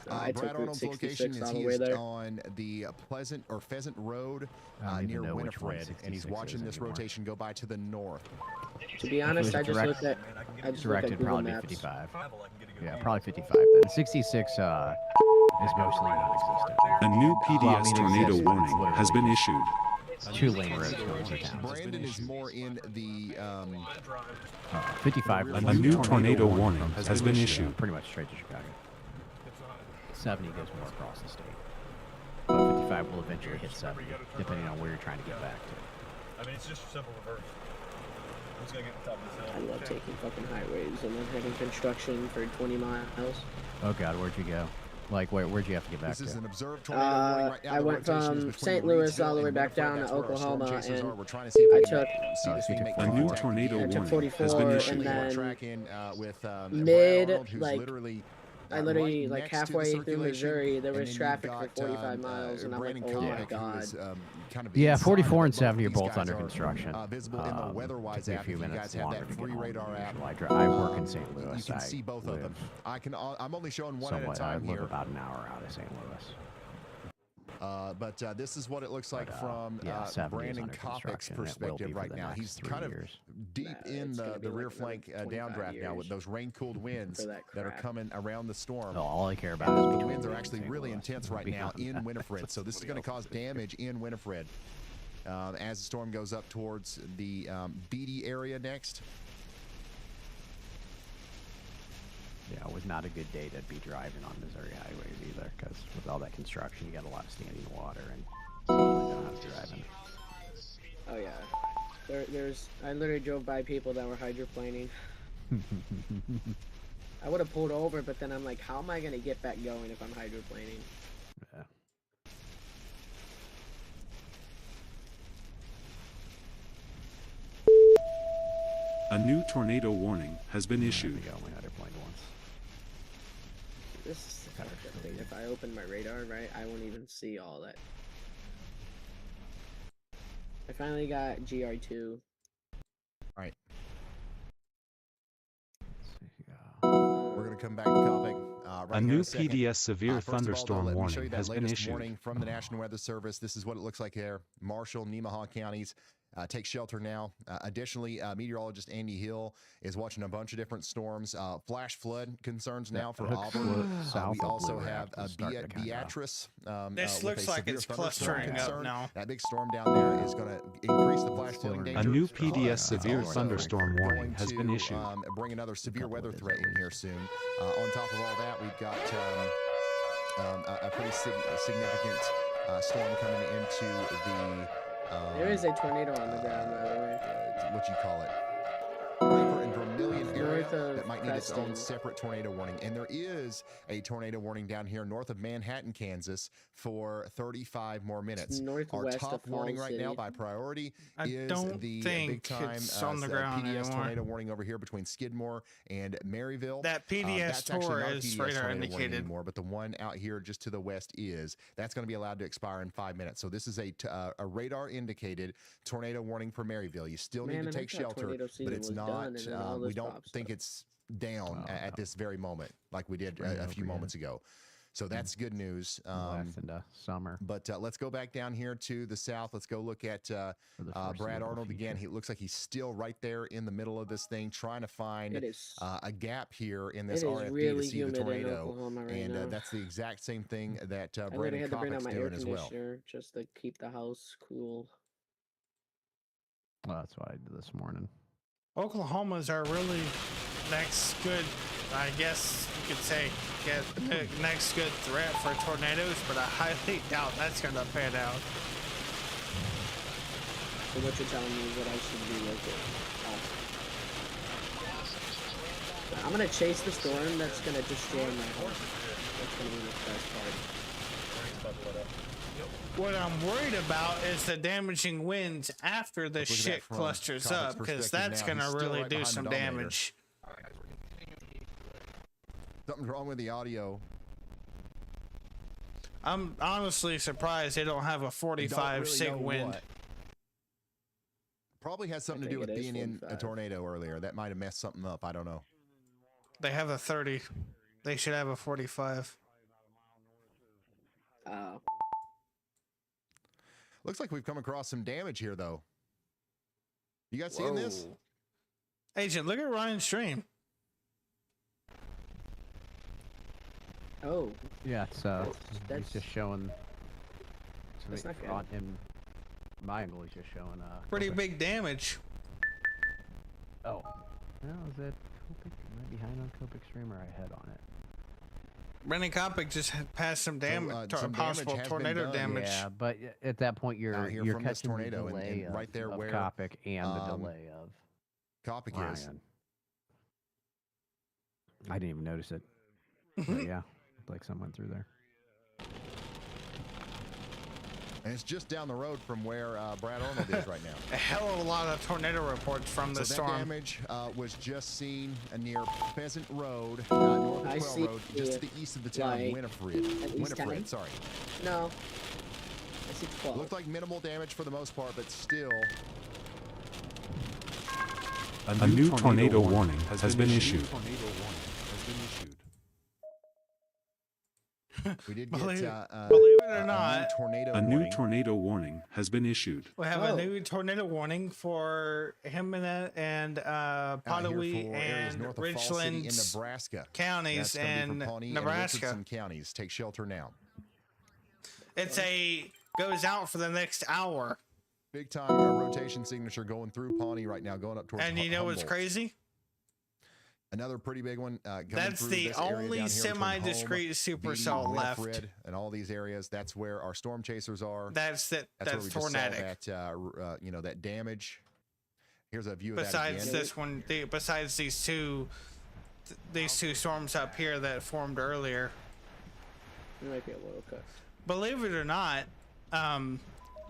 I took Brad Route Arnold's 66 location is all the he way is there. on the Pleasant or Pheasant Road I don't even near know which one Winifred, and he's 66 watching is this anymore. rotation go by to the north. To be honest, I just looked at Directed Google probably Maps. 55. Yeah, probably 55 then. 66 is mostly non-existent. A new Well, I PDS mean, it tornado exists, but it's warning has been literally issued. 2 lane roads going to town. Brandon is more in the 55. A new tornado warning has been issued. Pretty much straight to Chicago. 70 goes more across the state. But 55 will eventually hit 70, depending on where you're trying to get back to. I mean, it's just simple reverse. Let's go get the top of this hill. I love taking fucking highways and then having construction for 20 miles. Oh God, where'd you go? Like, where'd you have to get back This to? is an observed tornado warning right now. I The went rotation is from between St. Reeds Louis Hill all the way and back Winifred. down to That's where our storm Oklahoma, chasers and are. We're trying to see if we I can took see this thing make A new contact tornado again. I took warning has 44 been and issued. We're then tracking with Brad mid, Arnold, who's like, literally I literally, right like, next to the halfway through circulation. Missouri, there And was then traffic you've for got, 45 miles, and I'm like, Brandon oh my Kopic, who God. is kind of Yeah, inside 44 and of it. Both 70 are these both guys under are, construction. visible in the weather-wise Took me a app. few If you minutes guys have longer that to get free home than radar app, usual. I work in St. you Louis. can see both of them. I'm only showing one at a Somewhat, time I live here. about an hour out of St. Louis. But this is what it looks like from yeah, 70 is Brandon under Kopic's construction, and it will perspective be for right the now. next He's 3 kind of years. deep in it's gonna the be rear like flank another downdraft now with 25 those rain-cooled winds that that are crap. coming around the storm. No, all I care about And is the between winds are me and actually St. really Louis. intense right now Beyond in that, Winifred, so this is going to cause damage in Winifred as the storm goes up towards the Beatty area next. Yeah, it was not a good day to be driving on Missouri highways either, because with all that construction, you got a lot of standing water and driving. Oh yeah, I literally drove by people that were hydroplaning. I would have pulled over, but then I'm like, how am I gonna get back going if I'm hydroplaning? Yeah. A new tornado warning has been issued. I only hydroplaned once. This is the kind of thing. If I open my radar, right, I won't even see all that. I finally got GR2. All right. We're going to come back to Kopic. A new PDS severe thunderstorm let me show you warning that has been latest issued. warning from the National Weather Service. This is what it looks like here. Marshall, Nemaha counties. Take shelter now. Additionally, meteorologist Andy Hill is watching a bunch of different storms. Flash flood concerns now for Auburn. We also have Beatrice. This with looks a like severe it's thunderstorm clustering up concern. now. That big storm down there is going to increase the flash flooding danger. A new PDS It's severe also thunderstorm warning going has to, been issued. Bring another severe weather threat in here soon. On top of all that, we've got a pretty significant storm coming into the. There is a tornado on the ground, by the way. What you call it? Piper and Vermilion area North of that might need its own Preston. separate tornado warning. And there is a tornado warning down here north of Manhattan, Kansas for 35 more minutes. Our northwest top of warning Falls right now City. by priority I is don't the think big time it's on the ground PDS anymore. tornado warning over here between Skidmore and Maryville. That PDS that's actually tour not a is PDS radar tornado warning indicated. anymore, but the one out here just to the west is. That's going to be allowed to expire in 5 minutes. So this is a radar indicated tornado warning for Maryville. You still need Man, to I take thought shelter, tornado but season it's was not. done, and then all We this don't pops think up. it's down at this very moment like we did Right a few over moments ago. So that's good news. Last into summer. But let's go back down here to the south. Let's go look at Brad Arnold again. He looks like he's still right there in the middle of this thing, trying to find It is- a gap here in this it is RFD really to see the humid in tornado. Oklahoma right And now. that's the exact same thing that I literally Brandon had to bring out Kopic's my air doing as well. conditioner just to keep the house cool. Well, that's what I did this morning. Oklahoma's our really next good, I guess you could say, get the next good threat for tornadoes, but I highly doubt that's going to pan out. So what you're telling me is that I should relocate. I'm gonna chase the storm that's gonna destroy my house. That's gonna be the best part. What I'm worried about is the damaging winds after the Look at that shit from clusters Kopic's up, because perspective that's now. going He's to still really right do behind the some dominator. damage. Something's wrong with the audio. I'm honestly surprised they don't have a 45 really sig know wind. what. Probably has something to think do with it is being in a 45. tornado earlier. That might have messed something up. I don't know. They have a 30. They should have a 45. Oh. Looks like we've come across some damage here, though. You guys seeing this? Whoa. Agent, look at Ryan's stream. Oh. Yeah, it's That's- he's just showing. That's not good. On him, my angle is just showing. Pretty Kopic's- big damage. Oh. Well, is that Kopic? Am I behind on Kopic's stream or ahead on it? Brendan Kopic just had passed some damage, some possible damage has been tornado done. damage. Yeah, but at that point Out you're here you're from this catching tornado the delay and right there of where, Kopic and the delay of Kopic is. Ryan. I didn't even notice it. But yeah, like someone through there. And it's just down the road from where Brad Arnold is right now. A hell of a lot of tornado reports from the so storm. That damage was just seen near Pheasant Road, north of Quail Road, just to the east of the town of Winifred. Sorry. No. I see 12. Looked like minimal damage for the most part, but still. A new tornado warning has been issued. We did believe get it or not, a new tornado warning has been issued. We have a new tornado warning for Hemina and Pottawee and Richland in Nebraska counties and Nebraska. And counties. Take shelter now. It's goes out for the next hour. Big time rotation signature going through Pawnee right now, going up towards And you know what's crazy? Another pretty big one. That's the only semi-discrete supercell left. And all these areas, that's where our storm chasers are. That's tornadic. That damage. Here's a view of besides that again. this one, besides these two storms up here that formed earlier. It might be a little cooked. Believe it or not,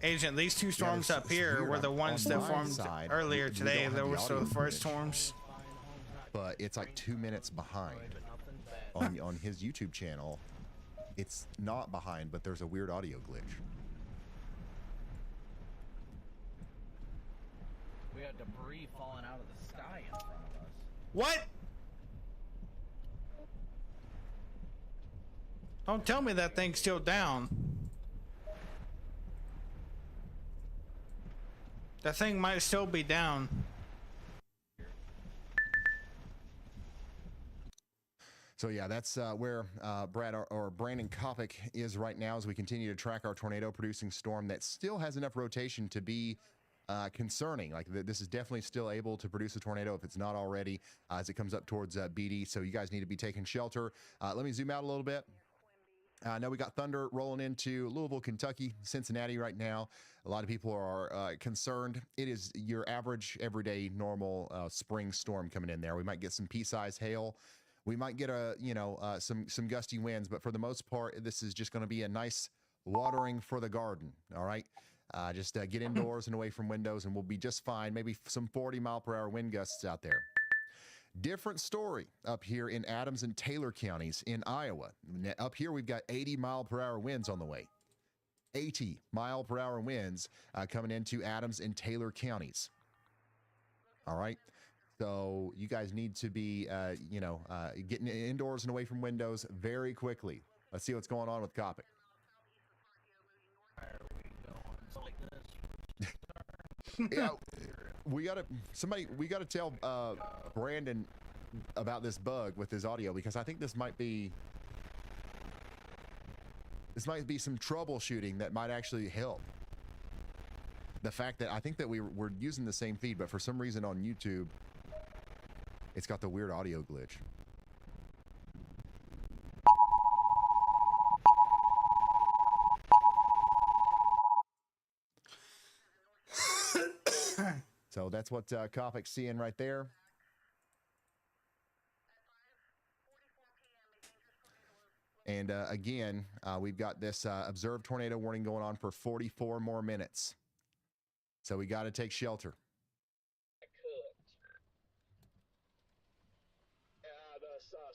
Agent, these two storms up here were the ones that formed earlier today. They were still the first storms. But it's like 2 minutes behind on his YouTube channel. It's not behind, but there's a weird audio glitch. We got debris falling out of the sky in front of us. What? Don't tell me that thing's still down. That thing might still be down. So yeah, that's where Brad or Brandon Kopic is right now as we continue to track our tornado-producing storm that still has enough rotation to be concerning. Like this is definitely still able to produce a tornado if it's not already as it comes up towards BD. So you guys need to be taking shelter. Let me zoom out a little bit. Now we got thunder rolling into Louisville, Kentucky, Cincinnati right now. A lot of people are concerned. It is your average, everyday, normal spring storm coming in there. We might get some pea-sized hail. We might get some gusty winds, but for the most part, this is just going to be a nice watering for the garden. All right, just get indoors and away from windows, and we'll be just fine. Maybe some 40-mile-per-hour wind gusts out there. Different story up here in Adams and Taylor counties in Iowa. Up here, we've got 80-mile-per-hour winds on the way. 80-mile-per-hour winds coming into Adams and Taylor counties. All right. So you guys need to be, getting indoors and away from windows very quickly. Let's see what's going on with Kopic. Yeah, we gotta tell Brandon about this bug with his audio, because I think this might be some troubleshooting that might actually help. The fact that I think that we're using the same feed, but for some reason on YouTube, it's got the weird audio glitch. So that's what Kopic's seeing right there. And again, we've got this observed tornado warning going on for 44 more minutes. So we got to take shelter.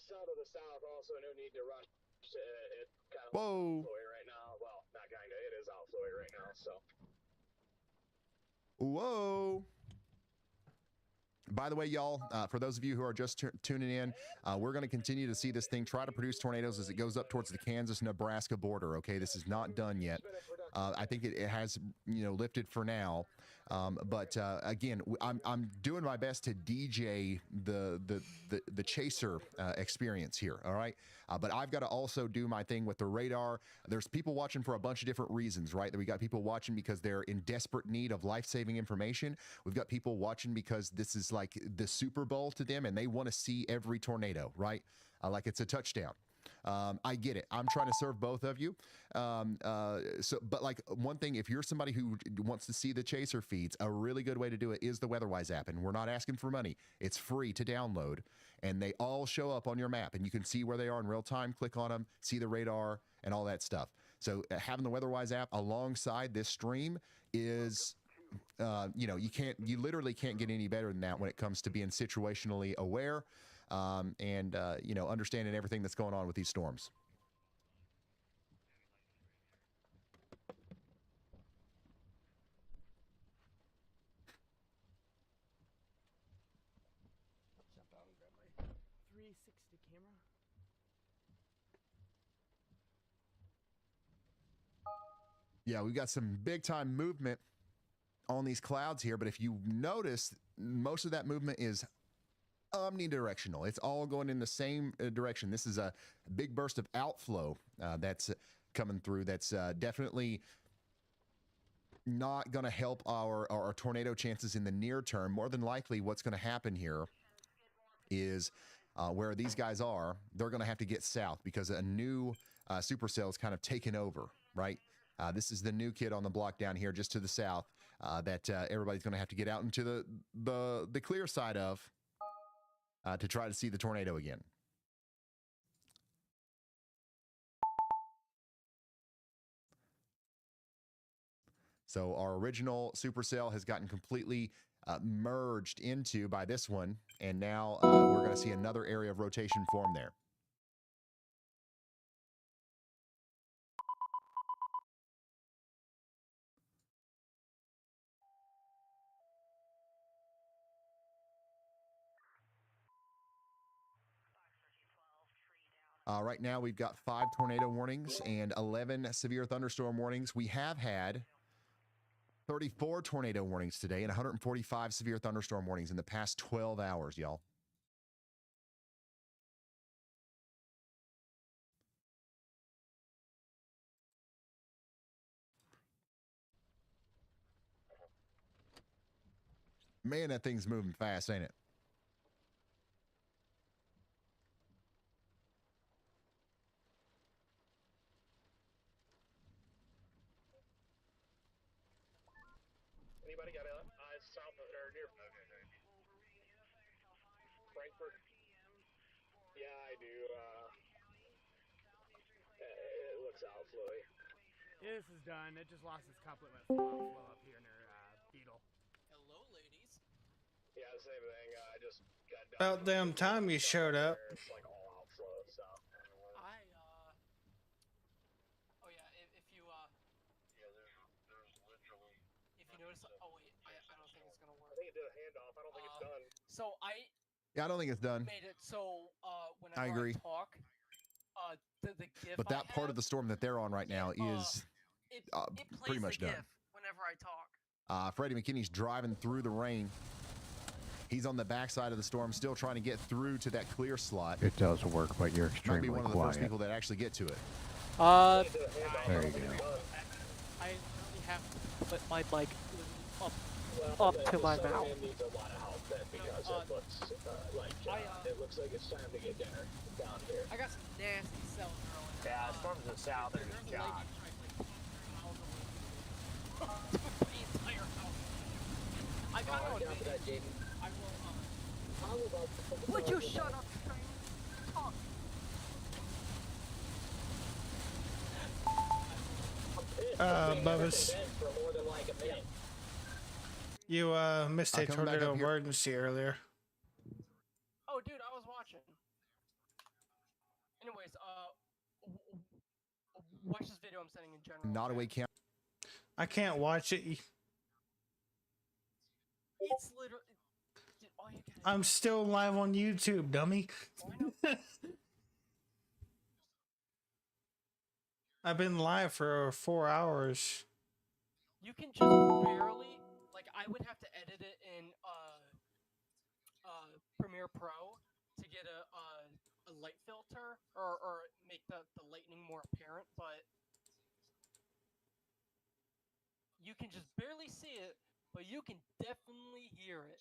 South of the south, also no need to rush. It kind of Whoa. outflowy right now. Well, not kind of. It is outflowy right now. So. Whoa. By the way, y'all, for those of you who are just tuning in, we're going to continue to see this thing try to produce tornadoes as it goes up towards the Kansas-Nebraska border. Okay, this is not done yet. I think it has, lifted for now. But again, I'm doing my best to DJ the chaser experience here. All right, but I've got to also do my thing with the radar. There's people watching for a bunch of different reasons, right? We got people watching because they're in desperate need of life-saving information. We've got people watching because this is like the Super Bowl to them, and they want to see every tornado, right? Like it's a touchdown. I get it. I'm trying to serve both of you. But like one thing, if you're somebody who wants to see the chaser feeds, a really good way to do it is the WeatherWise app. And we're not asking for money. It's free to download, and they all show up on your map, and you can see where they are in real time, click on them, see the radar and all that stuff. So having the WeatherWise app alongside this stream is, you literally can't get any better than that when it comes to being situationally aware. And understanding everything that's going on with these storms. Jump out and grab my 360 camera. Yeah, we've got some big time movement on these clouds here, but if you notice, most of that movement is omnidirectional. It's all going in the same direction. This is a big burst of outflow that's coming through. That's definitely not going to help our tornado chances in the near term. More than likely, what's going to happen here is where these guys are, they're going to have to get south because a new supercell is kind of taken over, right? This is the new kid on the block down here just to the south that everybody's going to have to get out into the clear side of to try to see the tornado again. So our original supercell has gotten completely merged into by this one, and now we're going to see another area of rotation form there. Right now, we've got 5 tornado warnings and 11 severe thunderstorm warnings. We have had 34 tornado warnings today and 145 severe thunderstorm warnings in the past 12 hours, y'all. Man, that thing's moving fast, ain't it? Anybody got eyes south of or near Frankfurt? Yeah, I do. It looks outflowy. This is done. It just lost its couplet with flow up here near Beetle. Hello, ladies. Yeah, same thing. I just got done. About damn time you showed up. It's like all outflow, so. Oh yeah, if you if you notice, oh wait, I don't think it's gonna work. I think it did a handoff. I don't think it's done. So Yeah, I don't think it's done. made it so whenever I agree. talk, the GIF But that part of the storm that they're on right now is it pretty much the done. GIF whenever I talk. Freddie McKinney's driving through the rain. He's on the backside of the storm, still trying to get through to that clear slot. It does work, but you're Might extremely be one of the quiet. first people that actually get to it. There you go. I really have to put my mic up to my mouth. It needs a lot of help then because it looks like it's time to get dinner down here. I got some nasty cells growing. Yeah, storms in the south are just God. I got Watch out for that, Jaden. I will. Would you shut up, Train? Talk. Bubba's. You missed a tornado emergency earlier. Oh, dude, I was watching. Anyways, watch this video I'm sending in general. Nottoway County. I can't watch it. It's literally. Dude, all you gotta I'm still live on YouTube, dummy. I've been live for 4 hours. You can just barely, like, I would have to edit it in Premiere Pro to get a light filter or make the lightning more apparent, but you can just barely see it, but you can definitely hear it.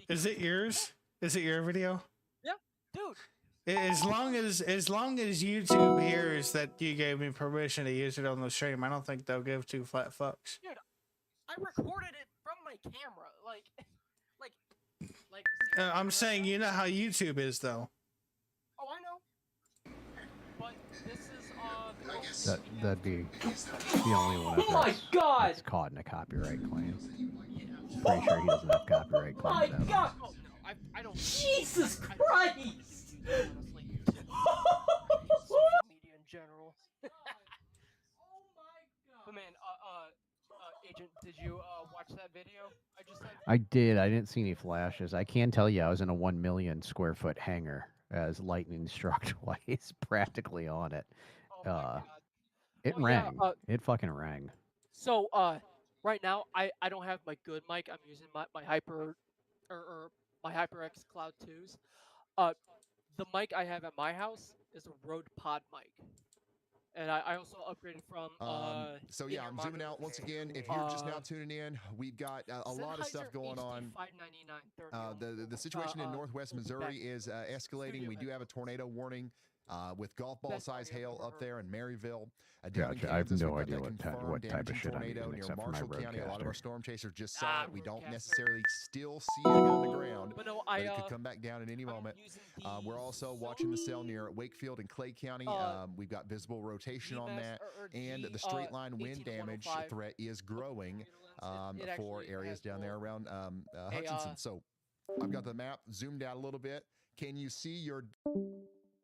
Is it yours? Is it your video? Yeah, dude. As long as YouTube hears that you gave me permission to use it on the stream, I don't think they'll give two flat fucks. Dude, I recorded it from my camera. Like. I'm saying, you know how YouTube is, though. Oh, I know. But this is That'd be the only one. Oh my God! That's caught in a copyright claim. Pretty sure he doesn't have copyright Oh my claims. God! Oh no, I don't. Jesus Christ! Honestly, social media in general. But man, Agent, did you watch that video I just sent? I did. I didn't see any flashes. I can tell you I was in a 1 million square foot hangar as lightning struck twice, practically on it. It rang. It fucking rang. So, right now I don't have my good mic. I'm using my Hyper or my HyperX Cloud 2s. The mic I have at my house is a Rode Pod mic. And I also upgraded from so yeah, I'm zooming out once again. If you're just now tuning in, we've got a lot of stuff going on. The situation in northwest Missouri is escalating. We do have a tornado warning with golf ball size hail up there in Maryville. Down in Gotcha. I have Kansas, no we've got idea that what type of damaging shit I'm tornado using near except for my Marshall County. A lot of our broadcaster. storm chasers just saw it. We don't necessarily still see it on the ground, but no, it could come back down at any moment. We're also watching the cell near Wakefield and Clay County. We've got visible rotation on that, and the straight line wind damage threat is growing for areas down there around Hutchinson. So I've got the map zoomed out a little bit. Can you see your